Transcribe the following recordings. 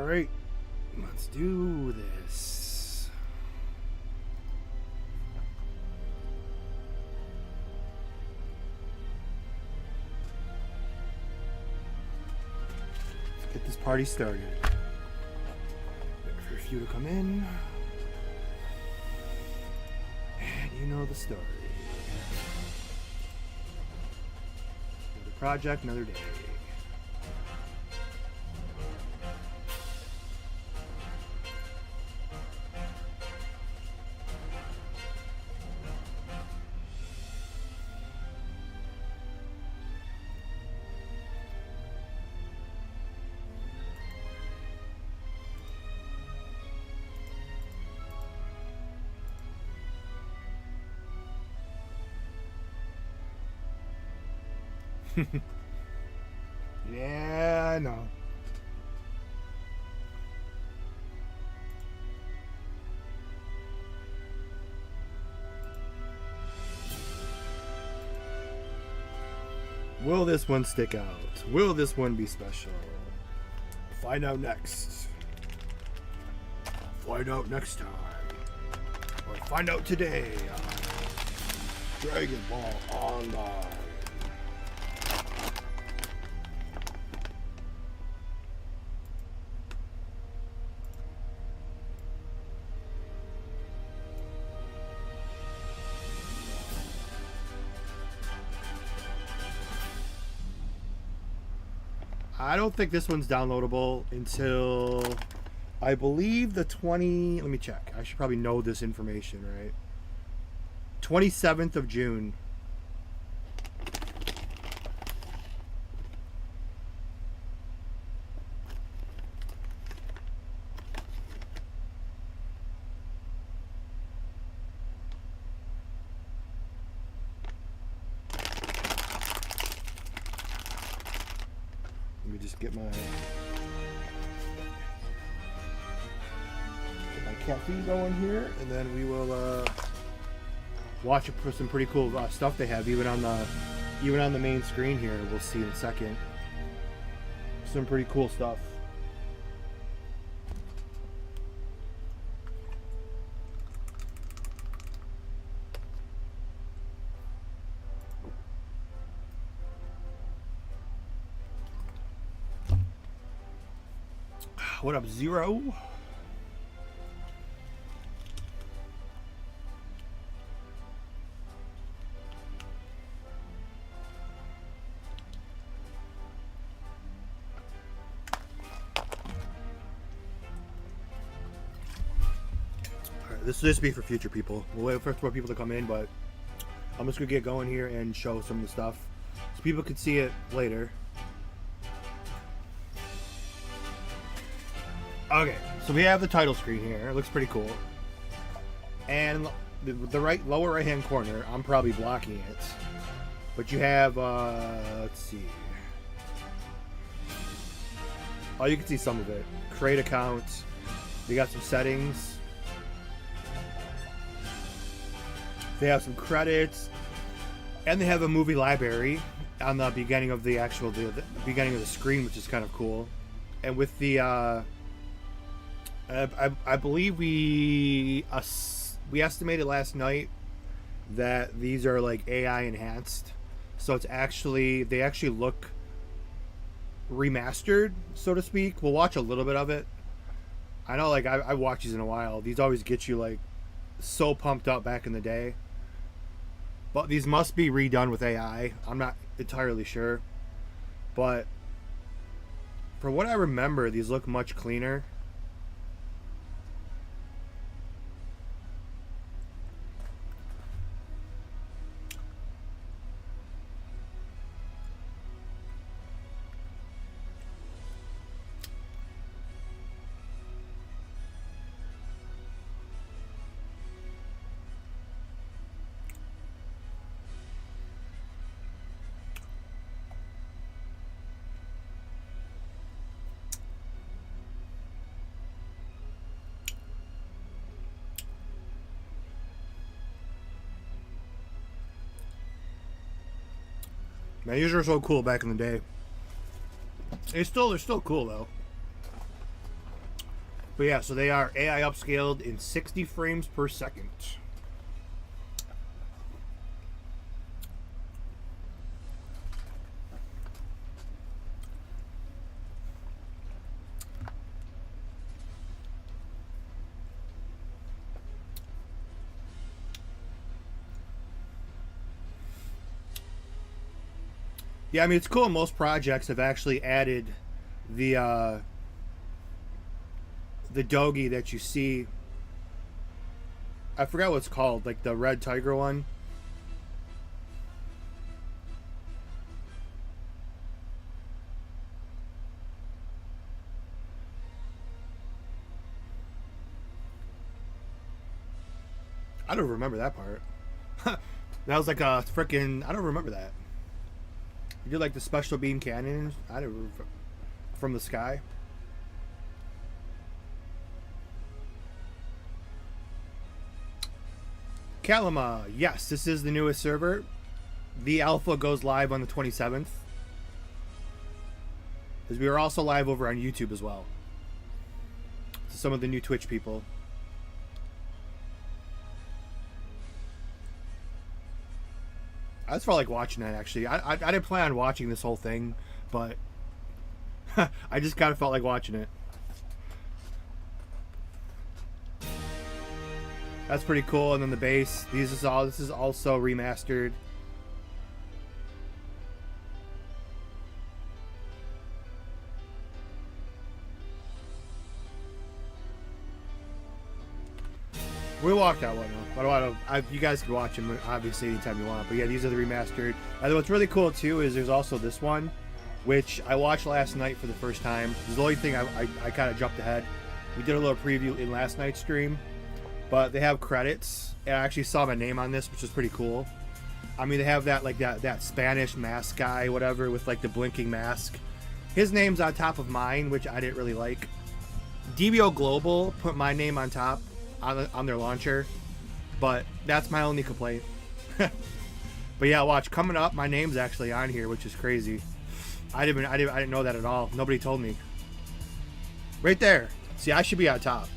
Alright, let's do this. Let's get this party started. Wait for a few to come in. And you know the story. Another project, another day. Yeah, I know. Will this one stick out? Will this one be special? Find out next. Find out next time. Or find out today on Dragon Ball Online. I don't think this one's downloadable until I believe the 20. Let me check. I should probably know this information, right? 27th of June. Let me just get my caffeine going here, and then we will watch it for some pretty cool stuff they have, even on the main screen here. We'll see in a second. Some pretty cool stuff. What up, Zero? Alright, this will just be for future people. We'll wait for more people to come in, but I'm just gonna get going here and show some of the stuff so people can see it later. Okay, so we have the title screen here. It looks pretty cool. And the lower right hand corner, I'm probably blocking it. But you have, let's see. Oh, you can see some of it. Create account. We got some settings. They have some credits. And they have a movie library on the beginning of the beginning of the screen, which is kind of cool. And with the, I believe we estimated last night that these are like AI enhanced, so it's actually they actually look remastered, so to speak. We'll watch a little bit of it. I know, like I watched these in a while. These always get you like so pumped up back in the day, but these must be redone with AI. I'm not entirely sure, but from what I remember, these look much cleaner. Man, these were so cool back in the day. They're still cool though. But yeah, so they are AI upscaled in 60 frames per second. Yeah, I mean, it's cool. Most projects have actually added the doggy that you see. I forgot what it's called, like the red tiger one. I don't remember that part. That was like a freaking. I don't remember that. You did like the special beam cannon. I don't remember, from the sky. Kalima, yes, this is the newest server. The alpha goes live on the 27th. Because we are also live over on YouTube as well. So some of the new Twitch people. I just felt like watching that, actually. I didn't plan on watching this whole thing, but I just kind of felt like watching it. That's pretty cool. And then the base. This is also remastered. We walked that one up. You guys can watch them obviously anytime you want. But yeah, these are the remastered. And what's really cool too is there's also this one, which I watched last night for the first time. This is the only thing I kind of jumped ahead. We did a little preview in last night's stream, but they have credits, and I actually saw my name on this, which is pretty cool. I mean, they have that like that Spanish mask guy, whatever, with like the blinking mask. His name's on top of mine, which I didn't really like. DBO Global put my name on top on their launcher, but that's my only complaint. But yeah, watch, coming up, my name's actually on here, which is crazy. I didn't know that at all. Nobody told me. Right there. See, I should be on top.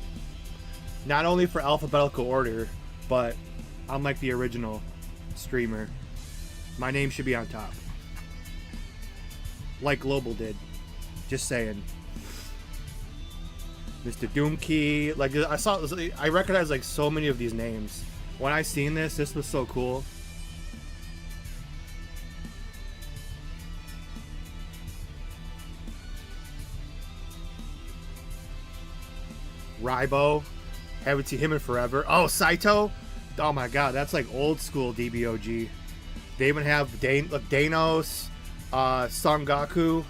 Not only for alphabetical order, but I'm like the original streamer. My name should be on top. Like Global did. Just saying. Mr. Doomkey. Like, I recognize like so many of these names. When I seen this was so cool. Raibo. Haven't seen him in forever. Oh, Saito. Oh my god, that's like old school DBOG. They even have Danos, Sangaku.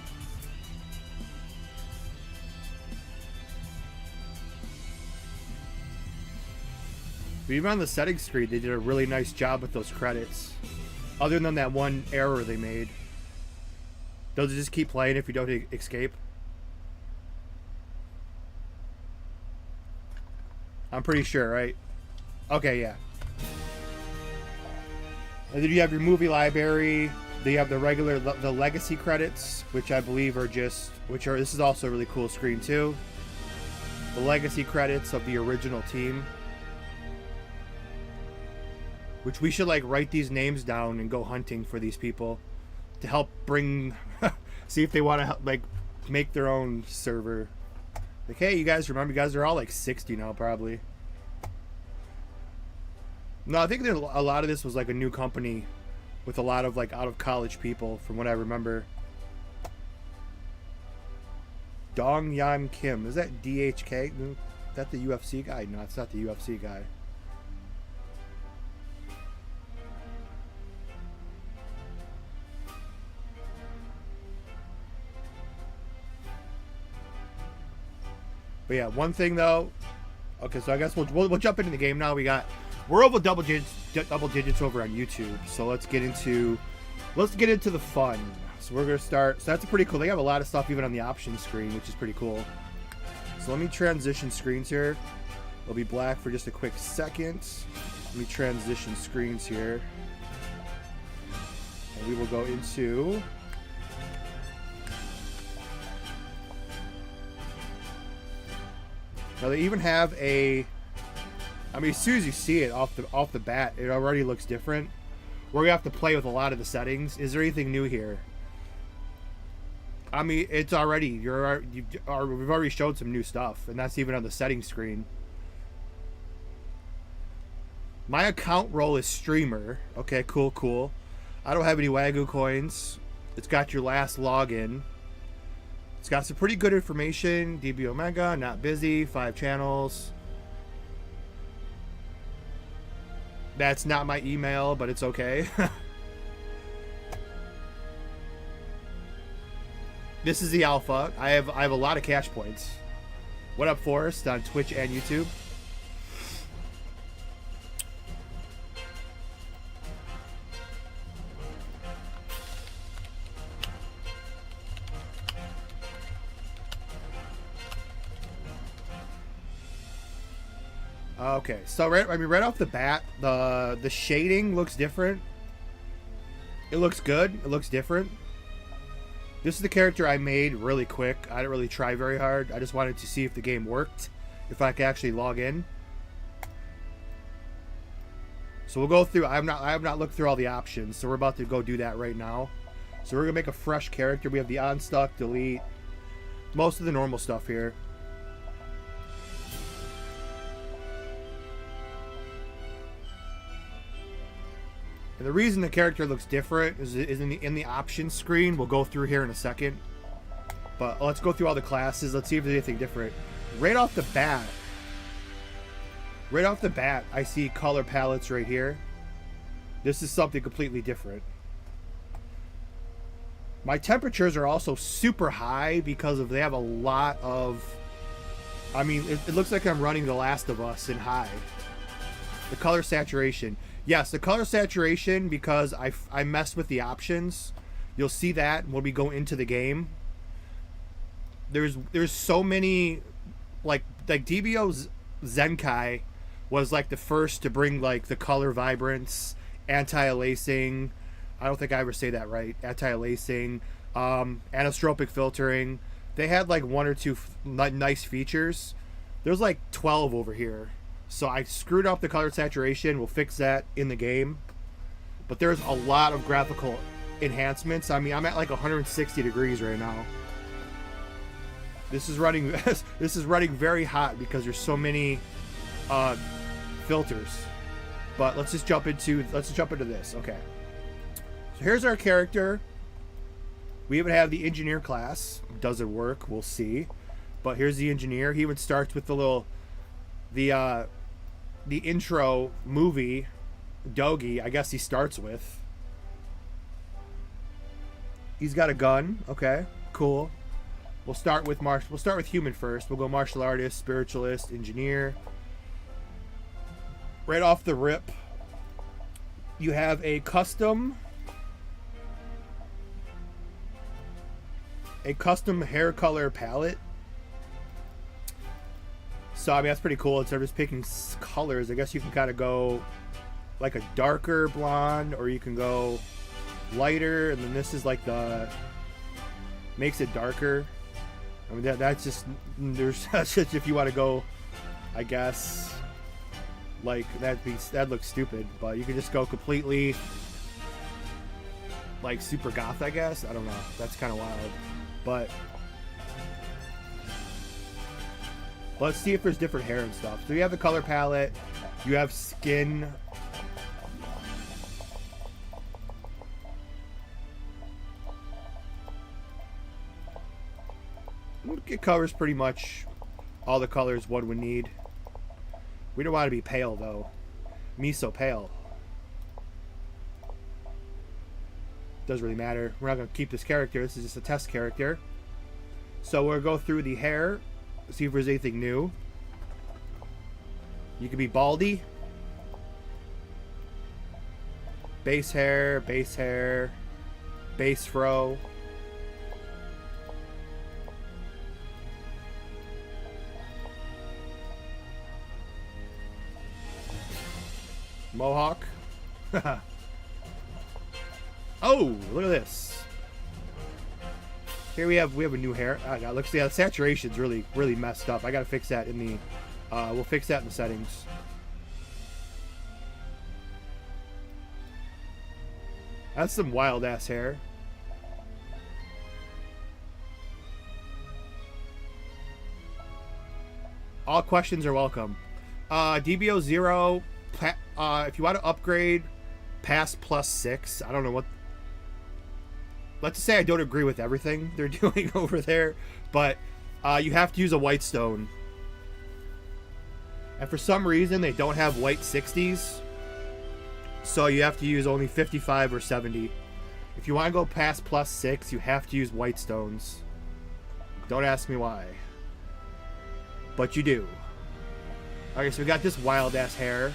But even on the settings screen, they did a really nice job with those credits. Other than that one error they made. They'll just keep playing if you don't escape. I'm pretty sure, right? Okay, yeah. And then you have your movie library. Then you have the legacy credits, which I believe are this is also a really cool screen too. The legacy credits of the original team. Which we should like write these names down and go hunting for these people to help bring, see if they want to like make their own server. Like, hey, you guys remember? You guys are all like 60 now, probably. No, I think a lot of this was like a new company with a lot of like out of college people, from what I remember. Dong Yan Kim, is that DHK? Is that the UFC guy? No, it's not the UFC guy. But yeah, one thing though. Okay, so I guess we'll jump into the game now. We're over double digits over on YouTube. So let's get into the fun. So we're gonna start. So that's pretty cool. They have a lot of stuff even on the options screen, which is pretty cool. So let me transition screens here. It'll be black for just a quick second. Let me transition screens here, and we will go into. Now they even have a. I mean, as soon as you see it off the bat, it already looks different. We're gonna have to play with a lot of the settings. Is there anything new here? I mean, it's already we've already showed some new stuff, and that's even on the settings screen. My account role is streamer. Okay, cool. I don't have any Wagyu coins. It's got your last login. It's got some pretty good information. DB Omega, not busy, 5 channels. That's not my email, but it's okay. This is the alpha. I have a lot of cash points. What up, Forrest, on Twitch and YouTube? Okay, so right off the bat, the shading looks different. It looks good. It looks different. This is the character I made really quick. I didn't really try very hard. I just wanted to see if the game worked, if I could actually log in. So we'll go through. I have not looked through all the options, so we're about to go do that right now. So we're gonna make a fresh character. We have the unstuck, delete, most of the normal stuff here. And the reason the character looks different is in the options screen. We'll go through here in a second. But let's go through all the classes. Let's see if there's anything different. Right off the bat, I see color palettes right here. This is something completely different. My temperatures are also super high because they have a lot of... I mean, it looks like I'm running The Last of Us in high. The color saturation. Yes, the color saturation, because I messed with the options. You'll see that when we go into the game. There's so many, like DBO Zenkai was like the first to bring like the color vibrance, anti-aliasing. I don't think I ever say that right. Anti-aliasing, anisotropic filtering. They had like 1 or 2 nice features. There's like 12 over here. So I screwed up the color saturation. We'll fix that in the game. But there's a lot of graphical enhancements. I mean, I'm at like 160 degrees right now. This is running very hot because there's so many filters. But let's jump into this. Okay. So here's our character. We even have the engineer class. Does it work? We'll see. But here's the engineer. He even starts with the intro movie Dogi, I guess he starts with. He's got a gun. Okay, cool. We'll start with human first. We'll go martial artist, spiritualist, engineer. Right off the rip, you have a custom hair color palette. So, I mean, that's pretty cool. Instead of just picking colors, I guess you can kind of go like a darker blonde, or you can go lighter, and then this is like makes it darker. I mean, that's just if you want to go, I guess, like that looks stupid, but you can just go completely like super goth, I guess. I don't know. That's kind of wild, but let's see if there's different hair and stuff. So you have the color palette, you have skin. It covers pretty much all the colors one would need. We don't want to be pale though. Me so pale. Doesn't really matter. We're not going to keep this character. This is just a test character. So we'll go through the hair. See if there's anything new. You could be baldy. Base hair, base fro. Mohawk. Oh, look at this. Here we have a new hair. Oh, God, looks, yeah, the saturation's really messed up. I gotta fix that in the. We'll fix that in the settings. That's some wild ass hair. All questions are welcome. DBO 0. If you want to upgrade past +6, I don't know what. Let's just say I don't agree with everything they're doing over there, but you have to use a white stone. And for some reason, they don't have white 60s. So you have to use only 55 or 70. If you want to go past +6, you have to use white stones. Don't ask me why. But you do. Okay, so we got this wild ass hair.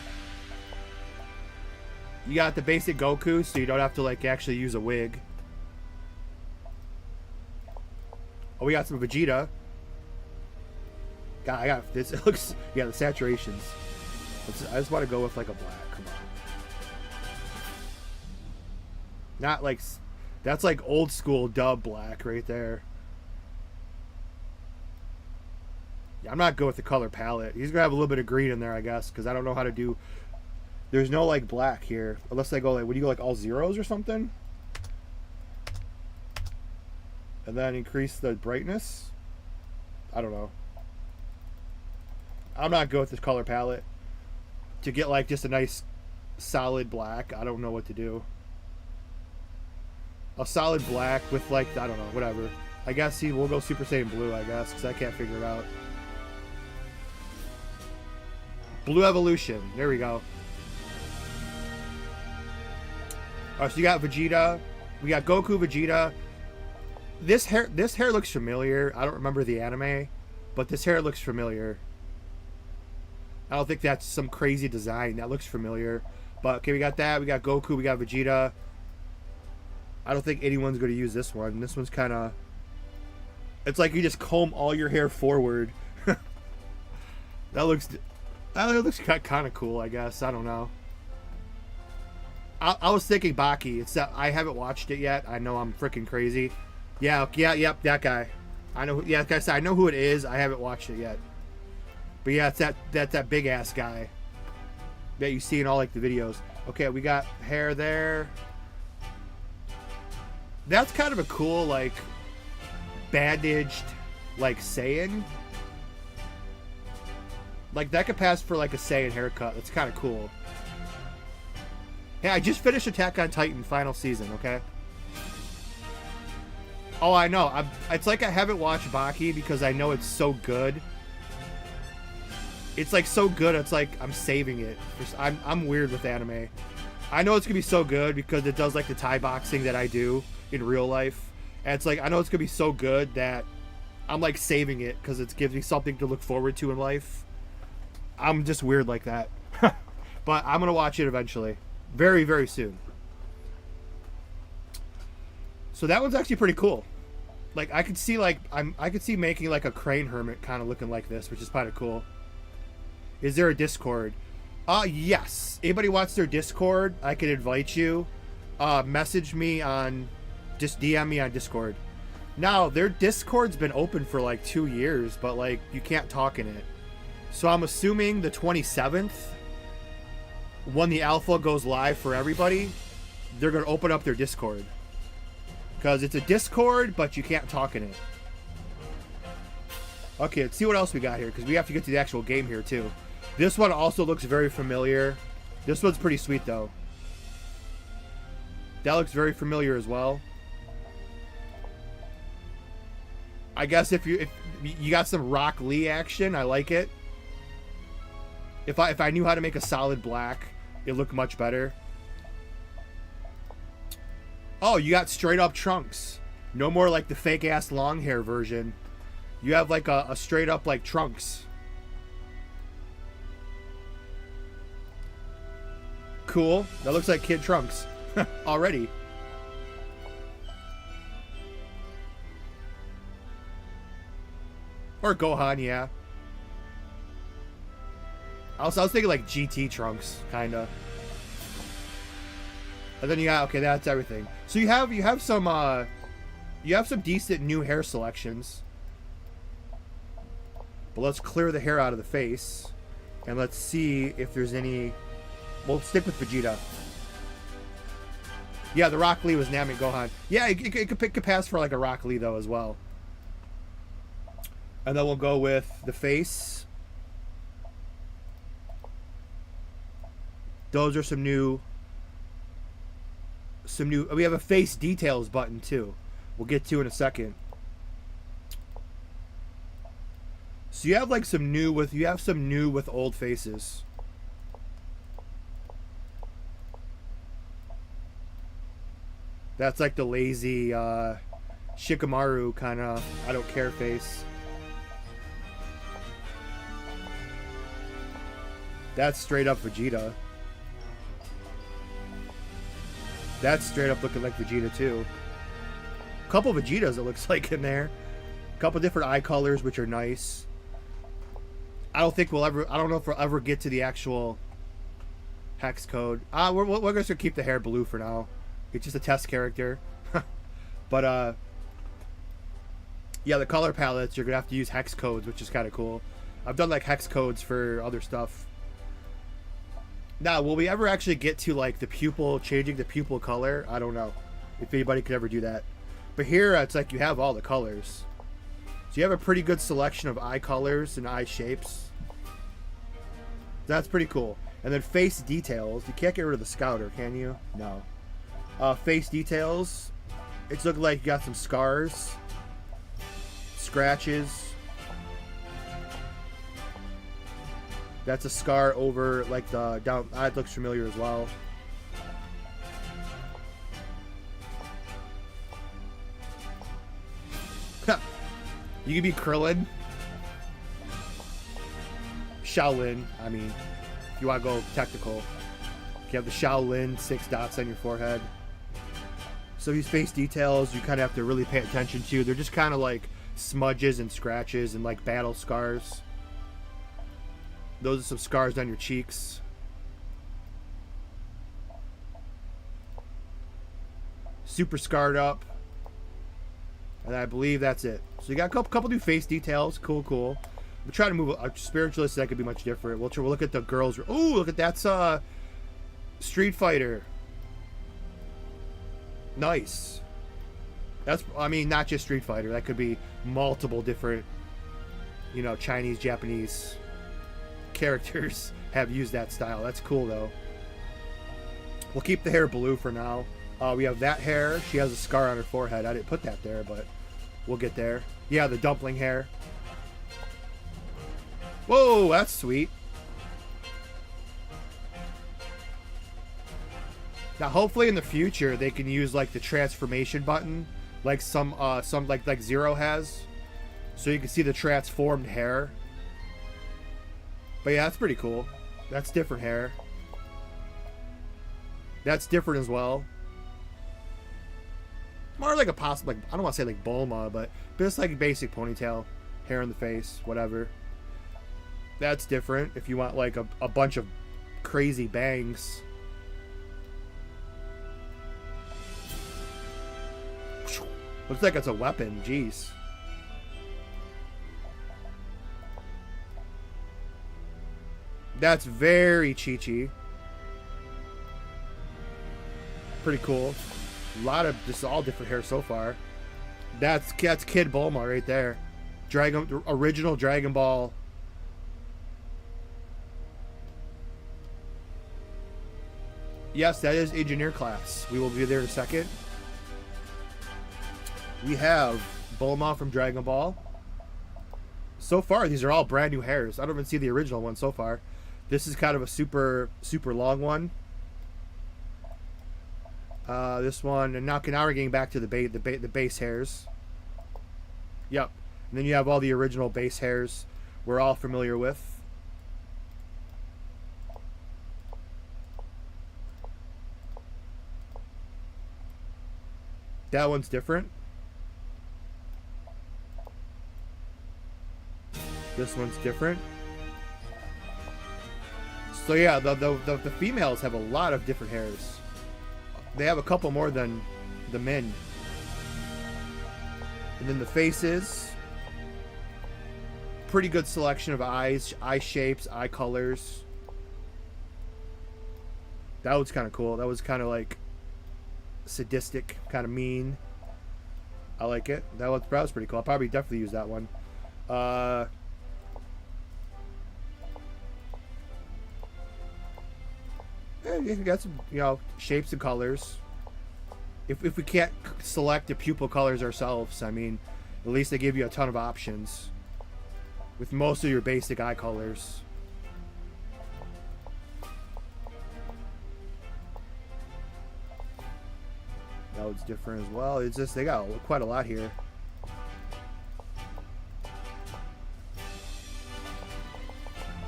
You got the basic Goku, so you don't have to like actually use a wig. Oh, we got some Vegeta. God, I got this. It looks, yeah, the saturations. I just want to go with like a black. Come on. Not like, that's like old school dub black right there. Yeah, I'm not good with the color palette. He's gonna have a little bit of green in there, I guess, because I don't know how to do. There's no like black here, unless I go like, would you go like all zeros or something? And then increase the brightness. I don't know. I'm not good with this color palette. To get like just a nice solid black, I don't know what to do. A solid black with like, I don't know, whatever. I guess we'll go Super Saiyan Blue, I guess, because I can't figure it out. Blue Evolution. There we go. Alright, so you got Vegeta. We got Goku, Vegeta. This hair looks familiar. I don't remember the anime, but this hair looks familiar. I don't think that's some crazy design. That looks familiar. But okay, we got that. We got Goku. We got Vegeta. I don't think anyone's going to use this one. This one's kind of... It's like you just comb all your hair forward. That looks kind of cool, I guess. I don't know. I was thinking Baki. It's that I haven't watched it yet. I know I'm freaking crazy. Yeah, yep, that guy. I know. Yeah, like I said, I know who it is. I haven't watched it yet. But yeah, it's that big ass guy that you see in all like the videos. Okay, we got hair there. That's kind of a cool like bandaged like Saiyan. Like that could pass for like a Saiyan haircut. That's kind of cool. Hey, I just finished Attack on Titan final season. Okay. Oh, I know. It's like I haven't watched Baki because I know it's so good. It's like so good. It's like I'm saving it. I'm weird with anime. I know it's gonna be so good because it does like the Thai boxing that I do in real life, and it's like I know it's gonna be so good that I'm like saving it because it gives me something to look forward to in life. I'm just weird like that. But I'm gonna watch it eventually, very very soon. So that one's actually pretty cool. Like I could see like I could see making like a crane hermit kind of looking like this, which is kind of cool. Is there a Discord? Yes. Anybody wants their Discord, I could invite you. Message me on, just DM me on Discord. Now their Discord's been open for like 2 years, but like you can't talk in it. So I'm assuming the 27th, when the alpha goes live for everybody, they're gonna open up their Discord. Because it's a Discord, but you can't talk in it. Okay, let's see what else we got here, because we have to get to the actual game here, too. This one also looks very familiar. This one's pretty sweet, though. That looks very familiar as well. I guess if you got some Rock Lee action, I like it. If I knew how to make a solid black, it looked much better. Oh, you got straight up Trunks. No more like the fake ass long hair version. You have like a straight up like Trunks. Cool. That looks like Kid Trunks already. Or Gohan, yeah. I was thinking like GT Trunks, kinda. And then you got, okay, that's everything. So you have some You have some decent new hair selections. But let's clear the hair out of the face. And let's see if there's any... We'll stick with Vegeta. Yeah, the Rock Lee was Namek Gohan. Yeah, it could pass for like a Rock Lee, though, as well. And then we'll go with the face. Those are some new... We have a face details button, too. We'll get to in a second. So you have like some new with... You have some new with old faces. That's like the lazy Shikamaru kind of I don't care face. That's straight up Vegeta. That's straight up looking like Vegeta too. A couple Vegetas it looks like in there. A couple different eye colors which are nice. I don't think we'll ever... I don't know if we'll ever get to the actual hex code. We're just gonna keep the hair blue for now. It's just a test character. But yeah, the color palettes you're gonna have to use hex codes, which is kind of cool. I've done like hex codes for other stuff. Now, will we ever actually get to like the pupil, changing the pupil color? I don't know if anybody could ever do that. But here it's like you have all the colors. So you have a pretty good selection of eye colors and eye shapes. That's pretty cool. And then face details. You can't get rid of the Scouter, can you? No. Face details. It's looking like you got some scars. Scratches. That's a scar over like the down. It looks familiar as well. You can be Krillin. Shaolin. I mean, if you want to go technical. You have the Shaolin 6 dots on your forehead. So these face details you kind of have to really pay attention to. They're just kind of like smudges and scratches and like battle scars. Those are some scars on your cheeks. Super scarred up. And I believe that's it. So you got a couple new face details. Cool, cool. We're trying to move a spiritualist that could be much different. We'll look at the girls. Oh, look at that's Street Fighter. Nice. That's, I mean, not just Street Fighter. That could be multiple different, you know, Chinese, Japanese characters have used that style. That's cool though. We'll keep the hair blue for now. We have that hair. She has a scar on her forehead. I didn't put that there, but we'll get there. Yeah, the dumpling hair. Whoa, that's sweet. Now, hopefully in the future they can use like the transformation button, like some like Zero has, so you can see the transformed hair. But yeah, that's pretty cool. That's different hair. That's different as well. More like a possible, like, I don't want to say like Bulma, but just like basic ponytail, hair in the face, whatever. That's different if you want like a bunch of crazy bangs. Looks like it's a weapon, jeez. That's very Chi-Chi. Pretty cool. A lot of just all different hair so far. That's Kid Bulma right there. Original Dragon Ball. Yes, that is engineer class. We will be there in a second. We have Bulma from Dragon Ball. So far, these are all brand new hairs. I don't even see the original one so far. This is kind of a super long one. This one, and now we're getting back to the base hairs. Yep. And then you have all the original base hairs we're all familiar with. That one's different. This one's different. So yeah, the females have a lot of different hairs. They have a couple more than the men. And then the faces. Pretty good selection of eyes, eye shapes, eye colors. That was kind of cool. That was kind of like sadistic, kind of mean. I like it. That was pretty cool. I'll probably definitely use that one. You got some, shapes and colors. If we can't select the pupil colors ourselves, I mean, at least they give you a ton of options with most of your basic eye colors. That was different as well. It's just they got quite a lot here.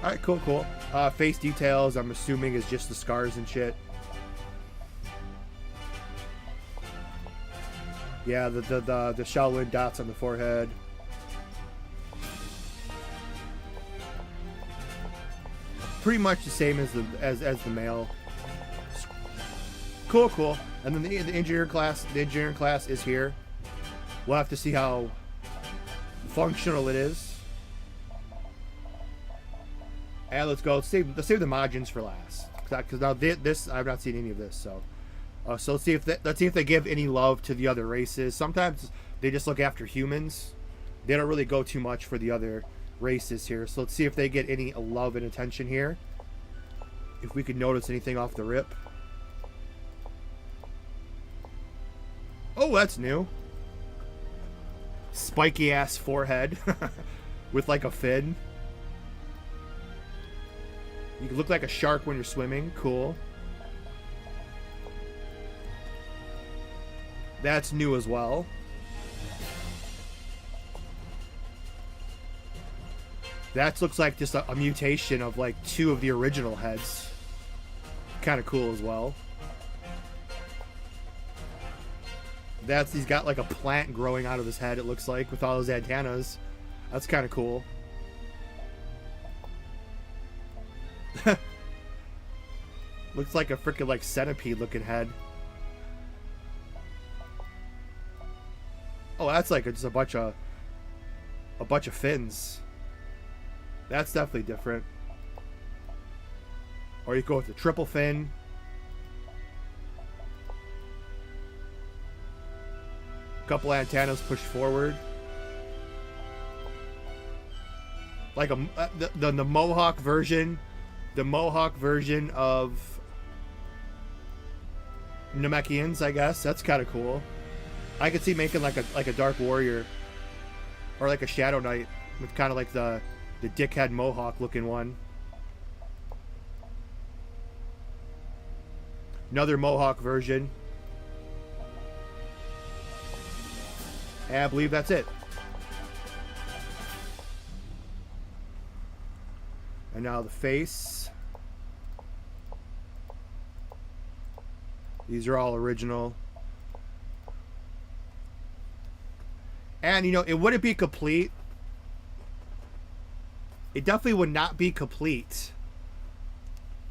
All right, cool. Face details, I'm assuming, is just the scars and shit. Yeah, the Shaolin dots on the forehead. Pretty much the same as the male. Cool. And then the engineering class is here. We'll have to see how functional it is. And let's go. Let's save the margins for last, because now this I've not seen any of this. So let's see if they give any love to the other races. Sometimes they just look after humans. They don't really go too much for the other races here. So let's see if they get any love and attention here. If we could notice anything off the rip. Oh, that's new. Spiky ass forehead with like a fin. You can look like a shark when you're swimming. Cool. That's new as well. That looks like just a mutation of like 2 of the original heads. Kind of cool as well. He's got like a plant growing out of his head, it looks like, with all those antennas. That's kind of cool. Looks like a freaking like centipede looking head. Oh, that's like just a bunch of fins. That's definitely different. Or you go with the triple fin. Couple antennas pushed forward. Like the Mohawk version. The Mohawk version of Namekians, I guess. That's kind of cool. I could see making like a Dark Warrior or like a Shadow Knight with kind of like the dickhead Mohawk looking one. Another Mohawk version. And I believe that's it. And now the face. These are all original. And, it wouldn't be complete. It definitely would not be complete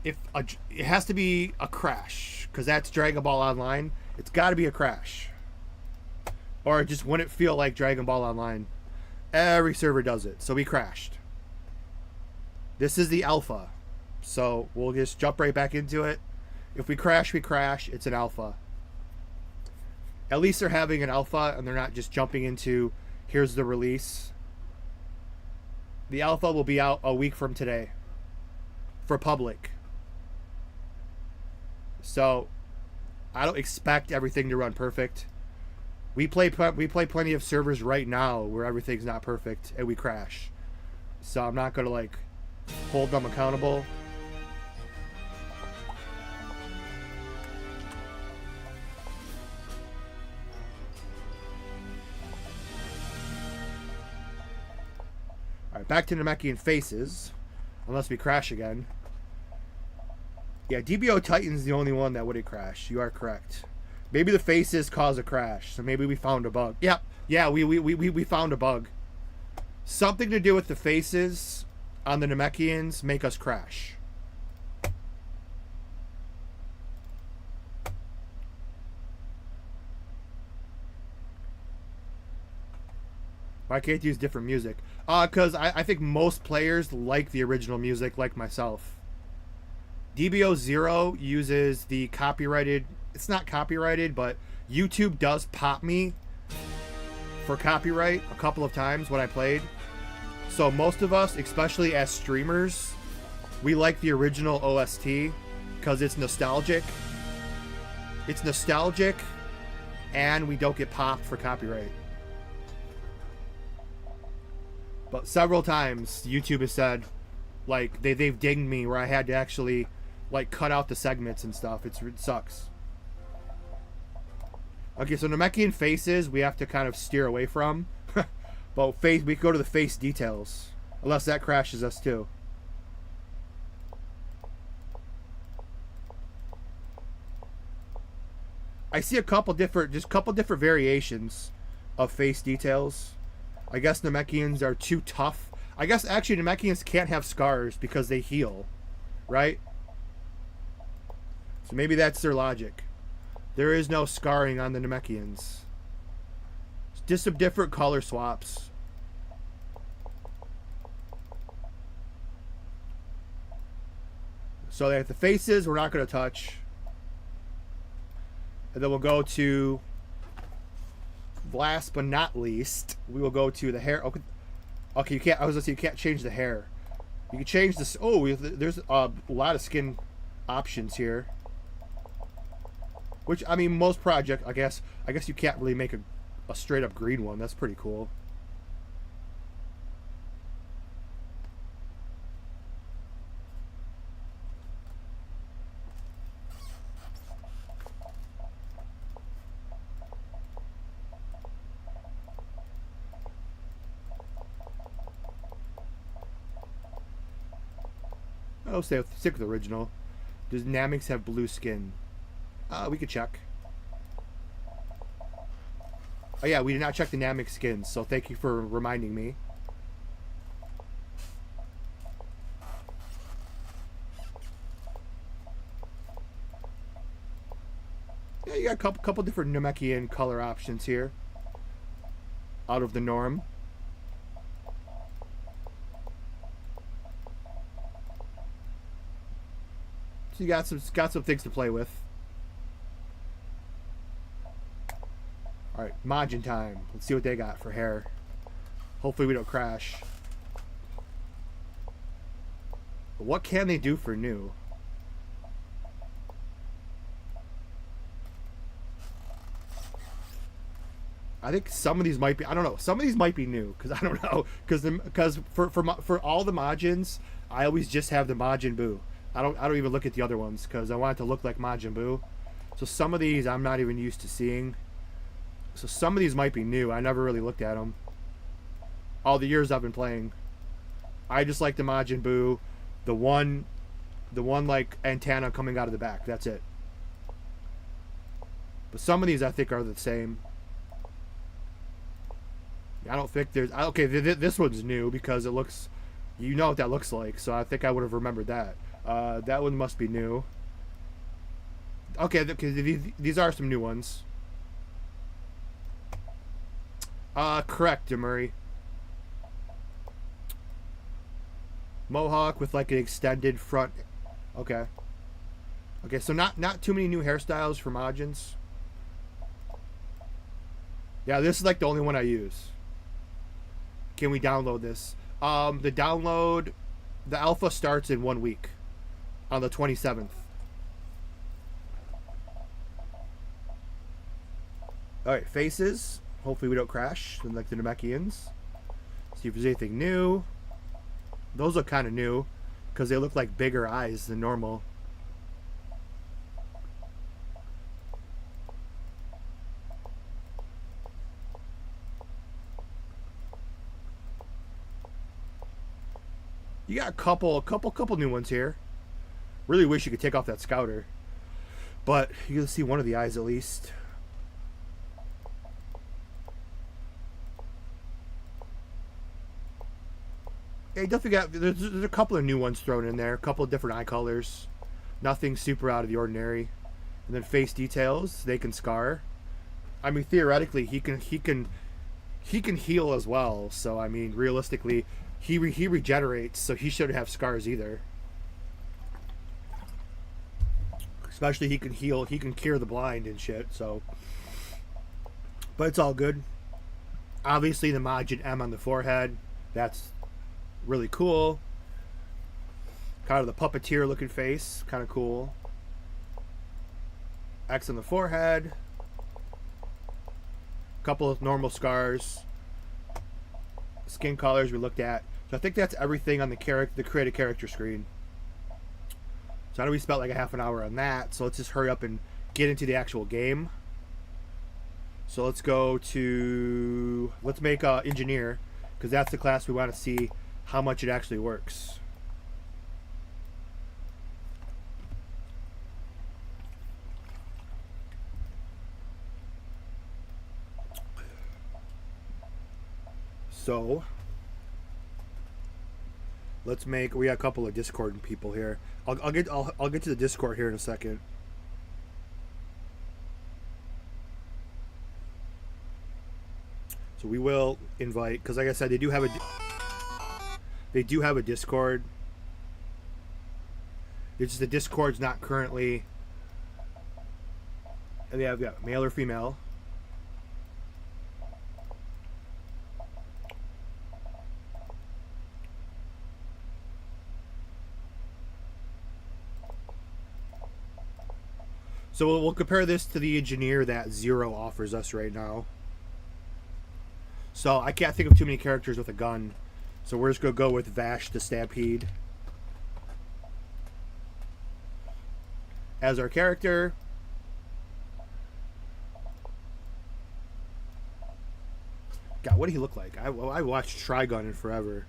if it has to be a crash, because that's Dragon Ball Online. It's got to be a crash. Or it just wouldn't feel like Dragon Ball Online. Every server does it. So we crashed. This is the alpha. So we'll just jump right back into it. If we crash, we crash. It's an alpha. At least they're having an alpha and they're not just jumping into, here's the release. The alpha will be out a week from today. For public. So I don't expect everything to run perfect. We play plenty of servers right now where everything's not perfect and we crash. So I'm not gonna like hold them accountable. Alright, back to Namekian faces. Unless we crash again. Yeah, DBO Titan's the only one that wouldn't crash. You are correct. Maybe the faces cause a crash, so maybe we found a bug. Yep. Yeah, we found a bug. Something to do with the faces on the Namekians make us crash. Why can't you use different music? Because I think most players like the original music, like myself. DBO0 uses the copyrighted. It's not copyrighted, but YouTube does pop me for copyright a couple of times when I played. So most of us, especially as streamers, we like the original OST because it's nostalgic. It's nostalgic, and we don't get popped for copyright. But several times YouTube has said, like, they've dinged me where I had to actually, like, cut out the segments and stuff. It sucks. Okay, so Namekian faces we have to kind of steer away from. But face, we go to the face details. Unless that crashes us too. I see a couple different variations of face details. I guess Namekians are too tough. I guess actually Namekians can't have scars because they heal, right? So maybe that's their logic. There is no scarring on the Namekians. It's just some different color swaps. So they have the faces we're not going to touch. And then we'll go to, last but not least, we will go to the hair. Okay, you can't. I was gonna say you can't change the hair. You can change this. Oh, there's a lot of skin options here. Which, I mean, most project, I guess you can't really make a straight up green one. That's pretty cool. I'll stick with the original. Does Namix have blue skin? We could check. Oh yeah, we did not check the Namix skins, so thank you for reminding me. Yeah, you got a couple different Namekian color options here. Out of the norm. So you got some things to play with. All right, Majin time. Let's see what they got for hair. Hopefully we don't crash. What can they do for new? I think some of these might be. I don't know. Some of these might be new because I don't know. Because for all the Majins, I always just have the Majin Buu. I don't even look at the other ones because I want it to look like Majin Buu. So some of these I'm not even used to seeing. So some of these might be new. I never really looked at them. All the years I've been playing, I just like the Majin Buu, the one like antenna coming out of the back. That's it. But some of these I think are the same. I don't think there's okay. This one's new because it looks, you know what that looks like. So I think I would have remembered that. That one must be new. Okay, these are some new ones. Correct, Demurray. Mohawk with like an extended front. Okay. Okay, so not too many new hairstyles for Majins. Yeah, this is like the only one I use. Can we download this? The download, the alpha starts in 1 week, on the 27th. All right, faces. Hopefully we don't crash, like the Namekians. See if there's anything new. Those look kind of new, because they look like bigger eyes than normal. You got a couple new ones here. Really wish you could take off that scouter, but you can see one of the eyes at least. Yeah, you definitely got. There's a couple of new ones thrown in there. A couple of different eye colors. Nothing super out of the ordinary. And then face details. They can scar. I mean, theoretically, he can he can heal as well. So I mean, realistically, he regenerates, so he shouldn't have scars either. Especially he can heal, he can cure the blind and shit. So, but it's all good. Obviously, the Majin M on the forehead, that's really cool. Kind of the puppeteer looking face, kind of cool. X on the forehead. Couple of normal scars. Skin colors we looked at. So I think that's everything on the create a character screen. So I know we spent like a half an hour on that. So let's just hurry up and get into the actual game. So let's go to, let's make engineer, because that's the class we want to see how much it actually works. So let's make, we got a couple of Discord people here. I'll get to the Discord here in a second. So we will invite, because like I said, they do have a Discord. It's just the Discord's not currently, and they have male or female. So we'll compare this to the engineer that Zero offers us right now. So I can't think of too many characters with a gun. So we're just going to go with Vash the Stampede as our character. God, what did he look like? I watched Trigun in forever.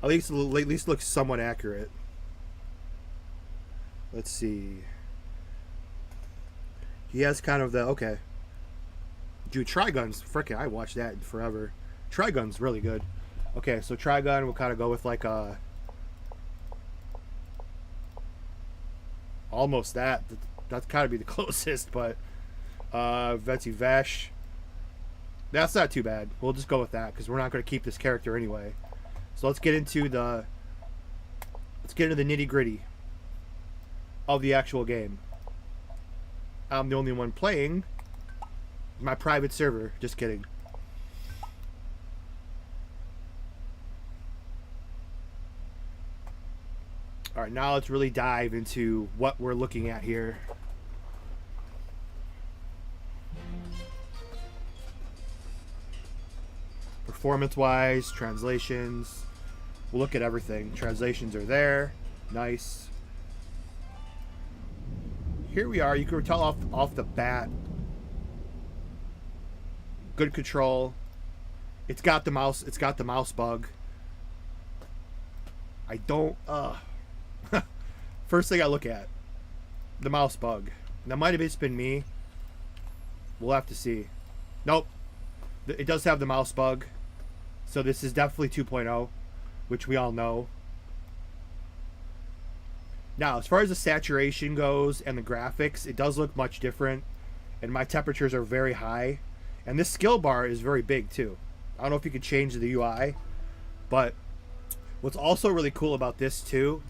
At least looks somewhat accurate. Let's see. He has kind of the, okay. Dude, Trigun's freaking, I watched that forever. Trigun's really good. Okay, so Trigun, we'll kind of go with like a, almost that. That's kind of be the closest, but Vetsy Vesh. That's not too bad. We'll just go with that because we're not going to keep this character anyway. So let's get into the nitty gritty of the actual game. I'm the only one playing my private server. Just kidding. Alright, now let's really dive into what we're looking at here. Performance-wise, translations. We'll look at everything. Translations are there. Nice. Here we are. You can tell off the bat. Good control. It's got the mouse. It's got the mouse bug. I don't. First thing I look at, the mouse bug. That might have just been me. We'll have to see. Nope. It does have the mouse bug. So this is definitely 2.0, which we all know. Now, as far as the saturation goes and the graphics, it does look much different. And my temperatures are very high. And this skill bar is very big, too. I don't know if you could change the UI. But what's also really cool about this, too,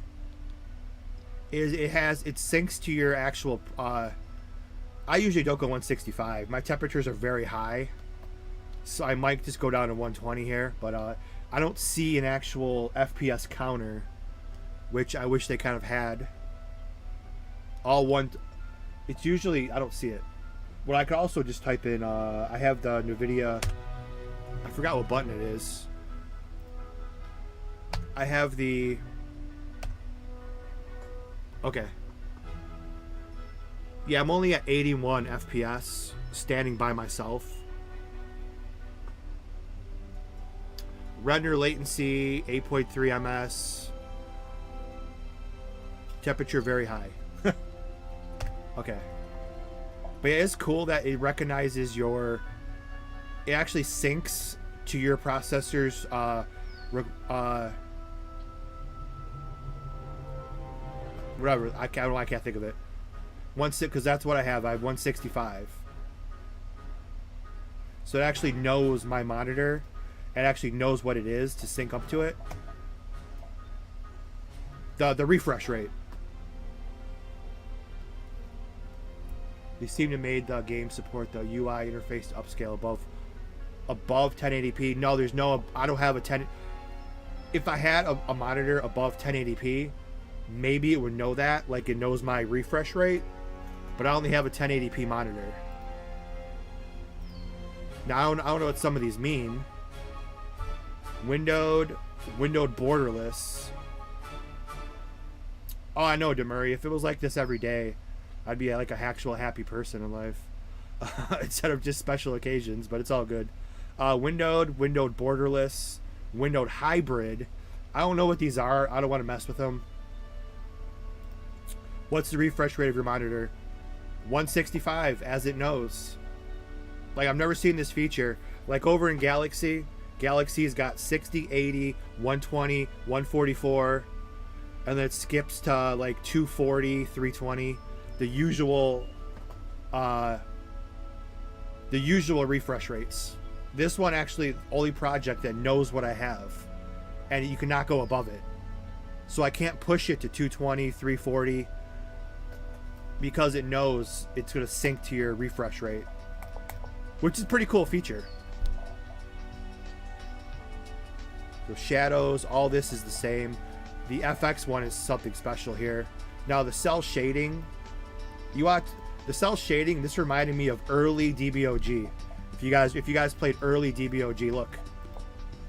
is it syncs to your actual... I usually don't go 165. My temperatures are very high. So I might just go down to 120 here. But I don't see an actual FPS counter, which I wish they kind of had. It's usually, I don't see it. Well, I could also just type in, I have the NVIDIA, I forgot what button it is. I have the, okay. Yeah, I'm only at 81 FPS, standing by myself. Render latency, 8.3 ms. Temperature very high. Okay. But it is cool that it recognizes your... It actually syncs to your processor's... whatever. I can't think of it. Because that's what I have. I have 165. So it actually knows my monitor. It actually knows what it is to sync up to it. The refresh rate. They seem to made the game support the UI interface to upscale above 1080p. No, there's no. I don't have a 10. If I had a monitor above 1080p, maybe it would know that, like it knows my refresh rate. But I only have a 1080p monitor. Now I don't know what some of these mean. Windowed borderless. Oh, I know, Demurray. If it was like this every day, I'd be like a actual happy person in life. Instead of just special occasions, but it's all good. Windowed borderless, windowed hybrid. I don't know what these are. I don't want to mess with them. What's the refresh rate of your monitor? 165, as it knows. Like, I've never seen this feature. Like over in Galaxy's got 60, 80, 120, 144, and then it skips to like 240, 320. The usual refresh rates. This one actually only project that knows what I have, and you cannot go above it. So I can't push it to 220, 340 because it knows it's going to sync to your refresh rate, which is a pretty cool feature. The shadows, all this is the same. The FX one is something special here. Now the cell shading, the cell shading, this reminded me of early DBOG. If you guys played early DBOG, look,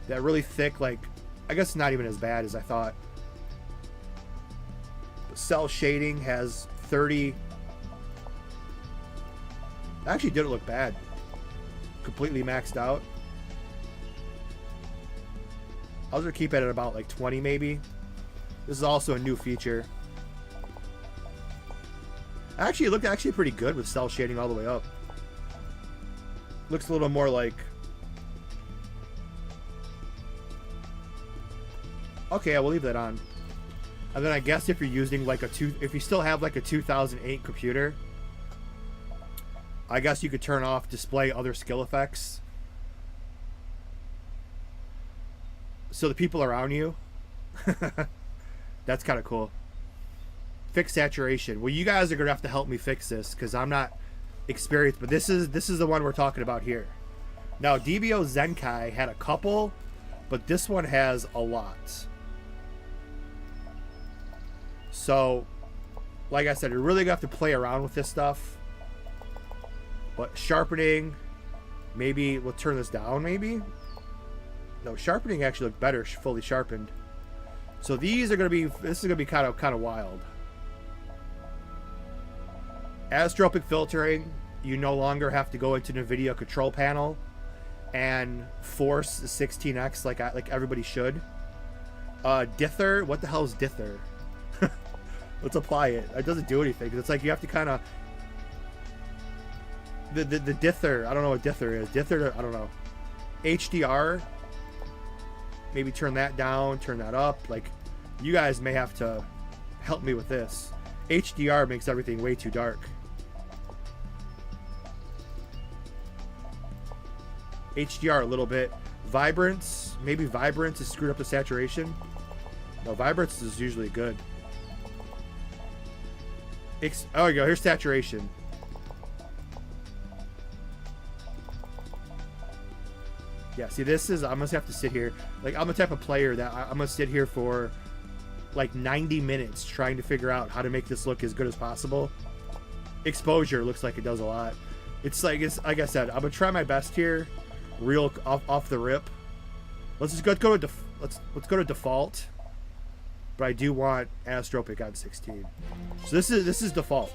that really thick, like, I guess not even as bad as I thought. The cell shading has 30. Actually didn't look bad. Completely maxed out. I was gonna keep it at about like 20 maybe. This is also a new feature. Actually, it looked actually pretty good with cell shading all the way up. Looks a little more like... Okay, I will leave that on. And then I guess if you're using like if you still have like a 2008 computer, I guess you could turn off display other skill effects. So the people around you, that's kind of cool. Fix saturation. Well, you guys are gonna have to help me fix this because I'm not experienced, but this is the one we're talking about here. Now, DBO Zenkai had a couple, but this one has a lot. So, like I said, you're really gonna have to play around with this stuff. But sharpening, maybe we'll turn this down. Maybe. No, sharpening actually looked better fully sharpened. So these are gonna be. This is gonna be kind of wild. Anisotropic filtering. You no longer have to go into the video control panel and force the 16x like everybody should. Dither. What the hell is dither? Let's apply it. It doesn't do anything. It's like you have to kind of. The dither. I don't know what dither is. Dither. I don't know. HDR. Maybe turn that down. Turn that up. Like, you guys may have to help me with this. HDR makes everything way too dark. HDR a little bit. Vibrance. Maybe vibrance is screwed up the saturation. No, vibrance is usually good. Oh, there you go. Here's saturation. Yeah, see, this is... I'm going to have to sit here. Like, I'm the type of player that I'm going to sit here for like 90 minutes trying to figure out how to make this look as good as possible. Exposure looks like it does a lot. It's like I said, I'm going to try my best here. Real off the rip. Let's just go to let's go to default. But I do want anisotropic on 16. So this is default.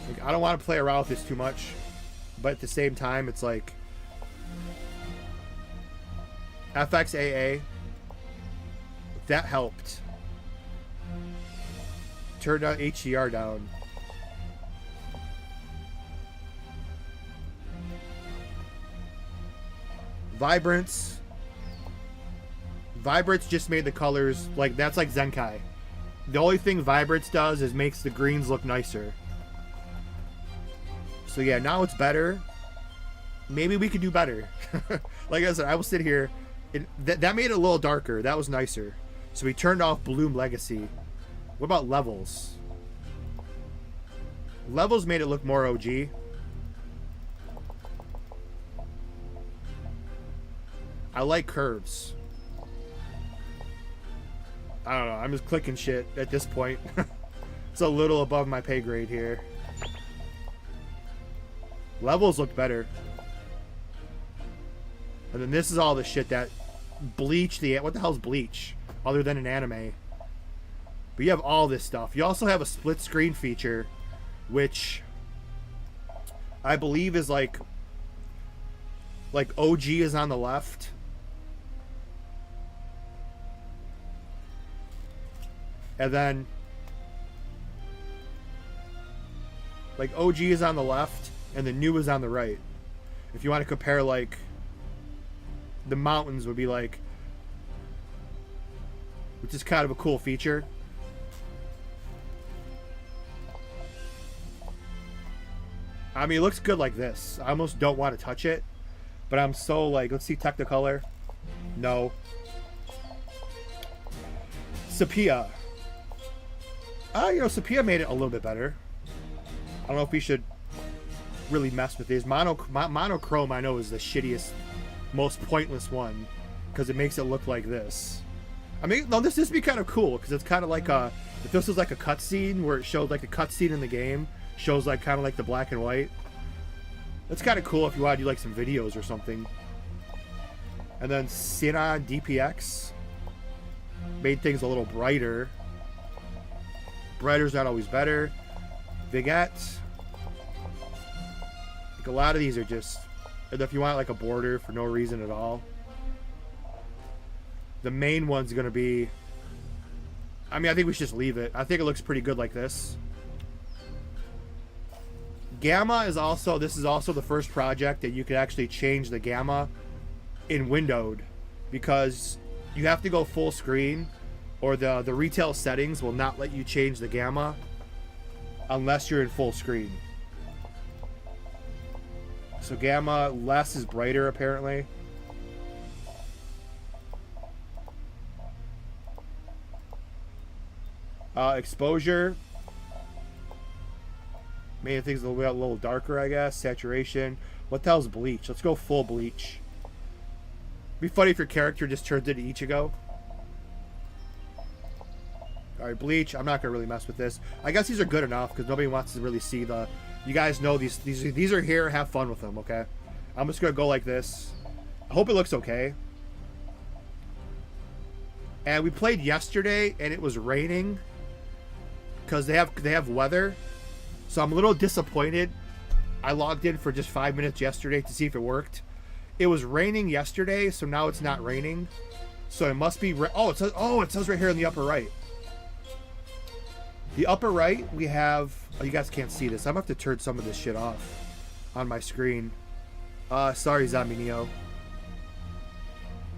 Like, I don't want to play around with this too much, but at the same time, it's like FXAA. That helped. Turn down HDR down. Vibrance just made the colors like that's like Zenkai. The only thing Vibrance does is makes the greens look nicer. So yeah, now it's better. Maybe we could do better. Like I said, I will sit here. That made it a little darker. That was nicer. So we turned off Bloom Legacy. What about levels? Levels made it look more OG. I like curves. I don't know. I'm just clicking shit at this point. It's a little above my pay grade here. Levels look better. And then this is all the shit that Bleach, what the hell's Bleach? Other than an anime. But you have all this stuff. You also have a split screen feature, which I believe is like OG is on the left. And then like OG is on the left and the new is on the right. If you want to compare, like, the mountains would be like, which is kind of a cool feature. I mean, it looks good like this. I almost don't want to touch it, but I'm so like, let's see Technicolor. No. Sepia. You know, Sepia made it a little bit better. I don't know if we should really mess with these. Monochrome, I know, is the shittiest, most pointless one because it makes it look like this. I mean, no, this would be kind of cool because it's kind of like if this was like a cutscene where it showed like a cutscene in the game, shows like kind of like the black and white. That's kind of cool if you want to do like some videos or something. And then Siena DPX made things a little brighter. Brighter's not always better. Vigette. Like a lot of these are just, if you want like a border for no reason at all. The main one's going to be, I mean, I think we should just leave it. I think it looks pretty good like this. Gamma is also, this is also the first project that you could actually change the gamma in windowed, because you have to go full screen or the retail settings will not let you change the gamma unless you're in full screen. So gamma, less is brighter apparently. Exposure. Made things a little darker, I guess. Saturation. What the hell's bleach? Let's go full bleach. It'd be funny if your character just turns into Ichigo. Alright, bleach. I'm not going to really mess with this. I guess these are good enough because nobody wants to really see the... You guys know these are here. Have fun with them, okay? I'm just going to go like this. I hope it looks okay. And we played yesterday and it was raining because they have weather. So I'm a little disappointed. I logged in for just 5 minutes yesterday to see if it worked. It was raining yesterday, so now it's not raining. So it must be... it says right here in the upper right. The upper right, we have... Oh, you guys can't see this. I'm going to have to turn some of this shit off on my screen. Sorry, Zombie Neo.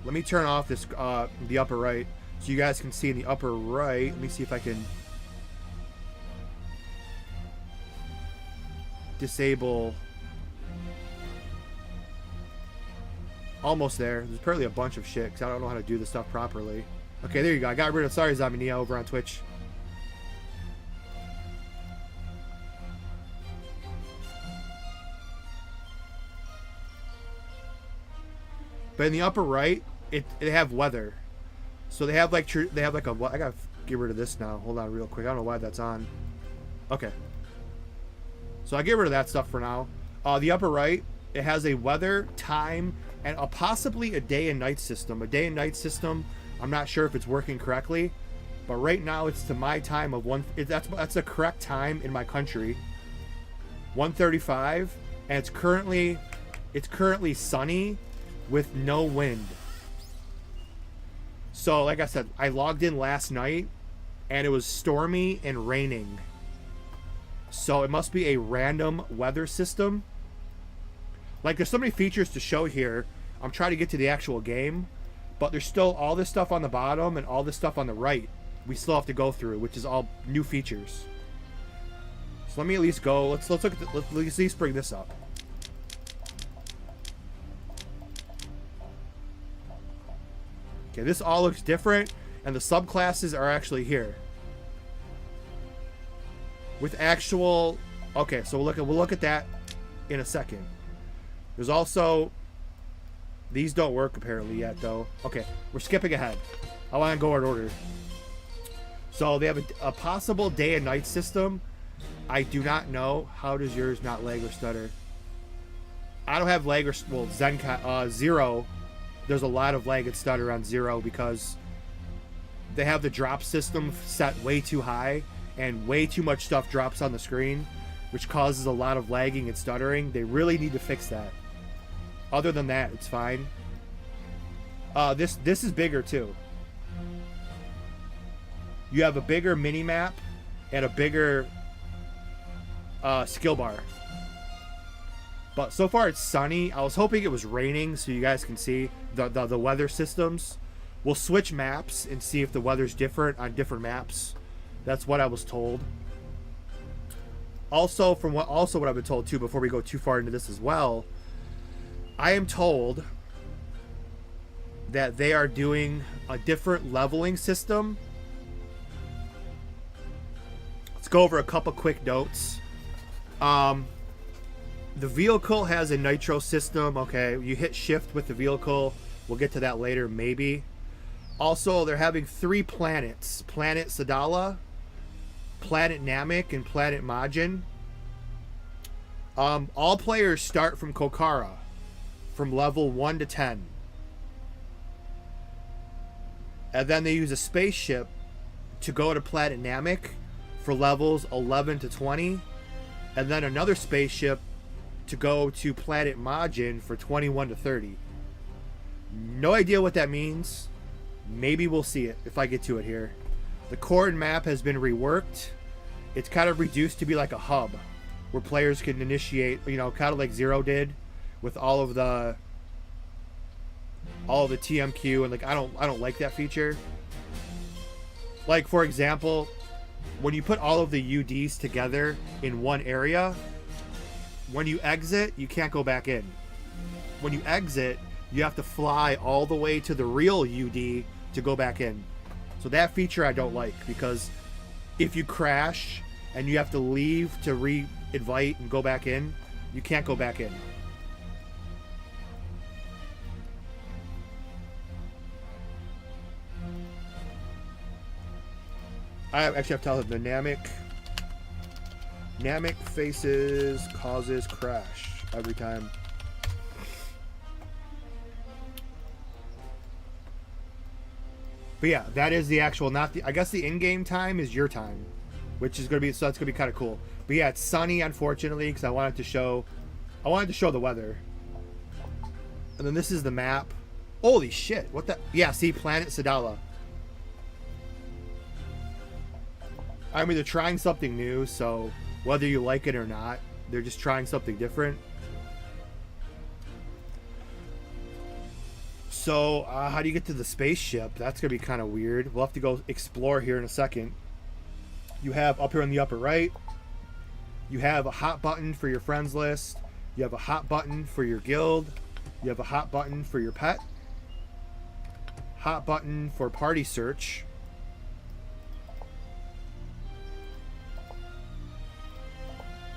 Let me turn off this the upper right so you guys can see in the upper right. Let me see if I can... disable. Almost there. There's apparently a bunch of shit because I don't know how to do this stuff properly. Okay, there you go. I got rid of... Sorry, Zombie Neo over on Twitch. But in the upper right, they have weather. So they have like a... I gotta get rid of this now. Hold on real quick. I don't know why that's on. Okay. So I get rid of that stuff for now. The upper right, it has a weather, time, and possibly a day and night system. A day and night system, I'm not sure if it's working correctly, but right now it's to my time of that's the correct time in my country. 1:35, and it's currently sunny with no wind. So like I said, I logged in last night and it was stormy and raining. So it must be a random weather system. Like, there's so many features to show here. I'm trying to get to the actual game, but there's still all this stuff on the bottom and all this stuff on the right. we still have to go through, which is all new features. So let me at least go. Let's look at let's at least bring this up. Okay, this all looks different, and the subclasses are actually here with actual. Okay, so we'll look at that in a second. There's also these don't work apparently yet though. Okay, we're skipping ahead. I want to go in order. So they have a possible day and night system. I do not know. How does yours not lag or stutter? I don't have lag or well Zenkai 0. There's a lot of lag and stutter on 0 because they have the drop system set way too high and way too much stuff drops on the screen, which causes a lot of lagging and stuttering. They really need to fix that. Other than that, it's fine. This is bigger too. You have a bigger mini map and a bigger skill bar. But so far it's sunny. I was hoping it was raining so you guys can see the weather systems. We'll switch maps and see if the weather's different on different maps. That's what I was told. Also, what I've been told too, before we go too far into this as well, I am told that they are doing a different leveling system. Let's go over a couple quick notes. The vehicle has a nitro system. Okay, you hit shift with the vehicle. We'll get to that later, maybe. Also, they're having 3 planets. Planet Sadala, Planet Namek, and Planet Majin. All players start from Kokara, from level 1 to 10. And then they use a spaceship to go to Planet Namek for levels 11 to 20. And then another spaceship to go to Planet Majin for 21 to 30. No idea what that means. Maybe we'll see it if I get to it here. The core map has been reworked. It's kind of reduced to be like a hub where players can initiate, you know, kind of like 0 did with all of the TMQ, and like I don't like that feature. Like for example, when you put all of the UDs together in one area, when you exit, you can't go back in. When you exit, you have to fly all the way to the real UD to go back in. So that feature I don't like, because if you crash and you have to leave to re-invite and go back in, you can't go back in. I actually have to tell them the Namek faces causes crash every time. But yeah, that is the actual, not the, I guess the in-game time is your time, which is going to be, so that's going to be kind of cool. But yeah, it's sunny, unfortunately, because I wanted to show the weather. And then this is the map. Holy shit, what the, yeah, see, Planet Sadala. I mean, they're trying something new, so whether you like it or not, they're just trying something different. So, how do you get to the spaceship? That's going to be kind of weird. We'll have to go explore here in a second. You have up here on the upper right, you have a hot button for your friends list. You have a hot button for your guild. You have a hot button for your pet. Hot button for party search.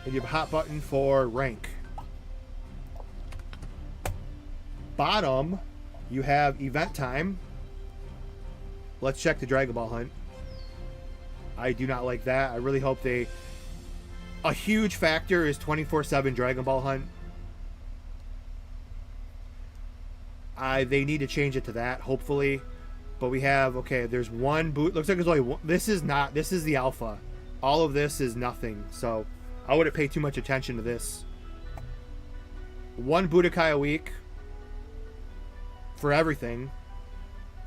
And you have a hot button for rank. Bottom, you have event time. Let's check the Dragon Ball hunt. I do not like that. I really hope they... A huge factor is 24/7 Dragon Ball hunt. They need to change it to that, hopefully. But we have, okay, there's one boot. Looks like there's only one. This is the alpha. All of this is nothing. So I wouldn't pay too much attention to this. One Budokai a week for everything.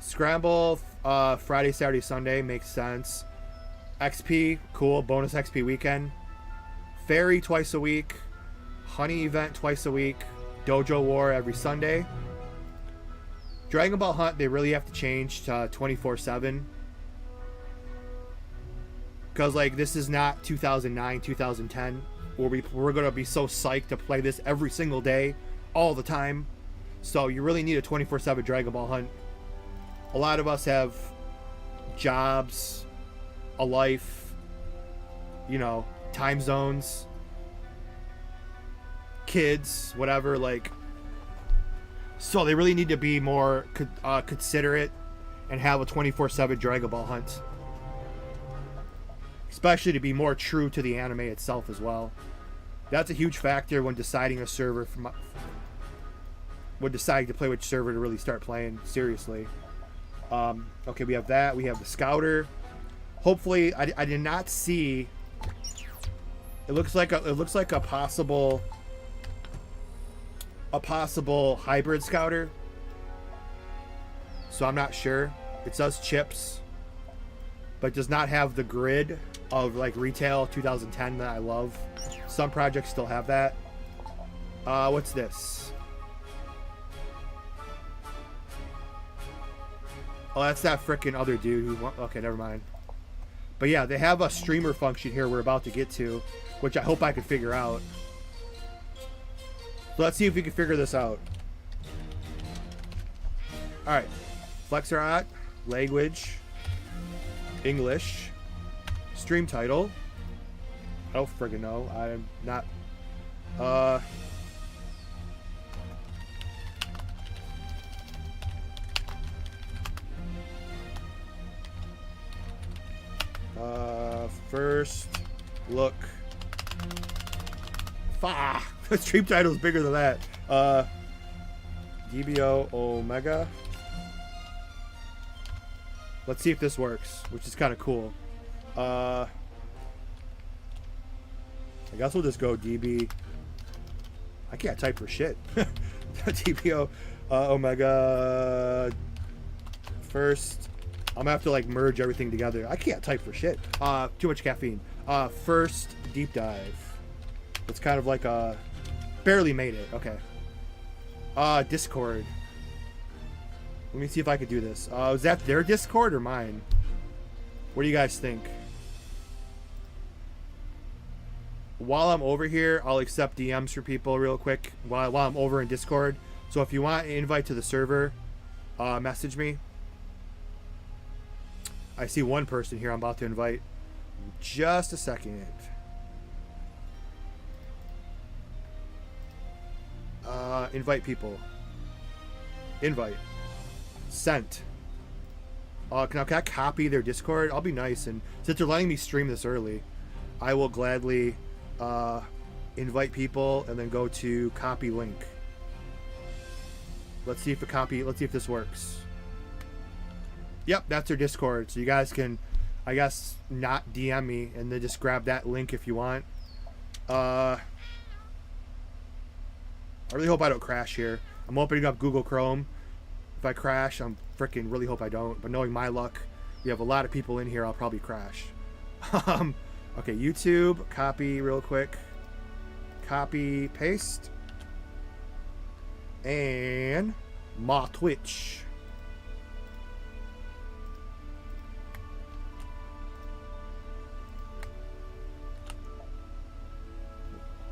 Scramble Friday, Saturday, Sunday makes sense. XP, cool. Bonus XP weekend. Fairy twice a week. Honey event twice a week. Dojo War every Sunday. Dragon Ball Hunt, they really have to change to 24/7. because like this is not 2009, 2010, where we're gonna be so psyched to play this every single day, all the time. So you really need a 24/7 Dragon Ball hunt. A lot of us have jobs, a life, you know, time zones, kids, whatever, like, so they really need to be more considerate and have a 24/7 Dragon Ball hunt, especially to be more true to the anime itself as well. That's a huge factor when deciding a server when deciding to play which server to really start playing seriously. Okay, we have that. We have the Scouter. Hopefully, I did not see. It looks like a possible hybrid Scouter. So I'm not sure. It says chips, but does not have the grid of like retail 2010 that I love. Some projects still have that. What's this? Oh, that's that freaking other dude who. Okay, never mind. But yeah, they have a streamer function here we're about to get to, which I hope I can figure out. So let's see if we can figure this out. All right, Flexarot, language, English, stream title. I don't friggin' know. I'm not. First look. The stream title is bigger than that. DBO Omega. Let's see if this works, which is kind of cool. I guess we'll just go DB. I can't type for shit. DBO Omega. First. I'm gonna have to like merge everything together. I can't type for shit. Too much caffeine. First deep dive. It's kind of like a barely made it. Okay. Discord. Let me see if I could do this. Is that their Discord or mine? What do you guys think? While I'm over here, I'll accept DMs for people real quick while I'm over in Discord. So if you want an invite to the server, message me. I see one person here I'm about to invite. Just a second. Invite people. Invite. Sent. Can I copy their Discord? I'll be nice, and since they're letting me stream this early, I will gladly invite people and then go to copy link. Let's see if this works. Yep, that's their Discord. So you guys can, I guess, not DM me and then just grab that link if you want. I really hope I don't crash here. I'm opening up Google Chrome. If I crash, I'm freaking really hope I don't. But knowing my luck, we have a lot of people in here. I'll probably crash. Okay, YouTube. Copy real quick. Copy, paste. And my Twitch.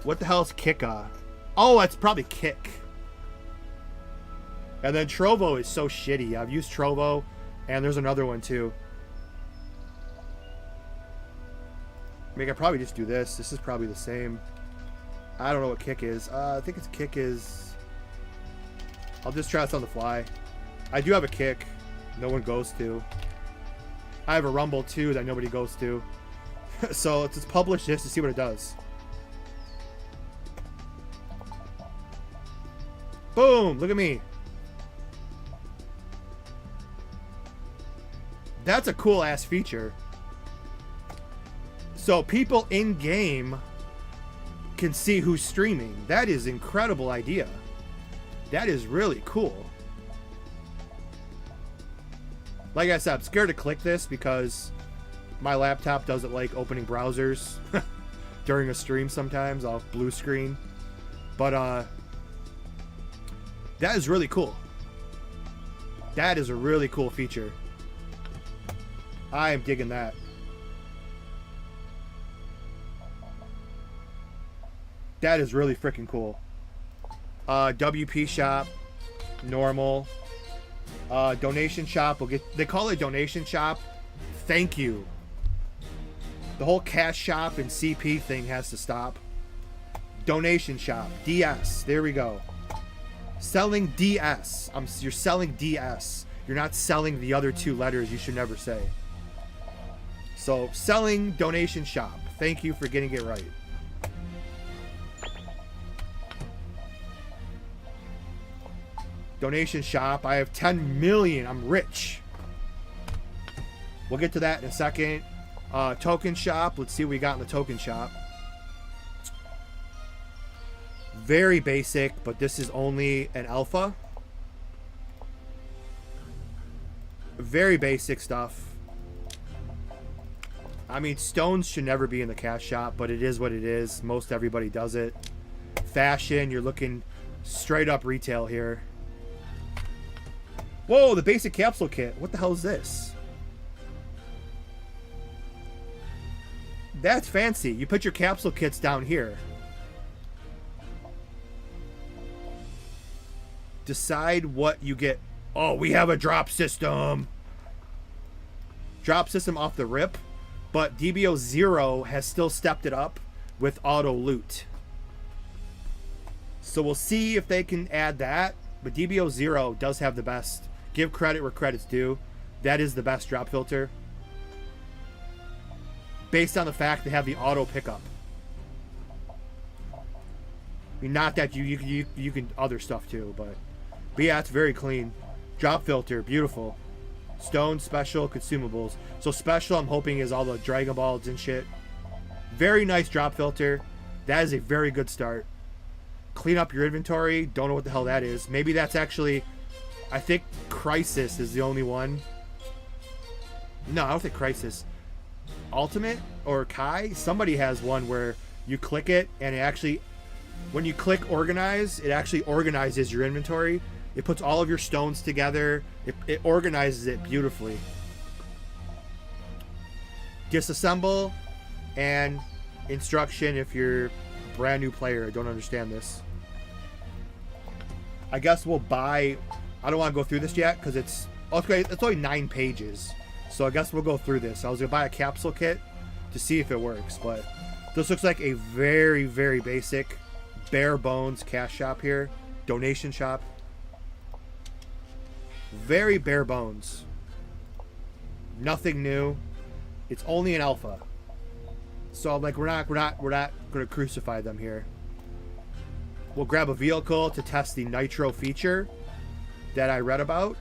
What the hell is Kika? Oh, it's probably Kick. And then Trovo is so shitty. I've used Trovo, and there's another one too. I mean, I could probably just do this. This is probably the same. I don't know what Kick is. I think it's Kick is... I'll just try this on the fly. I do have a Kick. No one goes to. I have a Rumble too that nobody goes to. So let's just publish this to see what it does. Boom! Look at me. That's a cool ass feature. So people in game can see who's streaming. That is an incredible idea. That is really cool. Like I said, I'm scared to click this because my laptop doesn't like opening browsers during a stream sometimes. I'll blue screen. But that is really cool. That is a really cool feature. I am digging that. That is really freaking cool. WP shop, normal. Donation shop. They call it donation shop. Thank you. The whole Cashapp and CP thing has to stop. Donation shop. DS. There we go. Selling DS. You're selling DS. You're not selling the other two letters you should never say. So, selling donation shop. Thank you for getting it right. Donation shop. I have 10 million. I'm rich. We'll get to that in a second. Token shop. Let's see what we got in the token shop. Very basic, but this is only an alpha. Very basic stuff. I mean, stones should never be in the cash shop, but it is what it is. Most everybody does it. Fashion, you're looking straight up retail here. Whoa, the basic capsule kit. What the hell is this? That's fancy. You put your capsule kits down here. Decide what you get. Oh, we have a drop system. Drop system off the rip. But DBO 0 has still stepped it up with auto loot. So we'll see if they can add that. But DBO 0 does have the best. Give credit where credit's due. That is the best drop filter. Based on the fact they have the auto pickup. I mean, not that you can other stuff too, but yeah, it's very clean. Drop filter, beautiful. Stone, special, consumables. So special, I'm hoping, is all the Dragon Balls and shit. Very nice drop filter. That is a very good start. Clean up your inventory. Don't know what the hell that is. Maybe that's actually... I think Crisis is the only one. No, I don't think Crisis. Ultimate or Kai? Somebody has one where you click it and it actually... When you click organize, it actually organizes your inventory. It puts all of your stones together. It organizes it beautifully. Disassemble and instruction if you're a brand new player. I don't understand this. I guess we'll buy... I don't want to go through this yet because it's only 9 pages. So I guess we'll go through this. I was going to buy a capsule kit to see if it works. But this looks like a very, very basic, bare bones cash shop here. Donation shop. Very bare bones. Nothing new. It's only an alpha. So like we're not gonna crucify them here. We'll grab a vehicle to test the nitro feature that I read about.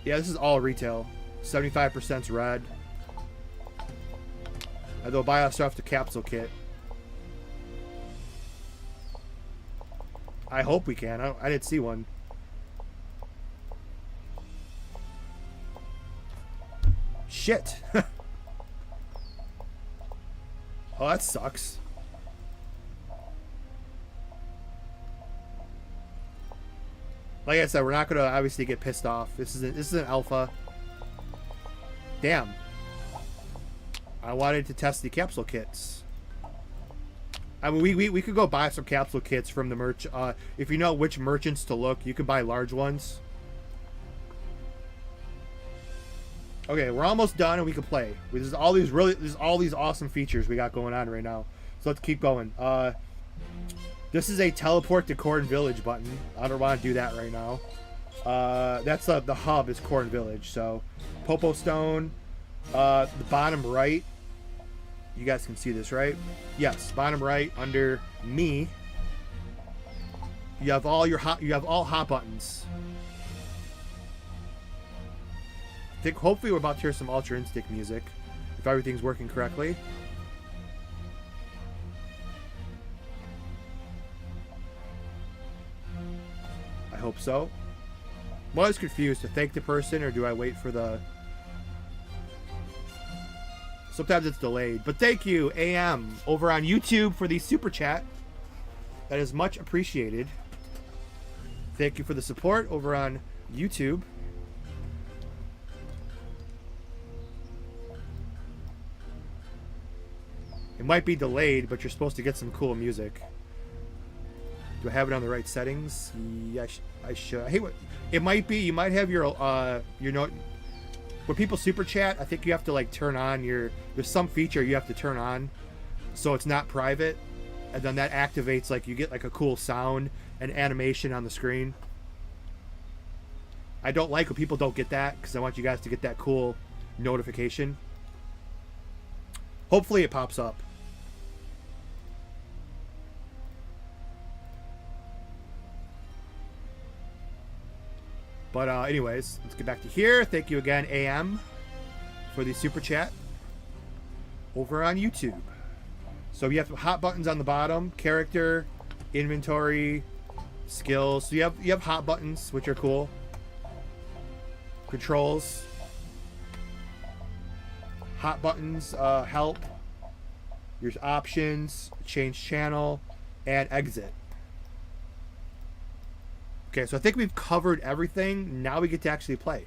Yeah, this is all retail. 75%'s red. And they'll buy us off the capsule kit. I hope we can. I didn't see one. Shit. Oh, that sucks. Like I said, we're not going to obviously get pissed off. This is an alpha. Damn. I wanted to test the capsule kits. I mean, we could go buy some capsule kits from the merch. If you know which merchants to look, you can buy large ones. Okay, we're almost done and we can play. There's all these awesome features we got going on right now. So let's keep going. This is a teleport to Corn Village button. I don't want to do that right now. That's the hub is Corn Village. So Popo Stone, the bottom right. You guys can see this, right? Yes, bottom right under me. You have all hot buttons. I think hopefully we're about to hear some Ultra Instinct music if everything's working correctly. I hope so. I'm always confused to thank the person or do I wait for the... Sometimes it's delayed. But thank you, AM, over on YouTube for the super chat. That is much appreciated. Thank you for the support over on YouTube. It might be delayed, but you're supposed to get some cool music. Do I have it on the right settings? Yeah, I should. I hate what it might be. You might have your note. When people super chat, I think you have to like turn on your. There's some feature you have to turn on, so it's not private, and then that activates like you get like a cool sound and animation on the screen. I don't like when people don't get that because I want you guys to get that cool notification. Hopefully it pops up. But anyways, let's get back to here. Thank you again, AM, for the super chat over on YouTube. So you have hot buttons on the bottom, character, inventory, skills. So you have hot buttons, which are cool. Controls. Hot buttons, help. There's options, change channel, and exit. Okay, so I think we've covered everything. Now we get to actually play.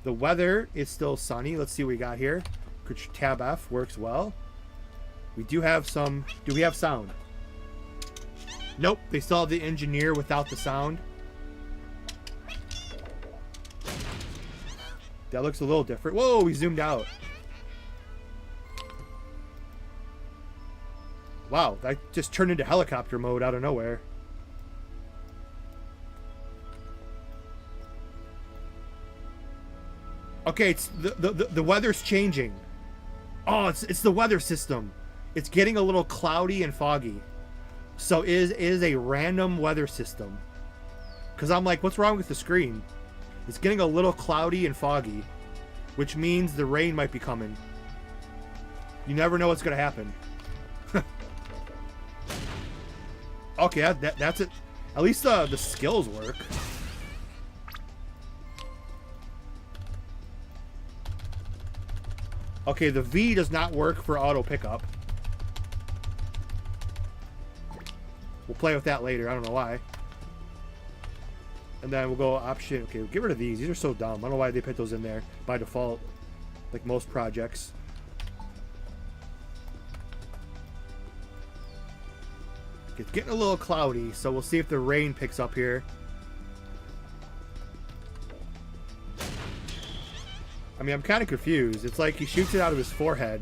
The weather is still sunny. Let's see what we got here. Tab F works well. We do have some... Do we have sound? Nope, they still have the engineer without the sound. That looks a little different. Whoa, we zoomed out. Wow, that just turned into helicopter mode out of nowhere. Okay, it's the weather's changing. Oh, it's the weather system. It's getting a little cloudy and foggy. So it is a random weather system. Because I'm like, what's wrong with the screen? It's getting a little cloudy and foggy, which means the rain might be coming. You never know what's going to happen. Okay, that's it. At least the skills work. Okay, the V does not work for auto pickup. We'll play with that later. I don't know why. And then we'll go option. Okay, we'll get rid of these. These are so dumb. I don't know why they put those in there by default, like most projects. It's getting a little cloudy, so we'll see if the rain picks up here. I mean, I'm kind of confused. It's like he shoots it out of his forehead.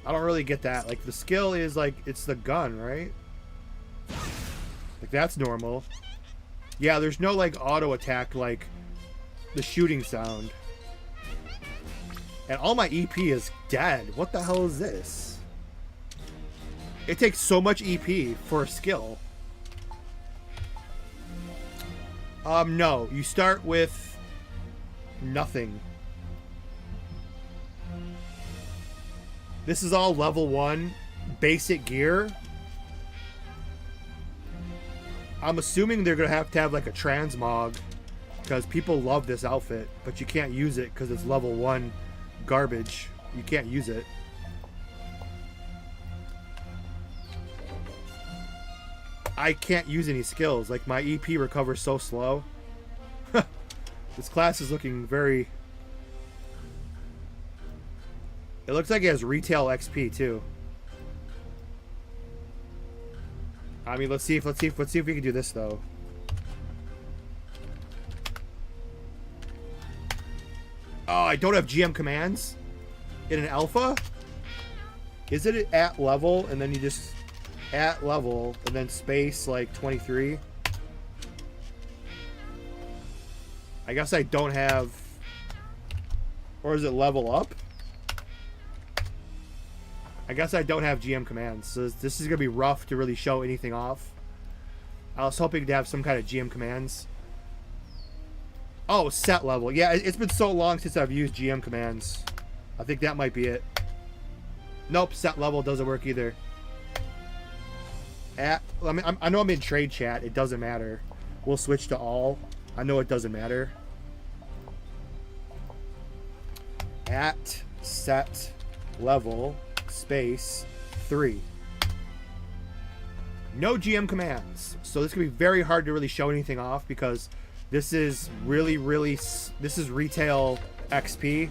I don't really get that. Like, the skill is like, it's the gun, right? Like, that's normal. Yeah, there's no, like, auto attack, like, the shooting sound. And all my EP is dead. What the hell is this? It takes so much EP for a skill. No. You start with nothing. This is all level 1 basic gear. I'm assuming they're gonna have to have like a transmog because people love this outfit, but you can't use it because it's level 1 garbage. You can't use it. I can't use any skills. Like, my EP recovers so slow. This class is looking very... It looks like it has retail XP too. I mean, let's see if we can do this though. Oh, I don't have GM commands in an alpha. Is it at level and then you just at level and then space like 23? I guess I don't have, or is it level up? I guess I don't have GM commands, so this is gonna be rough to really show anything off. I was hoping to have some kind of GM commands. Oh, set level. Yeah, it's been so long since I've used GM commands. I think that might be it. Nope, set level doesn't work either. I mean, I know I'm in trade chat. It doesn't matter. We'll switch to all. I know it doesn't matter. At set level space 3. No GM commands. So this can be very hard to really show anything off because this is this is retail XP.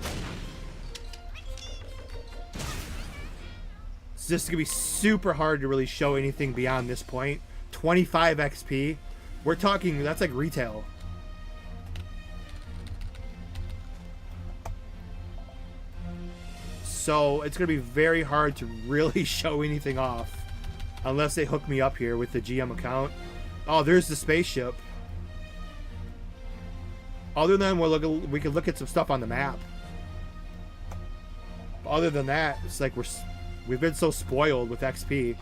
So this is going to be super hard to really show anything beyond this point. 25 XP. We're talking, that's like retail. So it's going to be very hard to really show anything off. Unless they hook me up here with the GM account. Oh, there's the spaceship. Other than we can look at some stuff on the map. Other than that, it's like we've been so spoiled with XP.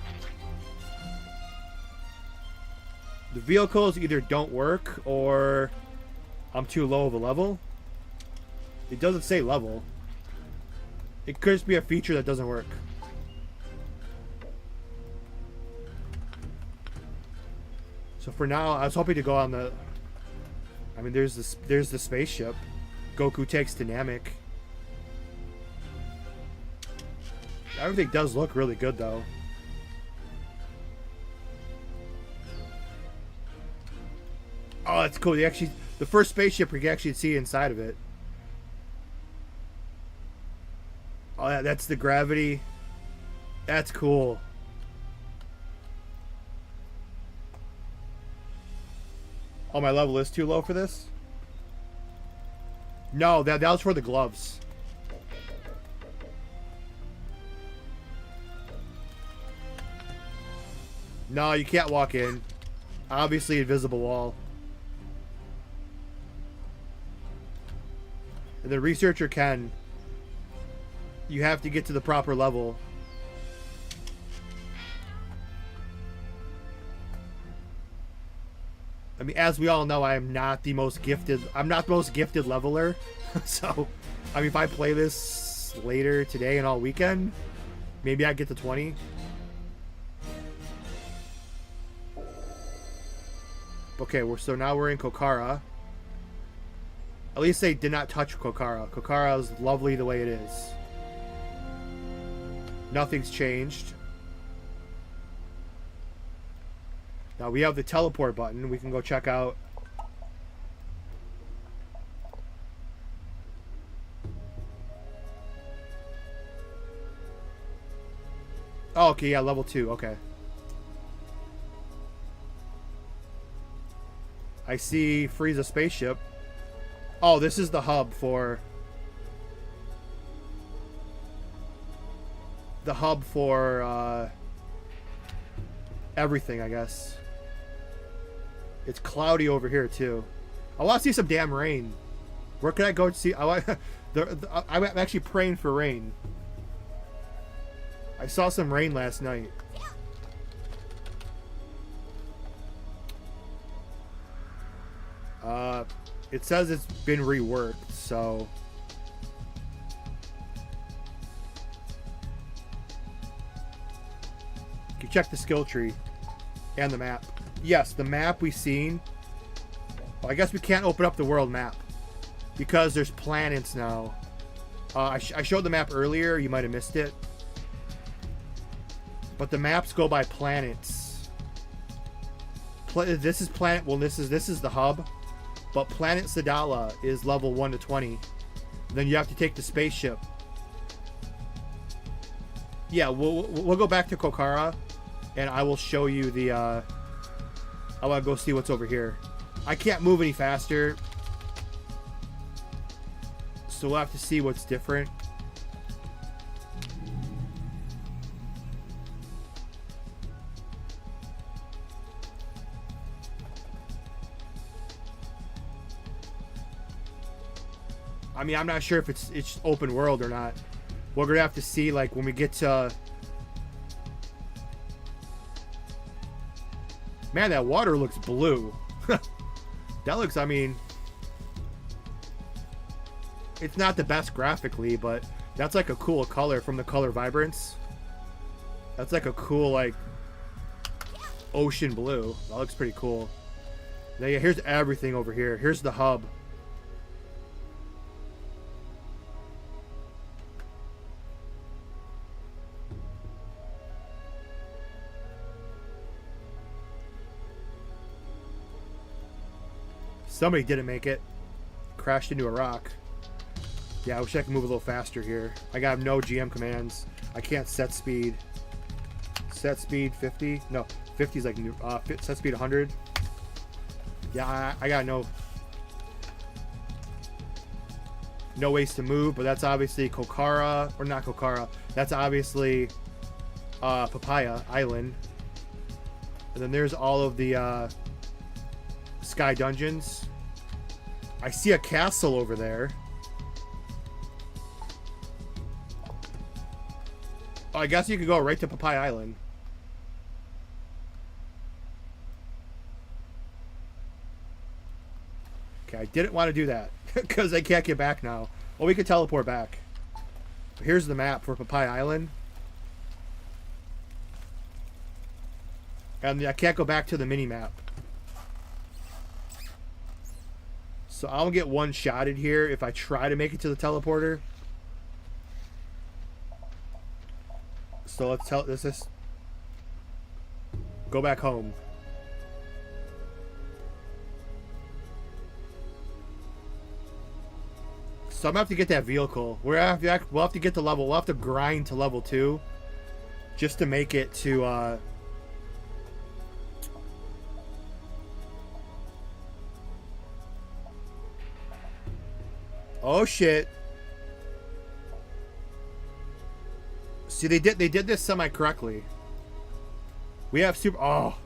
The vehicles either don't work or I'm too low of a level. It doesn't say level. It could just be a feature that doesn't work. So for now, I was hoping to go on the... I mean, there's the spaceship. Goku takes dynamic. Everything does look really good, though. Oh, that's cool. The first spaceship, we can actually see inside of it. Oh, yeah, that's the gravity. That's cool. Oh, my level is too low for this? No, that was for the gloves. No, you can't walk in. Obviously, invisible wall. And the researcher can. You have to get to the proper level. I mean, as we all know, I am not the most gifted. I'm not the most gifted leveler. So, I mean, if I play this later today and all weekend, maybe I get to 20. Okay, so now we're in Kokara. At least they did not touch Kokara. Kokara is lovely the way it is. Nothing's changed. Now we have the teleport button. We can go check out. Oh, okay, yeah, level 2. Okay. I see Frieza spaceship. Oh, this is the hub for... The hub for, everything, I guess. It's cloudy over here, too. I want to see some damn rain. Where can I go to see... I'm actually praying for rain. I saw some rain last night. It says it's been reworked, so... You can check the skill tree and the map. Yes, the map we've seen. Well, I guess we can't open up the world map because there's planets now. I showed the map earlier. You might have missed it. But the maps go by planets. This is planet... Well, this is the hub. But Planet Sadala is level 1 to 20. Then you have to take the spaceship. Yeah, we'll go back to Kokara, and I will show you the... I want to go see what's over here. I can't move any faster. So we'll have to see what's different. I mean, I'm not sure if it's open world or not. We're gonna have to see, like, when we get to... Man, that water looks blue. That looks, I mean... It's not the best graphically, but that's like a cool color from the color vibrance. That's like a cool, like, ocean blue. That looks pretty cool. Now, yeah, here's everything over here. Here's the hub. Somebody didn't make it. Crashed into a rock. Yeah, I wish I could move a little faster here. I got no GM commands. I can't set speed. set speed 50. No, 50 is like set speed 100. Yeah, I got no ways to move, but that's obviously Kokara, or not Kokara. That's obviously Papaya Island. And then there's all of the Sky Dungeons. I see a castle over there. Oh, I guess you could go right to Papaya Island. Okay, I didn't want to do that because I can't get back now. Well, we could teleport back. Here's the map for Papaya Island. And I can't go back to the mini-map. So I'll get one-shotted here if I try to make it to the teleporter. So let's just go back home. So I'm gonna have to get that vehicle. We'll have to get to level. We'll have to grind to level 2, just to make it to. Oh shit! See, they did this semi correctly. We have super. Oh.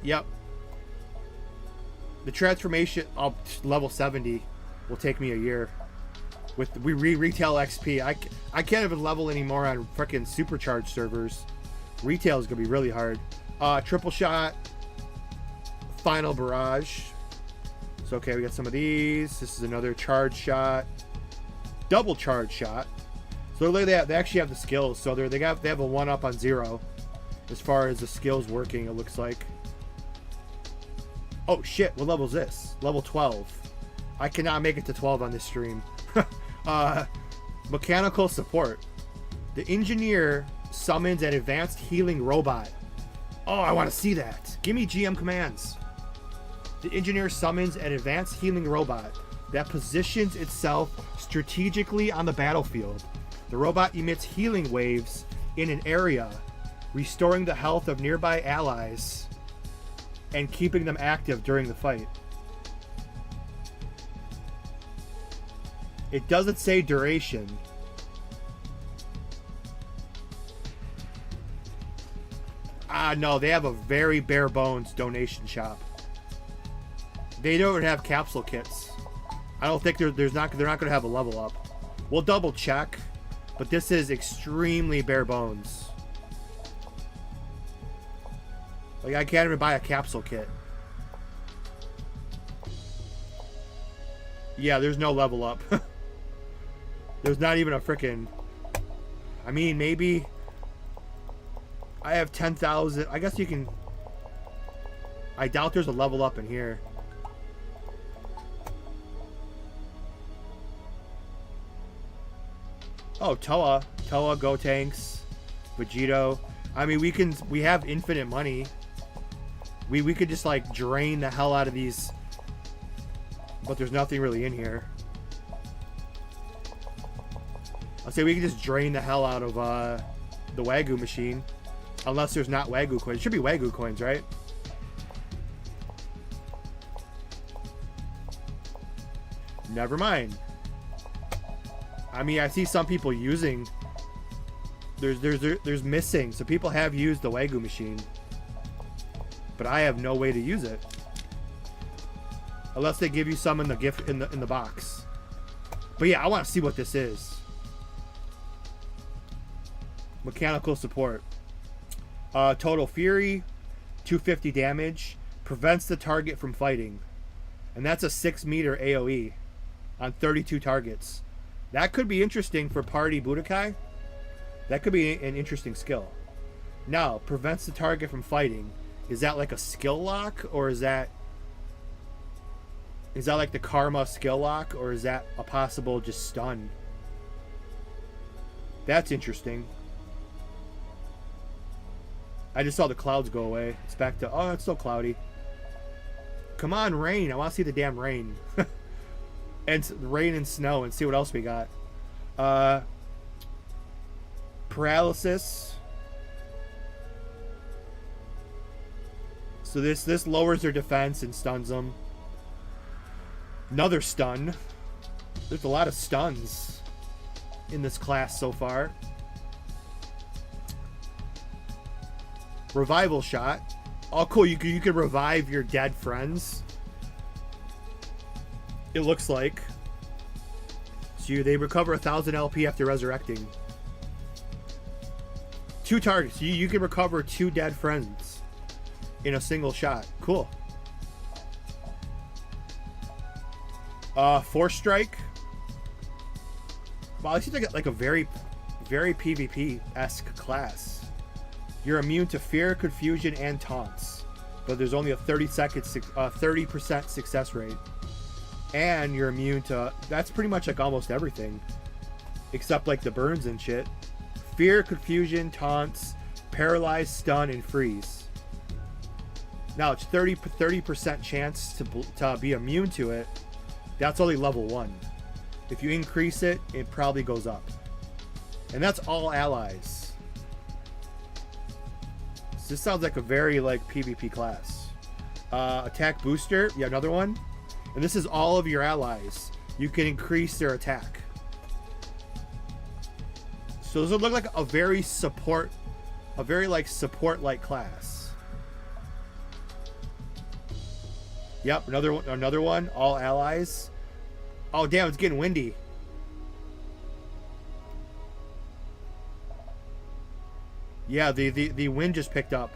Yep. The transformation up level 70 will take me a year. With retail XP, I can't even level anymore on freaking supercharged servers. Retail is gonna be really hard. Triple shot, final barrage. So okay, we got some of these. This is another charge shot, double charge shot. So they actually have the skills. So they have a 1-up on 0 as far as the skills working. It looks like. Oh shit, what level is this? Level 12. I cannot make it to 12 on this stream. Mechanical support. The engineer summons an advanced healing robot. Oh, I want to see that. Give me GM commands. The engineer summons an advanced healing robot that positions itself strategically on the battlefield. The robot emits healing waves in an area, restoring the health of nearby allies and keeping them active during the fight. It doesn't say duration. No, they have a very bare bones donation shop. They don't have capsule kits. I don't think they're not going to have a level up. We'll double check, but this is extremely bare bones. Like, I can't even buy a capsule kit. Yeah, there's no level up. There's not even a frickin'... I mean, maybe... I have 10,000... I guess you can... I doubt there's a level up in here. Oh, Toa. Toa, Gotenks, Vegito. I mean, we have infinite money. We could just like drain the hell out of these, but there's nothing really in here. I'll say we can just drain the hell out of the Wagyu machine, unless there's not Wagyu coins. It should be Wagyu coins, right? Never mind. I mean, I see some people using. There's missing. So people have used the Wagyu machine. But I have no way to use it. Unless they give you some in the gift in the box. But yeah, I want to see what this is. Mechanical support. Total fury, 250 damage, prevents the target from fighting. And that's a 6-meter AoE on 32 targets. That could be interesting for party Budokai. That could be an interesting skill. Now, prevents the target from fighting. Is that like a skill lock, or is that like the karma skill lock, or is that a possible just stun? That's interesting. I just saw the clouds go away. It's back to, oh, it's still cloudy. Come on, rain. I want to see the damn rain. And rain and snow, and see what else we got. Paralysis. So this lowers their defense and stuns them. Another stun. There's a lot of stuns in this class so far. Revival shot. Oh, cool. You can revive your dead friends. It looks like. So they recover 1,000 LP after resurrecting. 2 targets. You can recover 2 dead friends in a single shot. Cool. Force strike. Wow, this seems like a very PvP-esque class. You're immune to fear, confusion, and taunts, but there's only a 30% success rate. And you're immune to, that's pretty much like almost everything, except like the burns and shit. Fear, confusion, taunts, paralyze, stun, and freeze. Now it's 30% chance to be immune to it. That's only level 1. If you increase it, it probably goes up. And that's all allies. So this sounds like a very like PvP class. Attack booster, yeah, another one. And this is all of your allies. You can increase their attack. So this would look like a very like support-like class. Yep, another one. All allies. Oh damn, it's getting windy. Yeah, the wind just picked up.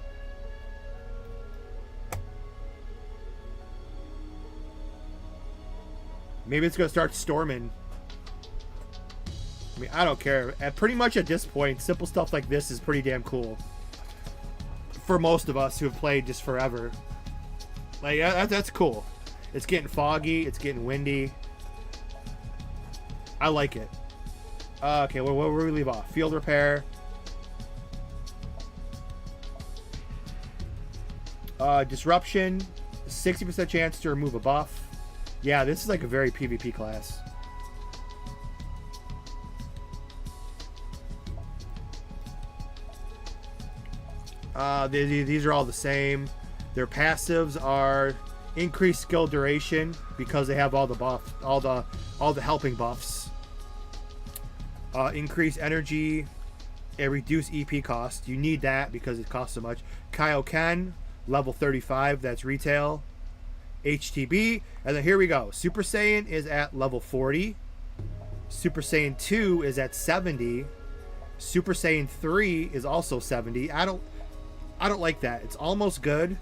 Maybe it's gonna start storming. I mean, I don't care. Pretty much at this point, simple stuff like this is pretty damn cool. For most of us who have played just forever. Like, that's cool. It's getting foggy. It's getting windy. I like it. Okay, where will we leave off? Field repair. Disruption. 60% chance to remove a buff. Yeah, this is like a very PvP class. These are all the same. Their passives are increased skill duration because they have all the buff, all the helping buffs. Increase energy and reduce EP cost. You need that because it costs so much. Kaioken, level 35. That's retail. HTB, and then here we go. Super Saiyan is at level 40. Super Saiyan 2 is at 70. Super Saiyan 3 is also 70. I don't like that. It's almost good.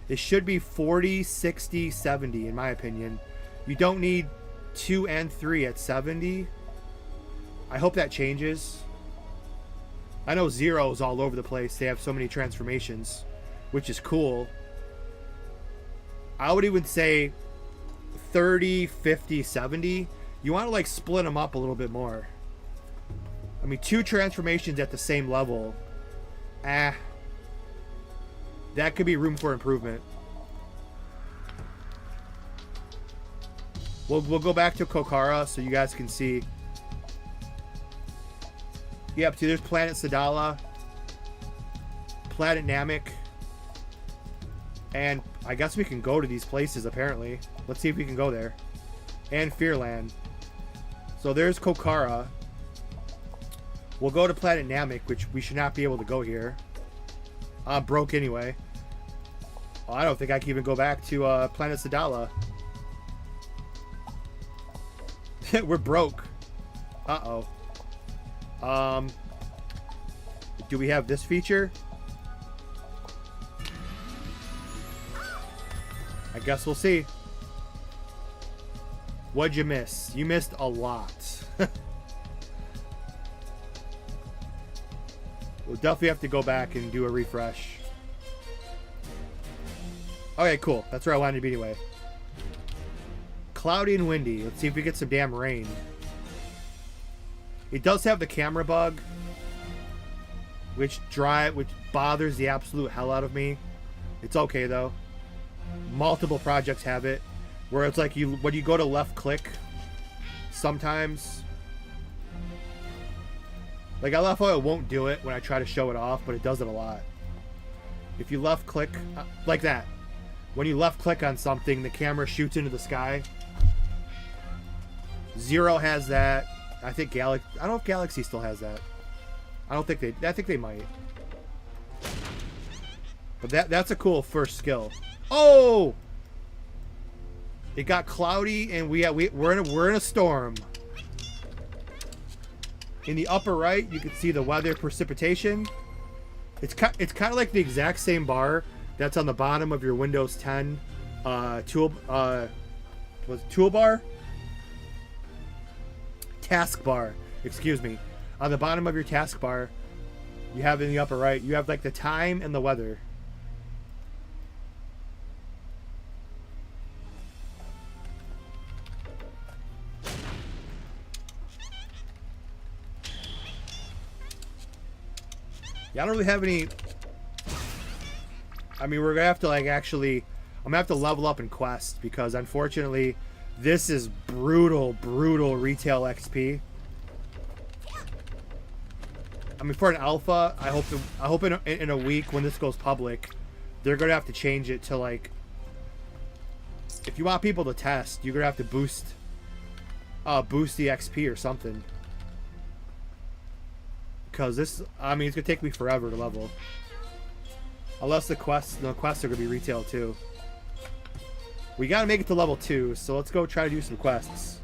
It should be 40, 60, 70 in my opinion. You don't need 2 and 3 at 70. I hope that changes. I know Zero's all over the place. They have so many transformations, which is cool. I would even say 30, 50, 70. You want to like split them up a little bit more. I mean, 2 transformations at the same level. That could be room for improvement. We'll go back to Kokara so you guys can see. Yep, see there's Planet Sadala, Planet Namek, and I guess we can go to these places apparently. Let's see if we can go there. And Fearland. So there's Kokara. We'll go to Planet Namek, which we should not be able to go here. I'm broke anyway. Oh, I don't think I can even go back to Planet Sadala. We're broke. Uh-oh. Do we have this feature? I guess we'll see. What'd you miss? You missed a lot. We'll definitely have to go back and do a refresh. Okay, cool. That's where I wanted to be anyway. Cloudy and windy. Let's see if we get some damn rain. It does have the camera bug, which bothers the absolute hell out of me. It's okay though. Multiple projects have it, where it's like when you go to left click, sometimes Like, I love how it won't do it when I try to show it off, but it does it a lot. If you left click, like that. When you left click on something, the camera shoots into the sky. Zero has that. I think I don't know if Galaxy still has that. I think they might. But that's a cool first skill. Oh! It got cloudy and we're in a storm. In the upper right, you can see the weather precipitation. It's kind of like the exact same bar that's on the bottom of your Windows 10 toolbar, taskbar. Excuse me. On the bottom of your taskbar, you have in the upper right, you have like the time and the weather. Yeah, I don't really have any. I mean, we're gonna have to like actually. I'm gonna have to level up in Quest because unfortunately, this is brutal retail XP. I mean, for an alpha, I hope in a week when this goes public, they're gonna have to change it to like. If you want people to test, you're gonna have to boost the XP or something. Because this, I mean, it's gonna take me forever to level. Unless the quests are gonna be retail too. We gotta make it to level 2, so let's go try to do some quests.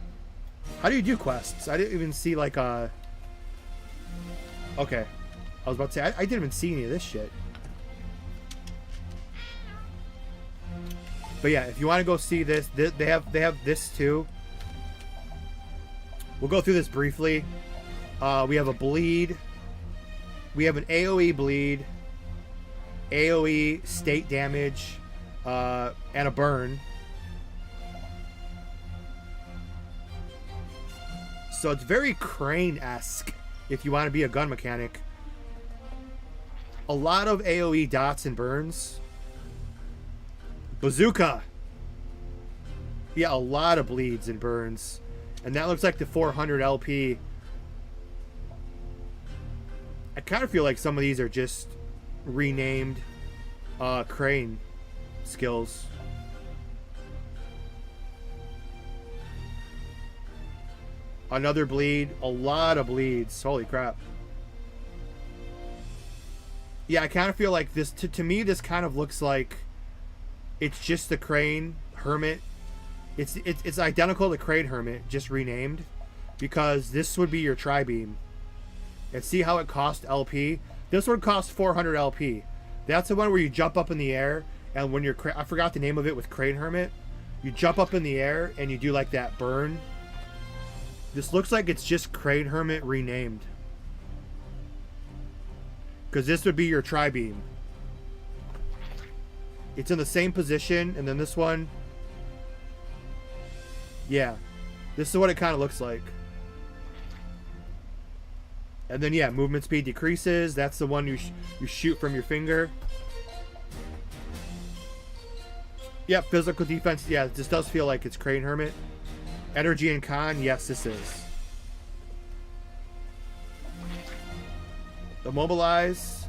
How do you do quests? I didn't even see like okay. I was about to say I didn't even see any of this shit. But yeah, if you want to go see this, they have this too. We'll go through this briefly. We have a bleed. We have an AoE bleed, AoE state damage, and a burn. So it's very Crane-esque if you want to be a gun mechanic. A lot of AoE dots and burns. Bazooka! Yeah, a lot of bleeds and burns. And that looks like the 400 LP. I kind of feel like some of these are just renamed Crane skills. Another bleed. A lot of bleeds. Holy crap. Yeah, I kind of feel like this, to me, this kind of looks like it's just the Crane Hermit. It's identical to Crane Hermit, just renamed. Because this would be your tri-beam. And see how it cost LP? This one costs 400 LP. That's the one where you jump up in the air, and when you're... I forgot the name of it with Crane Hermit. You jump up in the air, and you do like that burn. This looks like it's just Crane Hermit renamed. Because this would be your tri-beam. It's in the same position, and then this one... Yeah. This is what it kind of looks like. And then, yeah, movement speed decreases. That's the one you shoot from your finger. Yeah, physical defense. Yeah, this does feel like it's Crane Hermit. Energy and con. Yes, this is. Immobilize.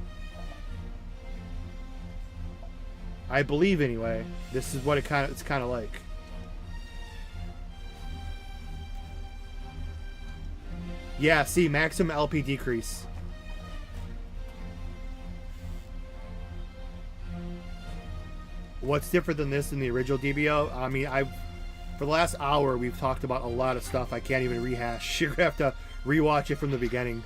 I believe, anyway. This is what it's kind of like. Yeah, see, maximum LP decrease. What's different than this in the original DBO? I mean, for the last hour, we've talked about a lot of stuff I can't even rehash. You're going to have to rewatch it from the beginning.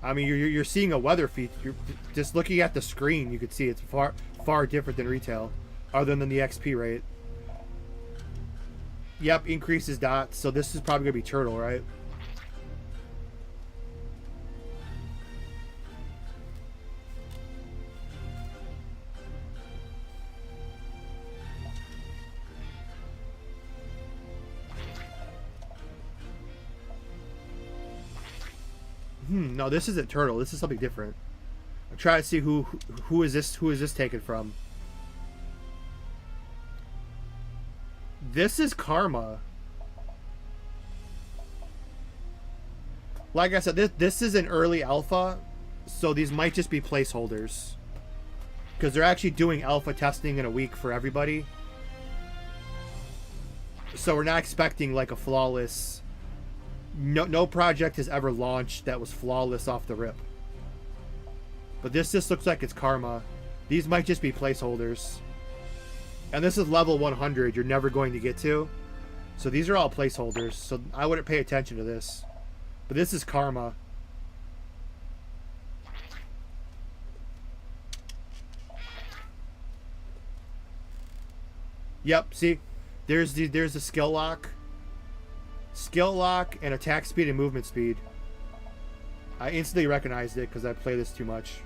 I mean, you're seeing a weather feature. You're just looking at the screen, you could see it's far different than retail, other than the XP rate. Yep, increases dots. So this is probably going to be turtle, right? No, this isn't turtle. This is something different. I'm trying to see who is this taken from. This is Karma. Like I said, this is an early alpha, so these might just be placeholders. Because they're actually doing alpha testing in a week for everybody. So we're not expecting like a flawless... No project has ever launched that was flawless off the rip. But this just looks like it's karma. These might just be placeholders. And this is level 100 you're never going to get to. So these are all placeholders. So I wouldn't pay attention to this. But this is karma. Yep, see? There's the skill lock. Skill lock and attack speed and movement speed. I instantly recognized it because I play this too much.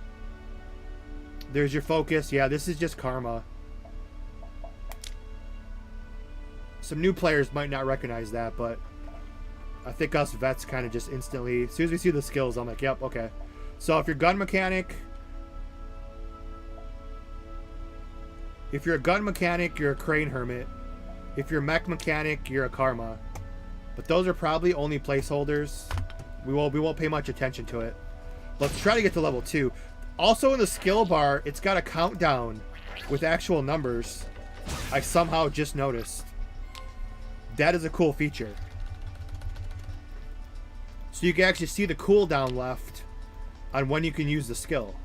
There's your focus. Yeah, this is just karma. Some new players might not recognize that, but I think us vets kind of just instantly, as soon as we see the skills, I'm like, yep, okay. So if you're gun mechanic, you're a crane hermit. If you're mech mechanic, you're a karma. But those are probably only placeholders. We won't pay much attention to it. Let's try to get to level 2. Also in the skill bar, it's got a countdown with actual numbers. I somehow just noticed. That is a cool feature. So you can actually see the cooldown left on when you can use the skill.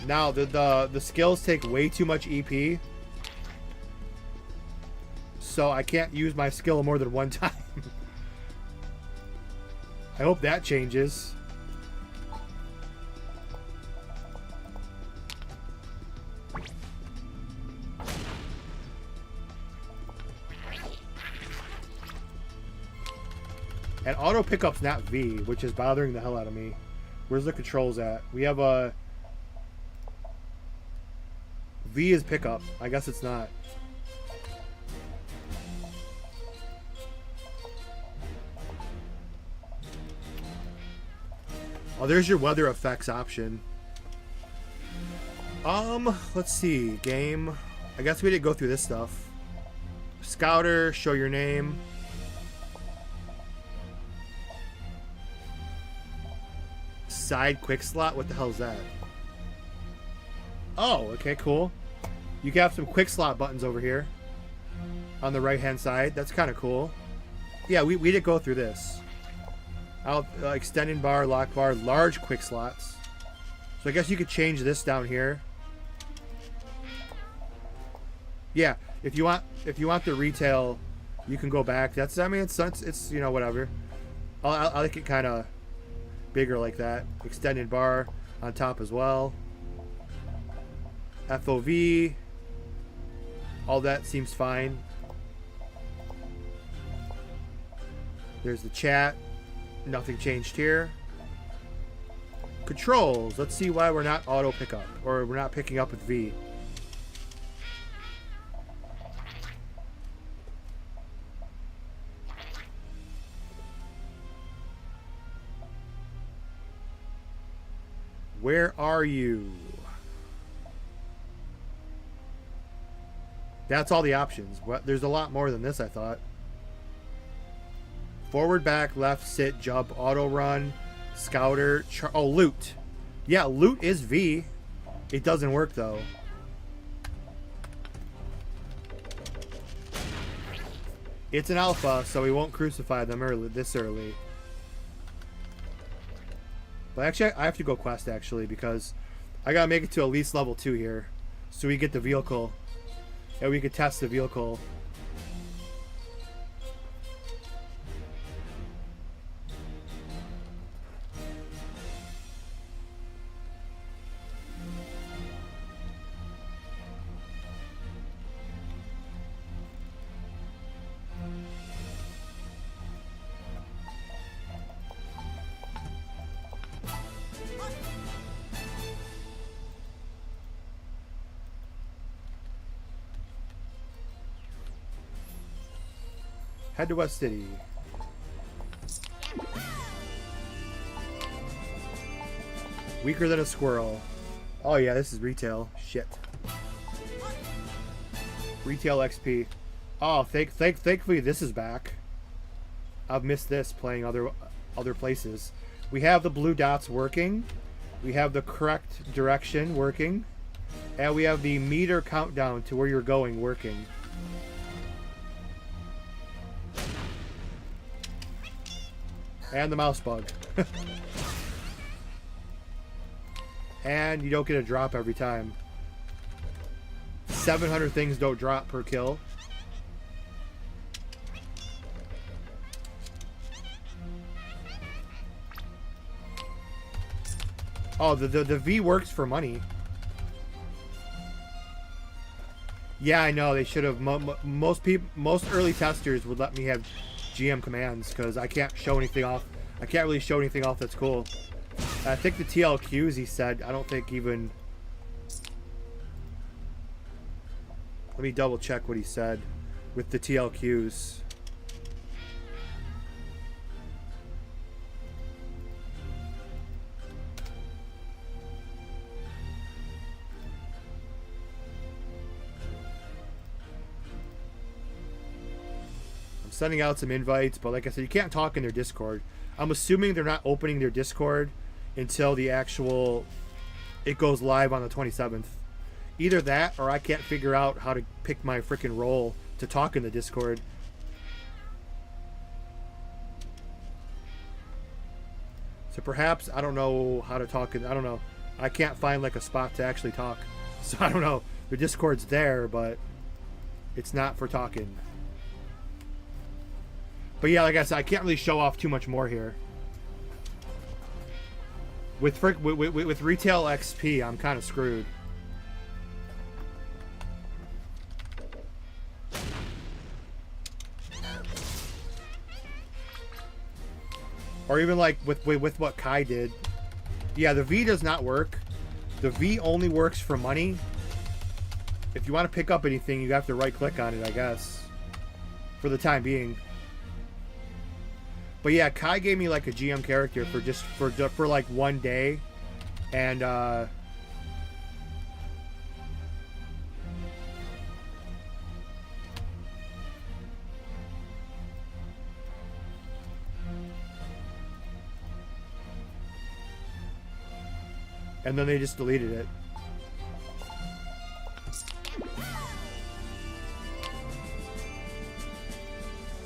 Now the skills take way too much EP, so I can't use my skill more than one time. I hope that changes. And auto pickup's not V, which is bothering the hell out of me. Where's the controls at? We have a V is pickup. I guess it's not. Oh, there's your weather effects option. Let's see. Game. I guess we didn't go through this stuff. Scouter, show your name. Side quick slot? What the hell is that? Oh, okay, cool. You can have some quick slot buttons over here on the right hand side. That's kind of cool. Yeah, we did go through this. Extending bar, lock bar, large quick slots. So I guess you could change this down here. Yeah, if you want the retail, you can go back. That's, I mean, it's you know, whatever. I like it kind of bigger like that. Extended bar on top as well. FOV, all that seems fine. There's the chat. Nothing changed here. Controls. Let's see why we're not auto pickup, or we're not picking up with V. Where are you? That's all the options. But there's a lot more than this, I thought. Forward, back, left, sit, jump, auto run, scouter, oh, loot. Yeah, loot is V. It doesn't work, though. It's an alpha, so we won't crucify them this early. But actually, I have to go quest, actually, because I gotta make it to at least level 2 here. So we get the vehicle. And we could test the vehicle. Head to West City. Weaker than a squirrel. Oh yeah, this is retail. Shit. Retail XP. Oh, thankfully this is back. I've missed this playing other places. We have the blue dots working. We have the correct direction working. And we have the meter countdown to where you're going working. And the mouse bug. And you don't get a drop every time. 700 things don't drop per kill. Oh, the V works for money. Yeah, I know. They should have. Most early testers would let me have GM commands because I can't show anything off. I can't really show anything off that's cool. I think the TLQs, he said, I don't think even... Let me double check what he said with the TLQs. I'm sending out some invites, but like I said, you can't talk in their Discord. I'm assuming they're not opening their Discord until the actual it goes live on the 27th. Either that or I can't figure out how to pick my freaking role to talk in the Discord. So perhaps I don't know how to talk. I don't know. I can't find like a spot to actually talk. So I don't know. The Discord's there, but it's not for talking. But yeah, like I said, I can't really show off too much more here. With retail XP, I'm kind of screwed. Or even like with what Kai did. Yeah, the V does not work. The V only works for money. If you want to pick up anything, you have to right click on it, I guess. For the time being. But yeah, Kai gave me like a GM character for like one day, and then they just deleted it.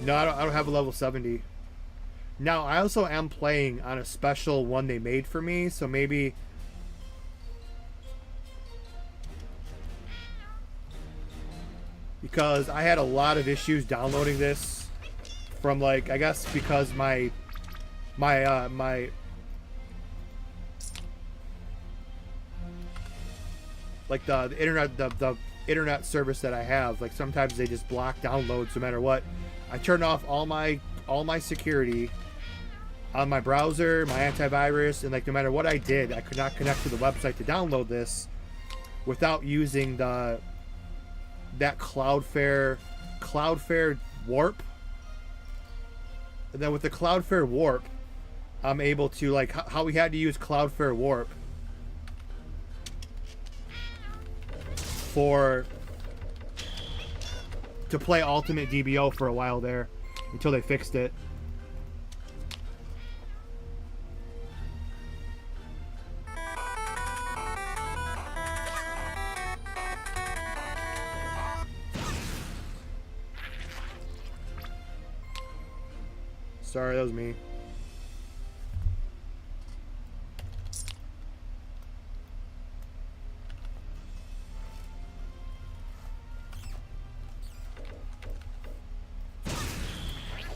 No, I don't have a level 70. Now, I also am playing on a special one they made for me, so maybe... Because I had a lot of issues downloading this from, like, I guess because my like the internet service that I have, like sometimes they just block downloads no matter what. I turned off all my security on my browser, my antivirus, and like no matter what I did, I could not connect to the website to download this without using that Cloudflare warp. And then with the Cloudflare warp, I'm able to, like, how we had to use Cloudflare warp to play Ultimate DBO for a while there until they fixed it. Sorry, that was me.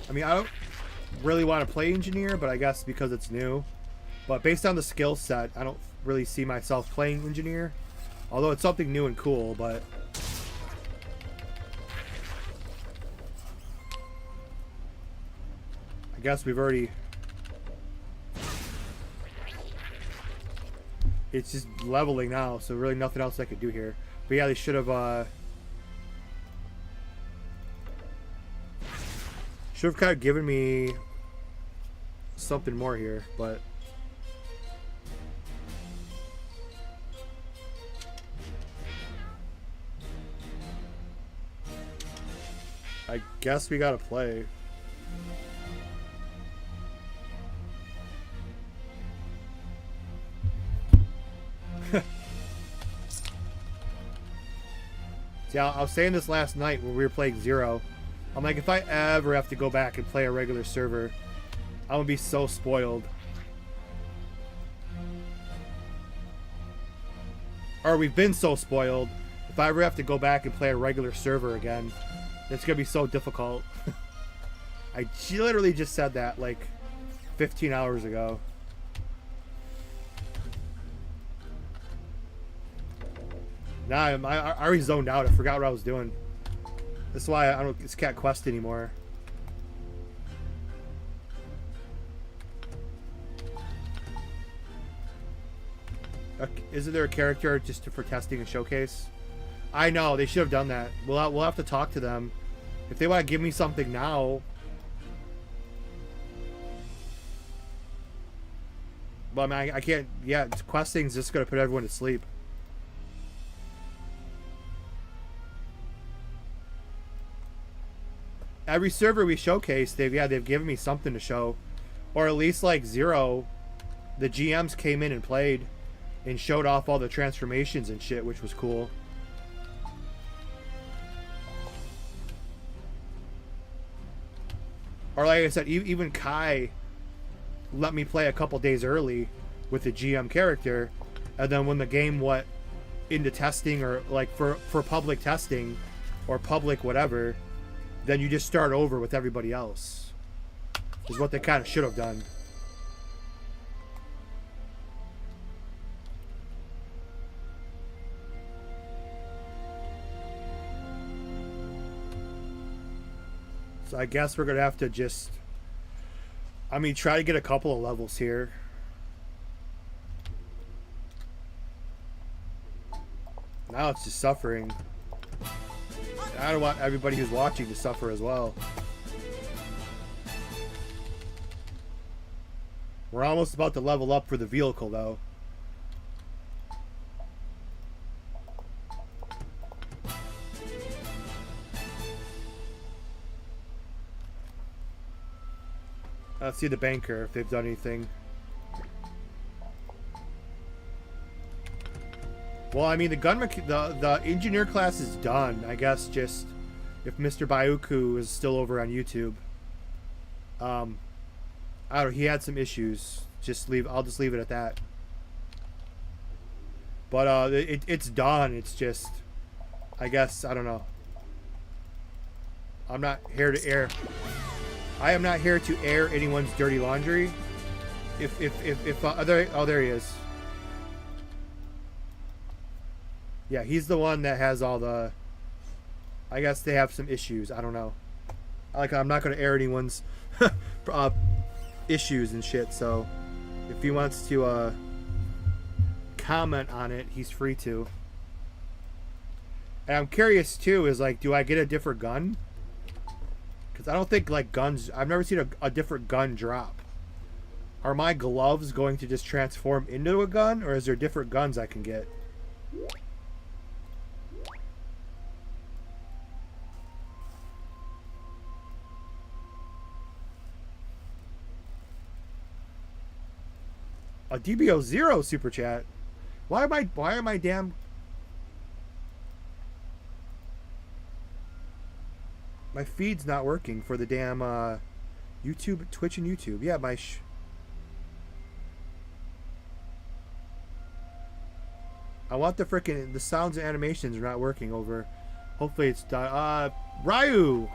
I mean, I don't really want to play engineer, but I guess because it's new. But based on the skill set, I don't really see myself playing engineer. Although it's something new and cool, but... I guess we've already... It's just leveling now, so really nothing else I could do here. But yeah, they should have, should have kind of given me something more here, but I guess we gotta play. See, I was saying this last night when we were playing Zero. I'm like, if I ever have to go back and play a regular server, I'm gonna be so spoiled. Or we've been so spoiled. If I ever have to go back and play a regular server again, it's gonna be so difficult. I literally just said that like 15 hours ago. Nah, I already zoned out. I forgot what I was doing. That's why I don't. It's Cat Quest anymore. Isn't there a character just for testing and showcase? I know they should have done that. We'll have to talk to them if they want to give me something now. But I mean, I can't. Yeah, questing's just gonna put everyone to sleep. Every server we showcased, they've given me something to show, or at least like Zero, the GMs came in and played, and showed off all the transformations and shit, which was cool. Or like I said, even Kai let me play a couple days early with the GM character, and then when the game went into testing or like for public testing or public whatever, then you just start over with everybody else. Is what they kind of should have done. So I guess we're gonna have to just, I mean, try to get a couple of levels here. Now it's just suffering. And I don't want everybody who's watching to suffer as well. We're almost about to level up for the vehicle, though. Let's see the banker, if they've done anything. Well, I mean, the engineer class is done. I guess just if Mr. Bayuku is still over on YouTube. I don't know. He had some issues. I'll just leave it at that. But it's done. It's just, I guess, I don't know. I'm not here to air. I am not here to air anyone's dirty laundry. There he is. Yeah, he's the one that has all the, I guess they have some issues. I don't know. I'm not going to air anyone's issues and shit. So if he wants to comment on it, he's free to. And I'm curious too, is like, do I get a different gun? Because I don't think like guns, I've never seen a different gun drop. Are my gloves going to just transform into a gun, or is there different guns I can get? A DBO0 super chat. Why am I damn? My feed's not working for the damn YouTube, Twitch, and YouTube. Yeah, I want the sounds and animations are not working over. Hopefully it's done. Ryu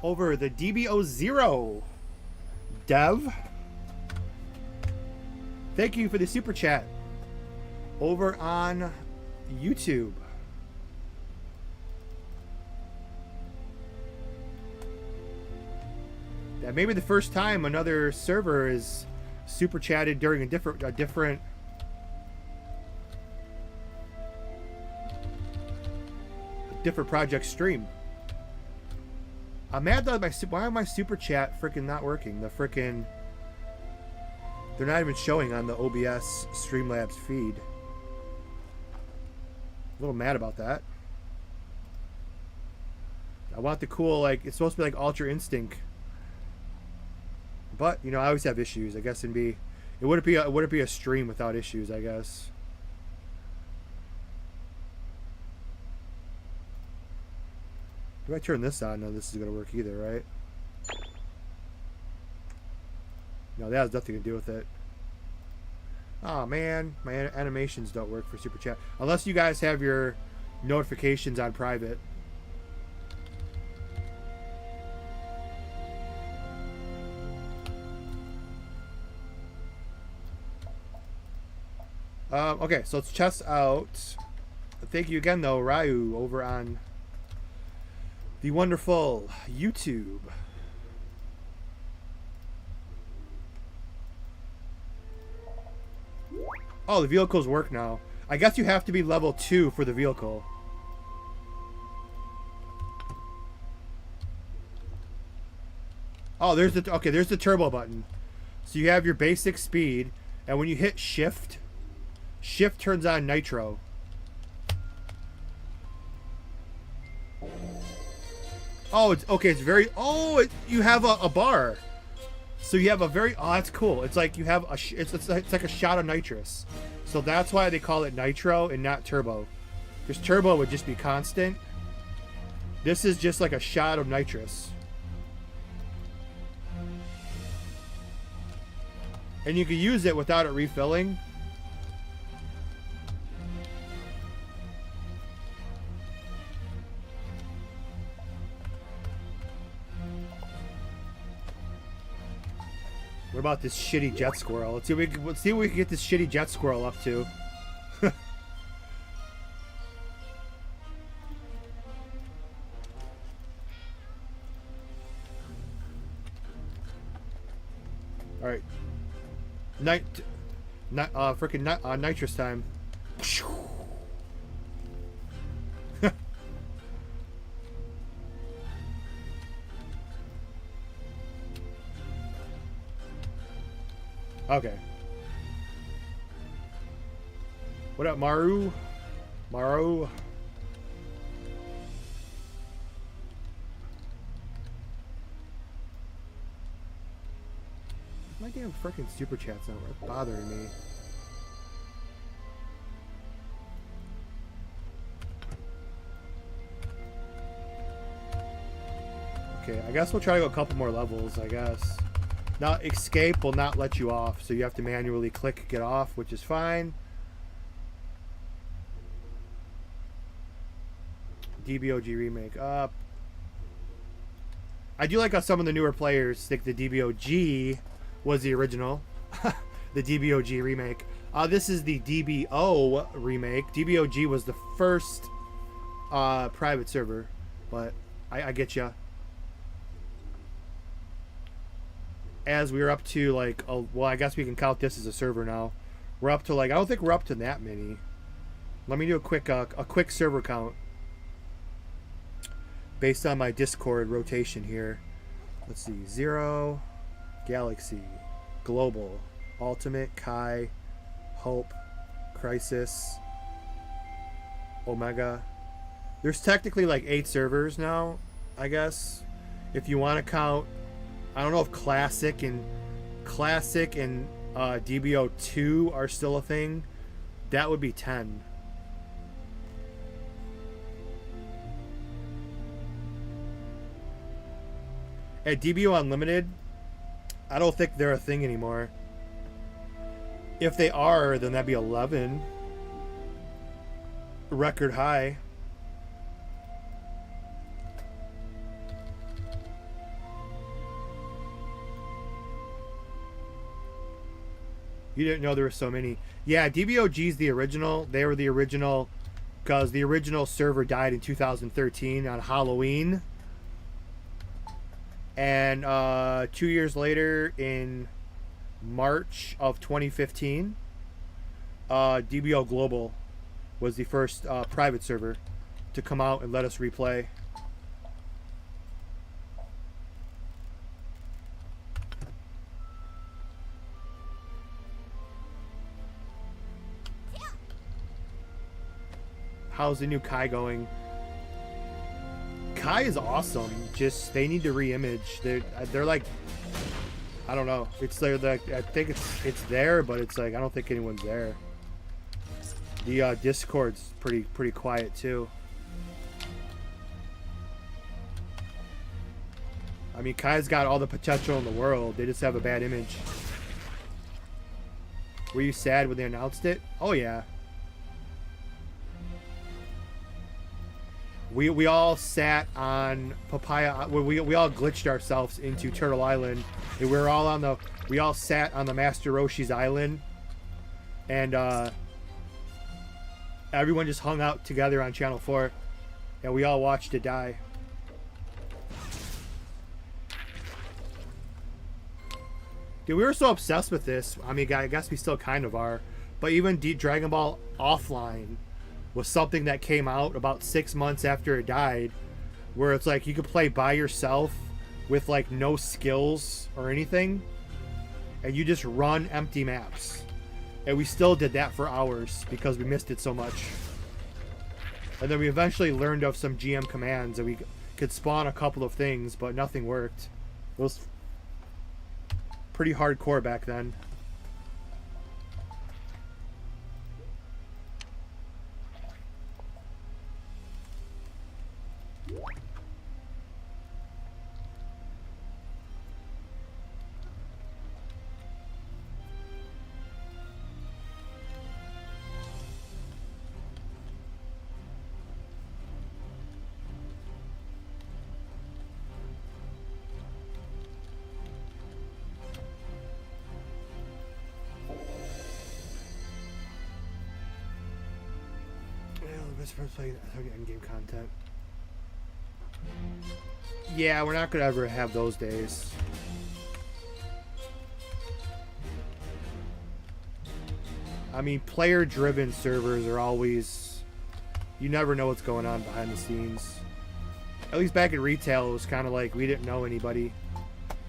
over the DBO0 Dev. Thank you for the super chat over on YouTube. That may be the first time another server is super chatted during a different project stream. I'm mad that why am my super chat freaking not working? They're not even showing on the OBS Streamlabs feed. A little mad about that. I want the cool, like, it's supposed to be like Ultra Instinct. But, you know, I always have issues. I guess it wouldn't be a stream without issues, I guess. If I turn this on, no, this is going to work either, right? No, that has nothing to do with it. Oh, man. My animations don't work for Super Chat. Unless you guys have your notifications on private. Okay, so let's test out. Thank you again, though, Ryu, over on the wonderful YouTube. Oh, the vehicles work now. I guess you have to be level 2 for the vehicle. Oh, there's the turbo button. So you have your basic speed, and when you hit shift turns on nitro. Oh, it's okay. It's very. Oh, you have a bar. So you have a very. Oh, that's cool. It's like you have a. It's like a shot of nitrous. So that's why they call it nitro and not turbo. Because turbo would just be constant. This is just like a shot of nitrous. And you can use it without it refilling. What about this shitty jet squirrel? Let's see what we can get this shitty jet squirrel up to. All right, nitrous time. Okay. What up, Maru? Maru. My damn freaking super chat's not bothering me. Okay, I guess we'll try to go a couple more levels, I guess. Now, escape will not let you off, so you have to manually click get off, which is fine. DBOG remake up. I do like how some of the newer players think the DBOG was the original. The DBOG remake. This is the DBO remake. DBOG was the first private server, but I get ya. As we're up to like, well, I guess we can count this as a server now. We're up to like, I don't think we're up to that many. Let me do a quick server count based on my Discord rotation here. Let's see, 0, Galaxy, Global, Ultimate, Kai, Hope, Crisis, Omega. There's technically like 8 servers now, I guess, if you want to count. I don't know if Classic and DBO2 are still a thing. That would be 10. At DBO Unlimited, I don't think they're a thing anymore. If they are, then that'd be 11. Record high. You didn't know there were so many. Yeah, DBOG's the original. They were the original because the original server died in 2013 on Halloween. And 2 years later, in March of 2015, DBO Global was the first private server to come out and let us replay. How's the new Kai going? Kai is awesome. Just they need to re-image. They're like, I don't know. It's like I think it's there, but it's like I don't think anyone's there. The Discord's pretty quiet too. I mean, Kai's got all the potential in the world. They just have a bad image. Were you sad when they announced it? Oh yeah. We all sat on Papaya. We all glitched ourselves into Turtle Island, and we all sat on the Master Roshi's island, and everyone just hung out together on Channel 4, and we all watched it die. Dude, we were so obsessed with this. I mean, I guess we still kind of are, but even Dragon Ball Offline was something that came out about 6 months after it died, where it's like you could play by yourself with like no skills or anything, and you just run empty maps. And we still did that for hours because we missed it so much. And then we eventually learned of some GM commands, and we could spawn a couple of things, but nothing worked. It was pretty hardcore back then. First play in-game content. Yeah, we're not gonna ever have those days. I mean, player-driven servers are always... You never know what's going on behind the scenes. At least back in retail, it was kind of like we didn't know anybody.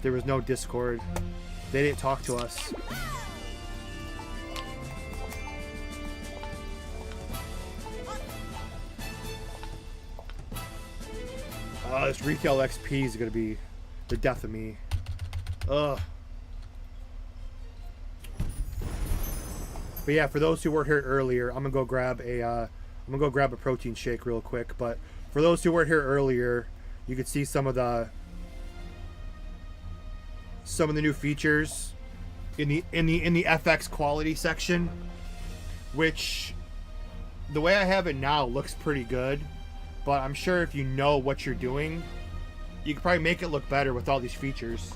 There was no Discord. They didn't talk to us. Oh, this retail XP is going to be the death of me. Ugh. But yeah, for those who weren't here earlier, I'm gonna go grab a protein shake real quick. But for those who weren't here earlier, you could see some of the new features in the FX quality section, which the way I have it now looks pretty good. But I'm sure if you know what you're doing, you could probably make it look better with all these features.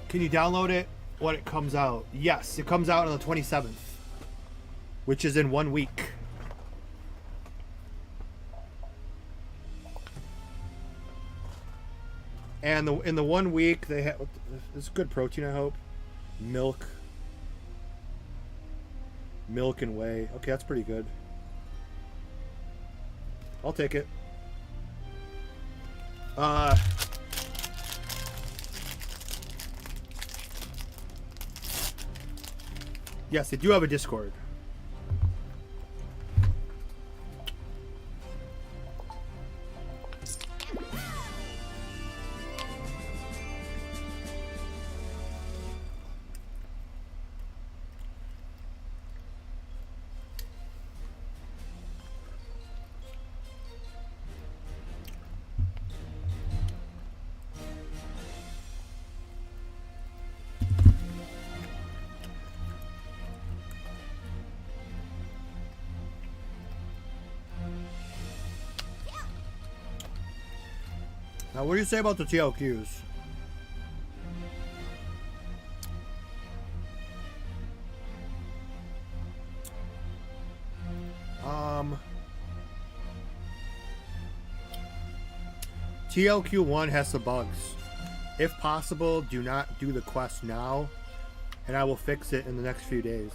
Can you download it when it comes out? Yes, it comes out on the 27th, which is in 1 week. And in the 1 week, they have it's good protein, I hope. Milk and whey. Okay, that's pretty good. I'll take it. Yes, they do have a Discord. Now, what do you say about the TLQs? TLQ1 has some bugs. If possible, do not do the quest now, and I will fix it in the next few days.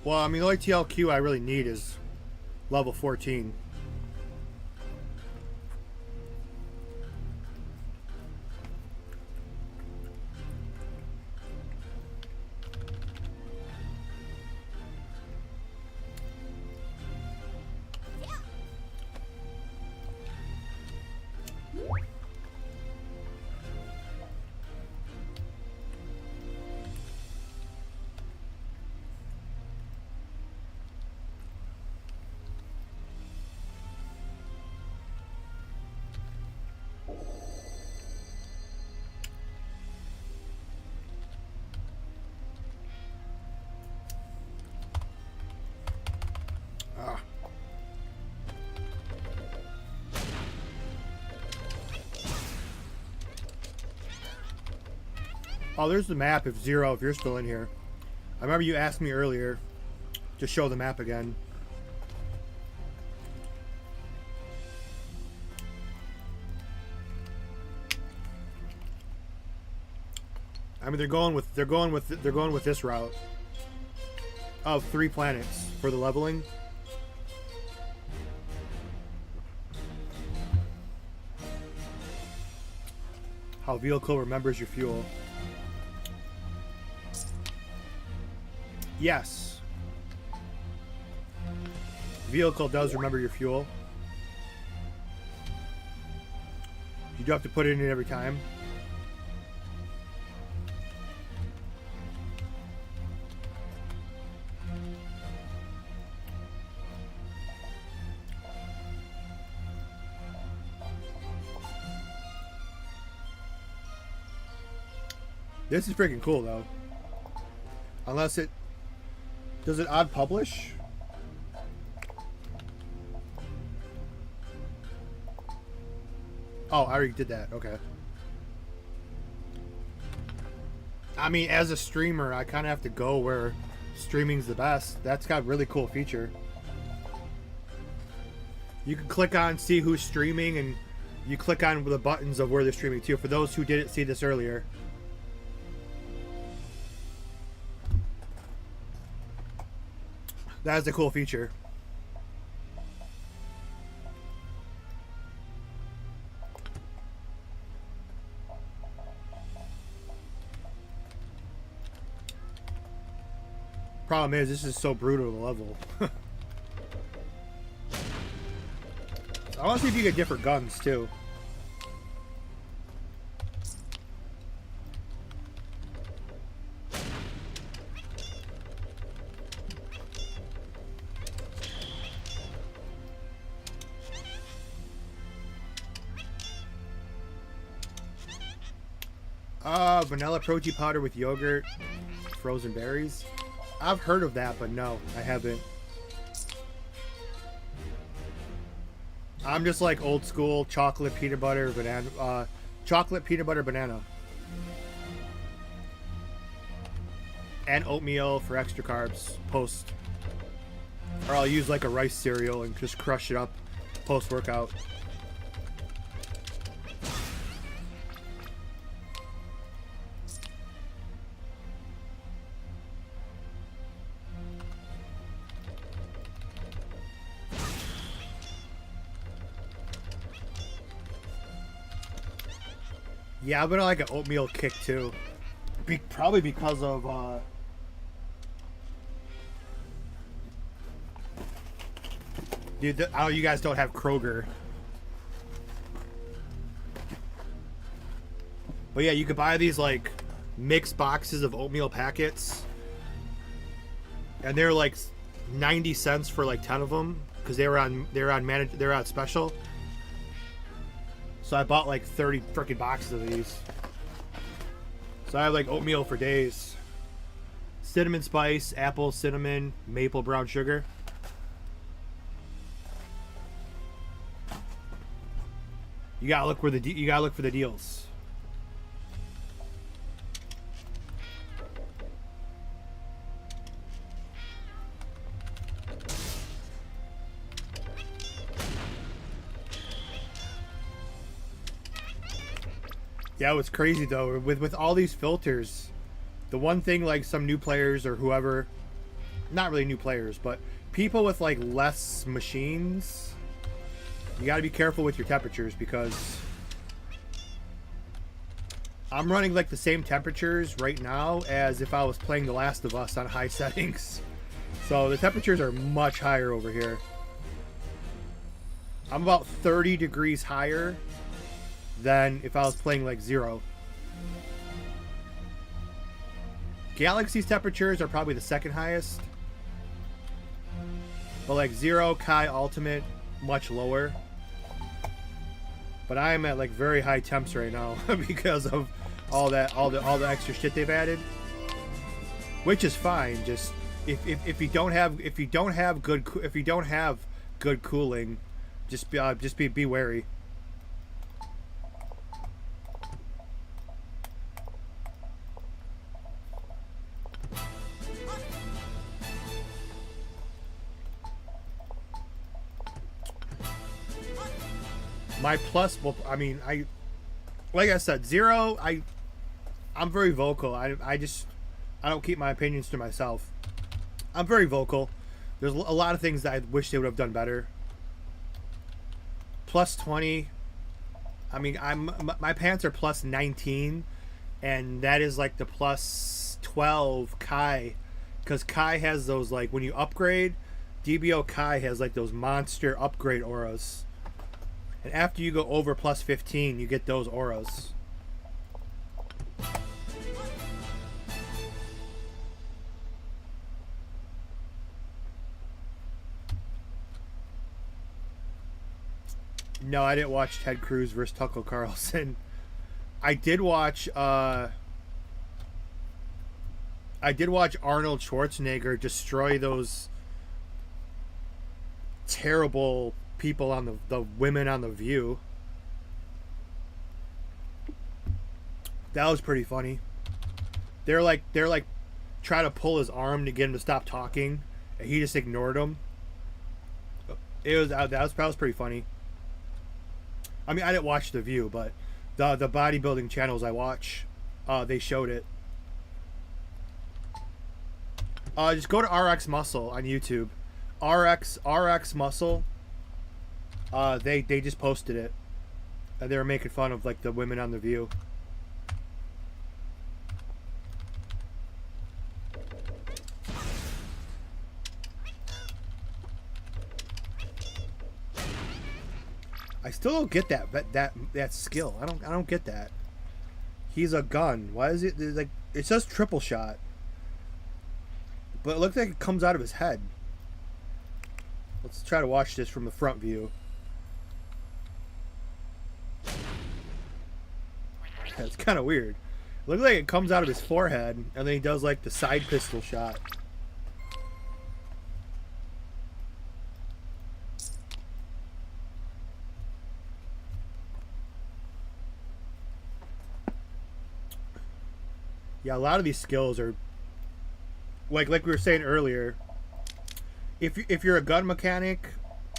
Well, I mean, the only TLQ I really need is level 14. Oh, there's the map if Zero, if you're still in here. I remember you asked me earlier to show the map again. I mean, they're going with this route of 3 planets for the leveling. How vehicle remembers your fuel. Yes. Vehicle does remember your fuel. You do have to put it in every time. This is freaking cool though. Unless it... Does it odd publish? Oh, I already did that. Okay. I mean, as a streamer, I kind of have to go where streaming's the best. That's got a really cool feature. You can click on see who's streaming, and you click on the buttons of where they're streaming to. For those who didn't see this earlier. That is a cool feature. Problem is, this is so brutal to level. I want to see if you get different guns too. Vanilla protein powder with yogurt, frozen berries. I've heard of that, but no, I haven't. I'm just like old school chocolate peanut butter banana, chocolate peanut butter banana, and oatmeal for extra carbs post. Or I'll use like a rice cereal and just crush it up post workout. Yeah, I'm gonna like an oatmeal kick too. Probably because of dude, oh, you guys don't have Kroger. But yeah, you could buy these like mixed boxes of oatmeal packets, and they're like 90 cents for like 10 of them because they're on special. So I bought like 30 freaking boxes of these. So I have like oatmeal for days. Cinnamon spice, apple, cinnamon, maple, brown sugar. You gotta look for the deals. Yeah, what's crazy though, with all these filters, the one thing like some new players or whoever, not really new players, but people with like less machines, you got to be careful with your temperatures because I'm running like the same temperatures right now as if I was playing The Last of Us on high settings. So the temperatures are much higher over here. I'm about 30 degrees higher than if I was playing like Zero. Galaxy's temperatures are probably the second highest. But like Zero, Kai, Ultimate, much lower. But I am at like very high temps right now because of all the extra shit they've added. Which is fine. Just if you don't have good cooling, just be wary. My plus, well, I mean, like I said, Zero, I'm very vocal. I don't keep my opinions to myself. I'm very vocal. There's a lot of things that I wish they would have done better. Plus 20. I mean, my pants are plus 19, and that is like the plus 12 Kai, because Kai has those, like, when you upgrade, DBO Kai has like those monster upgrade auras. And after you go over plus 15, you get those auras. No, I didn't watch Ted Cruz versus Tucker Carlson. I did watch Arnold Schwarzenegger destroy those terrible people on the women on The View. That was pretty funny. They're like trying to pull his arm to get him to stop talking, and he just ignored them. That was pretty funny. I mean, I didn't watch The View, but the bodybuilding channels I watch, they showed it. Just go to RX Muscle on YouTube. RX Muscle. They just posted it. They were making fun of like the women on The View. I still don't get that skill. I don't get that. He's a gun. Why is it like it says triple shot? But it looks like it comes out of his head. Let's try to watch this from the front view. It's kind of weird. It looks like it comes out of his forehead, and then he does like the side pistol shot. Yeah, a lot of these skills are like we were saying earlier. If you're a gun mechanic,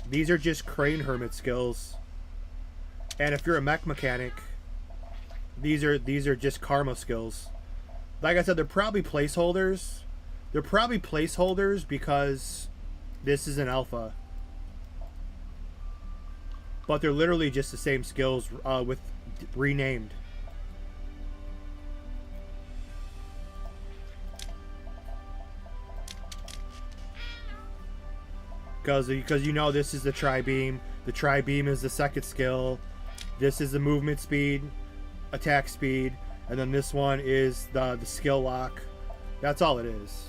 these are just crane hermit skills. And if you're a mech mechanic, these are just karma skills. Like I said, they're probably placeholders. They're probably placeholders because this is an alpha. But they're literally just the same skills with renamed. Because you know this is the tri-beam. The tri-beam is the second skill. This is the movement speed, attack speed, and then this one is the skill lock. That's all it is.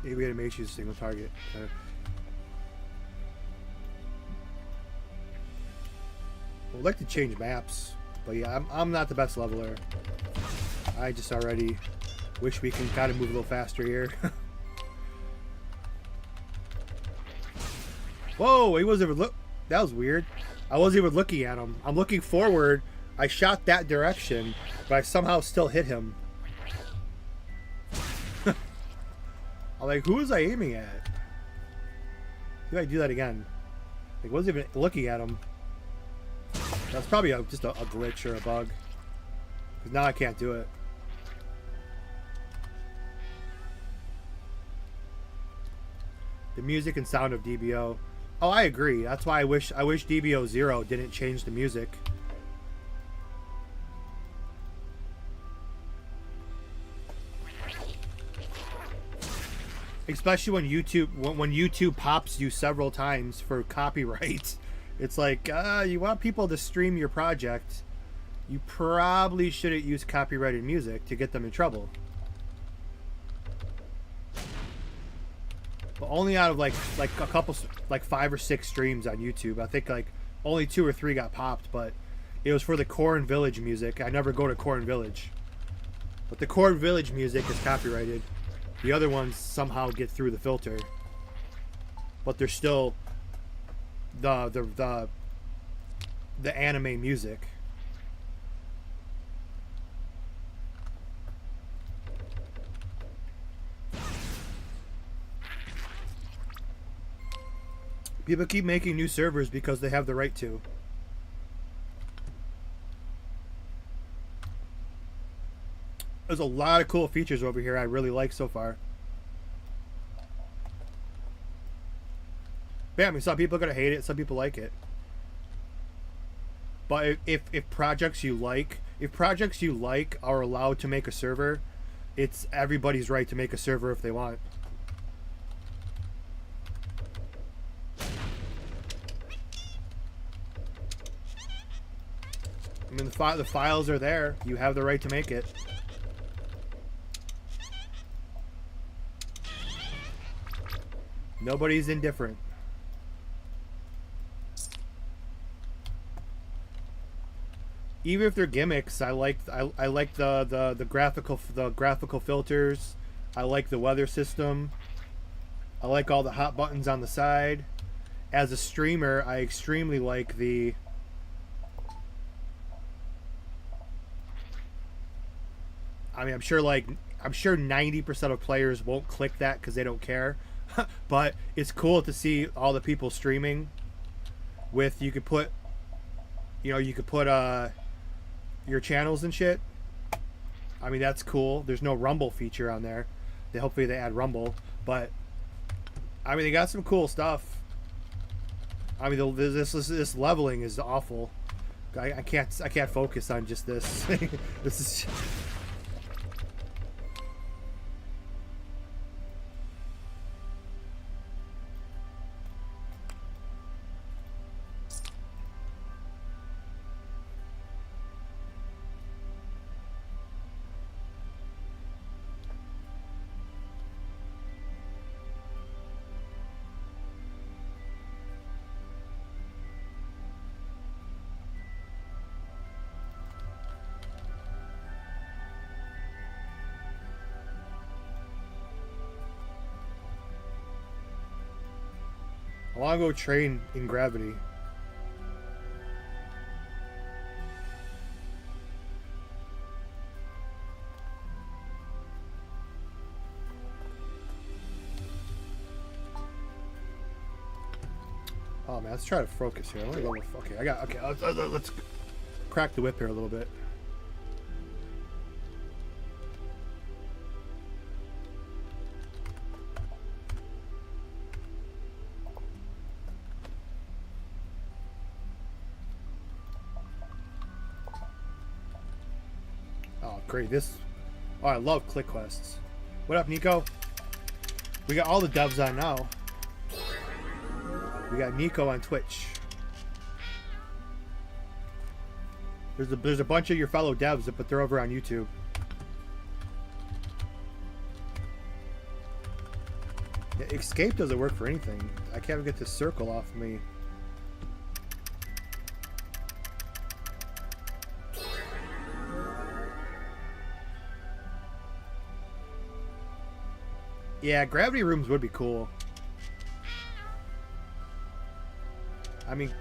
AB animation is a single target. I'd like to change maps, but yeah, I'm not the best leveler. I just already wish we can kind of move a little faster here. Whoa, he wasn't even look. That was weird. I wasn't even looking at him. I'm looking forward. I shot that direction, but I somehow still hit him. I'm like, who was I aiming at? See if I do that again. Like, wasn't even looking at him. That's probably just a glitch or a bug. Because now I can't do it. The music and sound of DBO. Oh, I agree. That's why I wish DBO 0 didn't change the music. Especially when YouTube pops you several times for copyright. It's like, you want people to stream your project, you probably shouldn't use copyrighted music to get them in trouble. But only out of like a couple, like 5 or 6 streams on YouTube. I think like only 2 or 3 got popped, but it was for the Corn Village music. I never go to Corn Village, but the Corn Village music is copyrighted. The other ones somehow get through the filter, but they're still the anime music. People keep making new servers because they have the right to. There's a lot of cool features over here I really like so far. Yeah, I mean, some people are gonna hate it, some people like it. But if projects you like are allowed to make a server, it's everybody's right to make a server if they want. I mean, the files are there. You have the right to make it. Nobody's indifferent. Even if they're gimmicks, I like the graphical filters. I like the weather system. I like all the hot buttons on the side. As a streamer, I extremely like the I mean, I'm sure 90% of players won't click that because they don't care. But it's cool to see all the people streaming with, you could put your channels and shit. I mean, that's cool. There's no Rumble feature on there. Hopefully they add Rumble, but I mean, they got some cool stuff. I mean, this leveling is awful. I can't focus on just this. This is. I want to go train in gravity. Oh man, let's try to focus here. Let me go with, okay, let's crack the whip here a little bit. Great, oh, I love click quests. What up, Nico? We got all the devs on now. We got Nico on Twitch. There's a bunch of your fellow devs, but they're over on YouTube. Yeah, escape doesn't work for anything. I can't get this circle off me. Yeah, gravity rooms would be cool. I mean,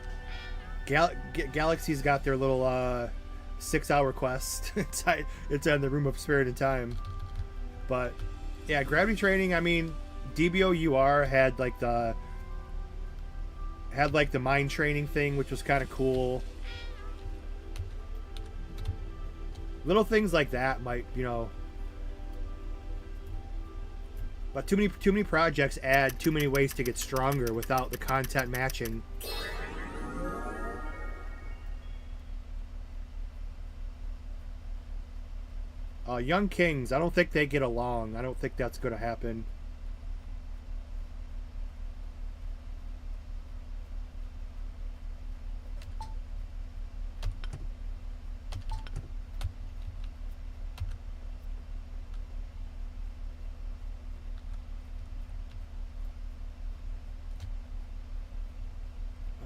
Galaxy's got their little 6-hour quest. It's on the Room of Spirit and Time. But yeah, gravity training. I mean, DBOUR had like the mind training thing, which was kind of cool. Little things like that might, you know. But too many projects add too many ways to get stronger without the content matching. Young Kings, I don't think they get along. I don't think that's going to happen.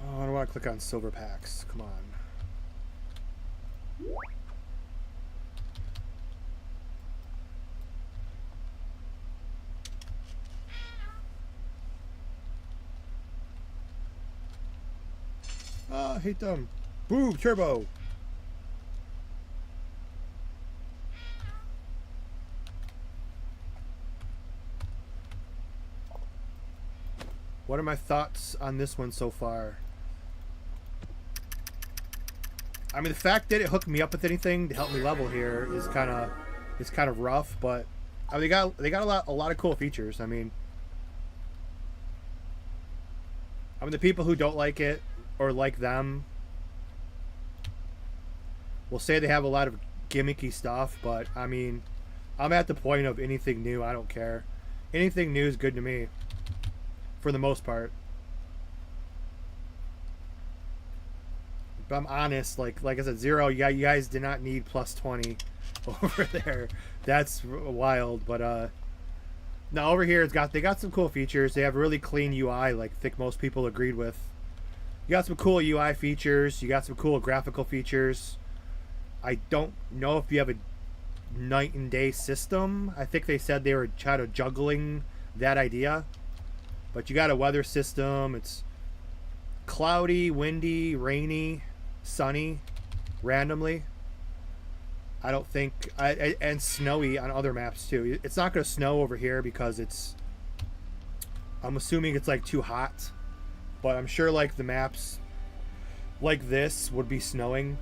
Oh, I don't want to click on silver packs. Come on. I hate them. Boom, turbo. What are my thoughts on this one so far? I mean, the fact that it hooked me up with anything to help me level here is kind of rough, but I mean, they got a lot of cool features. I mean, the people who don't like it or like them will say they have a lot of gimmicky stuff, but I mean, I'm at the point of anything new, I don't care. Anything new is good to me, for the most part. But I'm honest, like I said, Zero, you guys did not need plus 20 over there. That's wild, but no, over here they got some cool features. They have really clean UI, like I think most people agreed with. You got some cool UI features. You got some cool graphical features. I don't know if you have a night and day system. I think they said they were trying to juggling that idea. But you got a weather system. It's cloudy, windy, rainy, sunny, randomly. I don't think... and snowy on other maps too. It's not going to snow over here because it's... I'm assuming it's like too hot. But I'm sure like the maps like this would be snowing.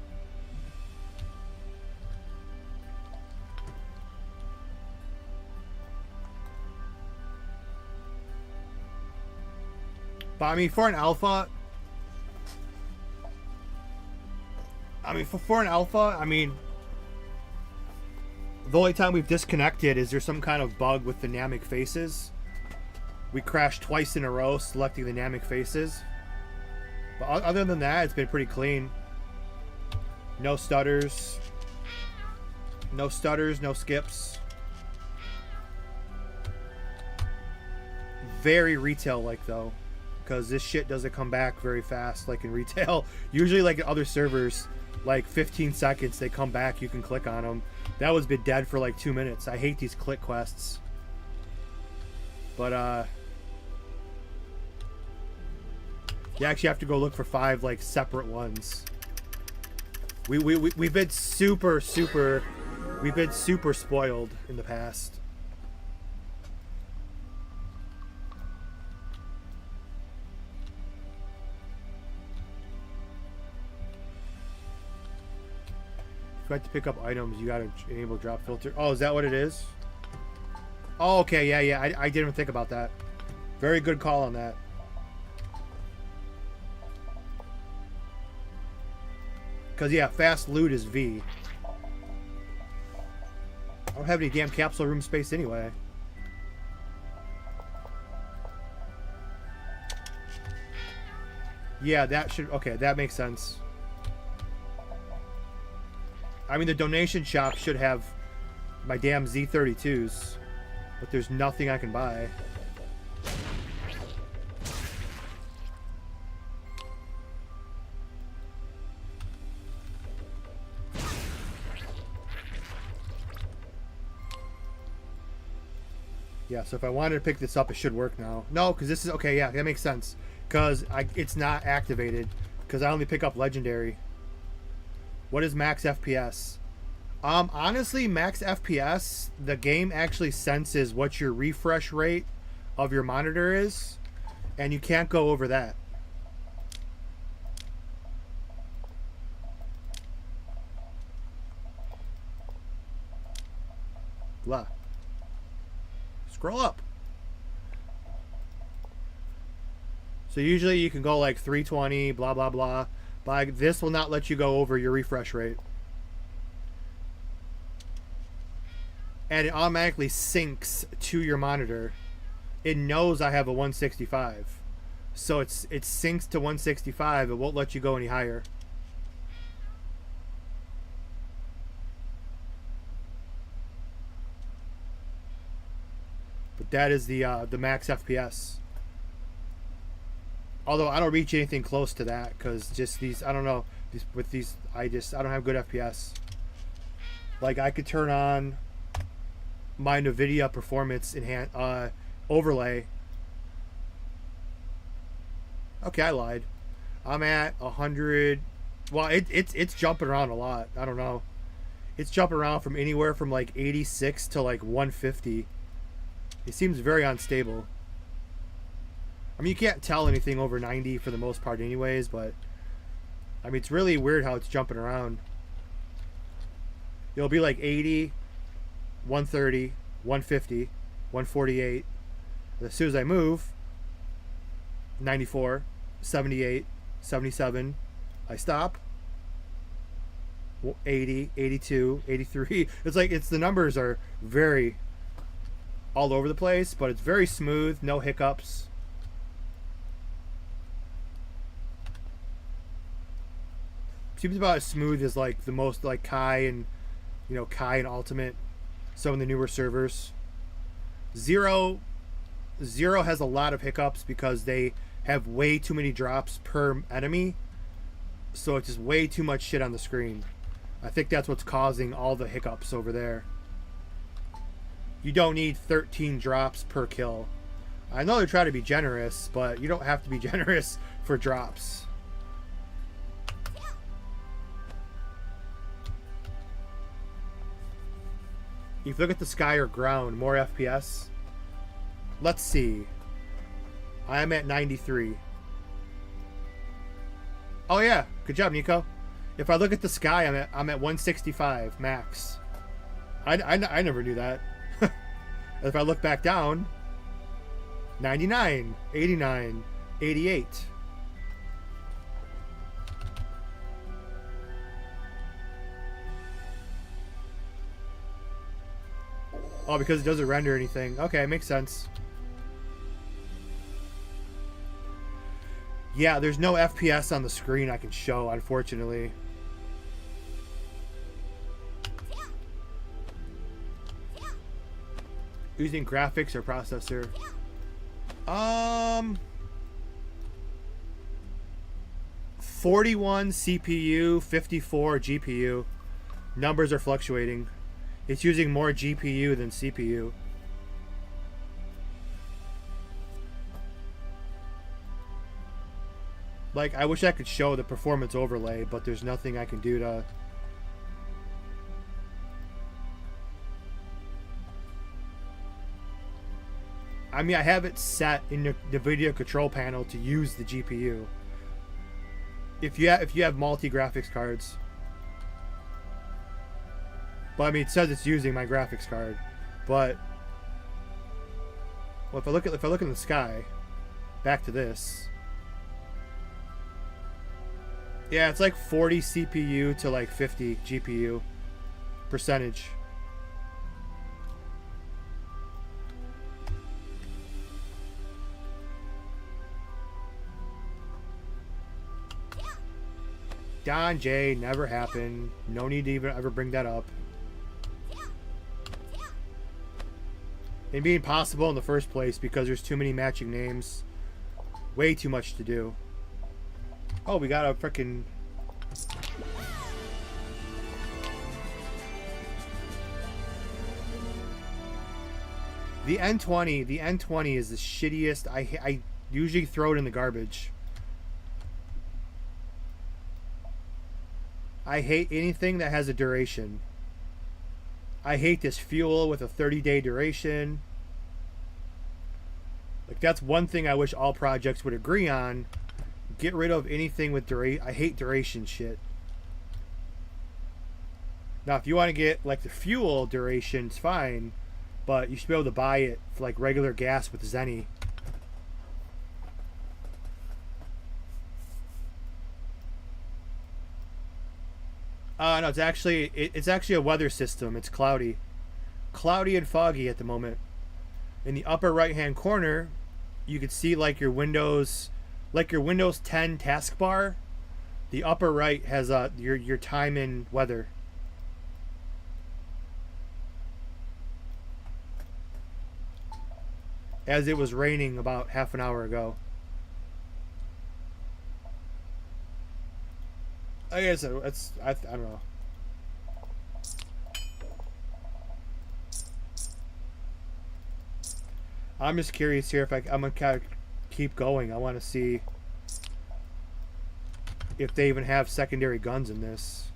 But I mean, for an alpha, the only time we've disconnected is there some kind of bug with dynamic faces. We crashed twice in a row selecting the dynamic faces. But other than that, it's been pretty clean. No stutters. No stutters, no skips. Very retail-like, though. Because this shit doesn't come back very fast like in retail. Usually, like in other servers, like 15 seconds, they come back, you can click on them. That one's been dead for like 2 minutes. I hate these click quests. But, you actually have to go look for 5 like separate ones. We've been super spoiled in the past. If you like to pick up items, you gotta enable drop filter. Oh, is that what it is? Oh, okay, yeah. I didn't even think about that. Very good call on that. Because, yeah, fast loot is V. I don't have any damn capsule room space anyway. Yeah, that should... Okay, that makes sense. I mean, the donation shop should have my damn Z32s. But there's nothing I can buy. Yeah, so if I wanted to pick this up, it should work now. No, because this is... Okay, yeah, that makes sense. Because it's not activated. Because I only pick up Legendary. What is max FPS? Honestly, max FPS, the game actually senses what your refresh rate of your monitor is. And you can't go over that. Blah. Scroll up. So usually you can go like 320, blah, blah, blah. But this will not let you go over your refresh rate. And it automatically syncs to your monitor. It knows I have a 165. So it syncs to 165. It won't let you go any higher. But that is the max FPS. Although I don't reach anything close to that because just these, I don't know, with these, I don't have good FPS. Like I could turn on my NVIDIA performance overlay. Okay, I lied. I'm at 100. Well, it's jumping around a lot. I don't know. It's jumping around from anywhere from like 86 to like 150. It seems very unstable. I mean, you can't tell anything over 90 for the most part anyways, but I mean, it's really weird how it's jumping around. It'll be like 80, 130, 150, 148. As soon as I move, 94, 78, 77, I stop. 80, 82, 83. It's like the numbers are very all over the place, but it's very smooth, no hiccups. Seems about as smooth as like the most like Kai and Ultimate, some of the newer servers. Zero has a lot of hiccups because they have way too many drops per enemy, so it's just way too much shit on the screen. I think that's what's causing all the hiccups over there. You don't need 13 drops per kill. I know they're trying to be generous, but you don't have to be generous for drops. If you look at the sky or ground, more FPS. Let's see. I am at 93. Oh yeah, good job, Nico. If I look at the sky, I'm at 165 max. I never knew that. If I look back down, 99, 89, 88. Oh, because it doesn't render anything. Okay, makes sense. Yeah, there's no FPS on the screen I can show, unfortunately. Using graphics or processor. 41 CPU, 54 GPU. Numbers are fluctuating. It's using more GPU than CPU. Like, I wish I could show the performance overlay, but there's nothing I can do to... I mean, I have it set in the video control panel to use the GPU. If you have multi-graphics cards. But I mean, it says it's using my graphics card. But well, if I look in the sky, back to this. Yeah, it's like 40 CPU to like 50 GPU percentage. Don J, never happened. No need to even ever bring that up. It'd be impossible in the first place because there's too many matching names. Way too much to do. Oh, we got a frickin'... The N20 is the shittiest. I usually throw it in the garbage. I hate anything that has a duration. I hate this fuel with a 30-day duration. Like, that's one thing I wish all projects would agree on. Get rid of anything with duration. I hate duration shit. Now, if you want to get, like, the fuel duration, it's fine. But you should be able to buy it for, like, regular gas with Zenny. No, it's actually a weather system. It's cloudy. Cloudy and foggy at the moment. In the upper right-hand corner, you could see, like, your Windows 10 taskbar. The upper right has your time and weather. As it was raining about half an hour ago. I guess I don't know. I'm just curious here if I'm gonna kind of keep going. I want to see if they even have secondary guns in this.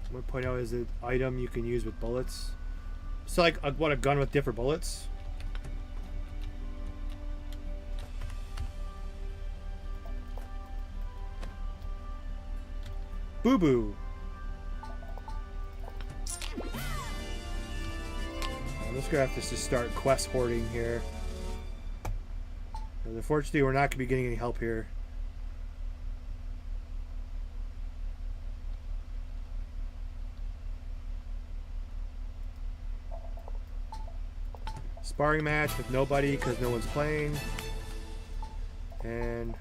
I'm gonna point out is an item you can use with bullets. So, like, what, a gun with different bullets? Boo boo. I'm just gonna have to just start quest hoarding here. And unfortunately, we're not gonna be getting any help here. Sparring match with nobody because no one's playing. And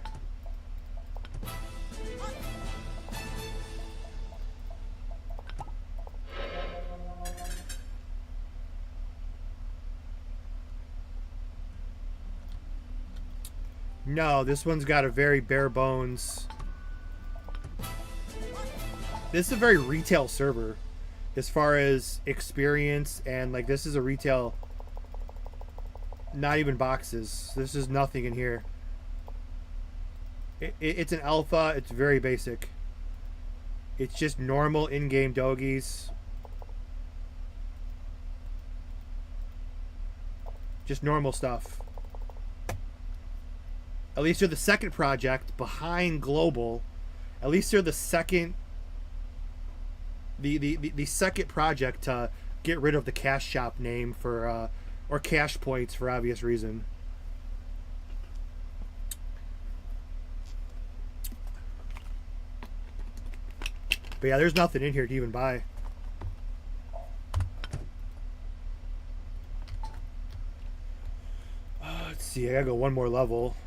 no, this one's got a very bare bones. This is a very retail server as far as experience, and like, this is a retail. Not even boxes. This is nothing in here. It's an alpha. It's very basic. It's just normal in-game doggies. Just normal stuff. At least they're the second project behind Global. At least they're the second. The second project to get rid of the Cashapp name for. Or cash points for obvious reason. But yeah, there's nothing in here to even buy. Let's see, I gotta go one more level.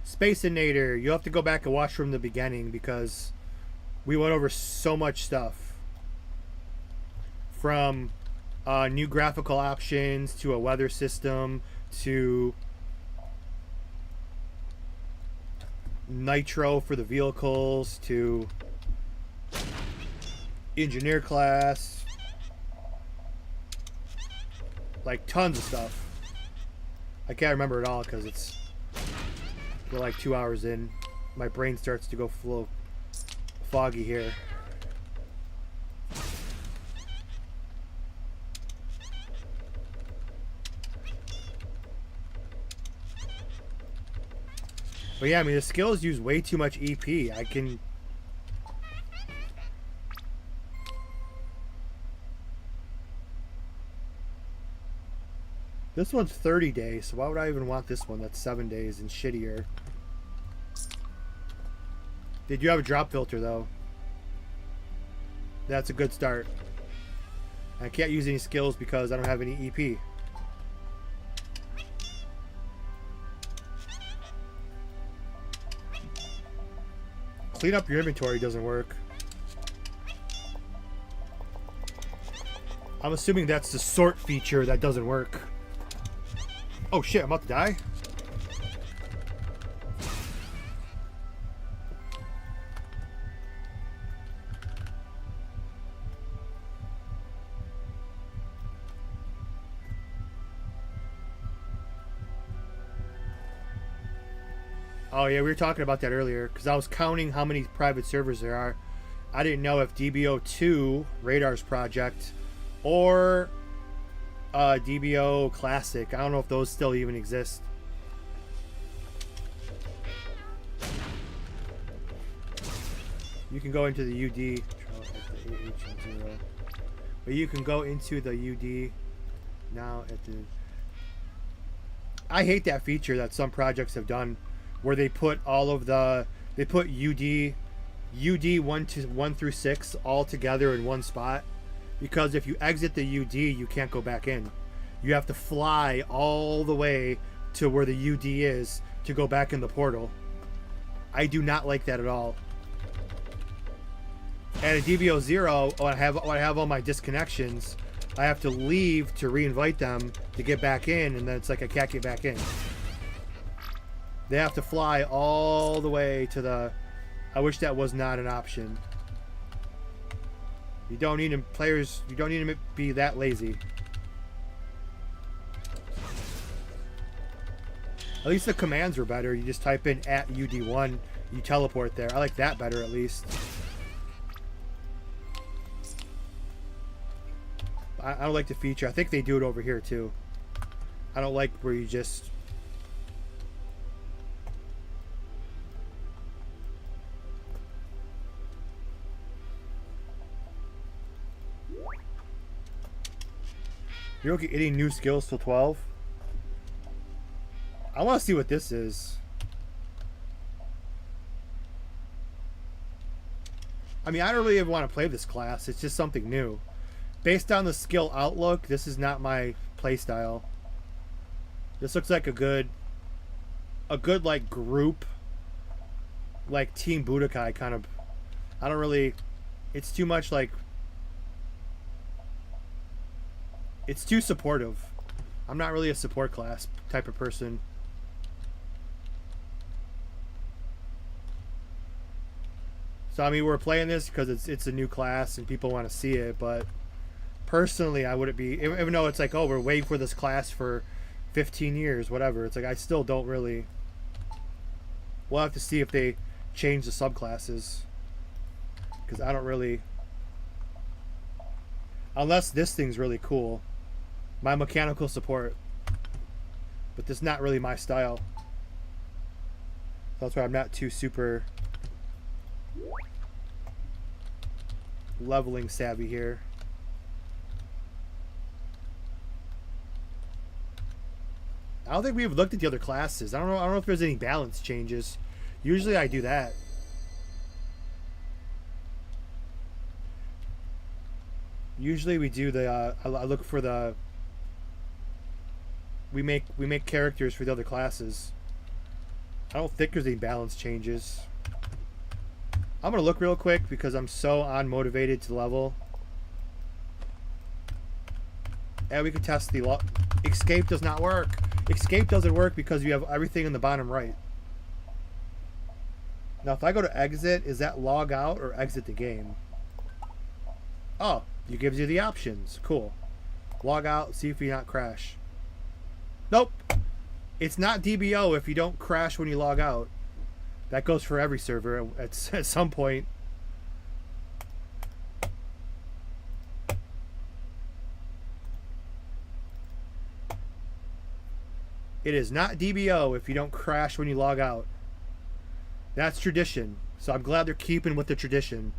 Spacinator, you'll have to go back and watch from the beginning because we went over so much stuff. From new graphical options to a weather system to nitro for the vehicles to engineer class. Like, tons of stuff. I can't remember it all because we're like 2 hours in. My brain starts to go foggy here. But yeah, I mean, the skills use way too much EP. This one's 30 days, so why would I even want this one that's 7 days and shittier? They do have a drop filter though. That's a good start. I can't use any skills because I don't have any EP. Clean up your inventory doesn't work. I'm assuming that's the sort feature that doesn't work. Oh shit, I'm about to die? Oh yeah, we were talking about that earlier because I was counting how many private servers there are. I didn't know if DBO2, Radar's project, or DBO Classic. I don't know if those still even exist. You can go into the UD. But you can go into the UD now at the... I hate that feature that some projects have done where they put all of the... They put UD 1 through 6 all together in one spot. Because if you exit the UD, you can't go back in. You have to fly all the way to where the UD is to go back in the portal. I do not like that at all. And at DBO 0, when I have all my disconnections, I have to leave to reinvite them to get back in, and then it's like I can't get back in. They have to fly all the way to the... I wish that was not an option. You don't need them, players, you don't need to be that lazy. At least the commands were better. You just type in at UD1, you teleport there. I like that better at least. I don't like the feature. I think they do it over here too. I don't like where you just... You don't get any new skills till 12. I want to see what this is. I mean, I don't really ever want to play this class. It's just something new. Based on the skill outlook, this is not my playstyle. This looks like a good like group, like Team Budokai kind of. I don't really. It's too much like. It's too supportive. I'm not really a support class type of person. So I mean, we're playing this because it's a new class and people want to see it, but personally, I wouldn't be, even though it's like, oh, we're waiting for this class for 15 years, whatever. It's like, I still don't really... We'll have to see if they change the subclasses. Because I don't really... Unless this thing's really cool. My mechanical support. But this is not really my style. That's why I'm not too super... leveling savvy here. I don't think we've looked at the other classes. I don't know if there's any balance changes. Usually I do that. Usually we do the I look for the we make characters for the other classes. I don't think there's any balance changes. I'm gonna look real quick because I'm so unmotivated to level. And we can test the escape does not work. Escape doesn't work because you have everything in the bottom right. Now if I go to exit, is that log out or exit the game? Oh, it gives you the options. Cool. Log out, see if you not crash. Nope. It's not DBO if you don't crash when you log out. That goes for every server at some point. It is not DBO if you don't crash when you log out. That's tradition. So I'm glad they're keeping with the tradition.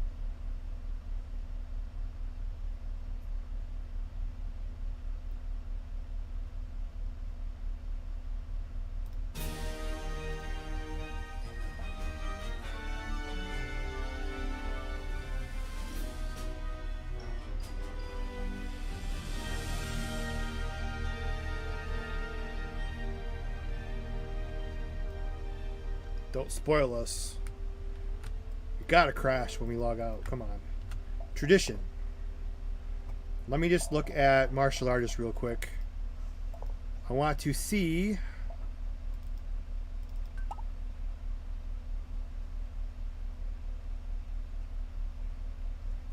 Don't spoil us. You gotta crash when we log out. Come on. Tradition. Let me just look at martial artists real quick. I want to see.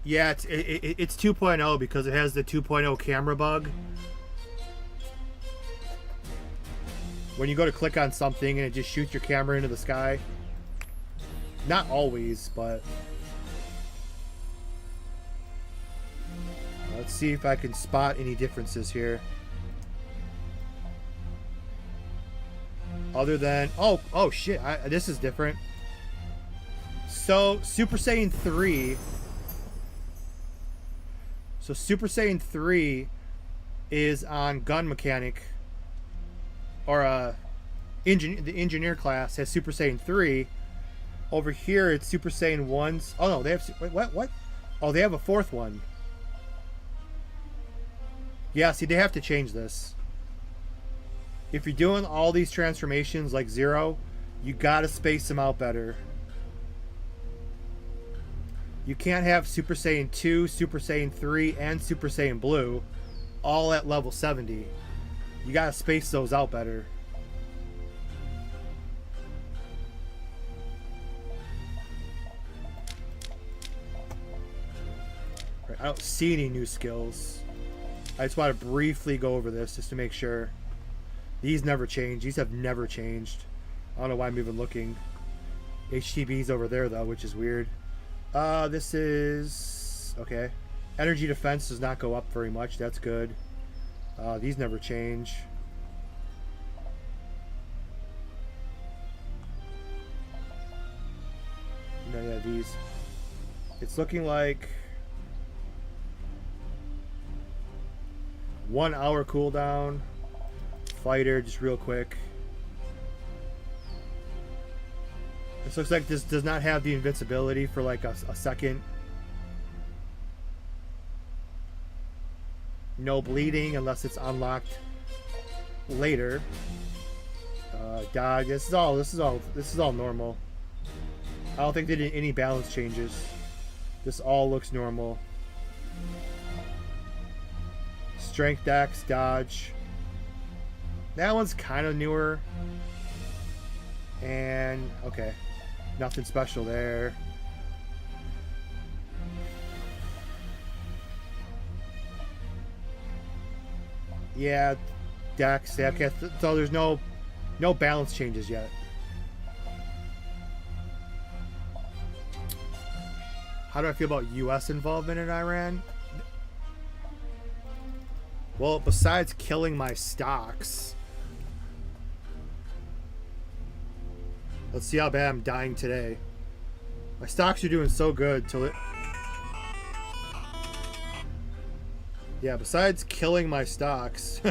Yeah, it's 2.0 because it has the 2.0 camera bug. When you go to click on something and it just shoots your camera into the sky. Not always, but... Let's see if I can spot any differences here. Other than... Oh shit, this is different. So, Super Saiyan 3... So, Super Saiyan 3 is on gun mechanic... Or the engineer class has Super Saiyan 3. Over here it's Super Saiyan 1's. Oh no, they have wait, what? Oh, they have a fourth one. Yeah, see, they have to change this. If you're doing all these transformations like Zero, you gotta space them out better. You can't have Super Saiyan 2, Super Saiyan 3, and Super Saiyan Blue all at level 70. You gotta space those out better. Right, I don't see any new skills. I just want to briefly go over this just to make sure. These never change. These have never changed. I don't know why I'm even looking. HTB's over there though, which is weird. This is... Okay. Energy defense does not go up very much. That's good. These never change. No, yeah, these. It's looking like 1 hour cooldown. Fighter, just real quick. This looks like this does not have the invincibility for like a second. No bleeding unless it's unlocked later. Dodge. This is all normal. I don't think they did any balance changes. This all looks normal. Strength, Dex, dodge. That one's kind of newer. And okay, nothing special there. Yeah, Dex. Yeah, okay. So there's no balance changes yet. How do I feel about U.S. involvement in Iran? Well, besides killing my stocks, let's see how bad I'm dying today. My stocks are doing so good till it. Yeah, besides killing my stocks,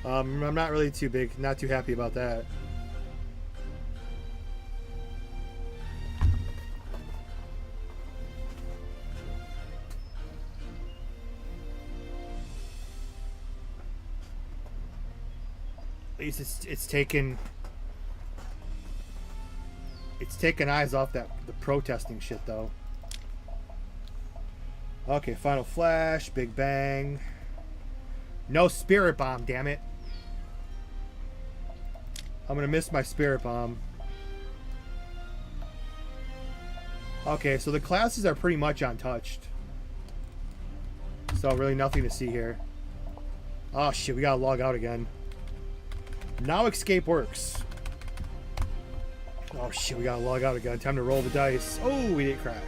I'm not really not too happy about that. At least it's taken eyes off the protesting shit though. Okay, Final Flash, Big Bang. No Spirit Bomb, damn it. I'm gonna miss my Spirit Bomb. Okay, so the classes are pretty much untouched. So really nothing to see here. Oh shit, we gotta log out again. Now escape works. Oh shit, we gotta log out again. Time to roll the dice. Oh, we didn't crash.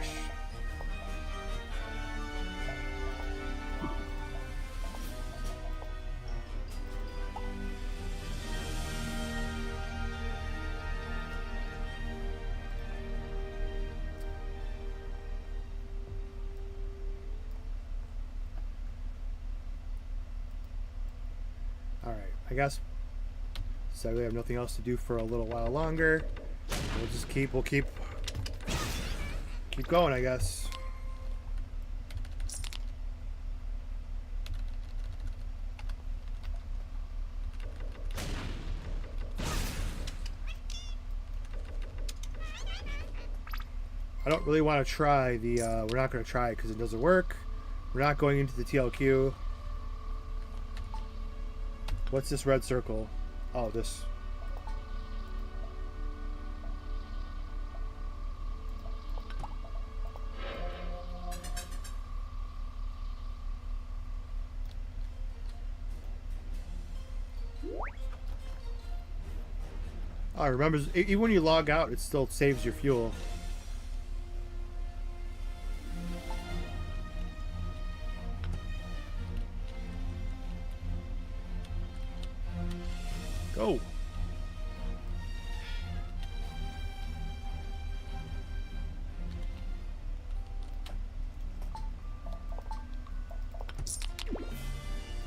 Alright, I guess so we have nothing else to do for a little while longer. We'll keep going, I guess. I don't really want to try the, we're not going to try it because it doesn't work. We're not going into the TLQ. What's this red circle? Oh, this. Oh, remember, even when you log out, it still saves your fuel. Go.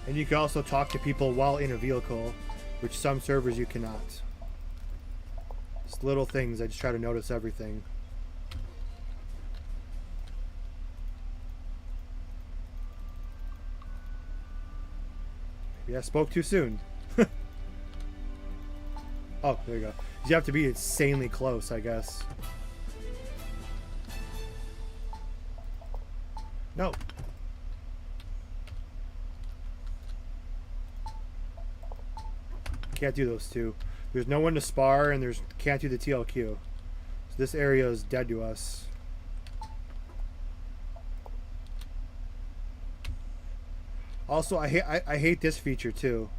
And you can also talk to people while in a vehicle, which some servers you cannot. Just little things, I just try to notice everything. Maybe I spoke too soon. Oh, there you go. You have to be insanely close, I guess. No. Can't do those two. There's no one to spar, and there's can't do the TLQ. So this area is dead to us. Also, I hate this feature too.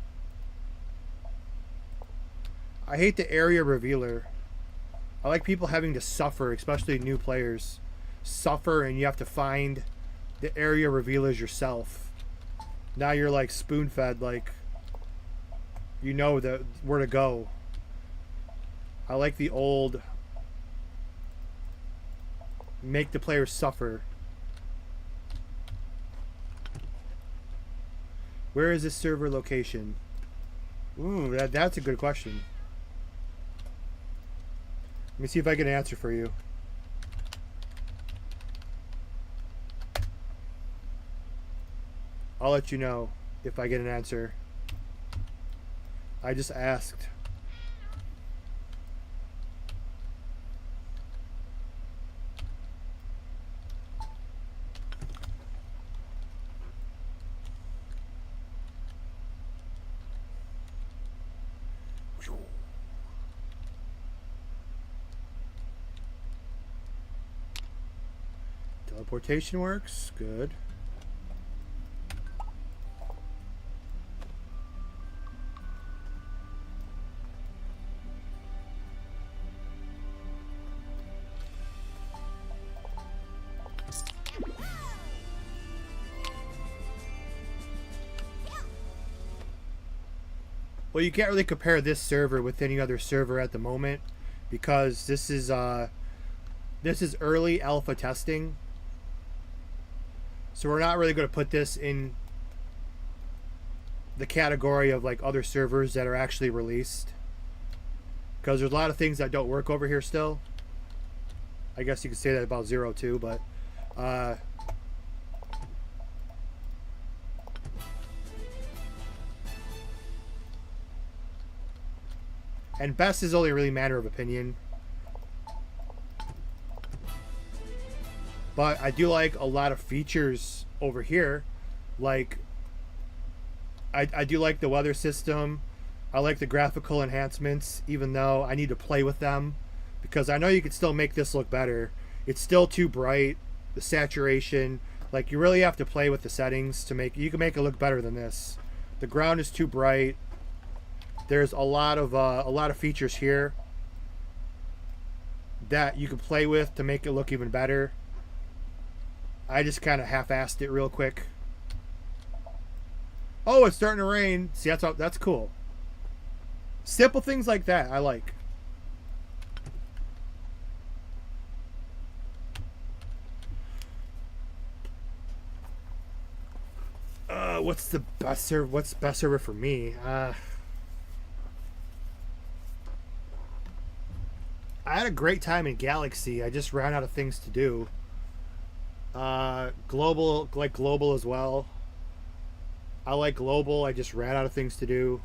I hate the area revealer. I like people having to suffer, especially new players. Suffer, and you have to find the area revealers yourself. Now you're like spoon-fed, like you know where to go. I like the old make the players suffer. Where is this server location? Ooh, that's a good question. Let me see if I get an answer for you. I'll let you know if I get an answer. I just asked. Teleportation works. Good. Well, you can't really compare this server with any other server at the moment because this is early alpha testing. So we're not really going to put this in the category of like other servers that are actually released. Because there's a lot of things that don't work over here still. I guess you could say that about 0 too, but and best is only really a matter of opinion. But I do like a lot of features over here. Like, I do like the weather system. I like the graphical enhancements, even though I need to play with them. Because I know you could still make this look better. It's still too bright. The saturation. Like, you really have to play with the settings to make... You can make it look better than this. The ground is too bright. There's a lot of features here that you can play with to make it look even better. I just kind of half-assed it real quick. Oh, it's starting to rain. See, that's cool. Simple things like that I like. What's the best server? What's the best server for me? I had a great time in Galaxy. I just ran out of things to do. Global, like global as well. I like global. I just ran out of things to do.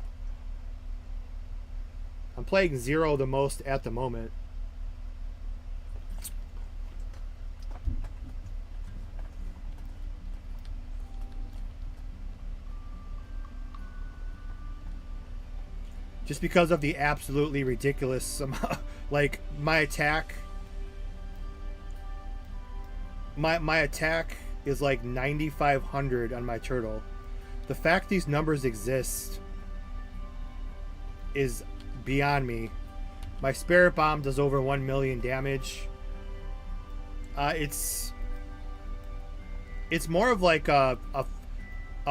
I'm playing 0 the most at the moment. just because of the absolutely ridiculous amount. Like my attack is like 9,500 on my turtle. The fact these numbers exist is beyond me. My spirit bomb does over 1 million damage. It's more of like a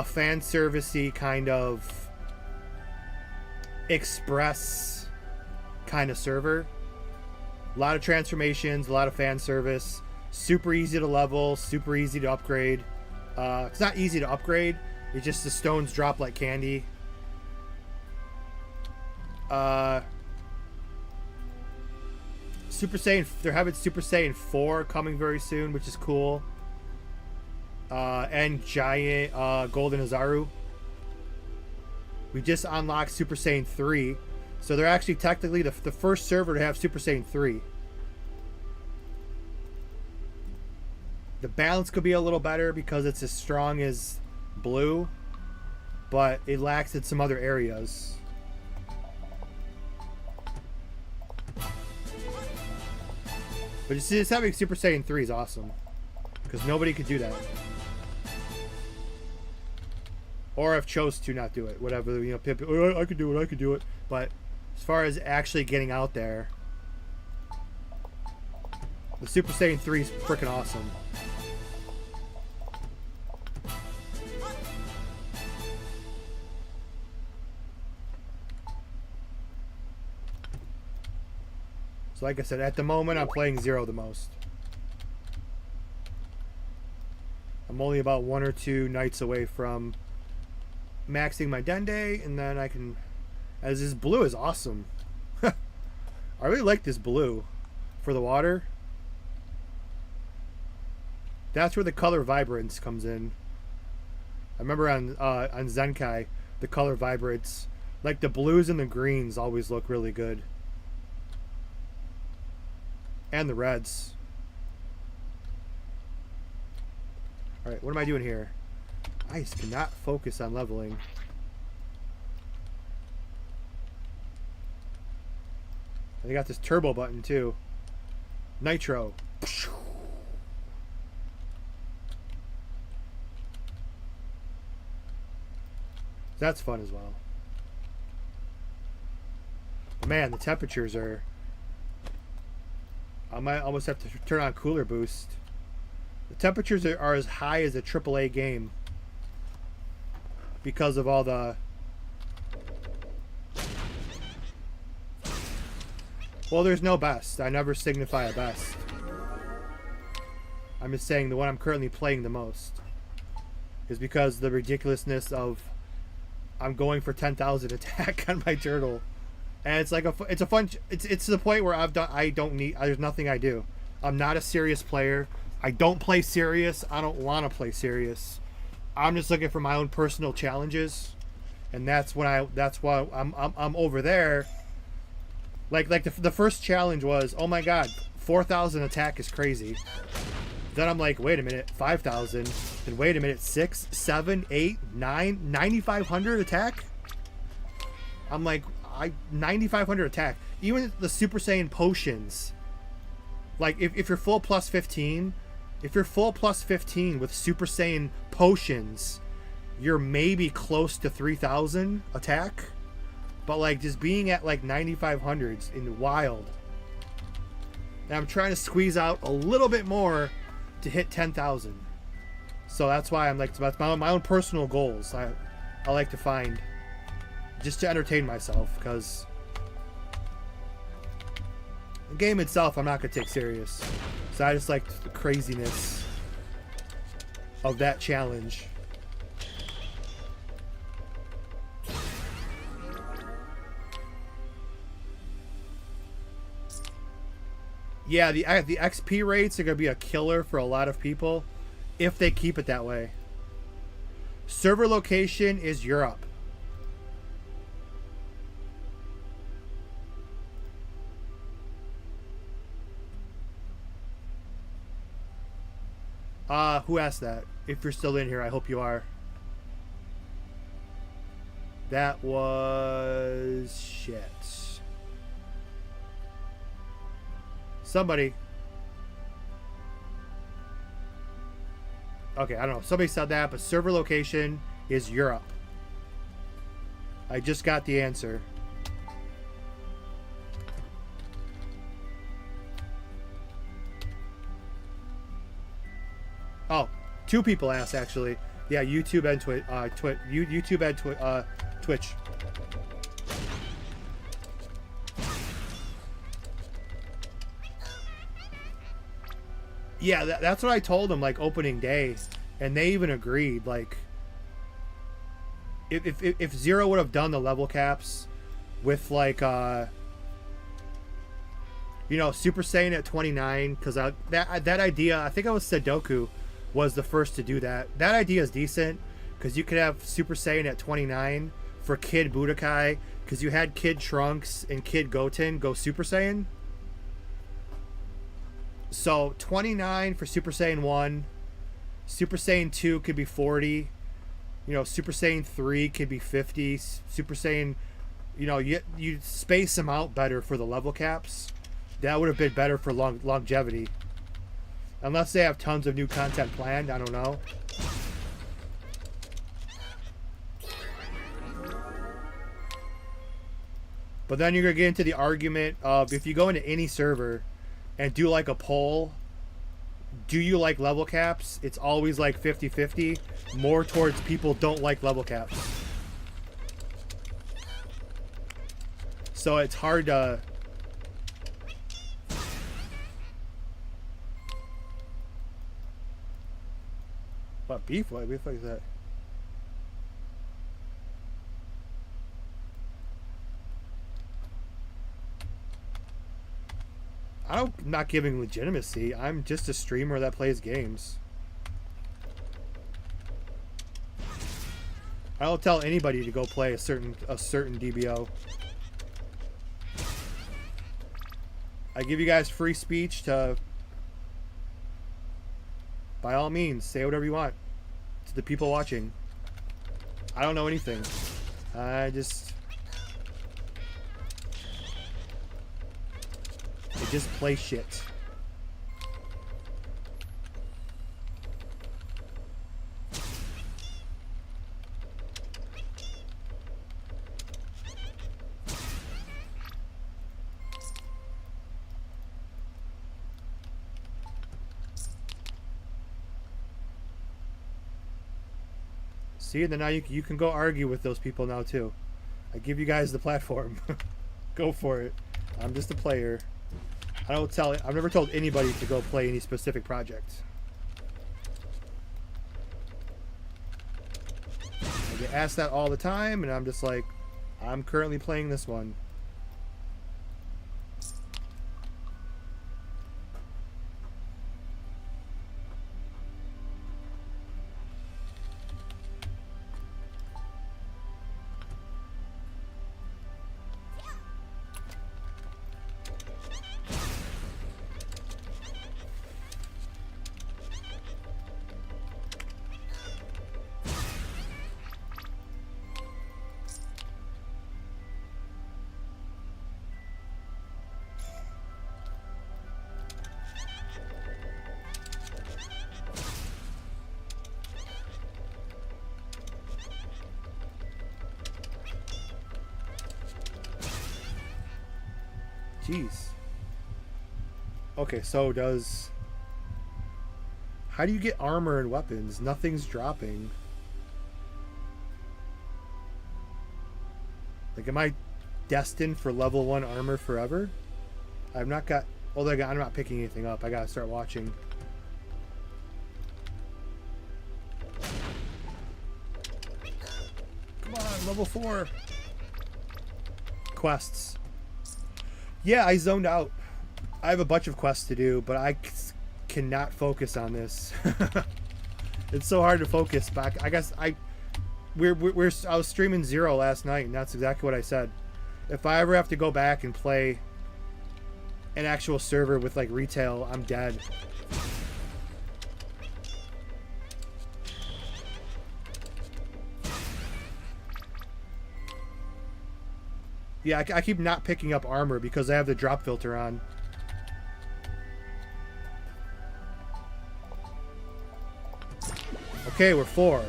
fan servicey kind of express kind of server. A lot of transformations, a lot of fan service. Super easy to level, super easy to upgrade. It's not easy to upgrade. It's just the stones drop like candy. Super Saiyan, they're having Super Saiyan 4 coming very soon, which is cool. And Giant Golden Azaru. We just unlocked Super Saiyan 3. So they're actually technically the first server to have Super Saiyan 3. The balance could be a little better because it's as strong as blue, but it lacks in some other areas. But just having Super Saiyan 3 is awesome, because nobody could do that. Or if chose to not do it, whatever, you know, people, oh, I could do it. But as far as actually getting out there, the Super Saiyan 3 is freaking awesome. So like I said, at the moment I'm playing Zero the most. I'm only about 1 or 2 nights away from maxing my Dende, and then I can... As this blue is awesome. I really like this blue for the water. That's where the color vibrance comes in. I remember on Zenkai, the color vibrance, like the blues and the greens always look really good. And the reds. Alright, what am I doing here? I just cannot focus on leveling. I got this turbo button too. Nitro. That's fun as well. Man, the temperatures are... I might almost have to turn on cooler boost. The temperatures are as high as a AAA game because of all the... Well, there's no best. I never signify a best. I'm just saying the one I'm currently playing the most is because the ridiculousness of I'm going for 10,000 attack on my turtle. And it's like it's to the point where there's nothing I do. I'm not a serious player. I don't play serious. I don't want to play serious. I'm just looking for my own personal challenges, and that's why I'm over there. Like the first challenge was, oh my god, 4,000 attack is crazy. Then I'm like, wait a minute, 5,000. Then wait a minute, 6, 7, 8, 9, 9,500 attack. I'm like, 9,500 attack. Even the Super Saiyan potions, like if you're full plus 15, if you're full plus 15 with Super Saiyan potions, you're maybe close to 3,000 attack. But like just being at like 9,500s in wild, and I'm trying to squeeze out a little bit more to hit 10,000. So that's why I'm like, that's my own personal goals. I like to find just to entertain myself, because the game itself I'm not going to take serious. So I just like the craziness of that challenge. Yeah, the XP rates are going to be a killer for a lot of people if they keep it that way. Server location is Europe. Who asked that? If you're still in here, I hope you are. That was shit. Somebody. Okay, I don't know. Somebody said that, but server location is Europe. I just got the answer. Oh, two people asked actually. Yeah, YouTube and YouTube and Twitch. Yeah, that's what I told them like opening day, and they even agreed. Like, if Zero would have done the level caps with like you know, Super Saiyan at 29, because that idea, I think it was Sudoku was the first to do that. That idea is decent because you could have Super Saiyan at 29 for Kid Budokai, because you had Kid Trunks and Kid Goten go Super Saiyan. So 29 for Super Saiyan 1, Super Saiyan 2 could be 40, you know, Super Saiyan 3 could be 50, Super Saiyan, you know, you space them out better for the level caps. That would have been better for longevity. Unless they have tons of new content planned, I don't know. But then you're going to get into the argument of if you go into any server and do like a poll, do you like level caps? It's always like 50-50. More towards people don't like level caps. So it's hard to... What, beef? What the fuck is that? I'm not giving legitimacy. I'm just a streamer that plays games. I don't tell anybody to go play a certain DBO. I give you guys free speech to, by all means, say whatever you want to the people watching. I don't know anything. I just play shit. See, and then now you can go argue with those people now too. I give you guys the platform. Go for it. I'm just a player. I don't tell it. I've never told anybody to go play any specific project. I get asked that all the time, and I'm just like, I'm currently playing this one. Jeez. Okay, so does... How do you get armor and weapons? Nothing's dropping. Like, am I destined for level 1 armor forever? I've not got... Oh, I'm not picking anything up. I gotta start watching. Come on, level 4. Quests. Yeah, I zoned out. I have a bunch of quests to do, but I cannot focus on this. It's so hard to focus. But I guess I was streaming Zero last night, and that's exactly what I said. If I ever have to go back and play an actual server with like retail, I'm dead. Yeah, I keep not picking up armor because I have the drop filter on. Okay, we're 4.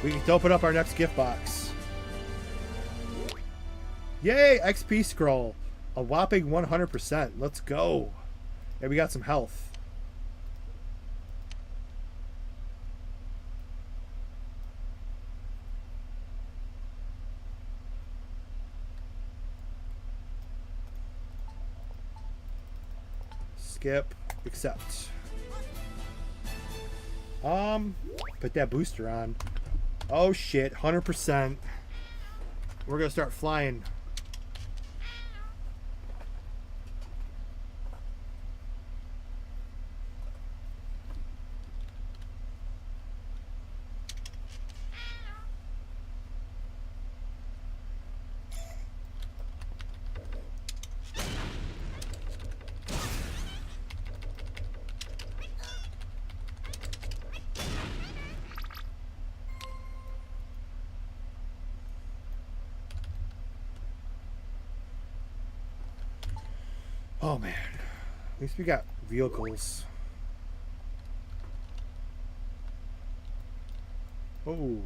We can open up our next gift box. Yay! XP scroll. A whopping 100%. Let's go. And we got some health. Skip. Accept. Put that booster on. Oh shit, 100%. We're gonna start flying. Oh man, at least we got vehicles. Oh.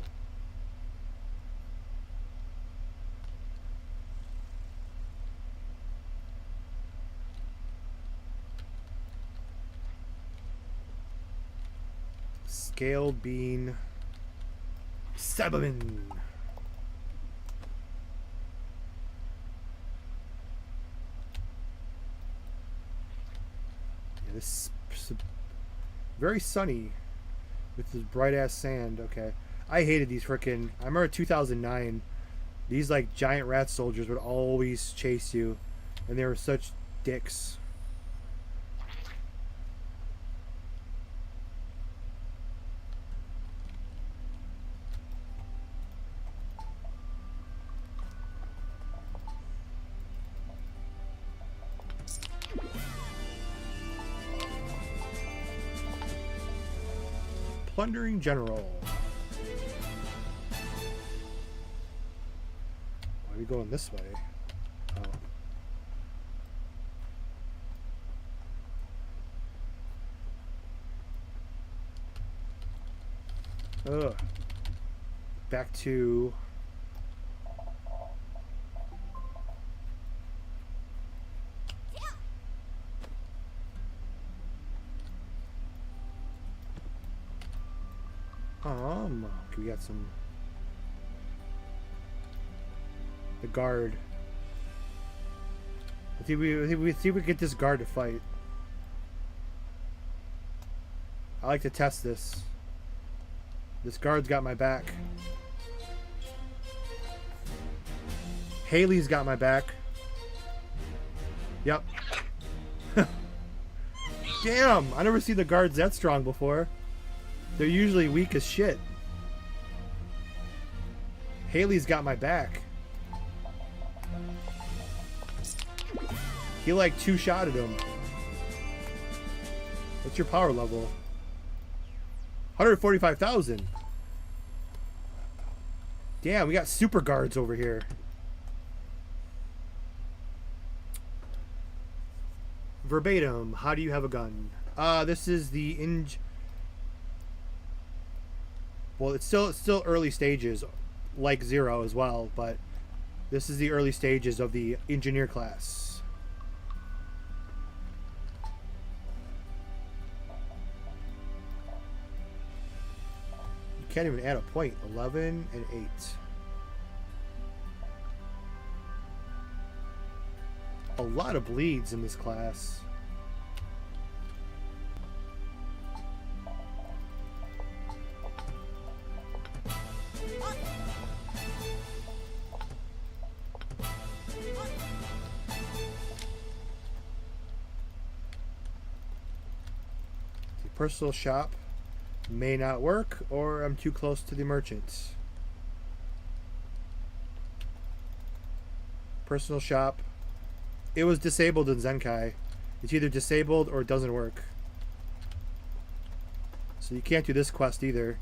Scaled bean. 7. This very sunny with this bright ass sand. Okay, I hated these frickin'. I remember 2009. These like giant rat soldiers would always chase you, and they were such dicks. Plundering General. Why are we going this way? Oh. Ugh. Back to... we got some... The guard. Let's see if we get this guard to fight. I like to test this. This guard's got my back. Haley's got my back. Yep. Damn! I never seen the guards that strong before. They're usually weak as shit. Haley's got my back. He like 2-shotted him. What's your power level? 145,000. Damn, we got super guards over here. Verbatim, how do you have a gun? This is the well, it's still early stages, like 0 as well, but this is the early stages of the engineer class. You can't even add a point. 11 and 8. A lot of bleeds in this class. Personal shop may not work, or I'm too close to the merchant. Personal shop. It was disabled in Zenkai. It's either disabled or it doesn't work. So you can't do this quest either.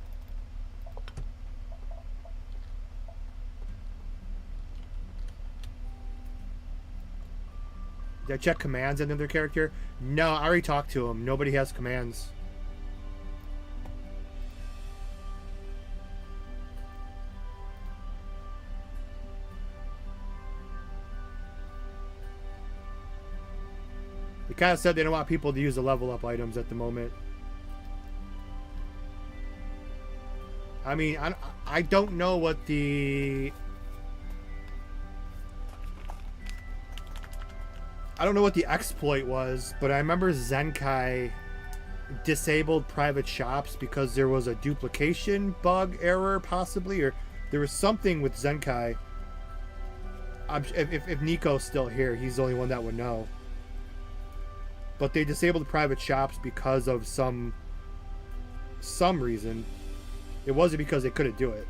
Did I check commands in their character? No, I already talked to him. Nobody has commands. They kind of said they don't want people to use the level up items at the moment. I mean, I don't know what the... I don't know what the exploit was, but I remember Zenkai disabled private shops because there was a duplication bug error, possibly, or there was something with Zenkai. If Nico's still here, he's the only one that would know. But they disabled private shops because of some reason. It wasn't because they couldn't do it.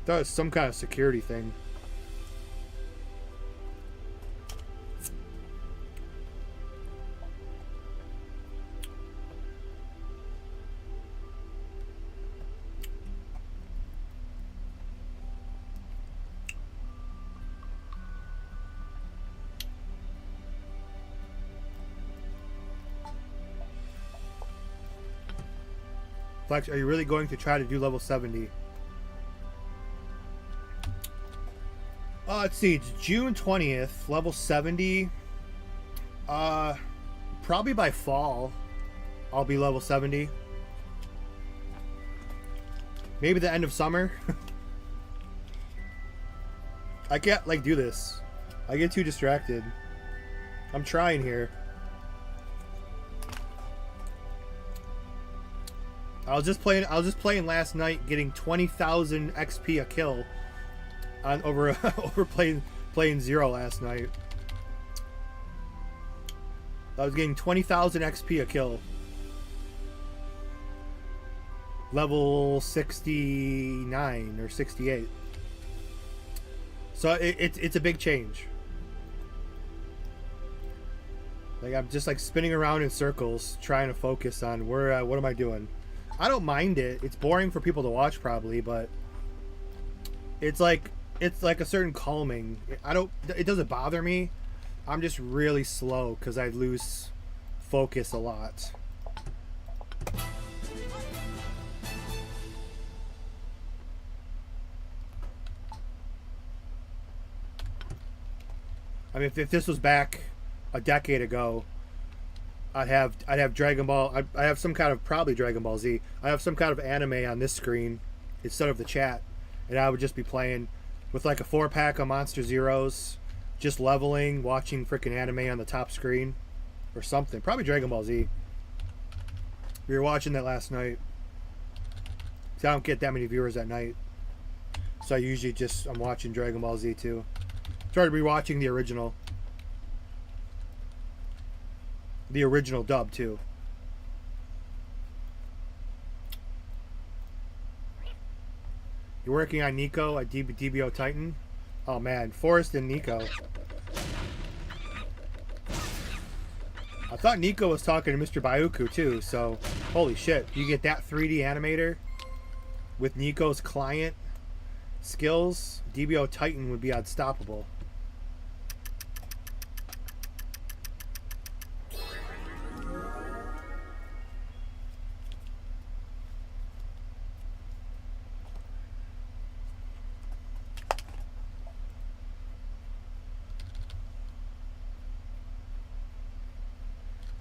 I thought it was some kind of security thing. Flex, are you really going to try to do level 70? Let's see. It's June 20th. Level 70. Probably by fall, I'll be level 70. Maybe the end of summer. I can't, like, do this. I get too distracted. I'm trying here. I was just playing last night, getting 20,000 XP a kill on over playing Zero last night. I was getting 20,000 XP a kill. Level 69 or 68. So it's a big change. Like, I'm just like spinning around in circles trying to focus on where what am I doing? I don't mind it. It's boring for people to watch probably, but it's like a certain calming. It doesn't bother me. I'm just really slow because I lose focus a lot. I mean, if this was back a decade ago, I'd have Dragon Ball. I have some kind of, probably Dragon Ball Z. I have some kind of anime on this screen instead of the chat, and I would just be playing with like a 4-pack of Monster Zeros, just leveling, watching freaking anime on the top screen, or something. Probably Dragon Ball Z. We were watching that last night. So I don't get that many viewers at night, so I usually I'm watching Dragon Ball Z too. Started rewatching the original. The original dub too. You're working on Nico at DBO Titan? Oh man, Forrest and Nico. I thought Nico was talking to Mr. Bayuku too, so holy shit. You get that 3D animator with Nico's client skills, DBO Titan would be unstoppable.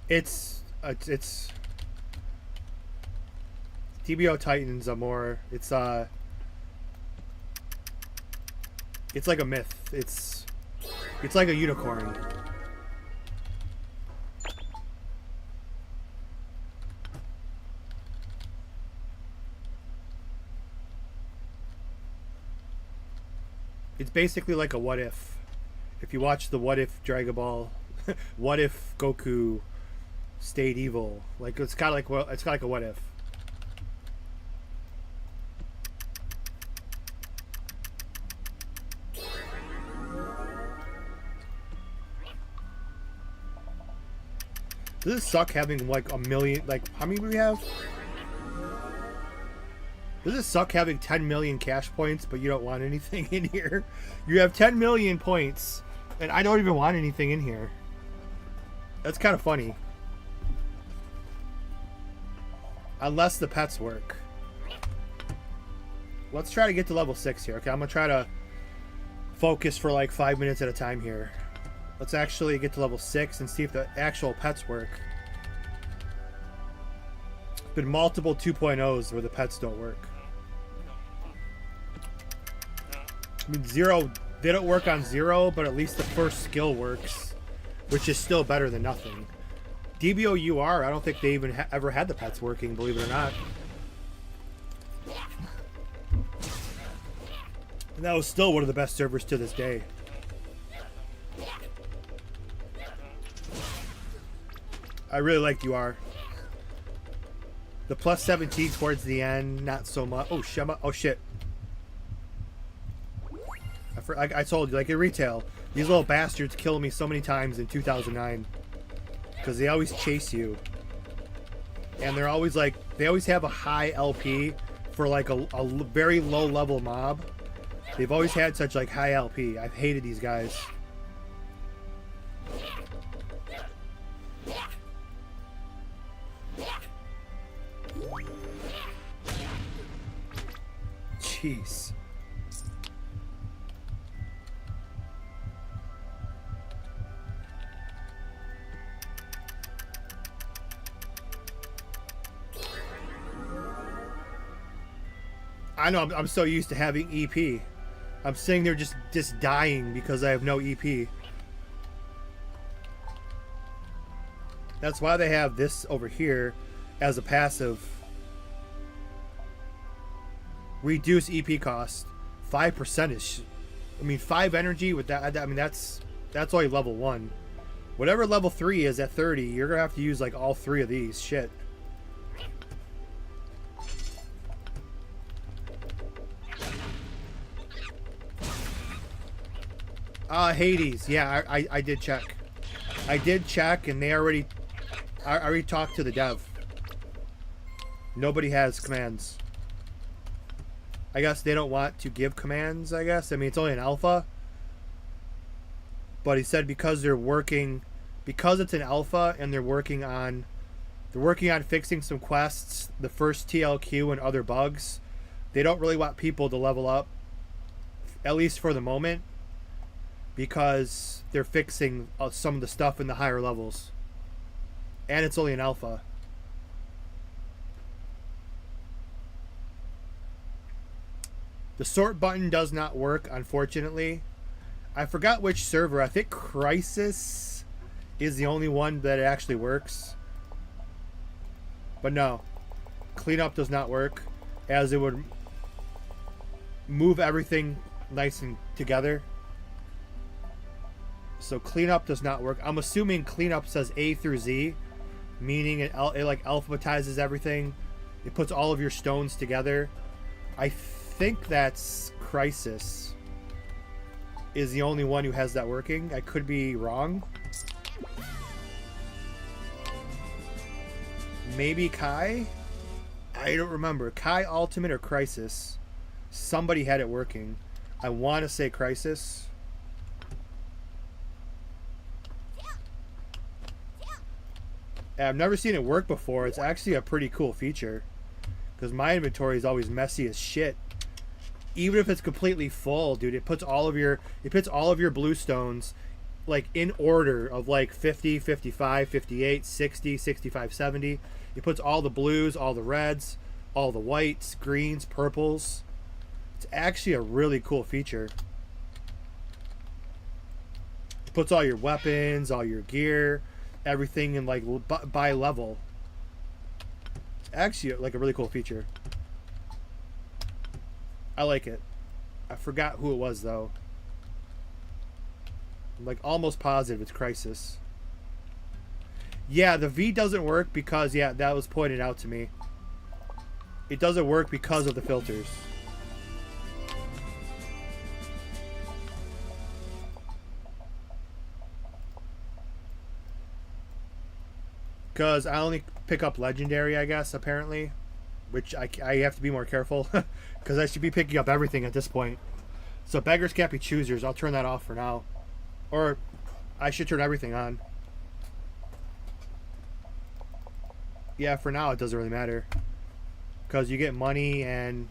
It's DBO Titans are more, it's like a myth. It's like a unicorn. It's basically like a what if. If you watch the What If Dragon Ball, what if Goku stayed evil? Like it's kind of like, well, it's kind of like a what if. Does it suck having like a million? Like how many do we have? Does it suck having 10 million cash points, but you don't want anything in here? You have 10 million points, And I don't even want anything in here. That's kind of funny. Unless the pets work. Let's try to get to level 6 here. Okay, I'm going to try to focus for like 5 minutes at a time here. Let's actually get to level 6 and see if the actual pets work. There's been multiple 2.0s where the pets don't work. I mean, 0, they don't work on 0, but at least the first skill works, which is still better than nothing. DBOUR, I don't think they even ever had the pets working, believe it or not. And that was still one of the best servers to this day. I really liked UR. The plus 17 towards the end, not so much. Oh, Shema. Oh, shit. I told you, like in retail, these little bastards killed me so many times in 2009. Because they always chase you. And they're always like, they always have a high LP for like a very low level mob. They've always had such like high LP. I've hated these guys. Jeez. I know, I'm so used to having EP. I'm sitting there just dying because I have no EP. That's why they have this over here as a passive. Reduce EP cost. 5% is... I mean, 5 energy with that... I mean, that's only level 1. Whatever level 3 is at 30, you're going to have to use, like, all 3 of these. Shit. Hades. Yeah, I did check. I did check, and they already... I already talked to the dev. Nobody has commands. I guess they don't want to give commands, I guess. I mean, it's only an alpha. But he said because they're working... Because it's an alpha, and they're working on fixing some quests, the first TLQ and other bugs, they don't really want people to level up. At least for the moment. Because they're fixing some of the stuff in the higher levels. And it's only an alpha. The sort button does not work, unfortunately. I forgot which server. I think Crisis is the only one that it actually works. But no. Cleanup does not work, as it would move everything nice and together. So cleanup does not work. I'm assuming cleanup says A through Z, meaning it like alphabetizes everything. It puts all of your stones together. I think that's Crisis is the only one who has that working. I could be wrong. Maybe Kai? I don't remember. Kai Ultimate or Crisis. Somebody had it working. I want to say Crisis. I've never seen it work before. It's actually a pretty cool feature. Because my inventory is always messy as shit. Even if it's completely full, dude, it puts all of your blue stones like in order of like 50, 55, 58, 60, 65, 70. It puts all the blues, all the reds, all the whites, greens, purples. It's actually a really cool feature. It puts all your weapons, all your gear, everything in like by level. It's actually like a really cool feature. I like it. I forgot who it was though. I'm like almost positive it's Crisis. Yeah, the V doesn't work because, yeah, that was pointed out to me. It doesn't work because of the filters. Because I only pick up Legendary, I guess, apparently. Which I have to be more careful. Because I should be picking up everything at this point. So beggars can't be choosers. I'll turn that off for now. Or I should turn everything on. Yeah, for now it doesn't really matter. Because you get money and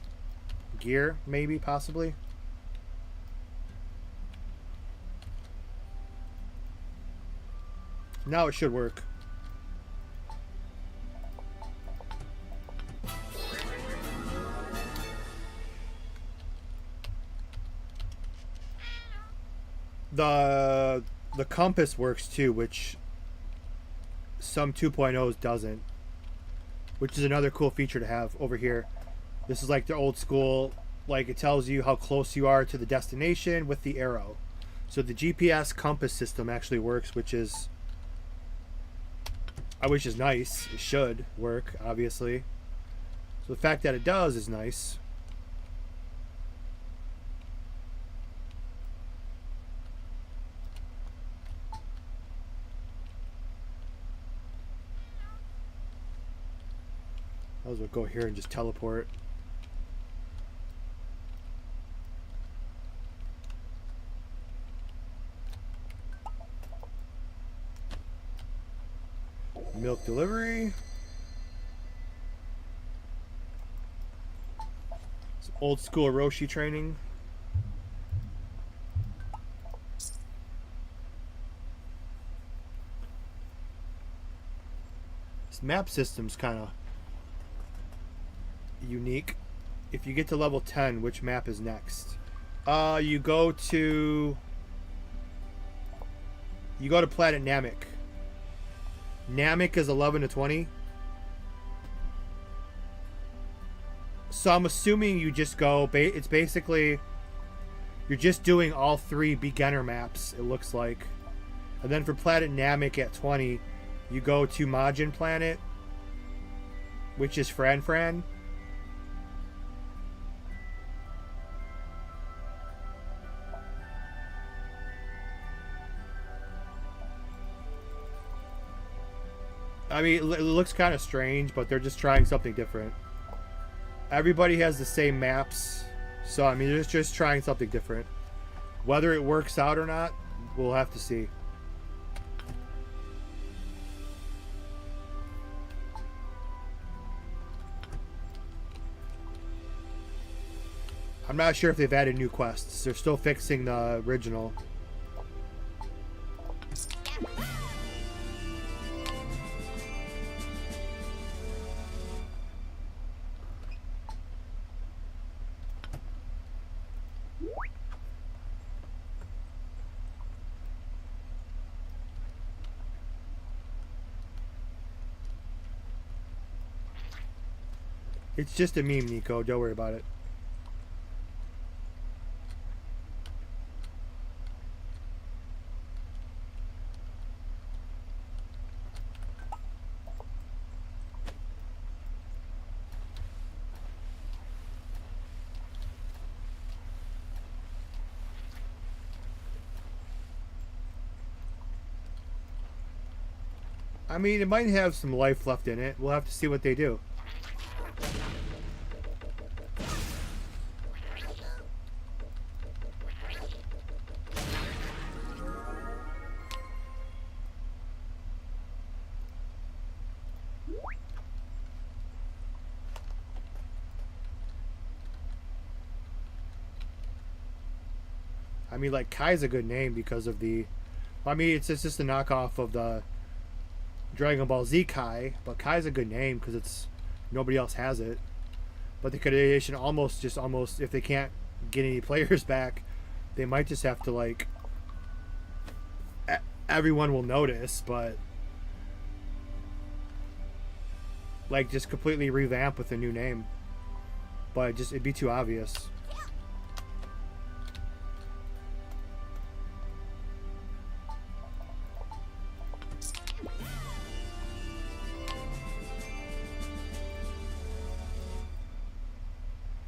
gear, maybe, possibly. Now it should work. The compass works too, which some 2.0s doesn't. Which is another cool feature to have over here. This is like the old school, like it tells you how close you are to the destination with the arrow. So the GPS compass system actually works, which is nice. It should work, obviously. So the fact that it does is nice. Might as well go here and just teleport. Milk delivery. Some old school Roshi training. This map system's kind of unique. If you get to level 10, which map is next? You go to Planet Namek. Namek is 11 to 20. So I'm assuming you just go, it's basically, you're just doing all 3 beginner maps, it looks like. And then for Planet Namek at 20, you go to Majin Planet, which is Fran Fran. I mean, it looks kind of strange, but they're just trying something different. Everybody has the same maps, so I mean, they're just trying something different. Whether it works out or not, we'll have to see. I'm not sure if they've added new quests. They're still fixing the original. It's just a meme, Nico. Don't worry about it. I mean, it might have some life left in it. We'll have to see what they do. I mean, like, Kai's a good name because of the... I mean, it's just a knockoff of the Dragon Ball Z Kai, but Kai's a good name because it's... nobody else has it. But they should almost, if they can't get any players back, they might just have to, like... everyone will notice, but... like, just completely revamp with a new name. But it'd be too obvious.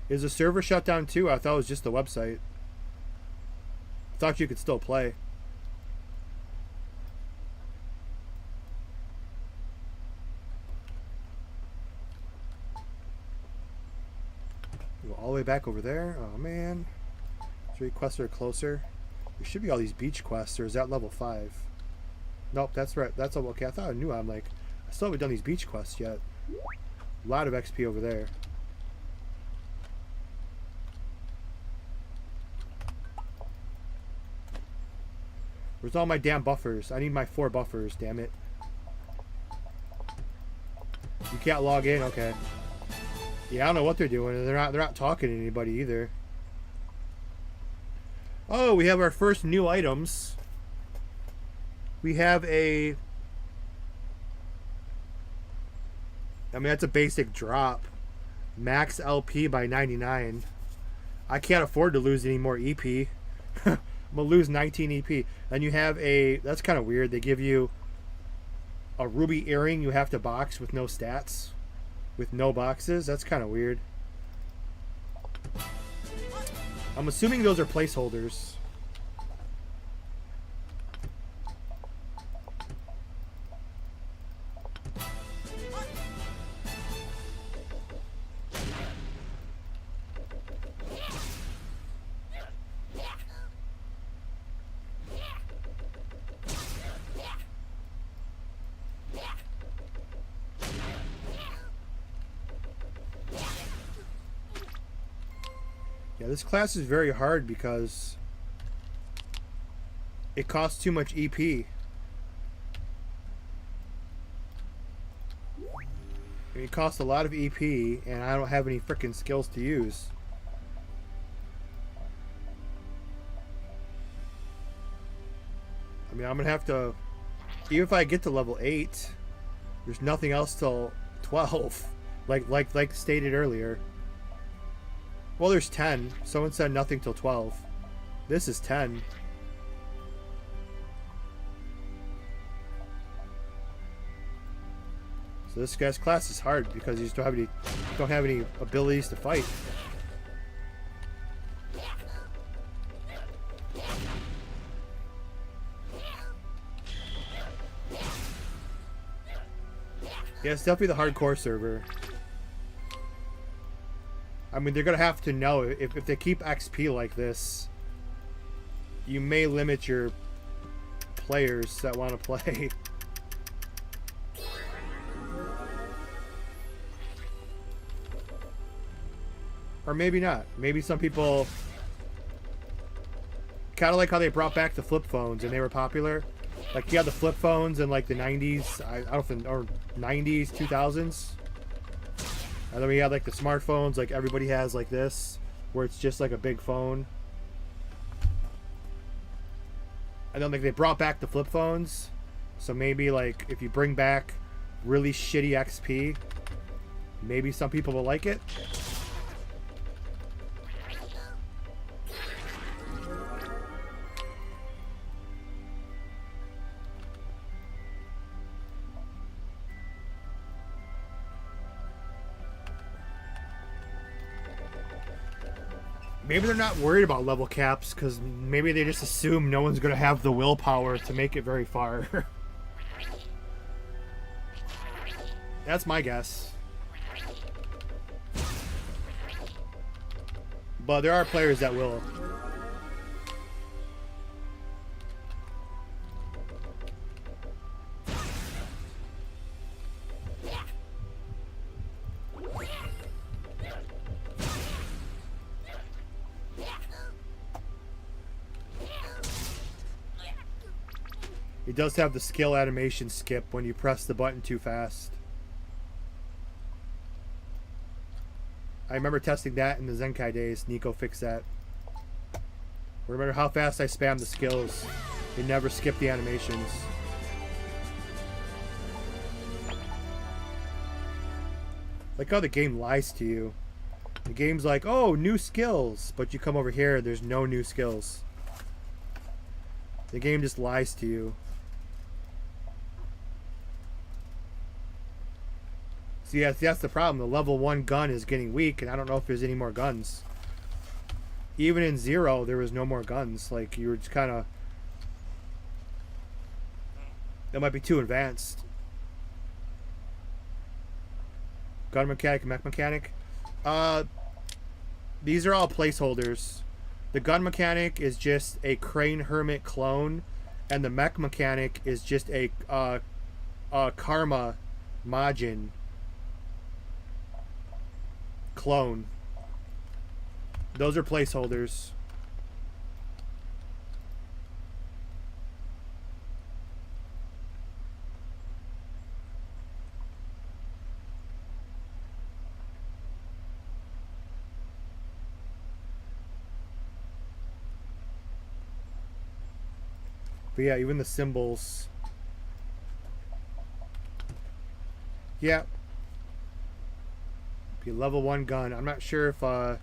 Is the server shut down too? I thought it was just the website. I thought you could still play. Go all the way back over there. Oh man. 3 quests are closer. There should be all these beach quests, or is that level 5? Nope, that's right. That's all okay. I thought I knew. I'm like, I still haven't done these beach quests yet. A lot of XP over there. Where's all my damn buffers? I need my 4 buffers, damn it. You can't log in? Okay. Yeah, I don't know what they're doing, and they're not talking to anybody either. Oh, we have our first new items. We have a... I mean, that's a basic drop. Max LP by 99. I can't afford to lose any more EP. I'm going to lose 19 EP. Then you have a... That's kind of weird. They give you a ruby earring you have to box with no stats. With no boxes. That's kind of weird. I'm assuming those are placeholders. Yeah, this class is very hard because it costs too much EP. It costs a lot of EP, and I don't have any frickin' skills to use. I mean, I'm gonna have to... Even if I get to level 8, there's nothing else till 12. Like stated earlier. Well, there's 10. Someone said nothing till 12. This is 10. So this guy's class is hard because you just don't have any abilities to fight. Yeah, it's definitely the hardcore server. I mean, they're going to have to know if they keep XP like this, you may limit your players that want to play. Or maybe not. Maybe some people... Kind of like how they brought back the flip phones and they were popular. Like, you had the flip phones in like the 90s, I don't know, or 90s, 2000s. And then we had like the smartphones, like everybody has like this, where it's just like a big phone. And then like they brought back the flip phones, so maybe like if you bring back really shitty XP, maybe some people will like it. Maybe they're not worried about level caps because maybe they just assume no one's going to have the willpower to make it very far. That's my guess. But there are players that will. It does have the skill animation skip when you press the button too fast. I remember testing that in the Zenkai days. Nico fixed that. Remember how fast I spammed the skills. It never skipped the animations. Like how the game lies to you. The game's like, oh, new skills. But you come over here, there's no new skills. The game just lies to you. See, that's the problem. The level 1 gun is getting weak, and I don't know if there's any more guns. Even in 0, there was no more guns. Like, you were just kind of... That might be too advanced. Gun mechanic, mech mechanic. These are all placeholders. The gun mechanic is just a Crane Hermit clone, and the mech mechanic is just a Karma Majin clone. Those are placeholders. But yeah, even the symbols. Yeah. Be a level 1 gun. I'm not sure if I'll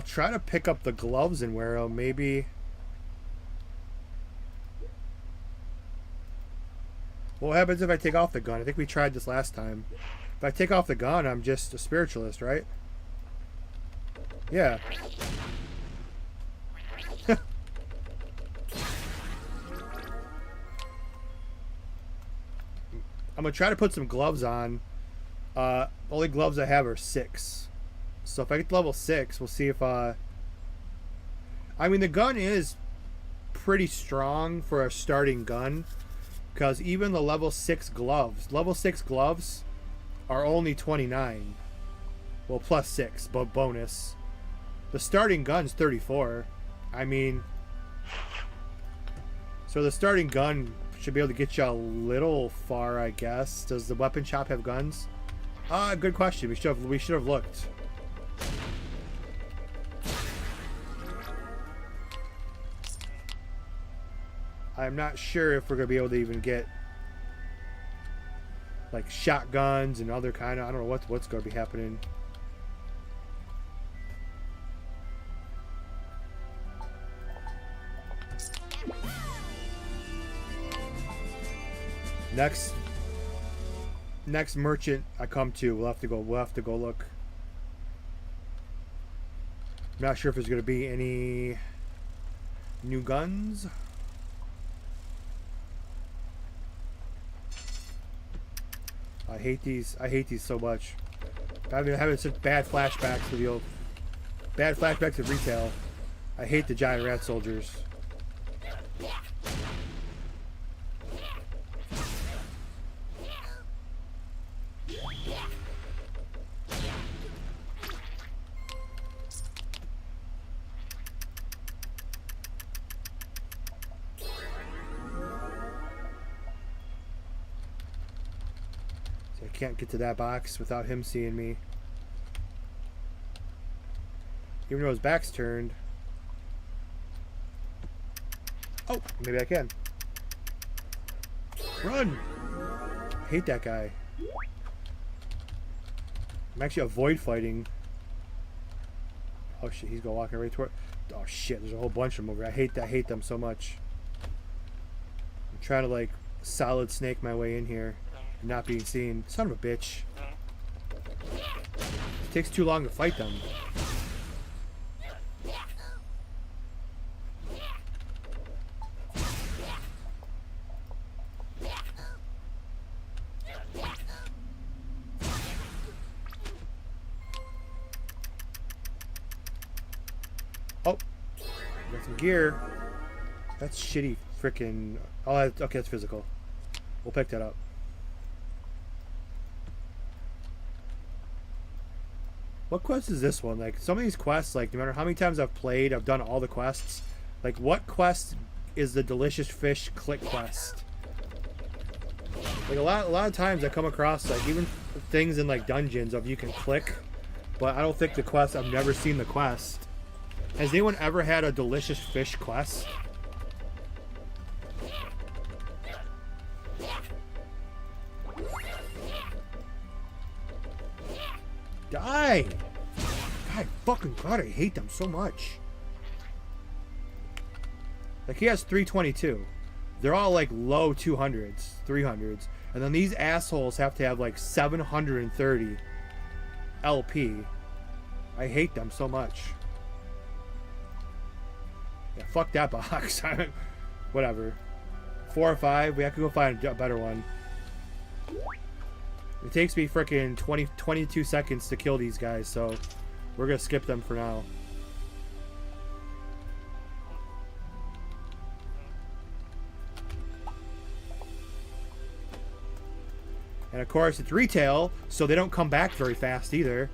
try to pick up the gloves and wear them. Maybe. What happens if I take off the gun? I think we tried this last time. If I take off the gun, I'm just a spiritualist, right? Yeah. I'm going to try to put some gloves on. Only gloves I have are 6. So if I get to level 6, we'll see if... I mean, the gun is pretty strong for a starting gun. Because even the level 6 gloves... Level 6 gloves are only 29. Well, plus 6, but bonus. The starting gun's 34. I mean... So the starting gun should be able to get you a little far, I guess. Does the weapon shop have guns? Good question. We should have looked. I'm not sure if we're gonna be able to even get like shotguns and other kind of. I don't know what's gonna be happening. Next merchant I come to, we'll have to go look. I'm not sure if there's gonna be any new guns. I hate these so much. I've been having such bad flashbacks to the old flashbacks of retail. I hate the giant rat soldiers. Can't get to that box without him seeing me. Even though his back's turned. Oh, maybe I can. Run! I hate that guy. I'm actually avoid fighting. Oh shit, he's going walking right toward. Oh shit, there's a whole bunch of them over here. I hate them so much. I'm trying to like solid snake my way in here. Not being seen. Son of a bitch. It takes too long to fight them. Oh, got some gear. That's shitty freaking. Oh, okay, that's physical. We'll pick that up. What quest is this one? Like, some of these quests, like, no matter how many times I've played, I've done all the quests. Like, what quest is the delicious fish click quest? Like, a lot of times I come across, like, even things in, like, dungeons of you can click. But I don't think the quest, I've never seen the quest. Has anyone ever had a delicious fish quest? Die! God, fucking God, I hate them so much. Like, he has 322. They're all, like, low 200s, 300s. And then these assholes have to have, like, 730 LP. I hate them so much. Yeah, fuck that box. Whatever. 4 or 5. We have to go find a better one. It takes me freaking 22 seconds to kill these guys, so we're gonna skip them for now. And of course, it's retail, so they don't come back very fast either.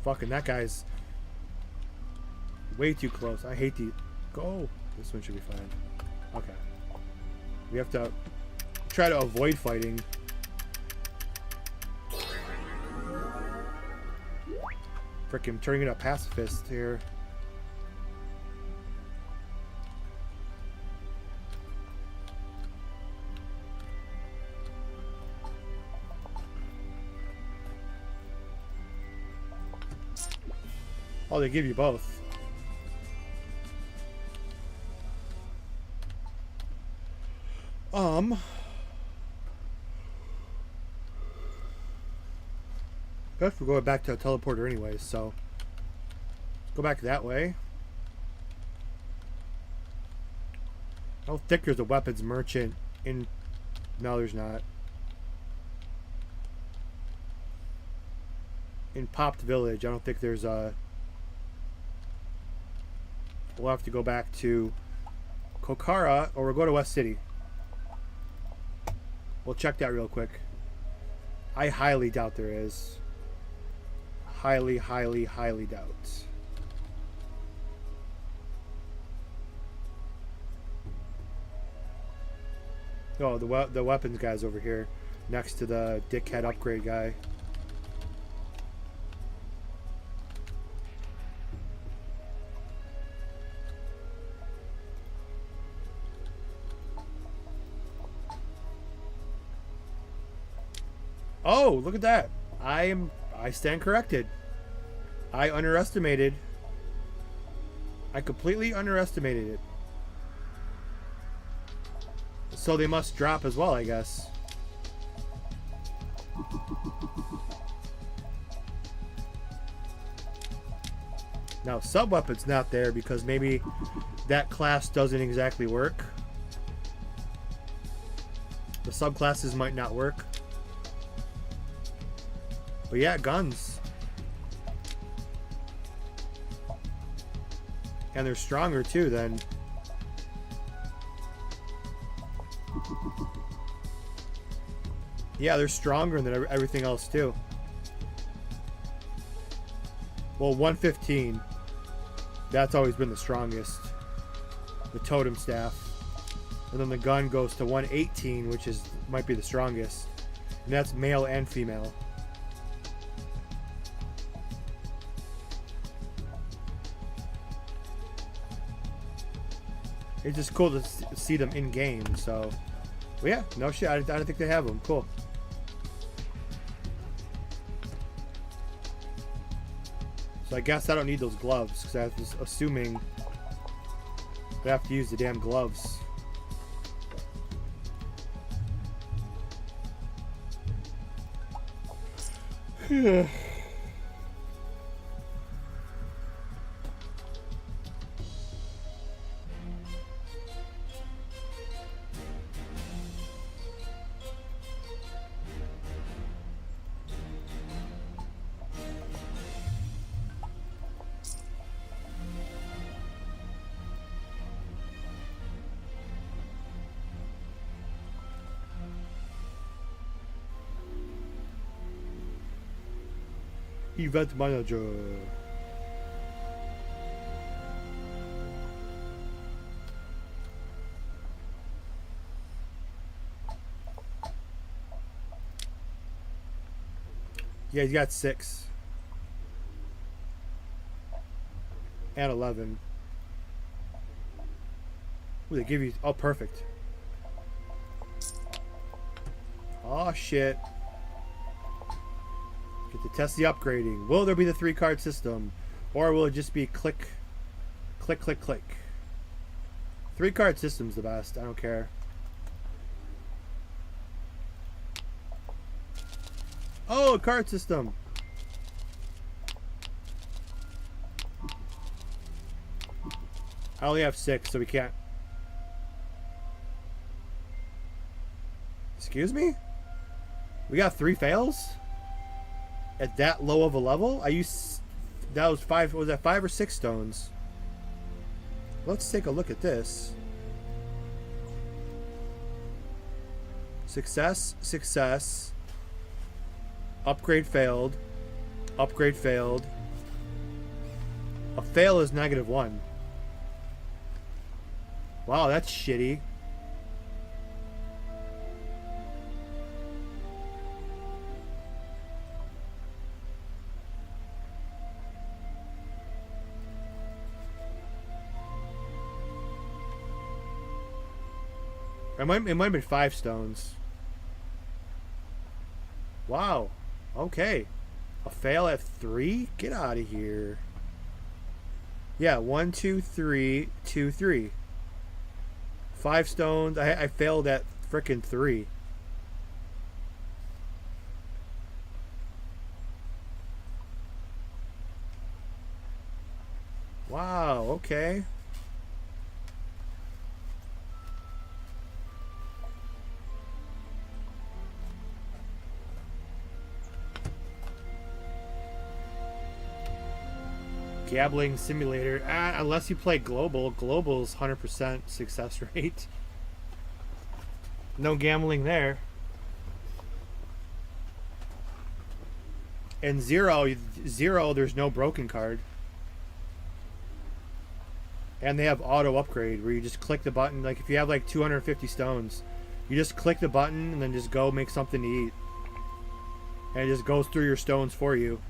Fucking that guy's way too close. I hate the... Go! This one should be fine. Okay. We have to try to avoid fighting. Frickin' turning into a pacifist here. Oh, they give you both. Guess we're going back to a teleporter anyways, so go back that way. I don't think there's a weapons merchant in... No, there's not. In Popped Village, I don't think there's a... We'll have to go back to Kokara, or we'll go to West City. We'll check that real quick. I highly doubt there is. Highly, highly, highly doubt. Oh, the weapons guy's over here, next to the dickhead upgrade guy. Oh, look at that. I stand corrected. I underestimated. I completely underestimated it. So they must drop as well, I guess. Now, sub-weapon's not there because maybe that class doesn't exactly work. The subclasses might not work. But yeah, guns. And they're stronger too then. Yeah, they're stronger than everything else too. Well, 115. That's always been the strongest. The totem staff. And then the gun goes to 118, which might be the strongest. And that's male and female. It's just cool to see them in game, so... Well, yeah, no shit, I don't think they have them. Cool. So I guess I don't need those gloves, because I was assuming I have to use the damn gloves. Event manager. Yeah, he's got 6 and 11. Ooh, they give you... Oh, perfect. Oh, shit. Get to test the upgrading. Will there be the 3-card system? Or will it just be click, click, click, click? 3-card system's the best. I don't care. Oh, card system. I only have 6, so we can't. Excuse me? We got 3 fails? At that low of a level? That was 5, was that 5 or 6 stones? Let's take a look at this. Success, success. Upgrade failed. Upgrade failed. A fail is -1. Wow, that's shitty. It might have been 5 stones. Wow. Okay. A fail at 3? Get out of here. Yeah, 1, 2, 3, 2, 3. 5 stones. I failed at frickin' 3. Wow, okay. Gambling simulator. Unless you play global. Global's 100% success rate. No gambling there. And zero, there's no broken card. And they have auto upgrade where you just click the button. Like if you have like 250 stones, you just click the button and then just go make something to eat. And it just goes through your stones for you.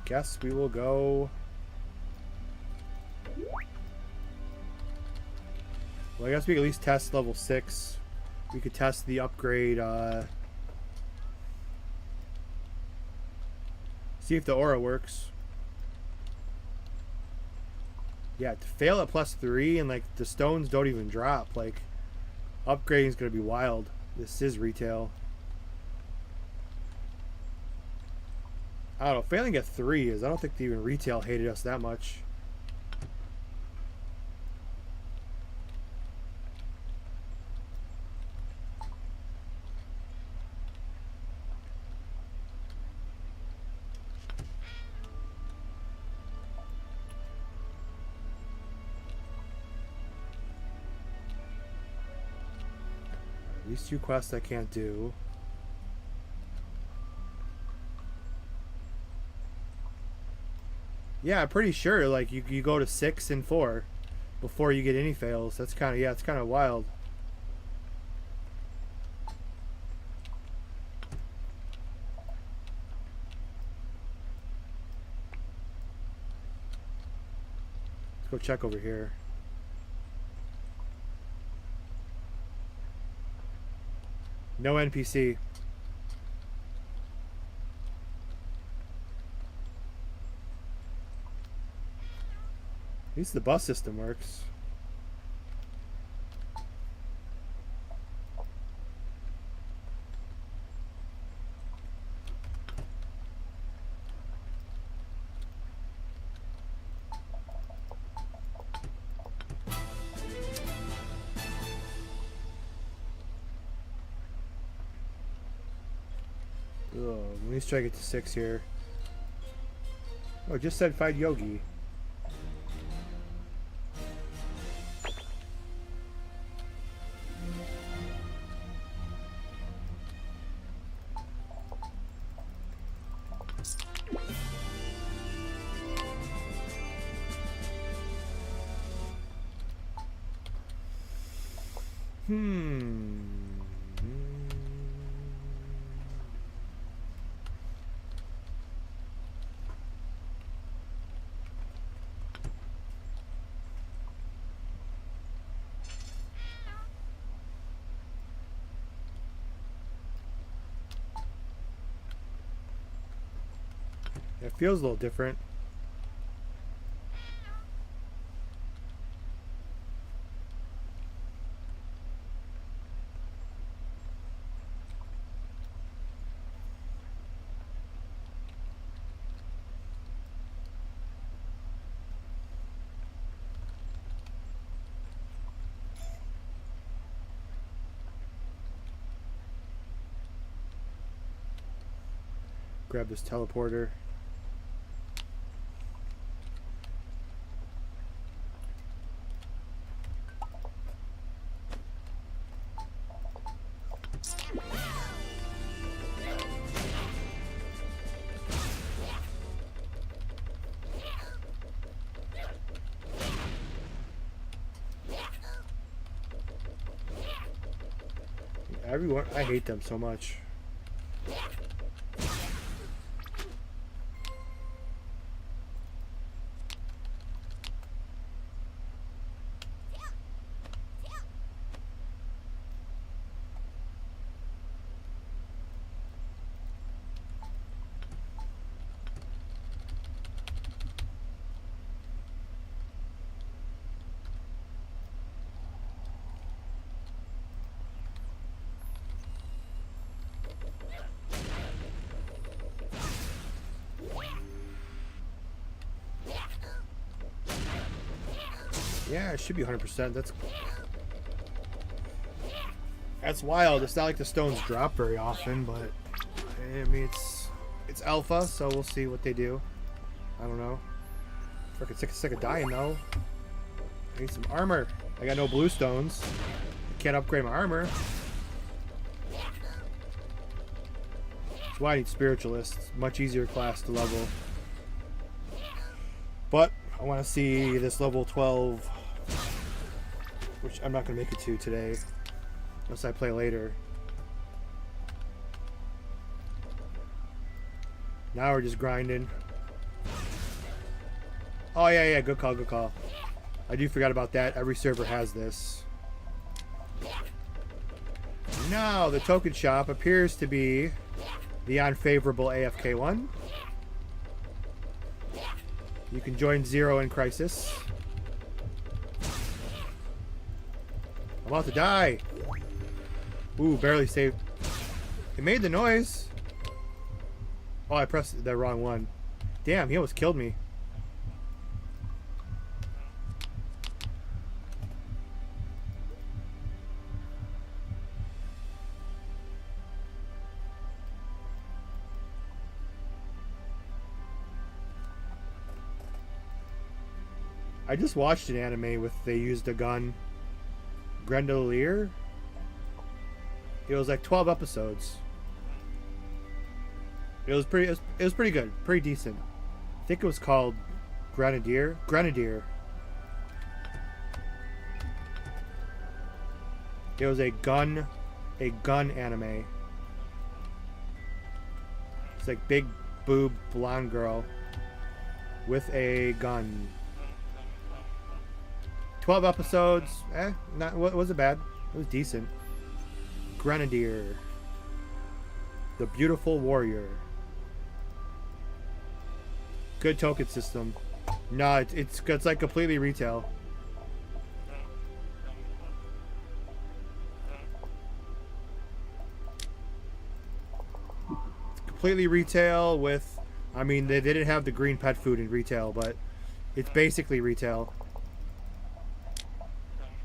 Guess we will go. Well, I guess we could at least test level 6. We could test the upgrade. See if the aura works. Yeah, to fail at +3 and like the stones don't even drop. Like upgrading is gonna be wild. This is retail. I don't know. Failing at 3 is. I don't think even retail hated us that much. These 2 quests I can't do. Yeah, I'm pretty sure like you go to 6 and 4 before you get any fails. That's kind of, yeah, it's kind of wild. Let's go check over here. No NPC. At least the bus system works. Let me try to get to 6 here. Oh, it just said fight Yogi. It feels a little different. Grab this teleporter. Everyone, I hate them so much. Yeah, it should be 100%. That's wild. It's not like the stones drop very often, but I mean it's alpha, so we'll see what they do. I don't know. Freaking sick of dying though. I need some armor. I got no blue stones. I can't upgrade my armor. That's why I need spiritualist. Much easier class to level. But I want to see this level 12. Which I'm not going to make it to today. Unless I play later. Now we're just grinding. Oh, yeah. Good call, good call. I do forget about that. Every server has this. Now, the token shop appears to be the unfavorable AFK one. You can join Zero in Crisis. I'm about to die. Ooh, barely saved. It made the noise. Oh, I pressed the wrong one. Damn, he almost killed me. I just watched an anime with they used a gun. Grendelier. It was like 12 episodes. It was pretty good, pretty decent. I think it was called Grenadier. It was a gun anime. It's like big boob blonde girl with a gun. 12 episodes. Wasn't bad. It was decent. Grenadier. The Beautiful Warrior. Good token system. No, it's like completely retail. It's completely retail with, I mean, they didn't have the green pet food in retail, but it's basically retail.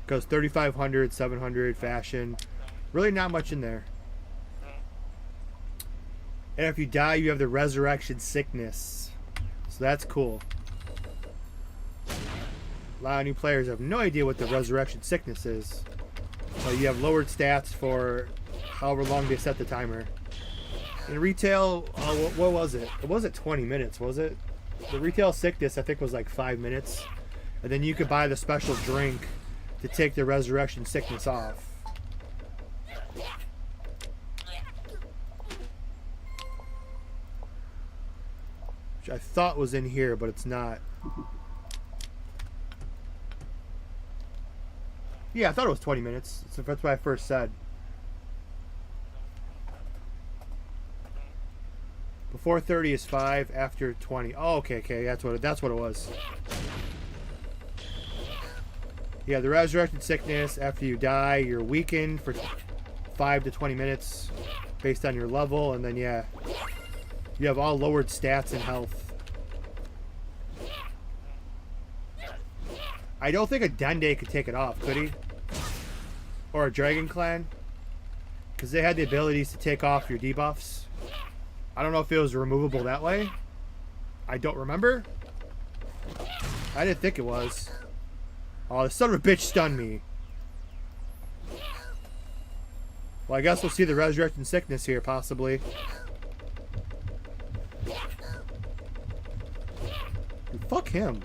Goes 3,500, 700, fashion. Really not much in there. And if you die, you have the resurrection sickness. So that's cool. A lot of new players have no idea what the resurrection sickness is. But you have lowered stats for however long they set the timer. In retail, what was it? It wasn't 20 minutes, was it? The retail sickness, I think, was like 5 minutes. And then you could buy the special drink to take the resurrection sickness off. Which I thought was in here, but it's not. Yeah, I thought it was 20 minutes. So that's what I first said. Before 30 is 5, after 20. Oh, okay, that's what it was. Yeah, the resurrected sickness, after you die, you're weakened for 5 to 20 minutes based on your level, and then, yeah, you have all lowered stats and health. I don't think a Dende could take it off, could he? Or a Dragon Clan? Because they had the abilities to take off your debuffs. I don't know if it was removable that way. I don't remember. I didn't think it was. Oh, the son of a bitch stunned me. Well, I guess we'll see the Resurrection Sickness here, possibly. Dude, fuck him.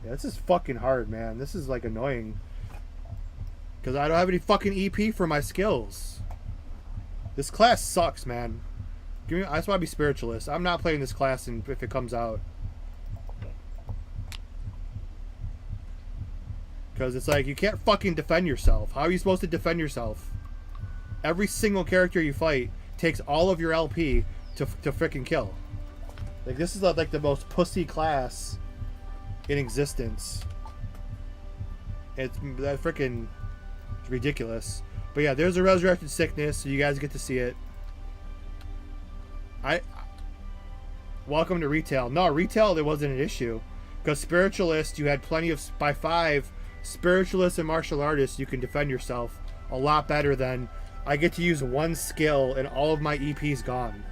Yeah, this is fucking hard, man. This is, like, annoying. Because I don't have any fucking EP for my skills. This class sucks, man. I just want to be Spiritualist. I'm not playing this class if it comes out. Because it's like, you can't fucking defend yourself. How are you supposed to defend yourself? Every single character you fight takes all of your LP to freaking kill. Like, this is like the most pussy class in existence. It's that freaking ridiculous. But yeah, there's a Resurrected Sickness, so you guys get to see it. Welcome to retail. No, retail, there wasn't an issue. Because Spiritualist, you had plenty of, by 5, Spiritualist and Martial Artists, you can defend yourself a lot better than, I get to use one skill and all of my EP's gone.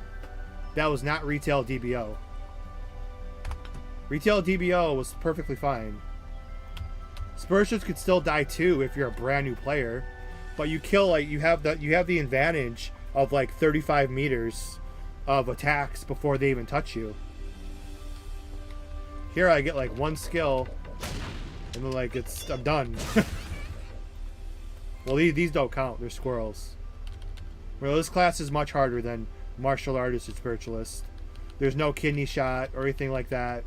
That was not retail DBO. Retail DBO was perfectly fine. Spiritualists could still die too if you're a brand new player, but you kill, like, you have the advantage of like 35 meters of attacks before they even touch you. Here I get like one skill and then, like, I'm done. Well, these don't count, they're squirrels. Well, this class is much harder than Martial Artist or Spiritualist. There's no kidney shot or anything like that.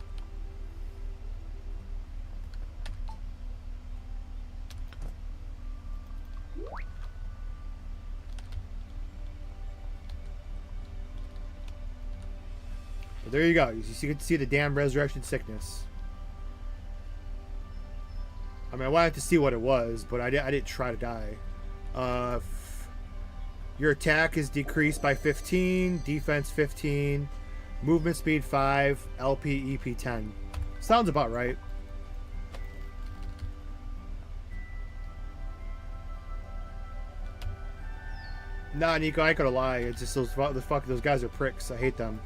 But there you go. You get to see the damn Resurrection Sickness. I mean, I wanted to see what it was, but I didn't try to die. Your attack is decreased by 15, defense 15, movement speed 5, LP, EP 10. Sounds about right. Nah, Nico, I ain't gonna lie. It's just those guys are pricks. I hate them.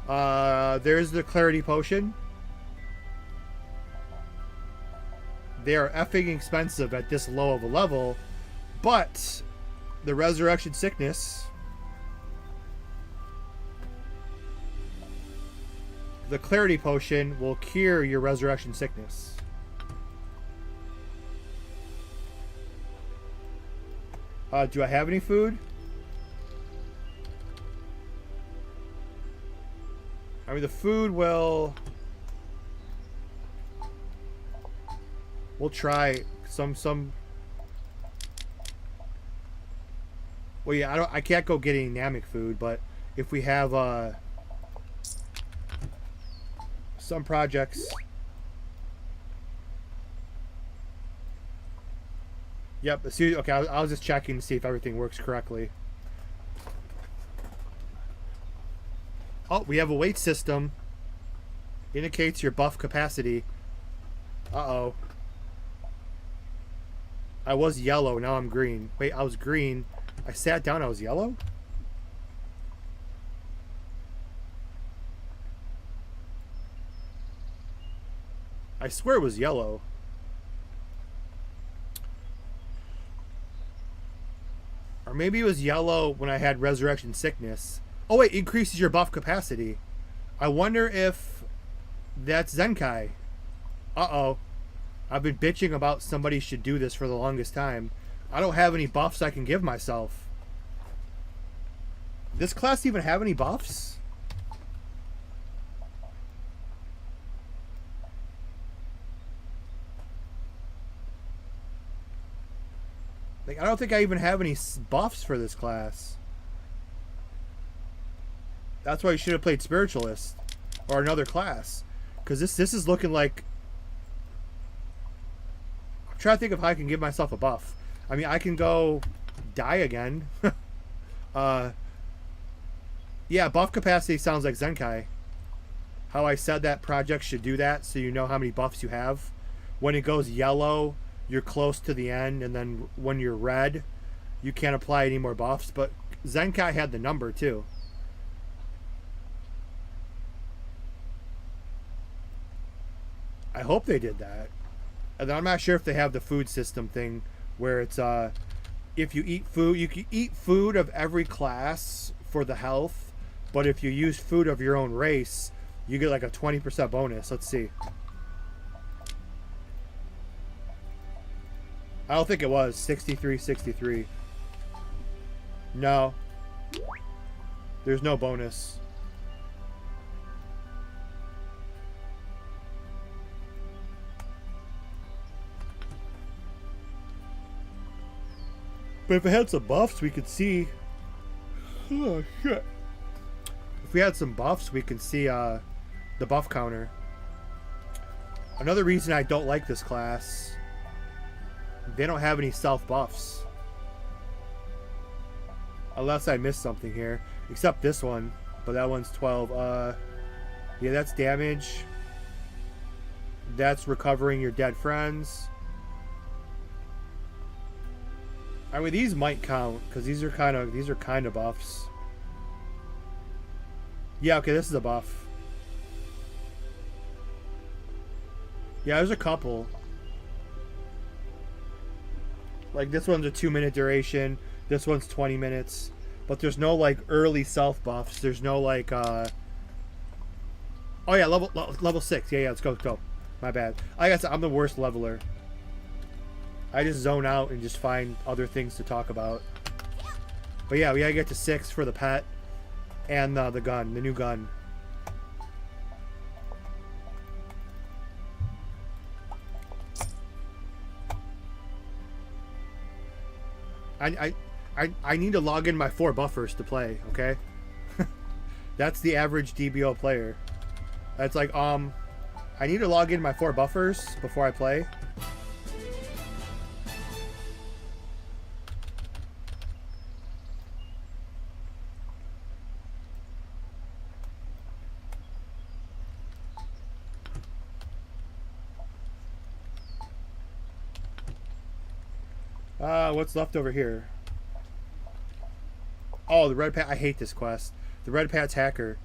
There's the Clarity Potion. They are effing expensive at this low of a level, but the Resurrection Sickness, the Clarity Potion will cure your Resurrection Sickness. Do I have any food? I mean, the food will... We'll try some... Well, yeah, I can't go get any Namek food, but if we have some projects... Yep, okay, I was just checking to see if everything works correctly. Oh, we have a weight system. Indicates your buff capacity. Uh-oh. I was yellow, now I'm green. Wait, I was green. I sat down, I was yellow? I swear it was yellow. Or maybe it was yellow when I had Resurrection Sickness. Oh wait, increases your buff capacity. I wonder if that's Zenkai. Uh-oh. I've been bitching about somebody should do this for the longest time. I don't have any buffs I can give myself. Does this class even have any buffs? Like, I don't think I even have any buffs for this class. That's why you should have played Spiritualist or another class, because this is looking like... I'm trying to think of how I can give myself a buff. I mean, I can go die again. Yeah, buff capacity sounds like Zenkai. How I said that project should do that, so you know how many buffs you have. When it goes yellow, you're close to the end, and then when you're red, you can't apply any more buffs, but Zenkai had the number too. I hope they did that. And I'm not sure if they have the food system thing where it's if you eat food, you can eat food of every class for the health, but if you use food of your own race, you get like a 20% bonus. Let's see. I don't think it was 63. No. There's no bonus. But if it had some buffs, we could see. Oh shit! If we had some buffs, we can see the buff counter. Another reason I don't like this class, they don't have any self buffs. Unless I missed something here, except this one. But that one's 12. Yeah, that's damage. That's recovering your dead friends. I mean, these might count because these are kind of buffs. Yeah, okay, this is a buff. Yeah, there's a couple. Like this one's a 2-minute duration. This one's 20 minutes. But there's no like early self buffs. There's no like oh yeah, level 6. Yeah, let's go. My bad. I guess I'm the worst leveler. I just zone out and just find other things to talk about. But yeah, we gotta get to 6 for the pet and the gun, the new gun. I need to log in my 4 buffers to play, okay? That's the average DBO player. That's like, I need to log in my 4 buffers before I play. What's left over here? Oh, the Red Pat. I hate this quest. The Red Pat's hacker.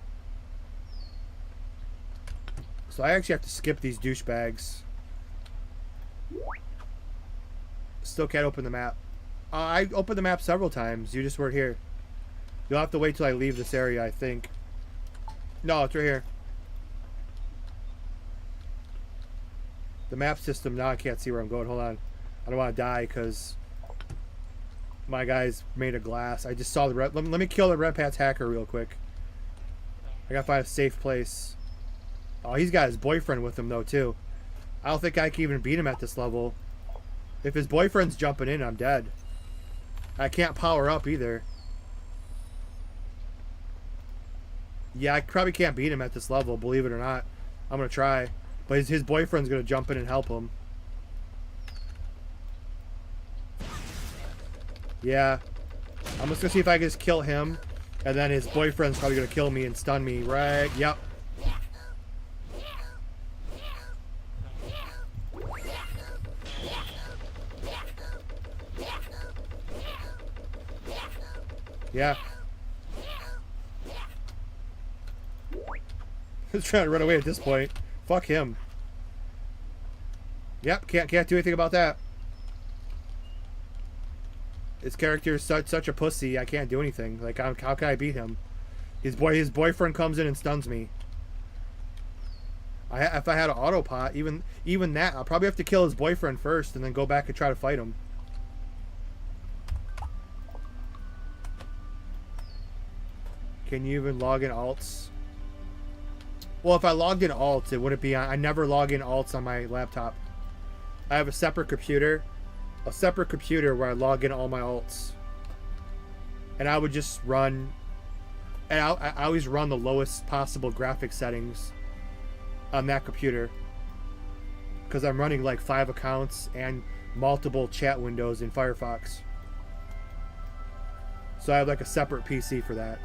So I actually have to skip these douchebags. Still can't open the map. I opened the map several times. You just weren't here. You'll have to wait till I leave this area, I think. No, it's right here. The map system. Now I can't see where I'm going. Hold on. I don't want to die because my guy's made of glass. I just saw the red. Let me kill the Red Pat's hacker real quick. I gotta find a safe place. Oh, he's got his boyfriend with him though too. I don't think I can even beat him at this level. If his boyfriend's jumping in, I'm dead. I can't power up either. Yeah, I probably can't beat him at this level, believe it or not. I'm gonna try. But his boyfriend's gonna jump in and help him. Yeah. I'm just gonna see if I can just kill him. And then his boyfriend's probably gonna kill me and stun me, right? Yep. Yeah. He's trying to run away at this point. Fuck him. Yep, can't do anything about that. His character is such a pussy. I can't do anything. Like, how can I beat him? His boyfriend comes in and stuns me. If I had an autopot, even that, I'll probably have to kill his boyfriend first and then go back and try to fight him. Can you even log in alts? Well, if I logged in alts, it wouldn't be on. I never log in alts on my laptop. I have a separate computer where I log in all my alts. And I would just run, and I always run the lowest possible graphic settings on that computer. Because I'm running like 5 accounts and multiple chat windows in Firefox. So I have like a separate PC for that.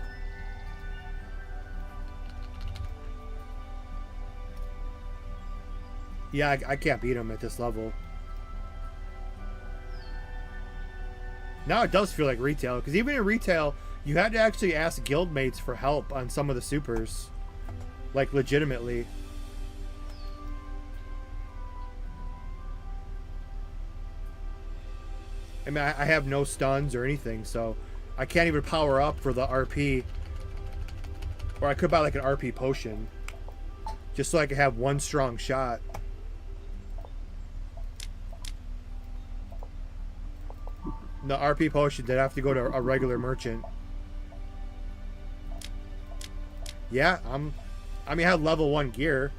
Yeah, I can't beat him at this level. Now it does feel like retail, because even in retail, you had to actually ask guildmates for help on some of the supers. Like, legitimately. I mean, I have no stuns or anything, so I can't even power up for the RP. Or I could buy like an RP potion. Just so I could have one strong shot. The RP potion did have to go to a regular merchant. Yeah, I mean, I have level 1 gear.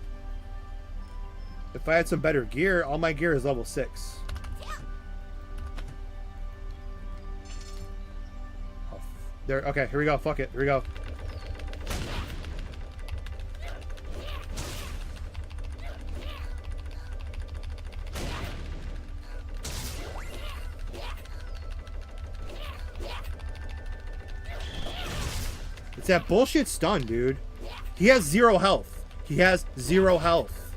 If I had some better gear, all my gear is level 6. Oh, there. Okay, here we go. Fuck it. Here we go. It's that bullshit stun, dude. He has 0 health. He has 0 health.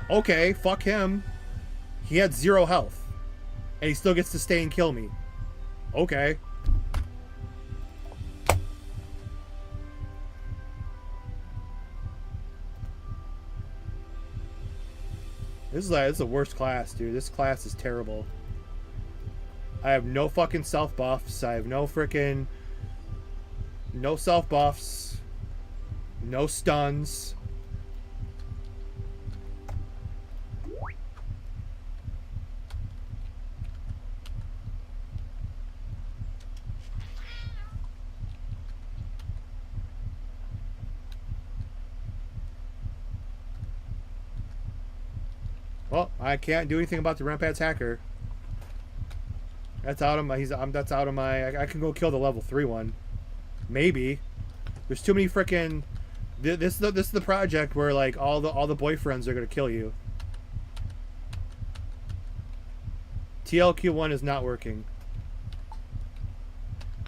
Okay, fuck him. He had 0 health. And he still gets to stay and kill me. Okay. This is the worst class, dude. This class is terrible. I have no fucking self buffs. I have no freaking... No self buffs. No stuns. Well, I can't do anything about the Rampad's hacker. That's out of my. That's out of my. I can go kill the level 3 one. Maybe. There's too many freaking. This is the project where like all the boyfriends are gonna kill you. TLQ1 is not working.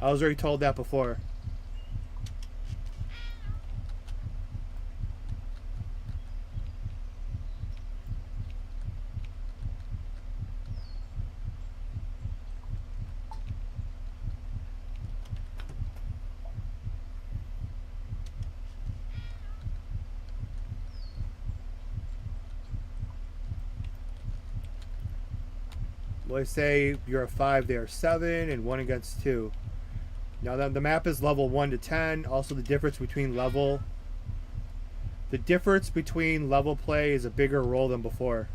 I was already told that before. Let's say you're a 5, they are 7, and 1 against 2. Now the map is level 1 to 10. Also, the difference between level play is a bigger role than before.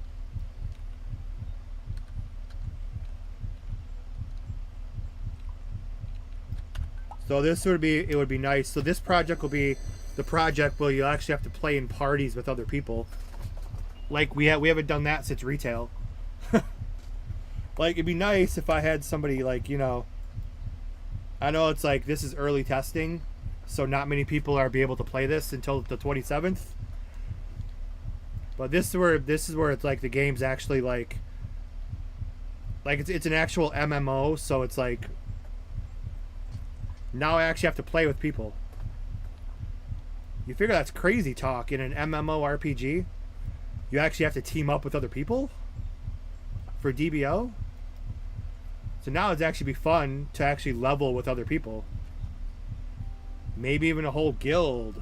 So this would be nice. So this project will be the project where you actually have to play in parties with other people. Like we haven't done that since retail. Like, it'd be nice if I had somebody, like, you know... I know it's like, this is early testing, so not many people are be able to play this until the 27th. But this is where it's like the game's actually, like... Like, it's an actual MMO, so it's like... Now I actually have to play with people. You figure that's crazy talk in an MMORPG? You actually have to team up with other people? For DBO? So now it'd actually be fun to actually level with other people. Maybe even a whole guild.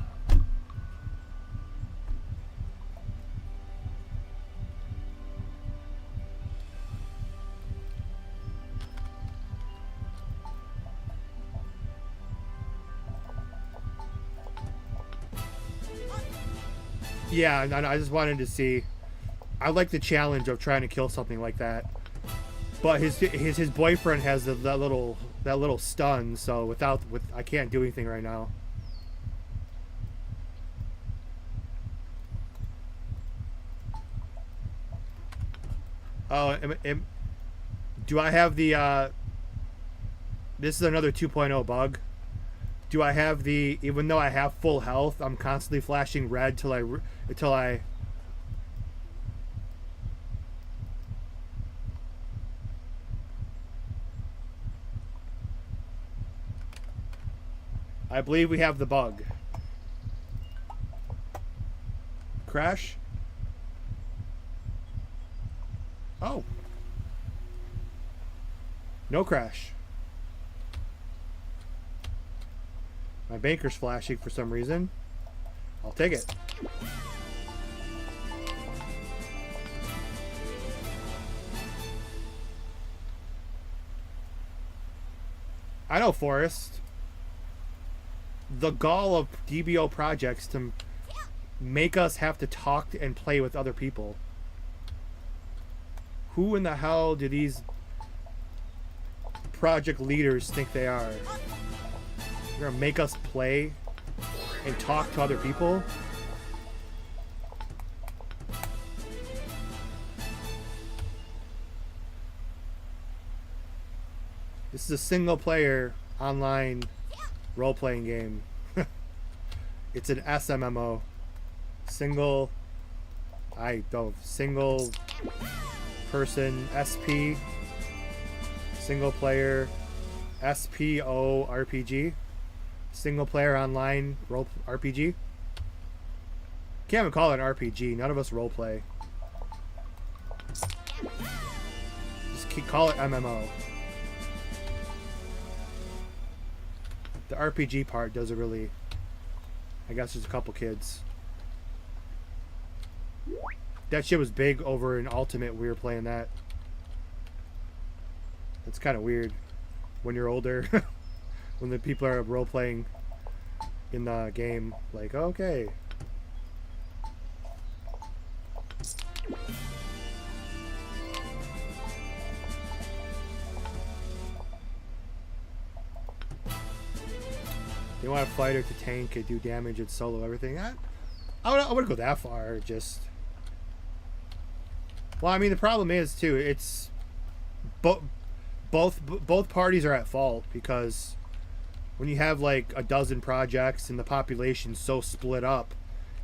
Yeah, and I just wanted to see. I like the challenge of trying to kill something like that. But his boyfriend has that little stun, so I can't do anything right now. Oh, do I have the this is another 2.0 bug. Do I have the, even though I have full health, I'm constantly flashing red until I believe we have the bug. Crash? Oh. No crash. My banker's flashing for some reason. I'll take it. I know, Forrest. The gall of DBO projects to make us have to talk and play with other people. Who in the hell do these project leaders think they are? They're gonna make us play and talk to other people? This is a single player online role-playing game. It's an SMMO. Single person SP, single player SPO RPG, single player online role RPG. Can't even call it an RPG. None of us role play. Just call it MMO. The RPG part doesn't really. I guess there's a couple kids. That shit was big over in Ultimate. We were playing that. It's kind of weird when you're older. When the people are role playing in the game. Like, okay. They want a fighter to tank and do damage and solo everything. I wouldn't go that far. Just, well, I mean, the problem is too. It's both parties are at fault, because when you have like a dozen projects and the population's so split up,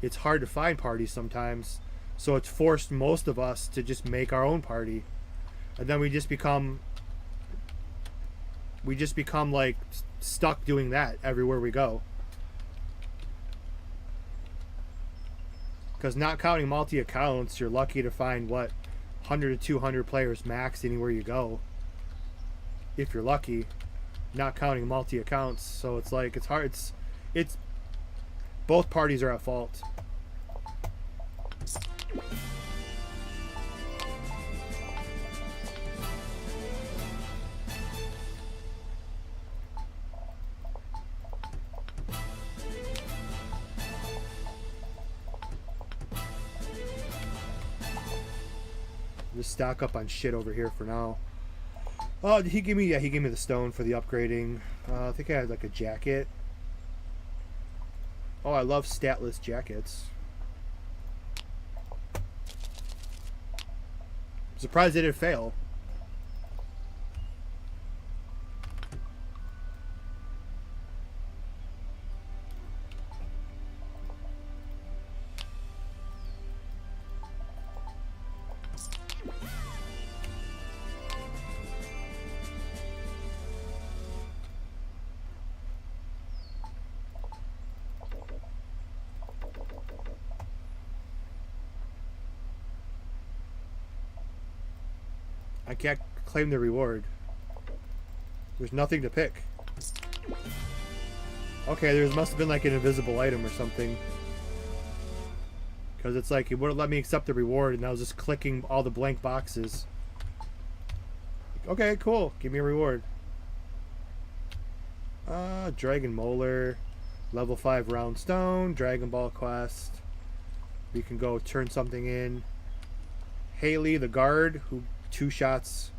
it's hard to find parties sometimes. So it's forced most of us to just make our own party, and then we just become like stuck doing that everywhere we go. Because not counting multi-accounts, you're lucky to find, what, 100 to 200 players max anywhere you go, if you're lucky, not counting multi-accounts. So it's like, it's hard. It's both parties are at fault. Just stock up on shit over here for now. Oh, did he give me? Yeah, he gave me the stone for the upgrading. I think I had like a jacket. Oh, I love statless jackets. I'm surprised they didn't fail. I can't claim the reward. There's nothing to pick. Okay, there must have been like an invisible item or something. Because it's like, it wouldn't let me accept the reward, and I was just clicking all the blank boxes. Okay, cool. Give me a reward. Dragon Molar. Level 5 round stone. Dragon Ball quest. We can go turn something in. Haley, the guard, who 2 shots.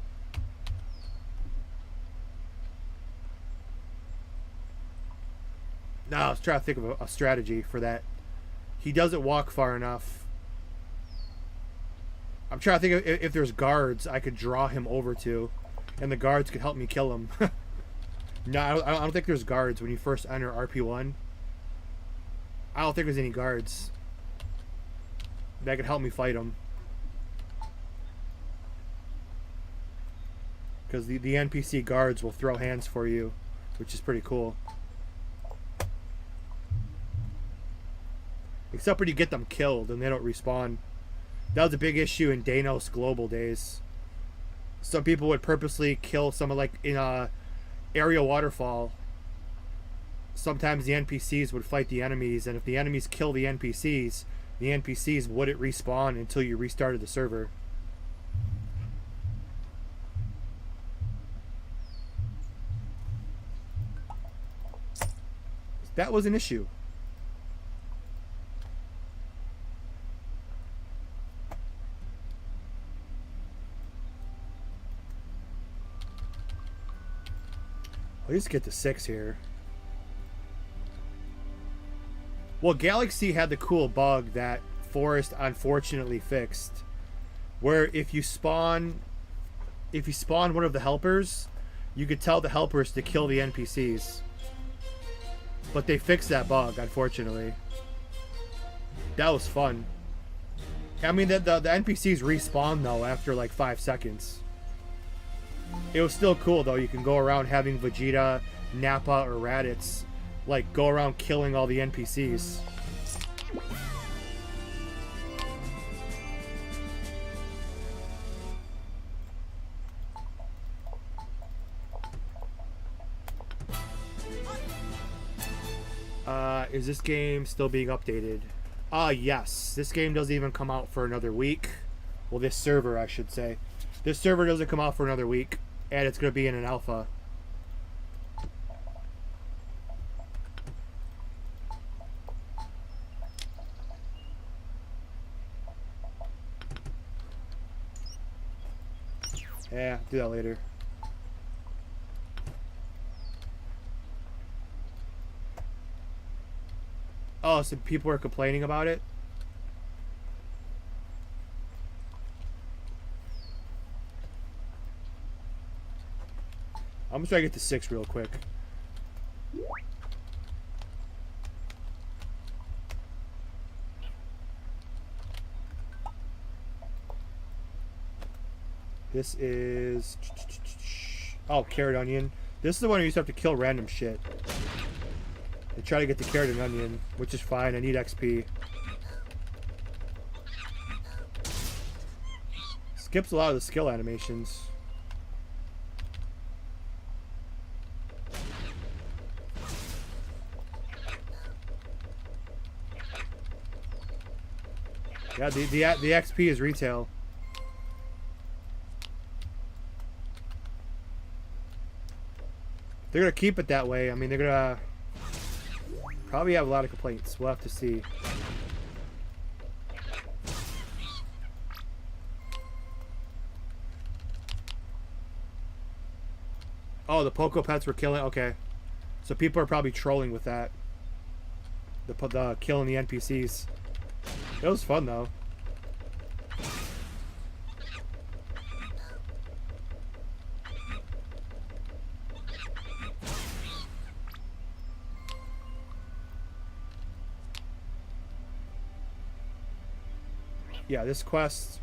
Now, I was trying to think of a strategy for that. He doesn't walk far enough. I'm trying to think if there's guards I could draw him over to, and the guards could help me kill him. No, I don't think there's guards when you first enter RP1. I don't think there's any guards that could help me fight him. Because the NPC guards will throw hands for you, which is pretty cool. Except when you get them killed and they don't respawn. That was a big issue in Danos Global days. some people would purposely kill someone like in a aerial waterfall. Sometimes the NPCs would fight the enemies, and if the enemies kill the NPCs wouldn't respawn until you restarted the server. That was an issue. I'll just get to 6 here. Well, Galaxy had the cool bug that Forest unfortunately fixed, where if you spawn one of the helpers, you could tell the helpers to kill the NPCs. But they fixed that bug, unfortunately. That was fun. I mean, the NPCs respawn though after like 5 seconds. It was still cool though. You can go around having Vegeta, Nappa, or Raditz like go around killing all the NPCs. Is this game still being updated? Yes. This game doesn't even come out for another week. Well, this server, I should say. This server doesn't come out for another week, and it's going to be in an alpha. Yeah, do that later. Oh, so people are complaining about it? I'm gonna try to get to 6 real quick. This is... Oh, carrot onion. This is the one you used to have to kill random shit. I try to get the carrot and onion, which is fine. I need XP. Skips a lot of the skill animations. Yeah, the XP is retail. They're gonna keep it that way. I mean, they're gonna probably have a lot of complaints. We'll have to see. Oh, the Poco Pets were killing. Okay, so people are probably trolling with that. The killing the NPCs. It was fun though. Yeah, this quest,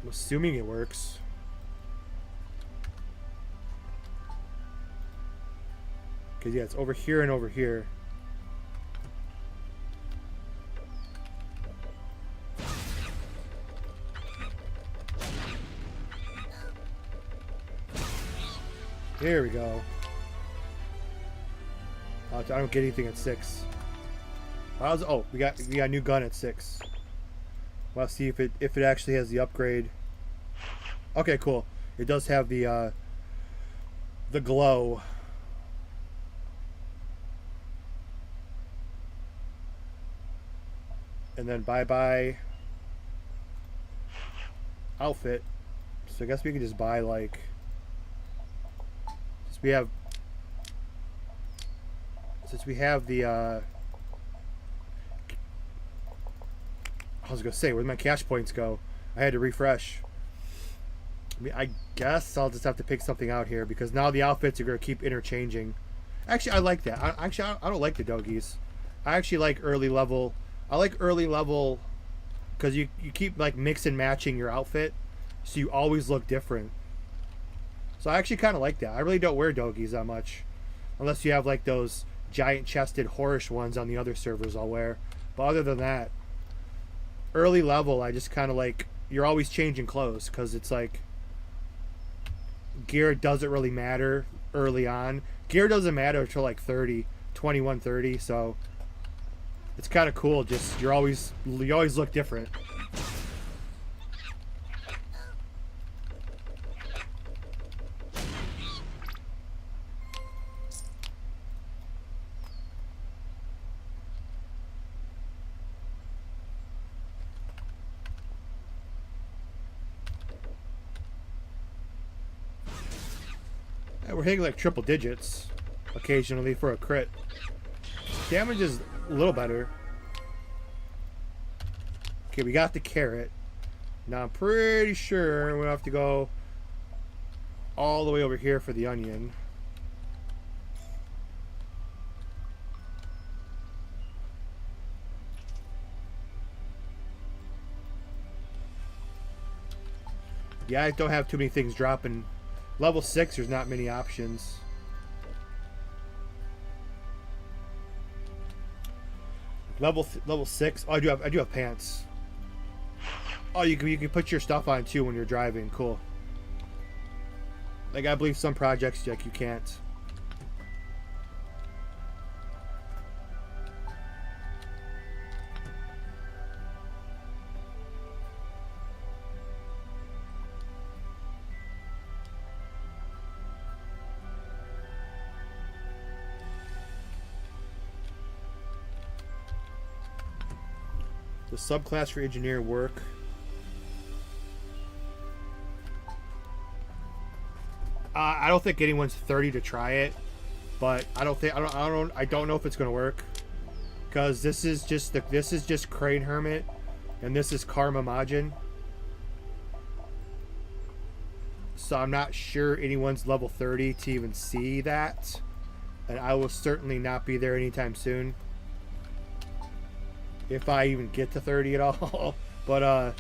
I'm assuming it works. Because, yeah, it's over here and over here. There we go. I don't get anything at 6. Oh, we got a new gun at 6. Well, see if it actually has the upgrade. Okay, cool. It does have the glow. And then bye outfit. So I guess we can just buy like. Since we have the. I was gonna say, where'd my cash points go? I had to refresh. I mean, I guess I'll just have to pick something out here because now the outfits are gonna keep interchanging. Actually, I like that. I don't like the doggies. I actually like early level. I like early level because you keep like mix and matching your outfit, so you always look different. So I actually kind of like that. I really don't wear doggies that much, unless you have like those giant-chested whorish ones on the other servers I'll wear. But other than that. Early level, I just kind of like you're always changing clothes because it's like gear doesn't really matter early on. Gear doesn't matter until like 30, 21, 30. So it's kind of cool. Just you always look different. We're hitting like triple digits occasionally for a crit. Damage is a little better. Okay, we got the carrot. Now I'm pretty sure we're gonna have to go all the way over here for the onion. Yeah, I don't have too many things dropping. Level 6, there's not many options. Level 6. Oh, I do have pants. Oh, you can put your stuff on too when you're driving. Cool. Like I believe some projects like you can't. The subclass for engineer work. I don't think anyone's 30 to try it, but I don't know if it's gonna work because this is just Crane Hermit, and this is Karma Majin. So I'm not sure anyone's level 30 to even see that, and I will certainly not be there anytime soon. If I even get to 30 at all. But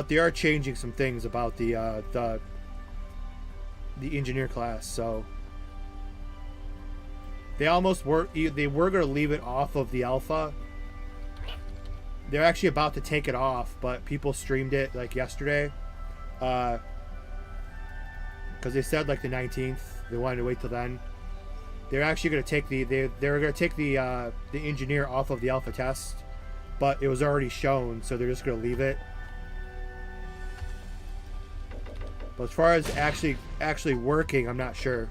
they are changing some things about the engineer class. So they were going to leave it off of the alpha. They're actually about to take it off, but people streamed it like yesterday. Because they said like the 19th. They wanted to wait till then. They're actually going to take they're going to take the engineer off of the alpha test, but it was already shown, so they're just going to leave it. But as far as actually working, I'm not sure.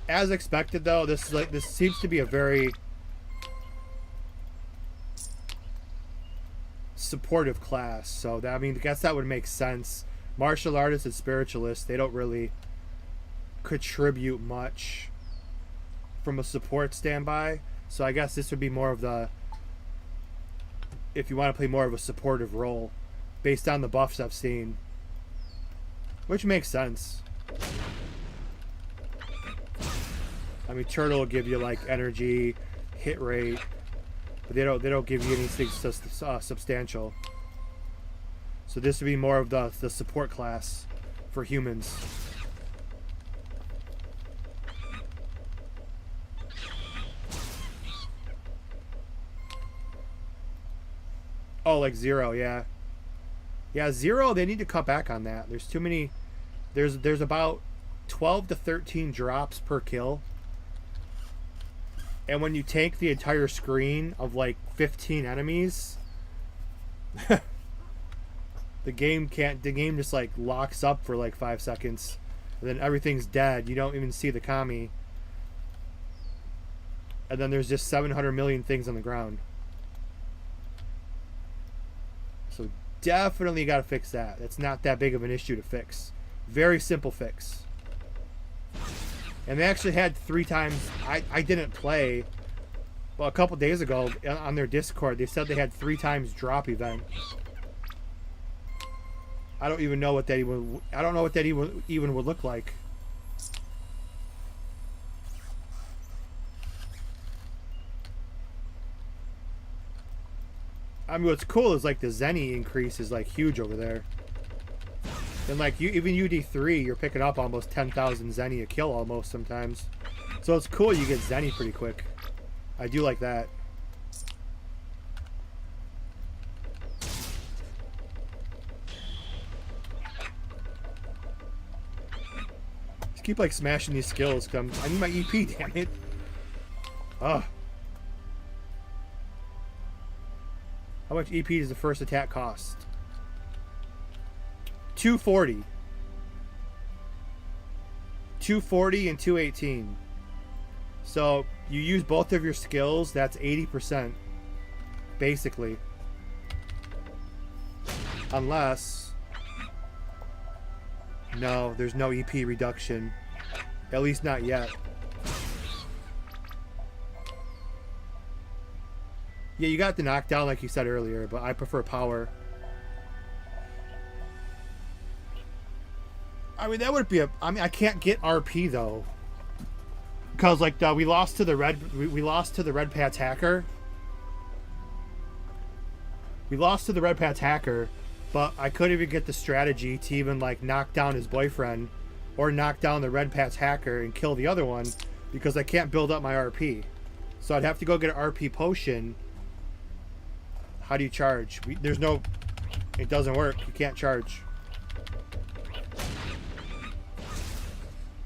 As expected, though, this seems to be a very supportive class. So that, I guess that would make sense. Martial artists and spiritualists, they don't really contribute much from a support standby. So I guess this would be more of the, if you want to play more of a supportive role, based on the buffs I've seen, which makes sense. Turtle will give you like energy, hit rate, but they don't give you anything substantial. So this would be more of the support class for humans. Oh, like Zero, yeah. Yeah, Zero, they need to cut back on that. There's too many. There's about 12 to 13 drops per kill. And when you take the entire screen of like 15 enemies, the game just like locks up for like 5 seconds, and then everything's dead. You don't even see the Kami. And then there's just 700 million things on the ground. So definitely got to fix that. That's not that big of an issue to fix. Very simple fix. And they actually had 3 times. I didn't play. Well, a couple days ago on their Discord, they said they had 3 times drop event. I don't even know what that even. I don't know what that even would look like. I mean, what's cool is like the Zenny increase is like huge over there. And like even UD3, you're picking up almost 10,000 Zenny a kill almost sometimes. So it's cool you get Zenny pretty quick. I do like that. Just keep like smashing these skills. I need my EP, damn it. Ugh. How much EP does the first attack cost? 240. 240 and 218. So you use both of your skills, that's 80%. Basically. Unless... No, there's no EP reduction. At least not yet. Yeah, you got the knockdown like you said earlier, but I prefer power. I mean, that would be a... I mean, I can't get RP, though. Because, like, we lost to the red... We lost to the Red Pat's hacker. We lost to the Red Pat's hacker, but I couldn't even get the strategy to even, like, knock down his boyfriend or knock down the Red Pat's hacker and kill the other one because I can't build up my RP. So I'd have to go get an RP potion. How do you charge? There's no... It doesn't work. You can't charge.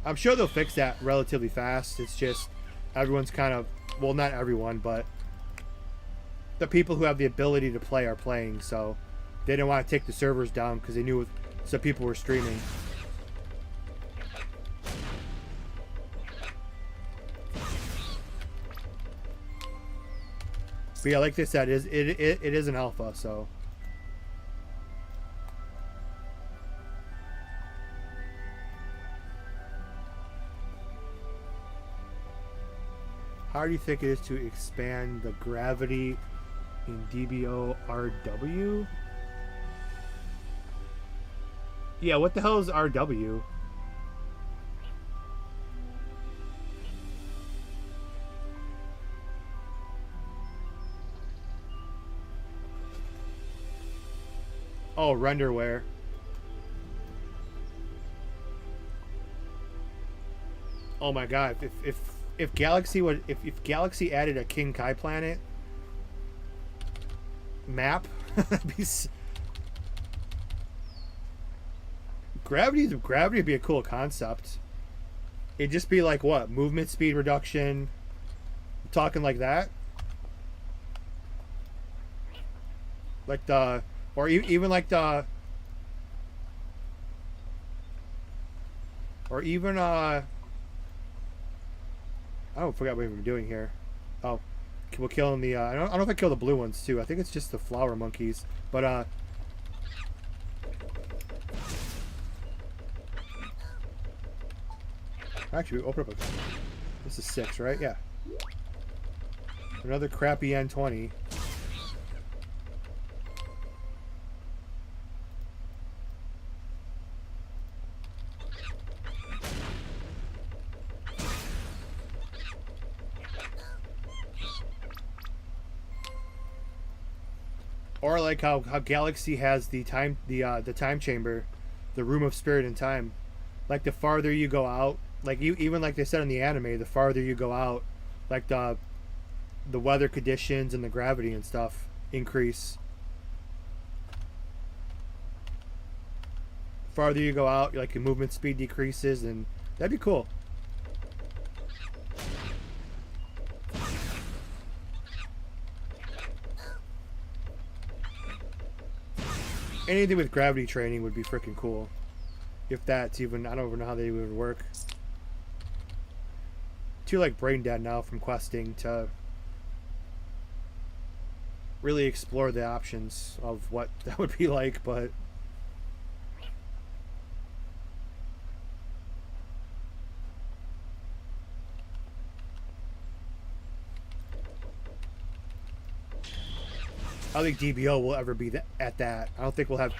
I'm sure they'll fix that relatively fast. It's just everyone's kind of... Well, not everyone, but the people who have the ability to play are playing, so they didn't want to take the servers down because they knew some people were streaming. But yeah, like they said, it is an alpha, so... How do you think it is to expand the gravity in DBO-RW? Yeah, what the hell is RW? Oh, renderware. Oh my god, if Galaxy would if Galaxy added a King Kai planet map, that'd be gravity would be a cool concept. It'd just be like what? Movement speed reduction. Talking like that? Like the or even like the or even I forgot what we were doing here. Oh, we're killing the I don't know if I kill the blue ones too. I think it's just the flower monkeys. But actually open up this is 6, right? Yeah. Another crappy N20. Or like how Galaxy has the time chamber, the room of spirit and time. Like the farther you go out, like even like they said in the anime, the farther you go out, like the weather conditions and the gravity and stuff increase. Farther you go out, like your movement speed decreases, and that'd be cool. Anything with gravity training would be freaking cool. If that's even... I don't even know how they would work. Too like brain dead now from questing to really explore the options of what that would be like, but... I don't think DBO will ever be at that. I don't think we'll have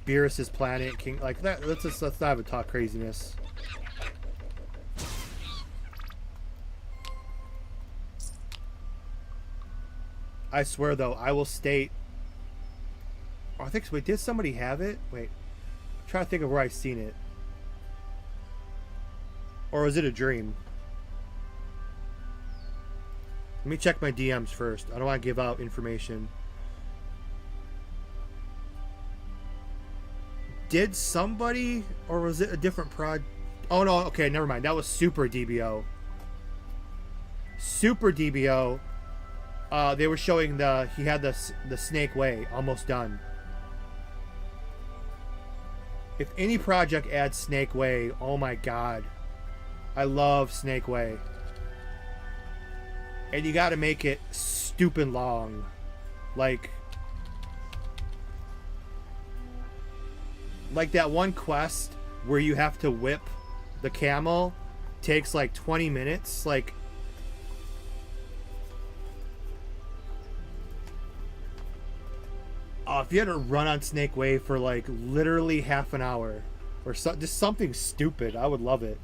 Beerus's planet, King, like that. Let's not have a talk craziness. I swear though, I will state. Oh, I think. Wait, did somebody have it? Wait, I'm trying to think of where I seen it. Or was it a dream? Let me check my DMs first. I don't want to give out information. Did somebody, or was it a different prod? Oh no, okay, never mind. That was Super DBO. Super DBO. They were showing he had the Snake Way almost done. If any project adds Snake Way, oh my god. I love Snake Way. And you gotta make it stupid long. Like that one quest where you have to whip the camel takes like 20 minutes. Like, if you had to run on Snake Way for like literally half an hour or just something stupid, I would love it.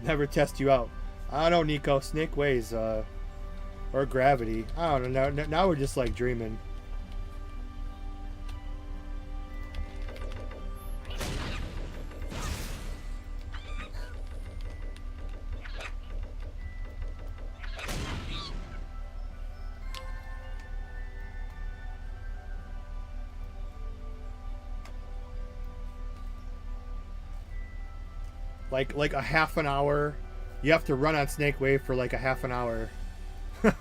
Never test you out. I don't know, Nico. Snake Ways, or Gravity. I don't know. Now we're just like dreaming. Like a half an hour. You have to run on Snake Way for like a half an hour. And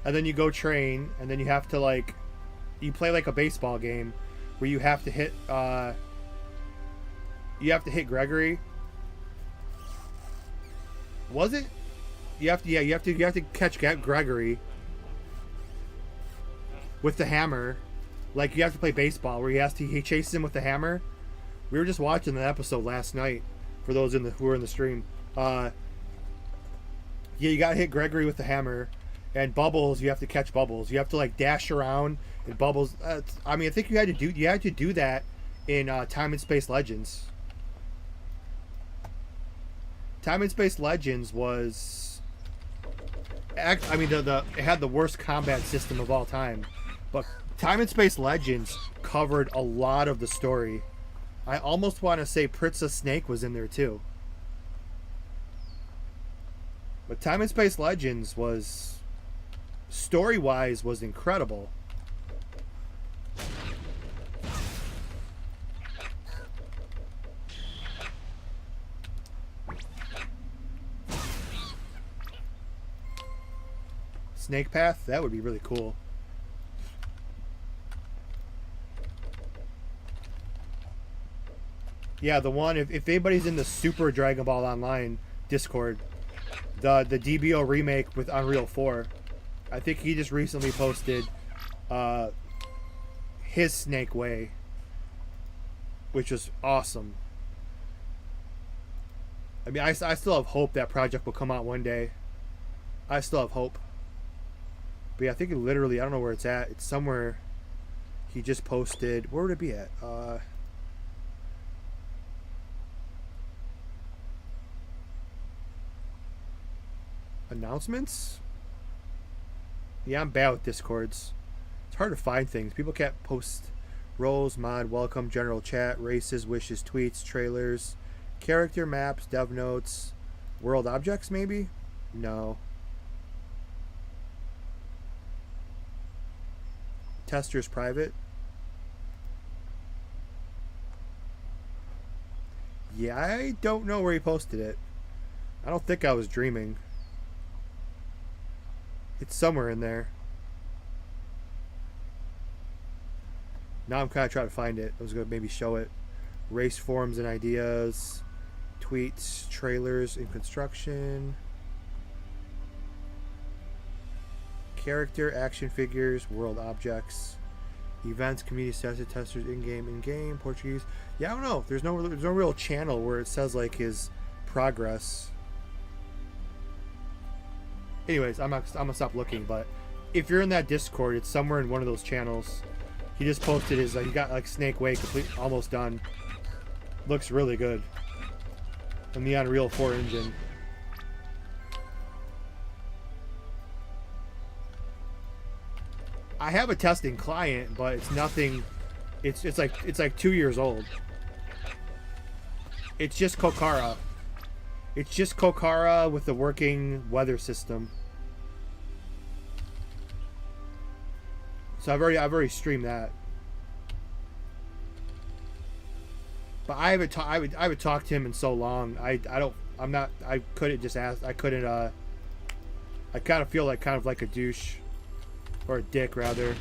then you go train, and then you have to like, you play like a baseball game where you have to hit Gregory. Was it? You have to catch Gregory with the hammer. Like, you have to play baseball where he chases him with the hammer. We were just watching that episode last night. For those who are in the stream, yeah, you gotta hit Gregory with the hammer, and Bubbles, you have to catch Bubbles. You have to like dash around, and Bubbles. I mean, I think you had to do that in Time and Space Legends. Time and Space Legends was, I mean, it had the worst combat system of all time, but Time and Space Legends covered a lot of the story. I almost want to say Princess Snake was in there too. But Time and Space Legends was, story-wise, was incredible. Snake Path? That would be really cool. Yeah, the one, if anybody's in the Super Dragon Ball Online Discord, the DBO remake with Unreal 4, I think he just recently posted his Snake Way, which was awesome. I mean, I still have hope that project will come out one day. I still have hope. But yeah, I think it literally, I don't know where it's at. It's somewhere he just posted. Where would it be at? Announcements? Yeah, I'm bad with Discords. It's hard to find things. People can't post roles, mod, welcome, general chat, races, wishes, tweets, trailers, character maps, dev notes, world objects, maybe? No. Testers private? Yeah, I don't know where he posted it. I don't think I was dreaming. It's somewhere in there. Now I'm kind of trying to find it. I was going to maybe show it. Race forums and ideas. Tweets, trailers in construction. Character, action figures, world objects. Events, community status, testers, in-game, Portuguese. Yeah, I don't know. There's no real channel where it says like his progress. Anyways, I'm gonna stop looking. But if you're in that Discord, it's somewhere in one of those channels. He just posted his. He got like Snake Way almost done. Looks really good. In the Unreal 4 engine. I have a testing client, but it's nothing. It's like 2 years old. It's just Kokara. It's just Kokara with the working weather system. So I've already streamed that. But I haven't talked to him in so long. I couldn't just ask. I couldn't. I kind of feel like a douche. Or a dick, rather.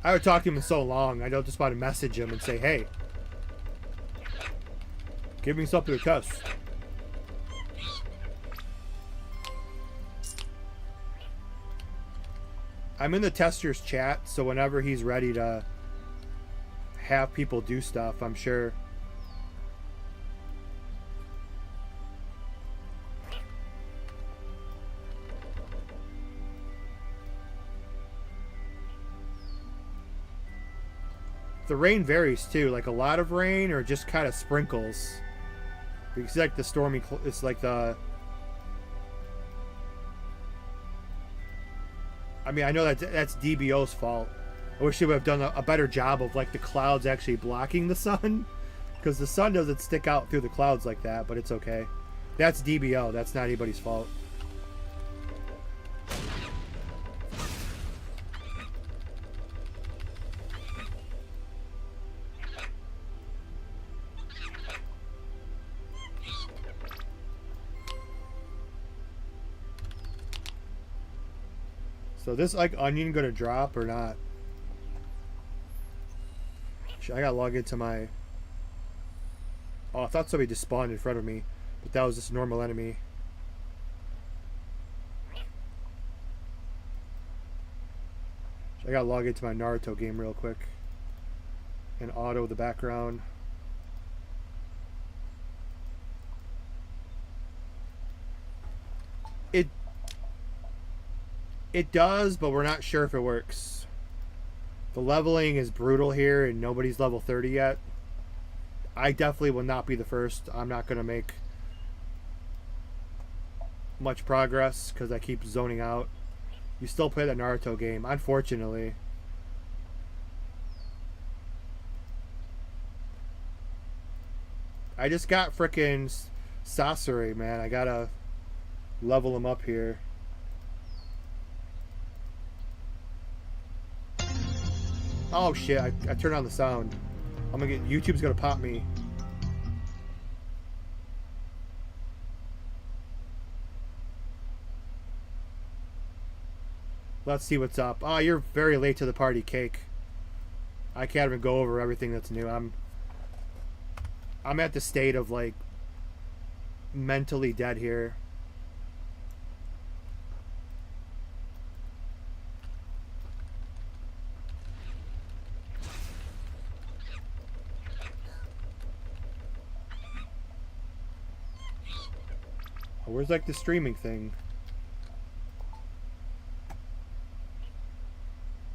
I haven't talked to him in so long. I don't just want to message him and say, hey, give me something to test. I'm in the testers chat, so whenever he's ready to have people do stuff, I'm sure. The rain varies too, like a lot of rain or just kind of sprinkles. Because like the stormy, it's like the. I mean, I know that's DBO's fault. I wish they would have done a better job of like the clouds actually blocking the sun, because the sun doesn't stick out through the clouds like that. But it's okay. That's DBO. That's not anybody's fault. So this like onion gonna drop or not? I gotta log into my. Oh, I thought somebody just spawned in front of me, but that was just a normal enemy. I gotta log into my Naruto game real quick and auto the background. It does, but we're not sure if it works. The leveling is brutal here, and nobody's level 30 yet. I definitely will not be the first. I'm not going to make much progress because I keep zoning out. You still play the Naruto game, unfortunately. I just got frickin' Sasori, man. I gotta level him up here. Oh shit, I turned on the sound. I'm gonna get, YouTube's gonna pop me. Let's see what's up. Oh, you're very late to the party, Cake. I can't even go over everything that's new. I'm at the state of like mentally dead here. Where's like the streaming thing?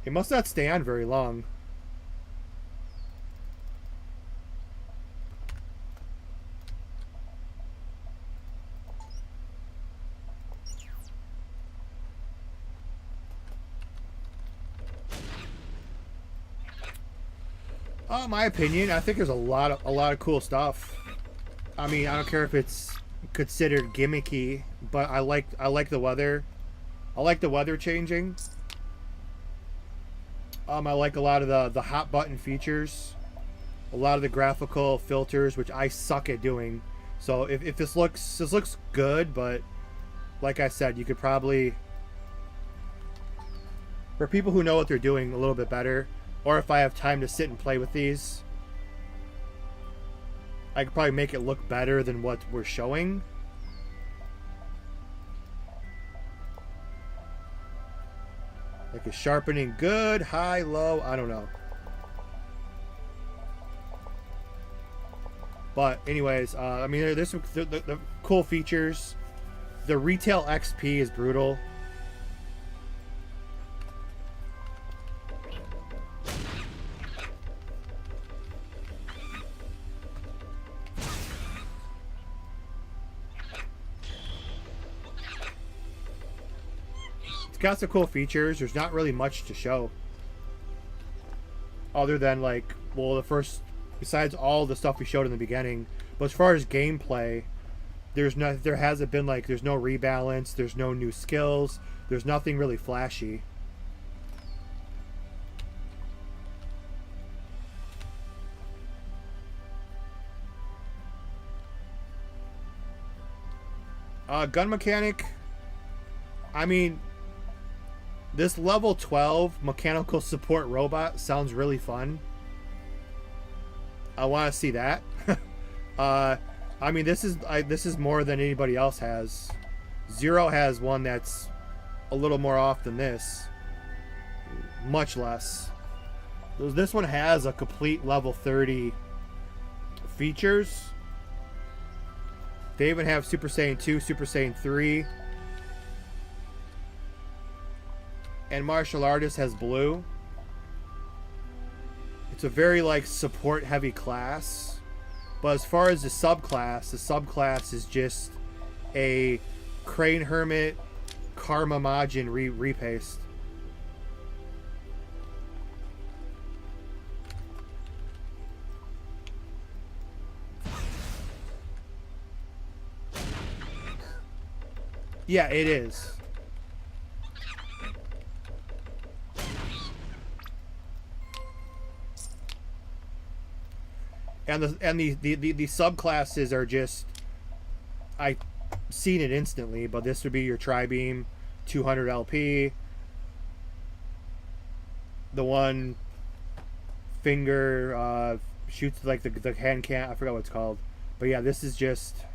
It must not stay on very long. My opinion, I think there's a lot of cool stuff. I mean, I don't care if it's considered gimmicky, but I like the weather. I like the weather changing. I like a lot of the hot button features, a lot of the graphical filters, which I suck at doing. So if this looks good, but like I said, you could probably, for people who know what they're doing a little bit better, or if I have time to sit and play with these, I could probably make it look better than what we're showing. Like, is sharpening good, high, low? I don't know. But anyways, I mean, there's some the cool features. The retail XP is brutal. It's got some cool features. There's not really much to show. Other than, like, well, the first... Besides all the stuff we showed in the beginning. But as far as gameplay, there hasn't been, like, there's no rebalance, there's no new skills, there's nothing really flashy. Gun mechanic, I mean, this level 12 mechanical support robot sounds really fun. I want to see that. I mean, this is more than anybody else has. Zero has one that's a little more off than this. Much less. This one has a complete level 30 features. They even have Super Saiyan 2, Super Saiyan 3. And Martial Artist has blue. It's a very, like, support heavy class. But as far as the subclass is just a Crane Hermit Karma Majin repaste. Yeah, it is. And the subclasses are just, I seen it instantly, but this would be your Tri-Beam, 200 LP. The one finger shoots like the hand can't, I forgot what it's called. But yeah, this is just,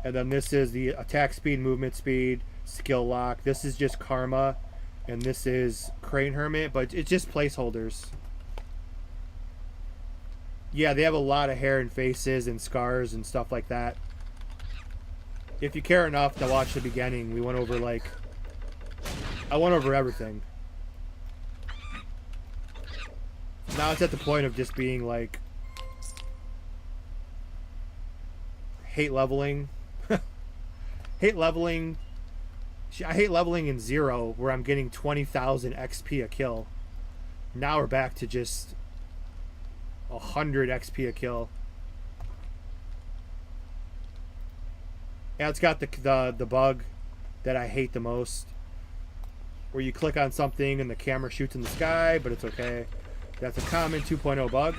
and then this is the attack speed, movement speed, skill lock. This is just Karma, and this is Crane Hermit, but it's just placeholders. Yeah, they have a lot of hair and faces and scars and stuff like that. If you care enough to watch the beginning, we went over, like, I went over everything. Now it's at the point of just being, like, hate leveling. Hate leveling. I hate leveling in Zero, where I'm getting 20,000 XP a kill. Now we're back to just 100 XP a kill. And it's got the bug that I hate the most, where you click on something and the camera shoots in the sky, but it's okay. That's a common 2.0 bug.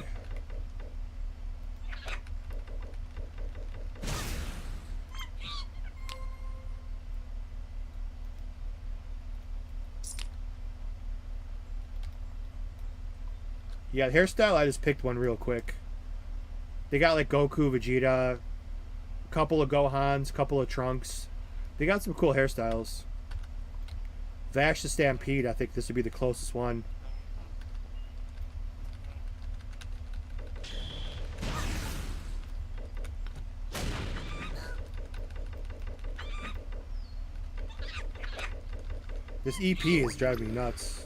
Yeah, the hairstyle, I just picked one real quick. They got like Goku, Vegeta, a couple of Gohans, a couple of Trunks. They got some cool hairstyles. Vash the Stampede, I think this would be the closest one. This EP is driving me nuts.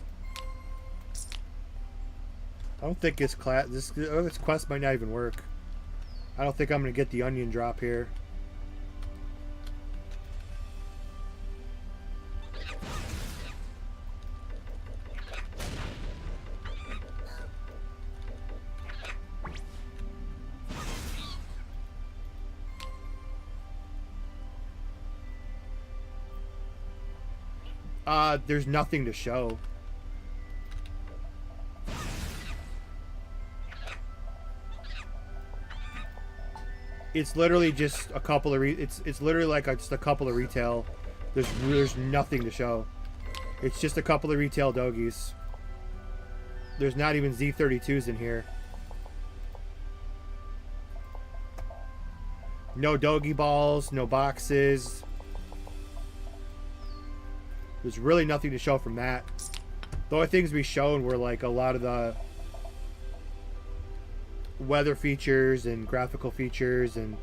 I don't think this quest might not even work. I don't think I'm gonna get the onion drop here. There's nothing to show. It's literally just a couple of it's literally like just a couple of retail. There's nothing to show. It's just a couple of retail dogies. There's not even Z32s in here. No dogie balls, no boxes. There's really nothing to show from that. The only things we shown were like a lot of the weather features and graphical features and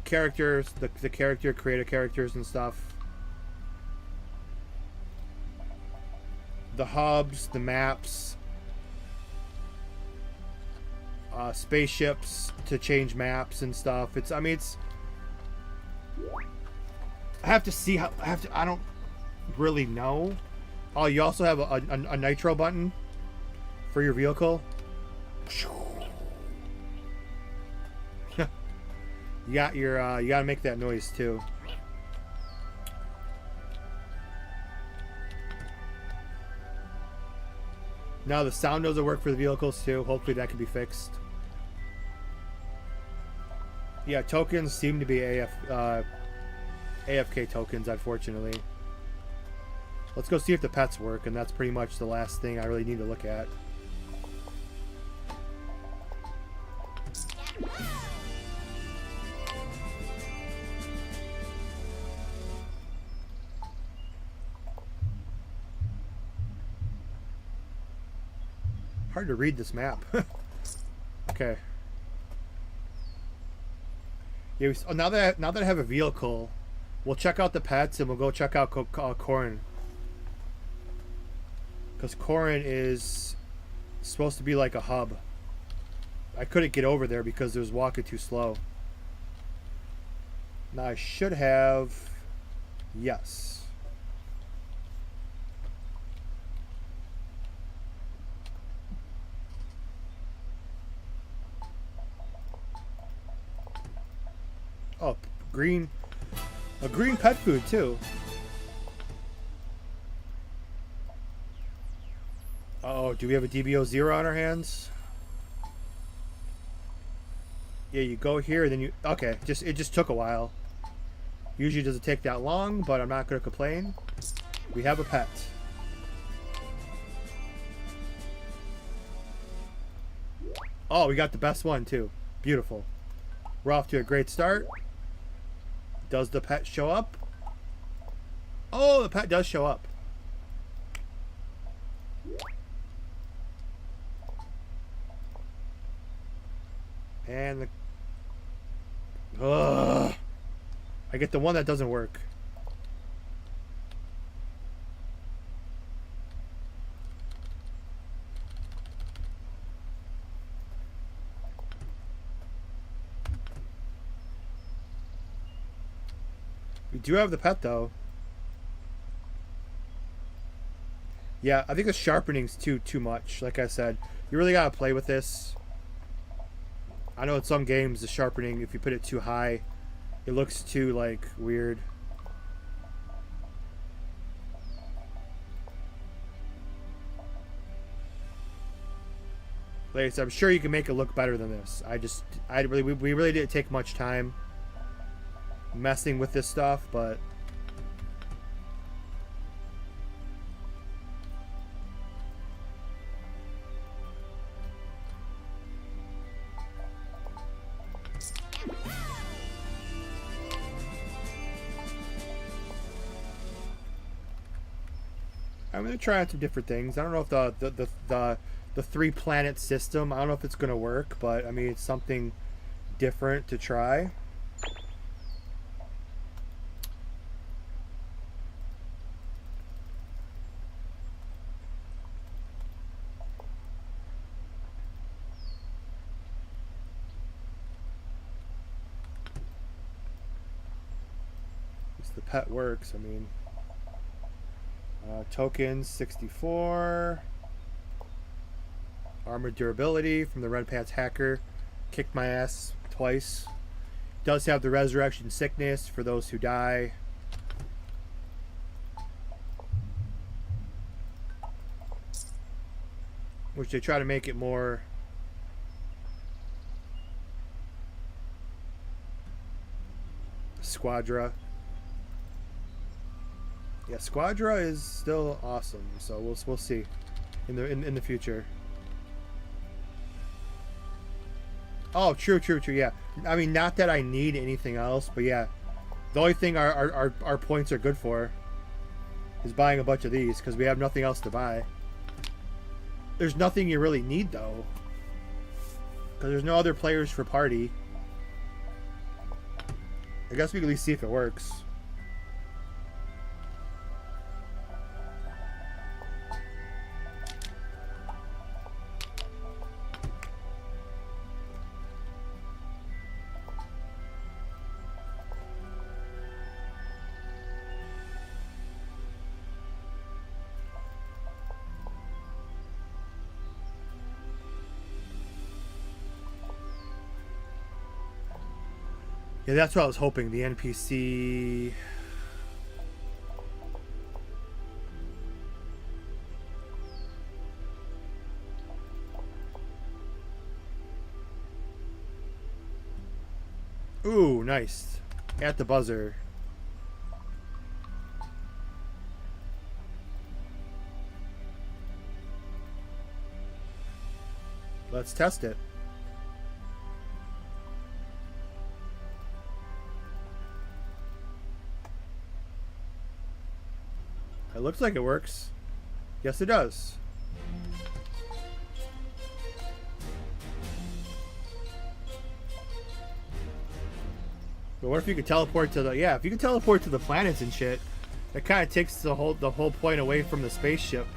characters, the character creative characters and stuff. The hubs, the maps, spaceships to change maps and stuff. It's, I mean, it's. I have to see how. I don't really know. Oh, you also have a nitro button for your vehicle. You got your. You gotta make that noise too. Now the sound doesn't work for the vehicles too. Hopefully that can be fixed. Yeah, tokens seem to be AFK tokens, unfortunately. Let's go see if the pets work, and that's pretty much the last thing I really need to look at. Hard to read this map. Okay. Yeah, now that I have a vehicle, we'll check out the pets and we'll go check out Corin. Because Corin is supposed to be like a hub. I couldn't get over there because it was walking too slow. Now I should have... Yes. Oh, green. A green pet food, too. Oh, do we have a DBO0 on our hands? Yeah, you go here, and then you... Okay, it just took a while. Usually doesn't take that long, but I'm not going to complain. We have a pet. Oh, we got the best one, too. Beautiful. We're off to a great start. Does the pet show up? Oh, the pet does show up. And the... Ugh. I get the one that doesn't work. We do have the pet, though. Yeah, I think the sharpening's too much. Like I said, you really gotta play with this. I know in some games the sharpening, if you put it too high, it looks too like weird. Like I said, I'm sure you can make it look better than this. We really didn't take much time messing with this stuff, but I'm gonna try out some different things. I don't know if the 3-planet system, I don't know if it's gonna work, but I mean it's something different to try. The pet works. I mean, tokens 64, armor durability from the Red Pants hacker, kicked my ass twice. Does have the resurrection sickness for those who die. Which they try to make it more Squadra. Yeah, Squadra is still awesome, so we'll see in the future. Oh, true, true, true. Yeah. I mean, not that I need anything else, but yeah, the only thing our points are good for is buying a bunch of these because we have nothing else to buy. There's nothing you really need though, because there's no other players for party. I guess we can at least see if it works. Yeah, that's what I was hoping. The NPC. Ooh, nice. At the buzzer. Let's test it. It looks like it works. Yes, it does. But what if you could teleport to the... Yeah, if you could teleport to the planets and shit, that kind of takes the whole point away from the spaceship.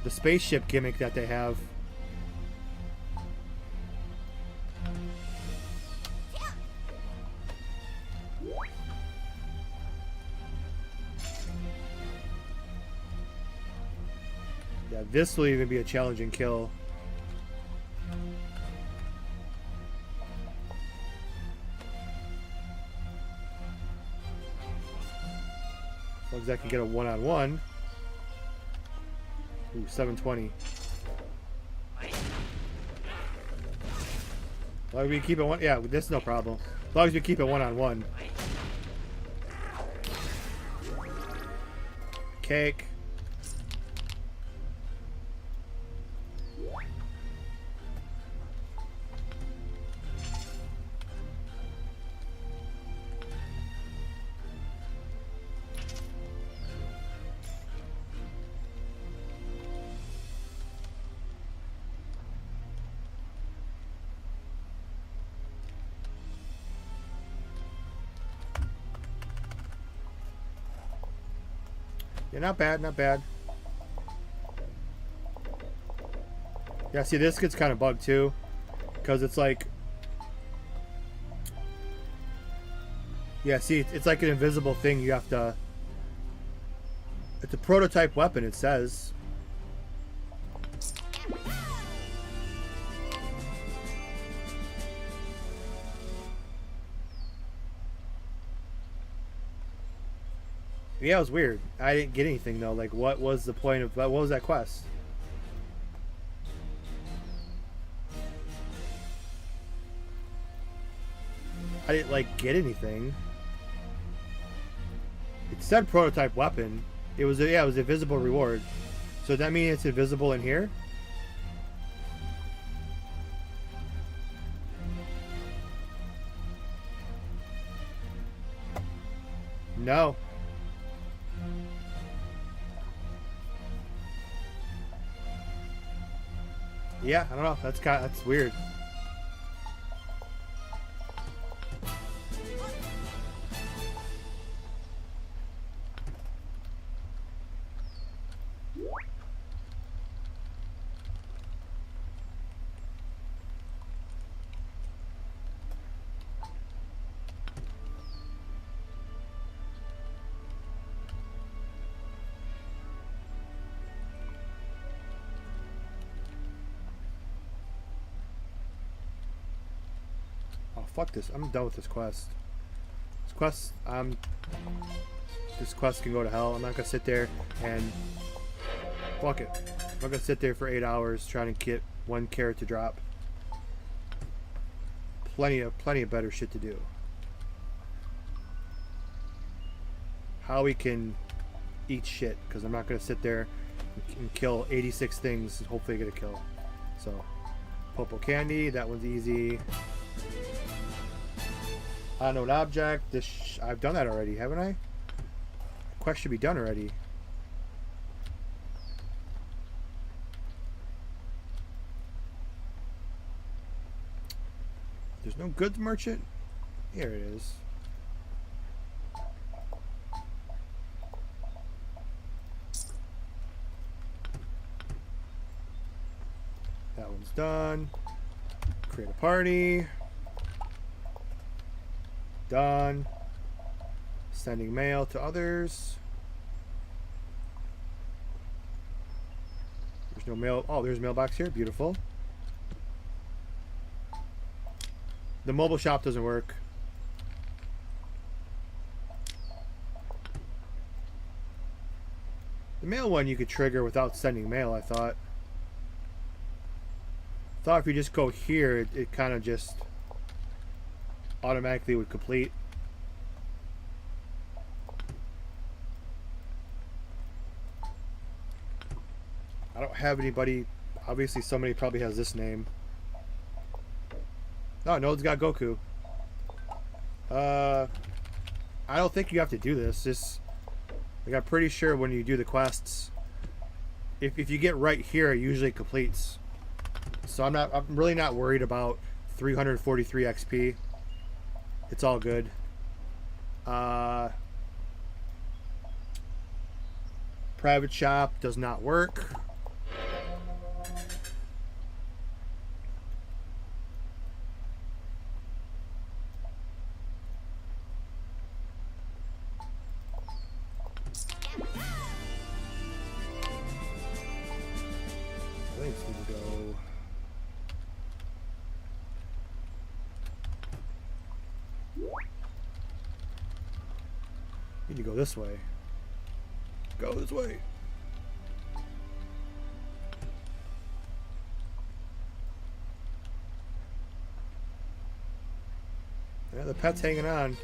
The spaceship gimmick that they have. Yeah, this will even be a challenging kill. As long as I can get a one-on-one. Ooh, 720. As long as we keep it one... Yeah, this is no problem. As long as we keep it one-on-one. Cake. Yeah, not bad, not bad. Yeah, see, this gets kind of bugged too, because it's like, yeah, see, it's like an invisible thing. You have to. It's a prototype weapon. It says. Yeah, it was weird. I didn't get anything though. Like, what was the point of... What was that quest? I didn't, like, get anything. It said prototype weapon. It was... Yeah, it was a visible reward. So does that mean it's invisible in here? No. Yeah, I don't know. That's weird. Fuck this. I'm done with this quest. This quest can go to hell. I'm not gonna sit there and fuck it. I'm not gonna sit there for 8 hours trying to get one carrot to drop. Plenty of better shit to do. How we can eat shit, because I'm not gonna sit there and kill 86 things and hopefully get a kill. So, purple candy. That one's easy. Unknown object. This I've done that already, haven't I? Quest should be done already. There's no goods merchant. Here it is. That one's done. Create a party. Done. Sending mail to others. There's no mail. Oh, there's a mailbox here. Beautiful. The mobile shop doesn't work. The mail one you could trigger without sending mail, I thought. Thought if you just go here, it kind of just automatically would complete. I don't have anybody. Obviously somebody probably has this name. Oh, Node's got Goku. I don't think you have to do this. Just, like, I'm pretty sure when you do the quests, if you get right here, it usually completes. So I'm really not worried about 343 XP. It's all good. Private shop does not work. Need to go this way. Go this way. Yeah, the pet's hanging on.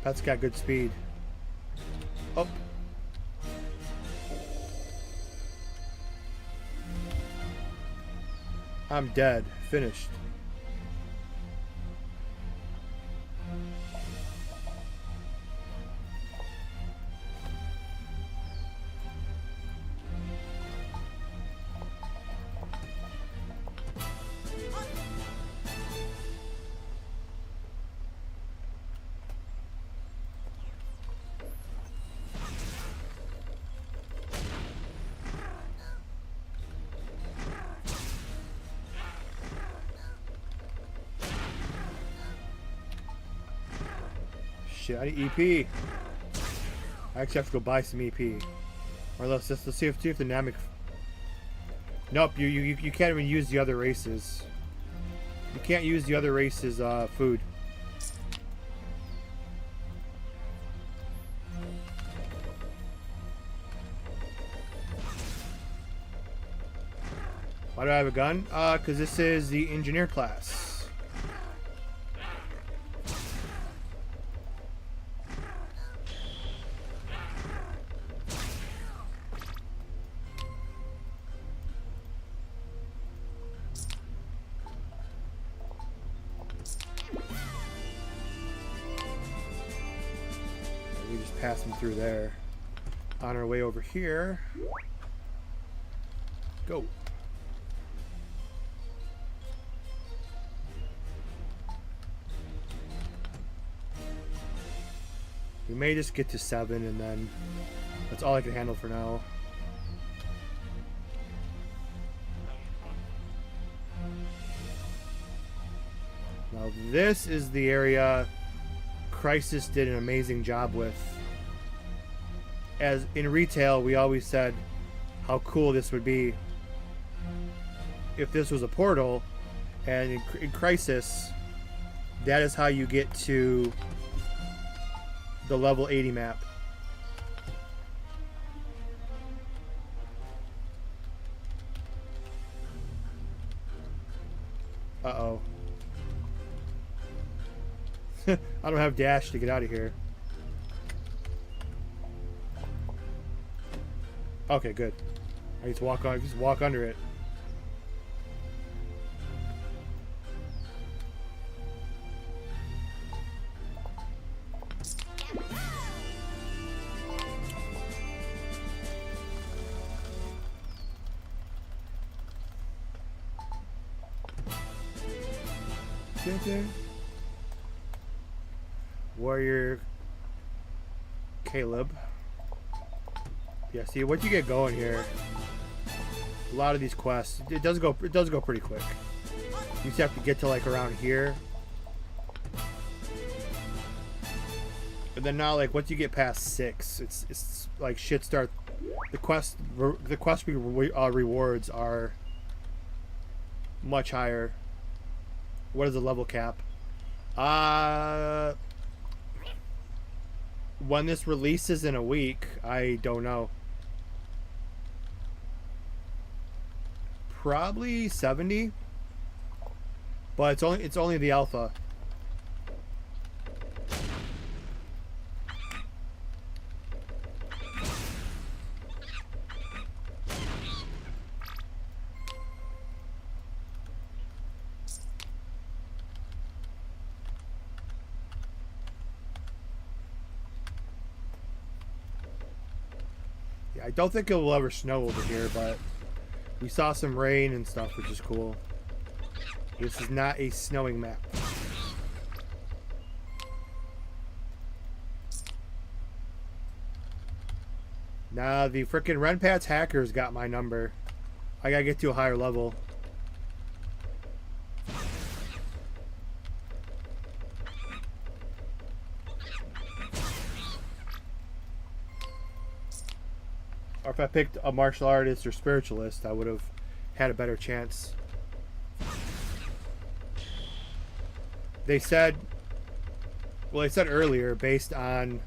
Pet's got good speed. Oh. I'm dead. Finished. Shit, I need EP. I actually have to go buy some EP. Or let's see if the Namek. Nope, you can't even use the other races. You can't use the other races' food. Why do I have a gun? Because this is the engineer class. We just passed them through there. On our way over here. Go. We may just get to 7 and then that's all I can handle for now. Now this is the area Crisis did an amazing job with. As in retail, we always said how cool this would be if this was a portal, and in Crisis, that is how you get to the level 80 map. Uh-oh. I don't have dash to get out of here. Okay, good. I just walk under it. Warrior Caleb. Yeah, see what you get going here. A lot of these quests, it does go pretty quick. You just have to get to like around here. And then now, like, once you get past 6, it's like shit start. The quest rewards are much higher. What is the level cap? When this releases in a week, I don't know. Probably 70, but it's only the alpha. I don't think it will ever snow over here, but we saw some rain and stuff, which is cool. This is not a snowing map. Nah, the frickin' Renpat's hackers got my number. I gotta get to a higher level. Or if I picked a martial artist or spiritualist, I would have had a better chance. They said, well, they said earlier, based on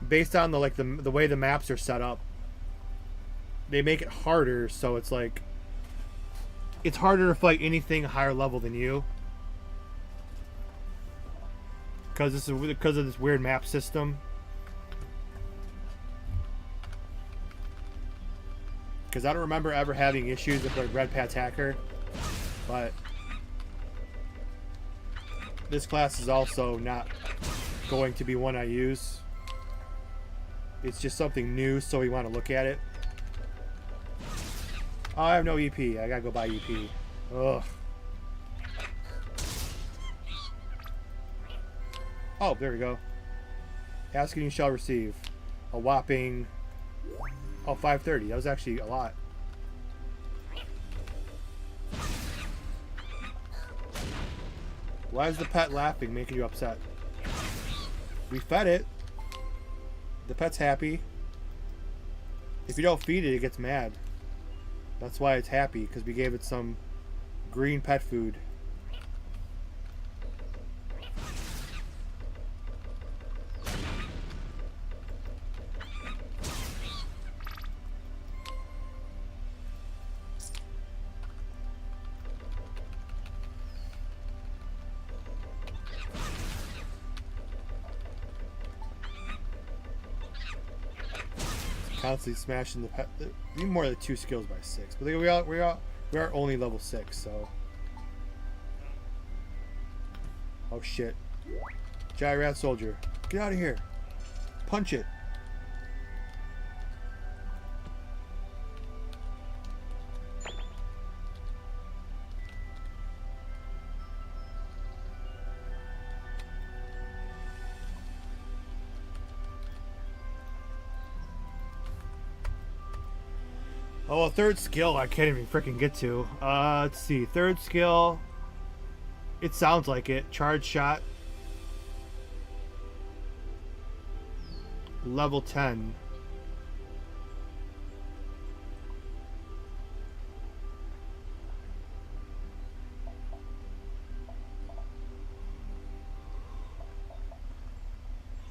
the way the maps are set up, they make it harder, so it's like it's harder to fight anything higher level than you. Because of this weird map system. Because I don't remember ever having issues with like Renpat's hacker, but this class is also not going to be one I use. It's just something new, so we want to look at it. Oh, I have no EP. I gotta go buy EP. Ugh. Oh, there we go. Ask and you shall receive. A whopping... Oh, 530. That was actually a lot. Why is the pet laughing, making you upset? We fed it. The pet's happy. If you don't feed it, it gets mad. That's why it's happy, because we gave it some green pet food. Constantly smashing the pet. Need more than 2 skills by 6, but we are only level 6, so. Oh shit! Giant rat soldier, get out of here! Punch it! Oh, a third skill I can't even freaking get to. Let's see. Third skill. It sounds like it. Charge shot. Level 10.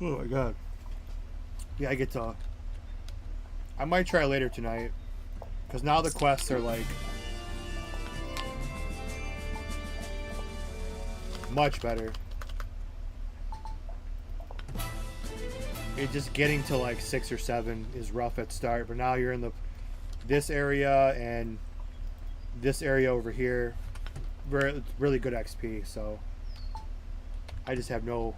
Oh my god. Yeah, I get to... I might try later tonight. Because now the quests are like much better. It just getting to like 6 or 7 is rough at start, but now you're in this area and this area over here. It's really good XP, so I just have no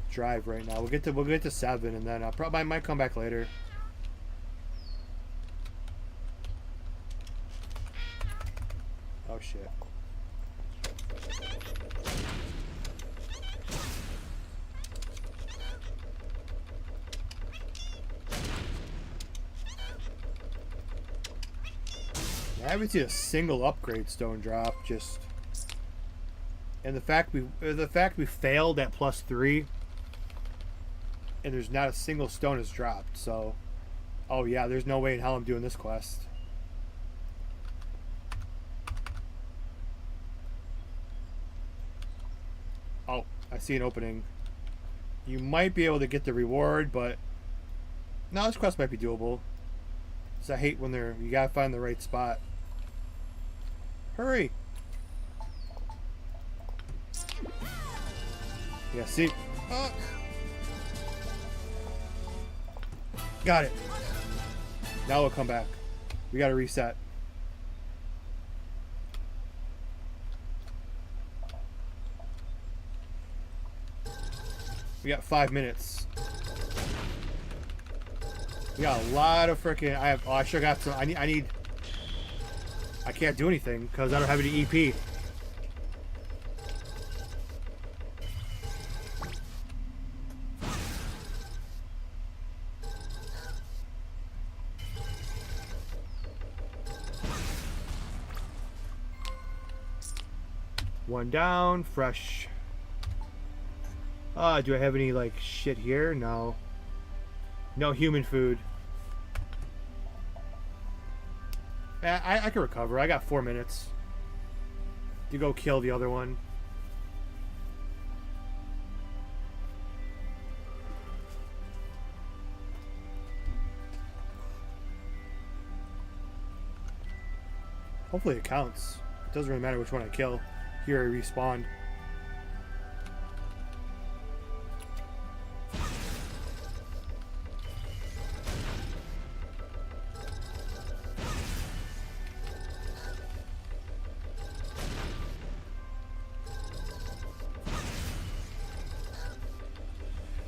drive right now. We'll get to 7, and then I might come back later. Oh shit. I haven't seen a single upgrade stone drop. Just, and the fact we failed at +3, and there's not a single stone has dropped. So, oh yeah, there's no way in hell I'm doing this quest. Oh, I see an opening. You might be able to get the reward, but no, this quest might be doable. Cause I hate when you gotta find the right spot. Hurry! Yeah, see? Got it. Now we'll come back. We gotta reset. We got 5 minutes. We got a lot of freaking. I sure got some. I need. I can't do anything because I don't have any EP. One down, fresh. Do I have any like shit here? No. No human food. I can recover. I got 4 minutes to go kill the other one. Hopefully it counts. It doesn't really matter which one I kill. Here I respawned.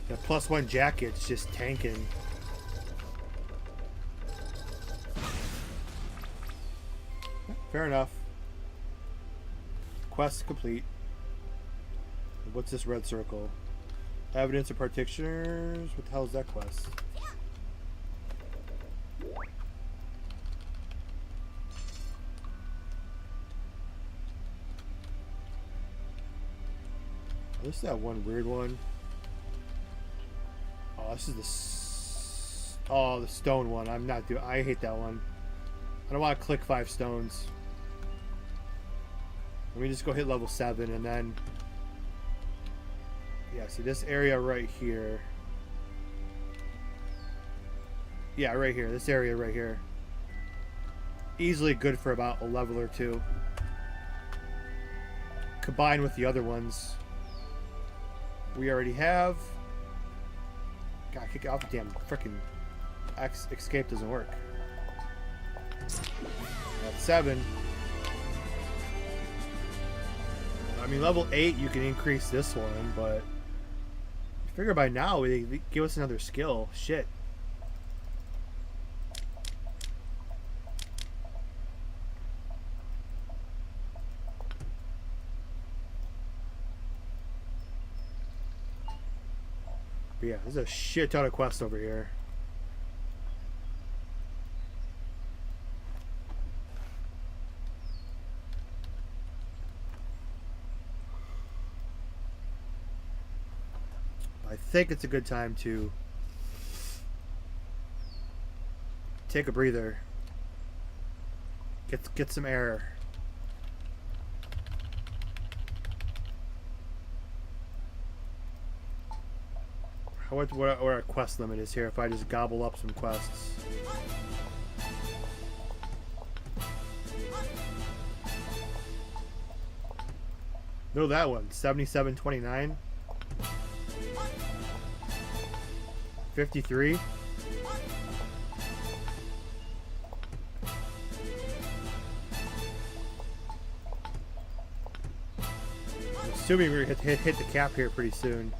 The +1 jacket's just tanking. Fair enough. Quest complete. What's this red circle? Evidence of practitioners? What the hell is that quest? This is that one weird one. Oh, this is the stone one. I'm not doing. I hate that one. I don't want to click 5 stones. Let me just go hit level 7 and then. Yeah, see this area right here. Yeah, right here. This area right here. Easily good for about a level or 2. Combined with the other ones we already have. God, kick it off the damn freaking escape doesn't work. That's 7. I mean, level 8 you can increase this one, but I figure by now they give us another skill. Shit. But yeah, there's a shit ton of quests over here. I think it's a good time to take a breather. Get some air. What our quest limit is here if I just gobble up some quests. No, that one. 7729. 53. I'm assuming we're gonna hit the cap here pretty soon.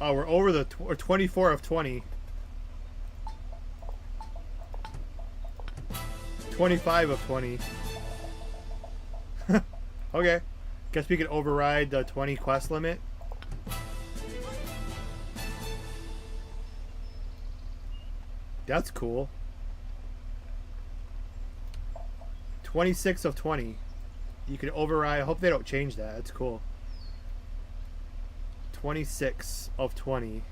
Oh, we're over the 24 of 20. 25 of 20. Okay. Guess we could override the 20 quest limit. That's cool. 26 of 20. You can override. I hope they don't change that. That's cool. 26 of 20.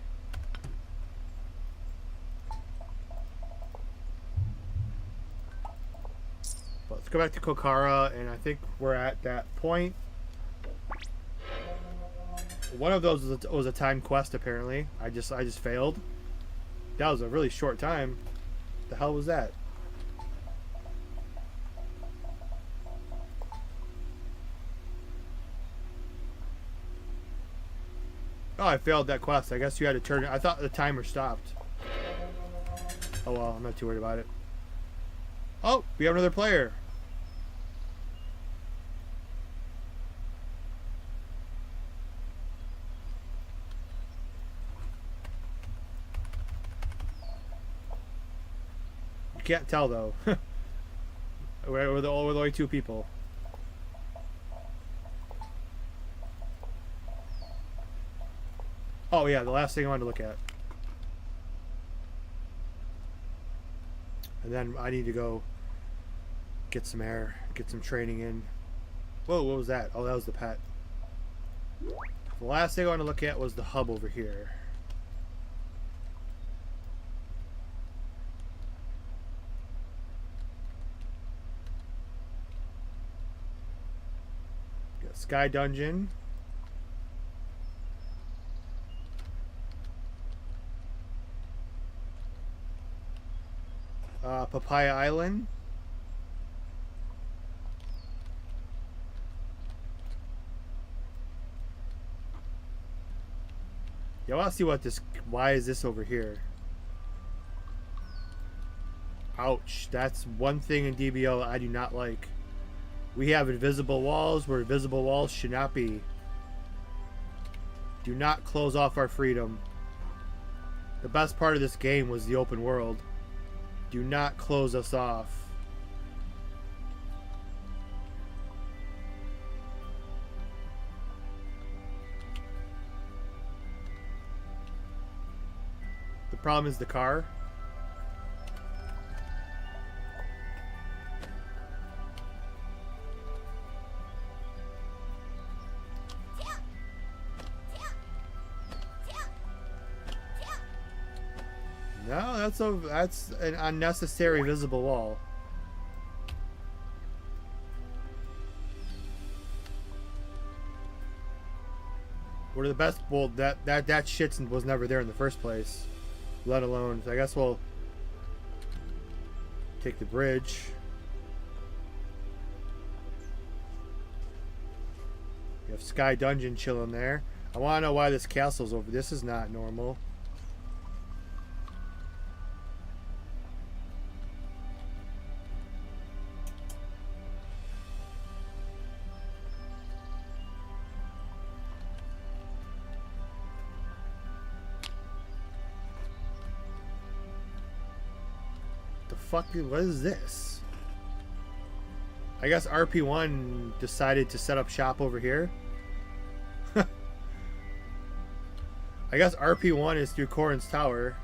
But let's go back to Kokara, and I think we're at that point. One of those was a time quest, apparently. I just failed. That was a really short time. The hell was that? Oh, I failed that quest. I guess you had to turn it. I thought the timer stopped. Oh well, I'm not too worried about it. Oh, we have another player. You can't tell though. we're the only two people. Oh yeah, the last thing I wanted to look at. And then I need to go get some air, get some training in. Whoa, what was that? Oh, that was the pet. The last thing I wanted to look at was the hub over here. Got Sky Dungeon. Papaya Island. Yeah, I want to see what this. Why is this over here? Ouch! That's one thing in DBO I do not like. We have invisible walls where invisible walls should not be. Do not close off our freedom. The best part of this game was the open world. Do not close us off. The problem is the car. No, that's an unnecessary visible wall. What are the best? Well, that shit was never there in the first place, let alone. So I guess we'll take the bridge. You have Sky Dungeon chilling there. I want to know why this castle's over. This is not normal. What is this? I guess RP1 decided to set up shop over here. I guess RP1 is through Corrin's Tower.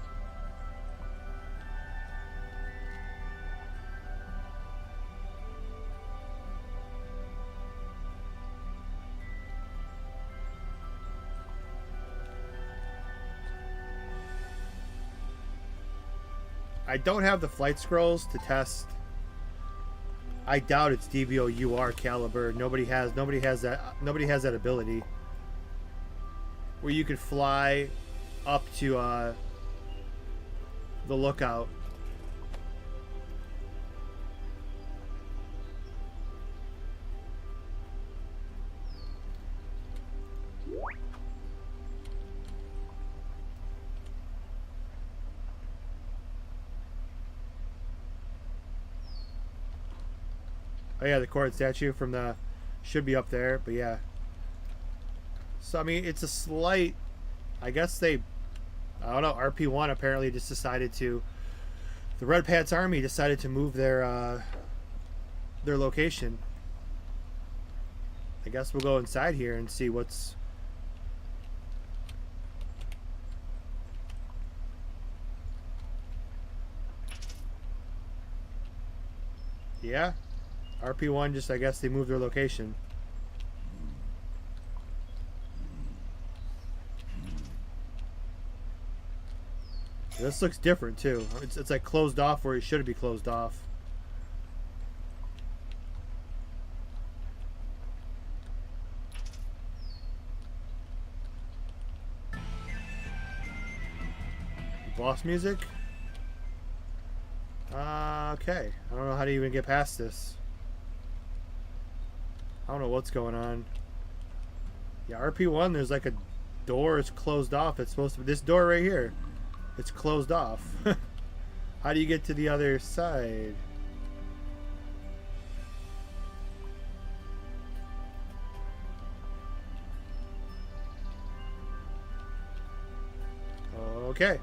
I don't have the flight scrolls to test. I doubt it's DBO UR caliber. Nobody has that ability where you could fly up to the lookout. Oh yeah, the Corrin statue from the should be up there, but yeah. So I mean, it's a slight I guess they, I don't know, RP1 apparently just decided to, the Red Pants Army decided to move their location. I guess we'll go inside here and see what's... Yeah, RP1 just, I guess they moved their location. This looks different too. It's like closed off where it should be closed off. Boss music? Okay. I don't know how to even get past this. I don't know what's going on. Yeah, RP1, there's like a door is closed off. It's supposed to be this door right here. It's closed off. How do you get to the other side? Okay.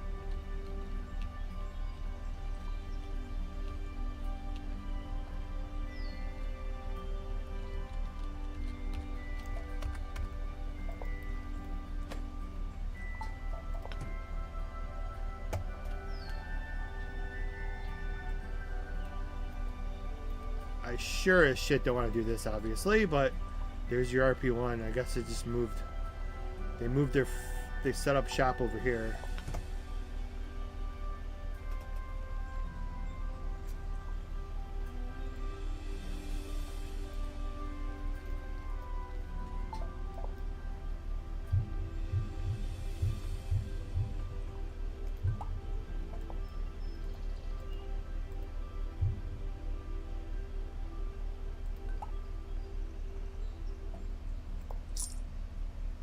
I sure as shit don't want to do this, obviously, but there's your RP1. I guess it just moved. They moved their. They set up shop over here.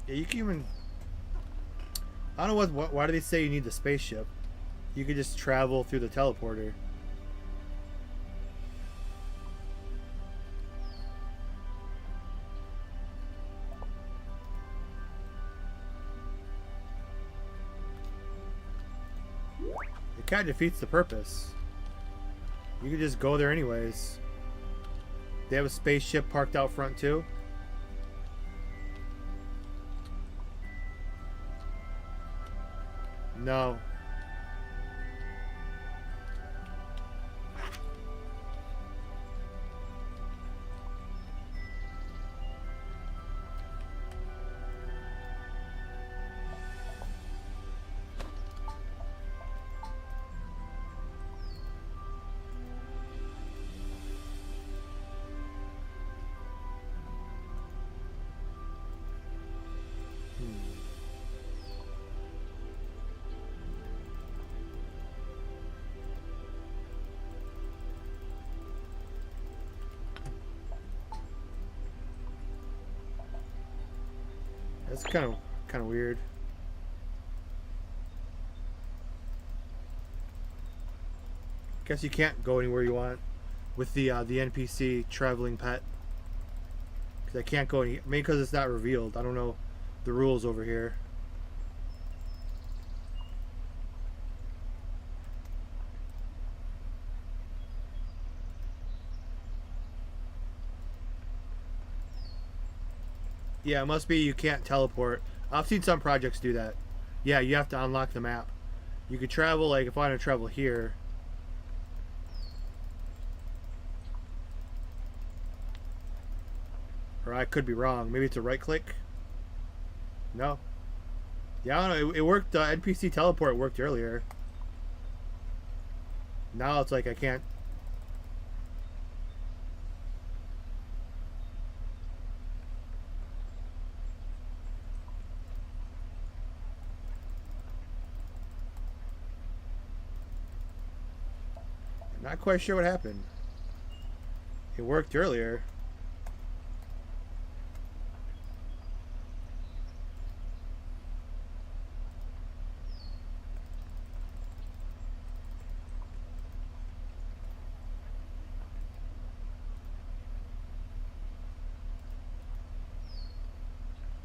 Yeah, you can even. I don't know what. Why do they say you need the spaceship? You could just travel through the teleporter. It kind of defeats the purpose. You could just go there anyways. They have a spaceship parked out front too. No. That's kind of weird. Guess you can't go anywhere you want with the NPC traveling pet. Cause I can't go any. Maybe because it's not revealed. I don't know the rules over here. Yeah, it must be you can't teleport. I've seen some projects do that. Yeah, you have to unlock the map. You could travel, like if I want to travel here. Or I could be wrong. Maybe it's a right click. No. Yeah, I don't know. It worked. NPC teleport worked earlier. Now it's like I can't. Not quite sure what happened. It worked earlier.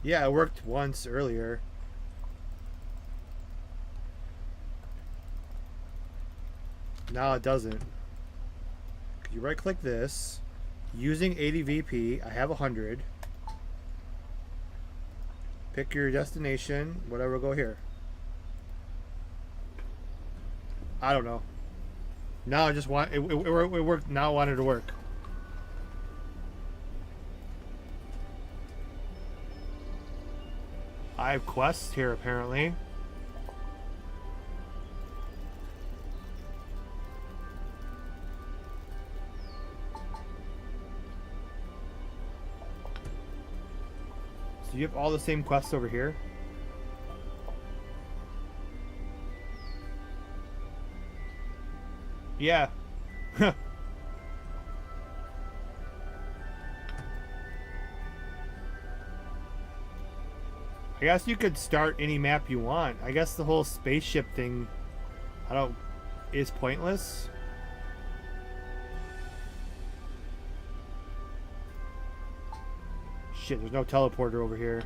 Yeah, it worked once earlier. No, it doesn't. You right click this. Using 80 VP, I have 100. Pick your destination, whatever, go here. I don't know. Now I just want it worked. Now I want it to work. I have quests here apparently. So you have all the same quests over here? Yeah. I guess you could start any map you want. I guess the whole spaceship thing is pointless. Shit, there's no teleporter over here.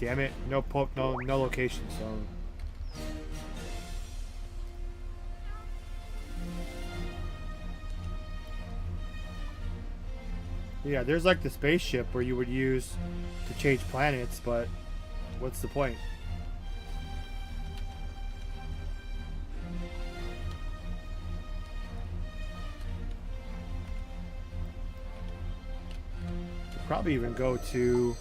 Damn it! No location zone. Yeah, there's like the spaceship where you would use to change planets, but what's the point? Could probably even go to.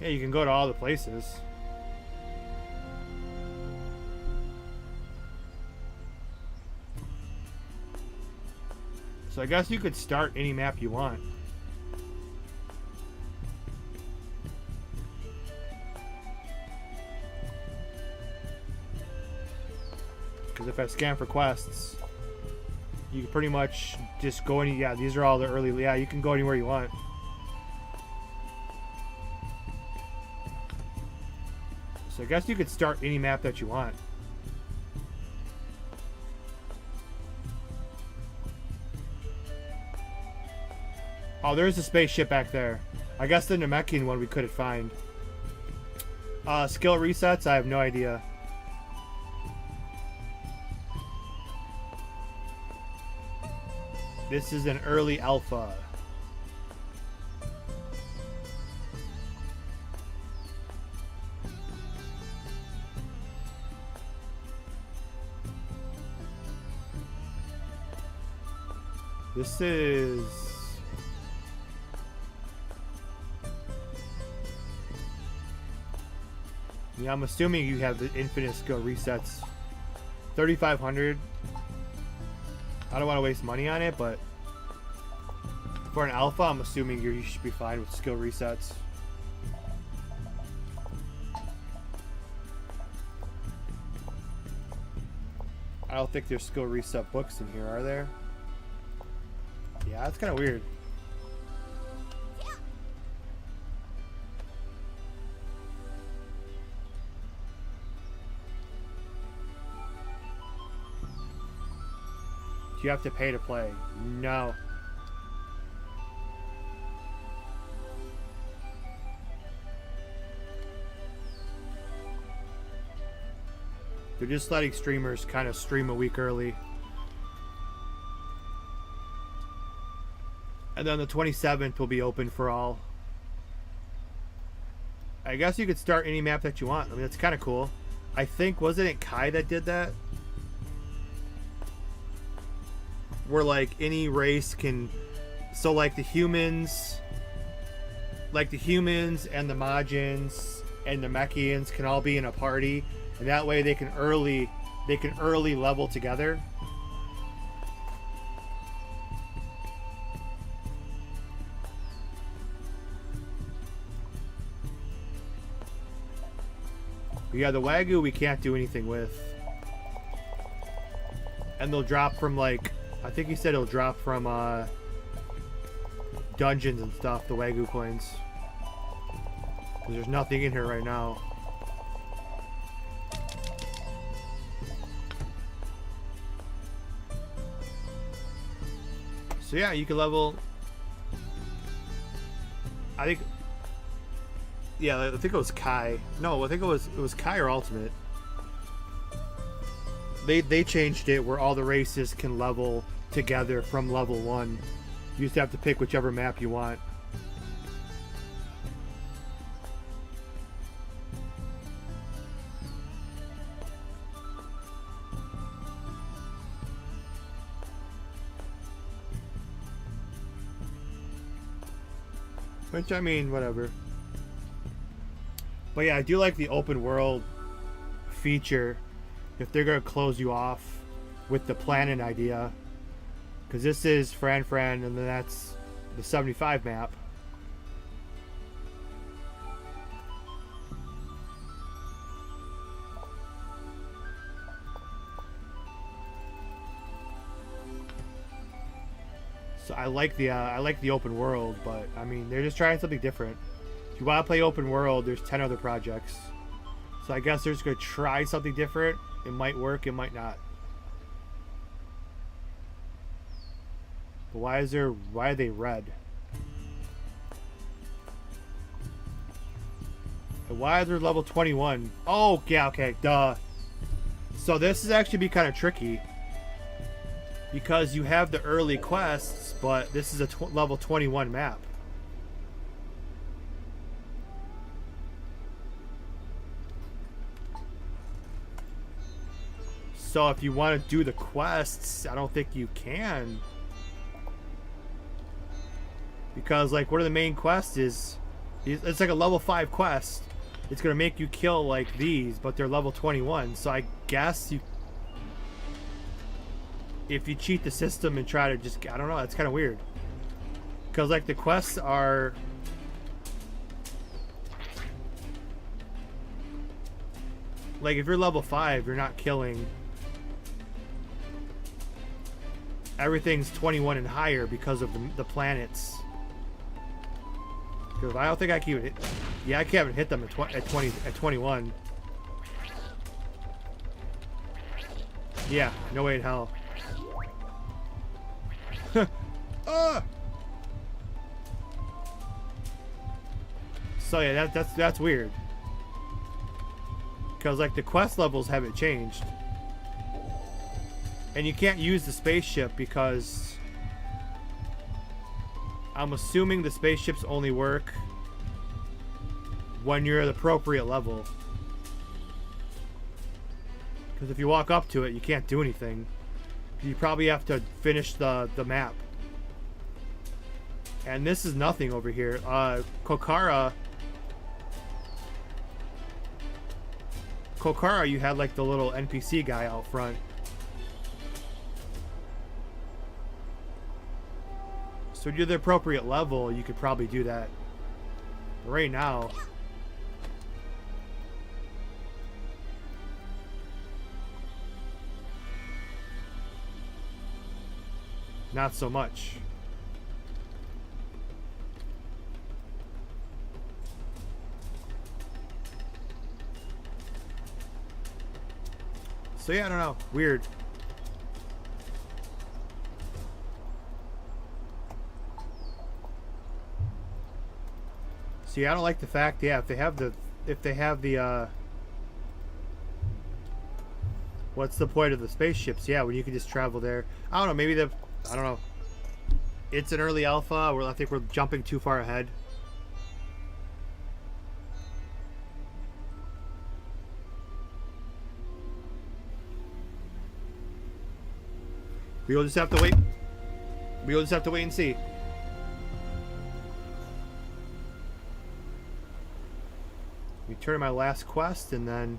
Yeah, you can go to all the places. So I guess you could start any map you want. Because if I scan for quests, you can pretty much just go any. Yeah, these are all the early. Yeah, you can go anywhere you want. So I guess you could start any map that you want. Oh, there's a spaceship back there. I guess the Namekian one we couldn't find. Skill resets? I have no idea. This is an early alpha. This is... Yeah, I'm assuming you have the infinite skill resets. 3,500. I don't want to waste money on it, but for an alpha, I'm assuming you should be fine with skill resets. I don't think there's skill reset books in here, are there? Yeah, that's kind of weird. Do you have to pay to play? No. They're just letting streamers kind of stream a week early. And then the 27th will be open for all. I guess you could start any map that you want. I mean, that's kind of cool. I think, wasn't it Kai that did that? Where like any race can, so like the humans and the Majins and the Mechians can all be in a party, and that way they can early level together. But yeah, the Wagyu we can't do anything with, and they'll drop from like, I think he said it'll drop from dungeons and stuff, the Wagyu coins. There's nothing in here right now. So yeah, you can level. I think. Yeah, I think it was Kai. No, I think it was Kai or Ultimate. They changed it where all the races can level together from level 1. You just have to pick whichever map you want. Which, I mean, whatever. But yeah, I do like the open world feature if they're going to close you off with the planet idea. Because this is Fran, and then that's the 75 map. So I like the open world, but I mean they're just trying something different. If you want to play open world, there's 10 other projects. So I guess they're just gonna try something different. It might work, it might not. But why are they red? And why are they level 21? Oh yeah, okay, duh. So this is actually be kind of tricky. Because you have the early quests, but this is a level 21 map. So if you want to do the quests, I don't think you can. Because like one of the main quests is, it's like a level 5 quest. It's going to make you kill like these, but they're level 21. So I guess you... if you cheat the system and try to just, I don't know, that's kind of weird. Because like the quests are, like if you're level 5, you're not killing. Everything's 21 and higher because of the planets. Because I don't think I can even hit, yeah, I can't even hit them at 21. Yeah, no way in hell. So yeah, that's weird. Because like the quest levels haven't changed. And you can't use the spaceship because I'm assuming the spaceships only work when you're at the appropriate level. Because if you walk up to it, you can't do anything. You probably have to finish the map. And this is nothing over here. Kokara, you had like the little NPC guy out front. So if you're the appropriate level, you could probably do that. But right now, not so much. So yeah, I don't know. Weird. See, I don't like the fact, yeah, if they have the what's the point of the spaceships? Yeah, when you can just travel there. I don't know, maybe I don't know. It's an early alpha, where I think we're jumping too far ahead. We'll just have to wait. We'll just have to wait and see. Return my last quest, and then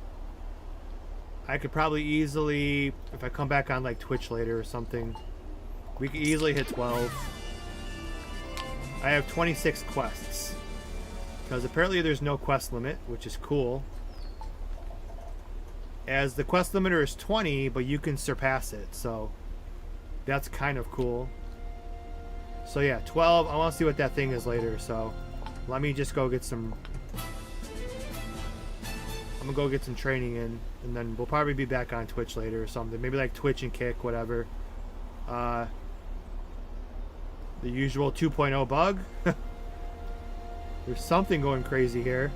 I could probably easily, if I come back on like Twitch later or something, we could easily hit 12. I have 26 quests. Because apparently there's no quest limit, which is cool. As the quest limiter is 20, but you can surpass it, so that's kind of cool. So yeah, 12. I want to see what that thing is later. So let me just go get some. I'm gonna go get some training in, and then we'll probably be back on Twitch later or something. Maybe like Twitch and Kick, whatever. The usual 2.0 bug. There's something going crazy here.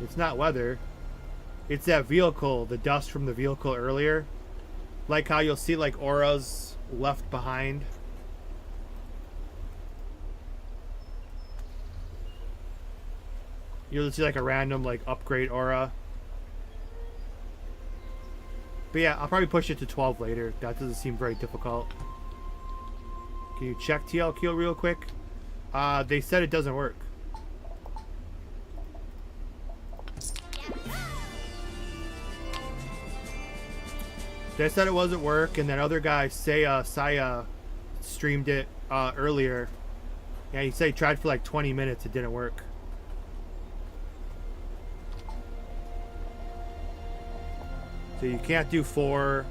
It's not weather. It's that vehicle, the dust from the vehicle earlier. Like how you'll see like auras left behind. You'll see like a random like upgrade aura. But yeah, I'll probably push it to 12 later. That doesn't seem very difficult. Can you check TLQ real quick? They said it doesn't work. They said it wasn't work, and that other guy, Saya, streamed it earlier. Yeah, he said he tried for like 20 minutes. It didn't work. So you can't do 4,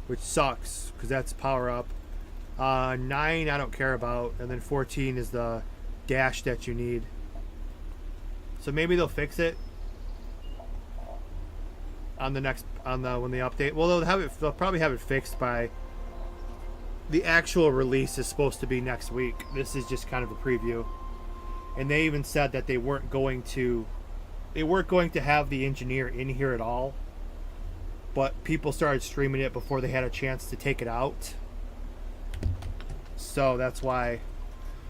which sucks because that's power up. 9 I don't care about, and then 14 is the dash that you need. So maybe they'll fix it on the next when they update. Well, they'll probably have it fixed by the actual release is supposed to be next week. This is just kind of a preview, and they even said that they weren't going to have the engineer in here at all, but people started streaming it before they had a chance to take it out. So that's why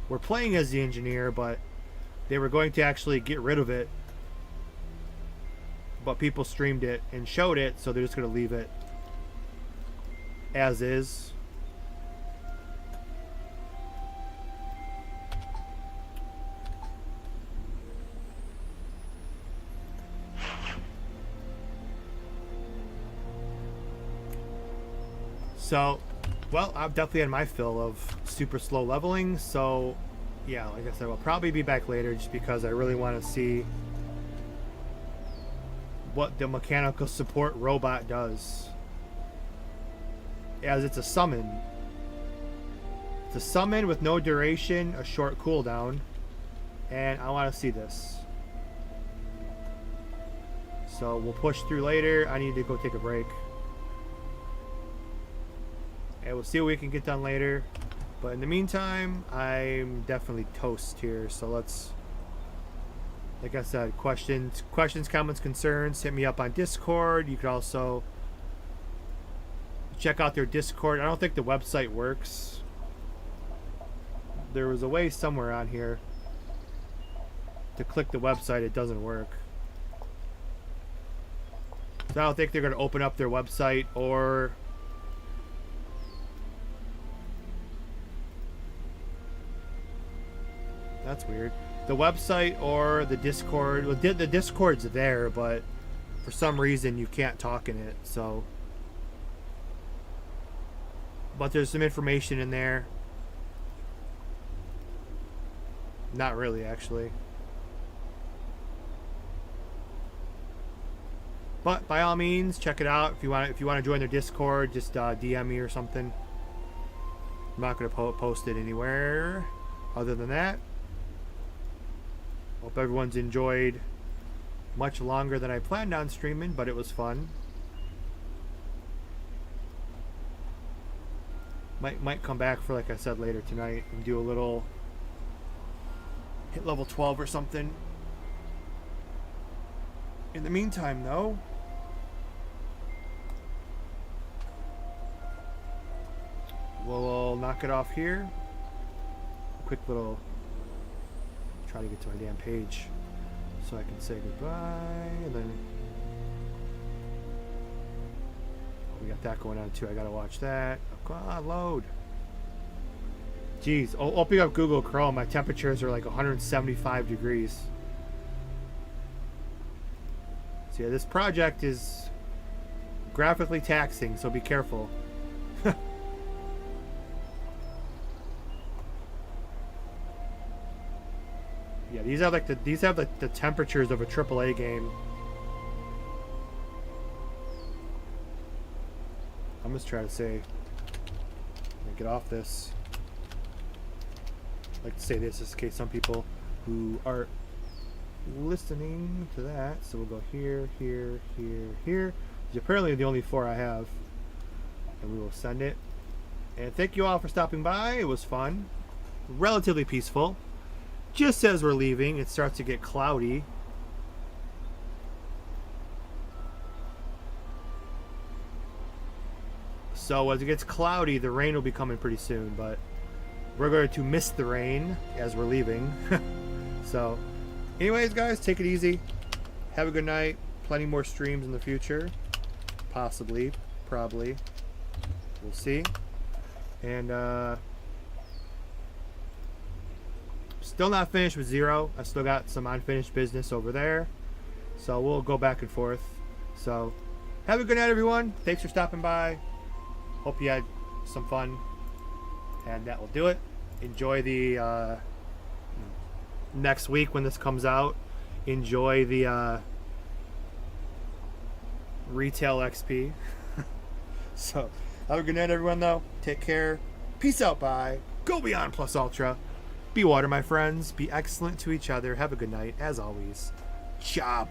we're playing as the engineer, but they were going to actually get rid of it, but people streamed it and showed it, so they're just going to leave it as is. So, well, I've definitely had my fill of super slow leveling, so yeah, like I said, we'll probably be back later just because I really want to see what the mechanical support robot does. As it's a summon. It's a summon with no duration, a short cooldown, and I want to see this. So we'll push through later. I need to go take a break. And we'll see what we can get done later. But in the meantime, I'm definitely toast here. So let's, like I said, questions, comments, concerns, hit me up on Discord. You could also check out their Discord. I don't think the website works. There was a way somewhere on here to click the website. It doesn't work. So I don't think they're going to open up their website or... That's weird. The website or the Discord. Well, the Discord's there, but for some reason you can't talk in it. So, but there's some information in there. Not really, actually. But by all means, check it out. If you want to join their Discord, just DM me or something. I'm not going to post it anywhere other than that. Hope everyone's enjoyed much longer than I planned on streaming, but it was fun. Might come back for, like I said, later tonight and do a little hit level 12 or something. In the meantime, though, we'll knock it off here. A quick little... Try to get to my damn page so I can say goodbye, and then we got that going on too. I gotta watch that. Oh, come on, load. Jeez, opening up Google Chrome, my temperatures are like 175 degrees. So yeah, this project is graphically taxing, so be careful. Yeah, these have the temperatures of a AAA game. I'm just trying to say Let me get off this. I like to say this just in case some people who are listening to that. So we'll go here, here, here, here. Which apparently the only 4 I have. And we will send it. And thank you all for stopping by. It was fun. Relatively peaceful. Just as we're leaving, it starts to get cloudy. So as it gets cloudy, the rain will be coming pretty soon, but we're going to miss the rain as we're leaving. So anyways, guys, take it easy. Have a good night. Plenty more streams in the future. Possibly. Probably. We'll see. And still not finished with Zero. I still got some unfinished business over there. So we'll go back and forth. So have a good night, everyone. Thanks for stopping by. Hope you had some fun. And that will do it. Enjoy the next week when this comes out. Enjoy the retail XP. So have a good night, everyone, though. Take care. Peace out. Bye. Go beyond plus ultra. Be water, my friends. Be excellent to each other. Have a good night, as always. Ciao.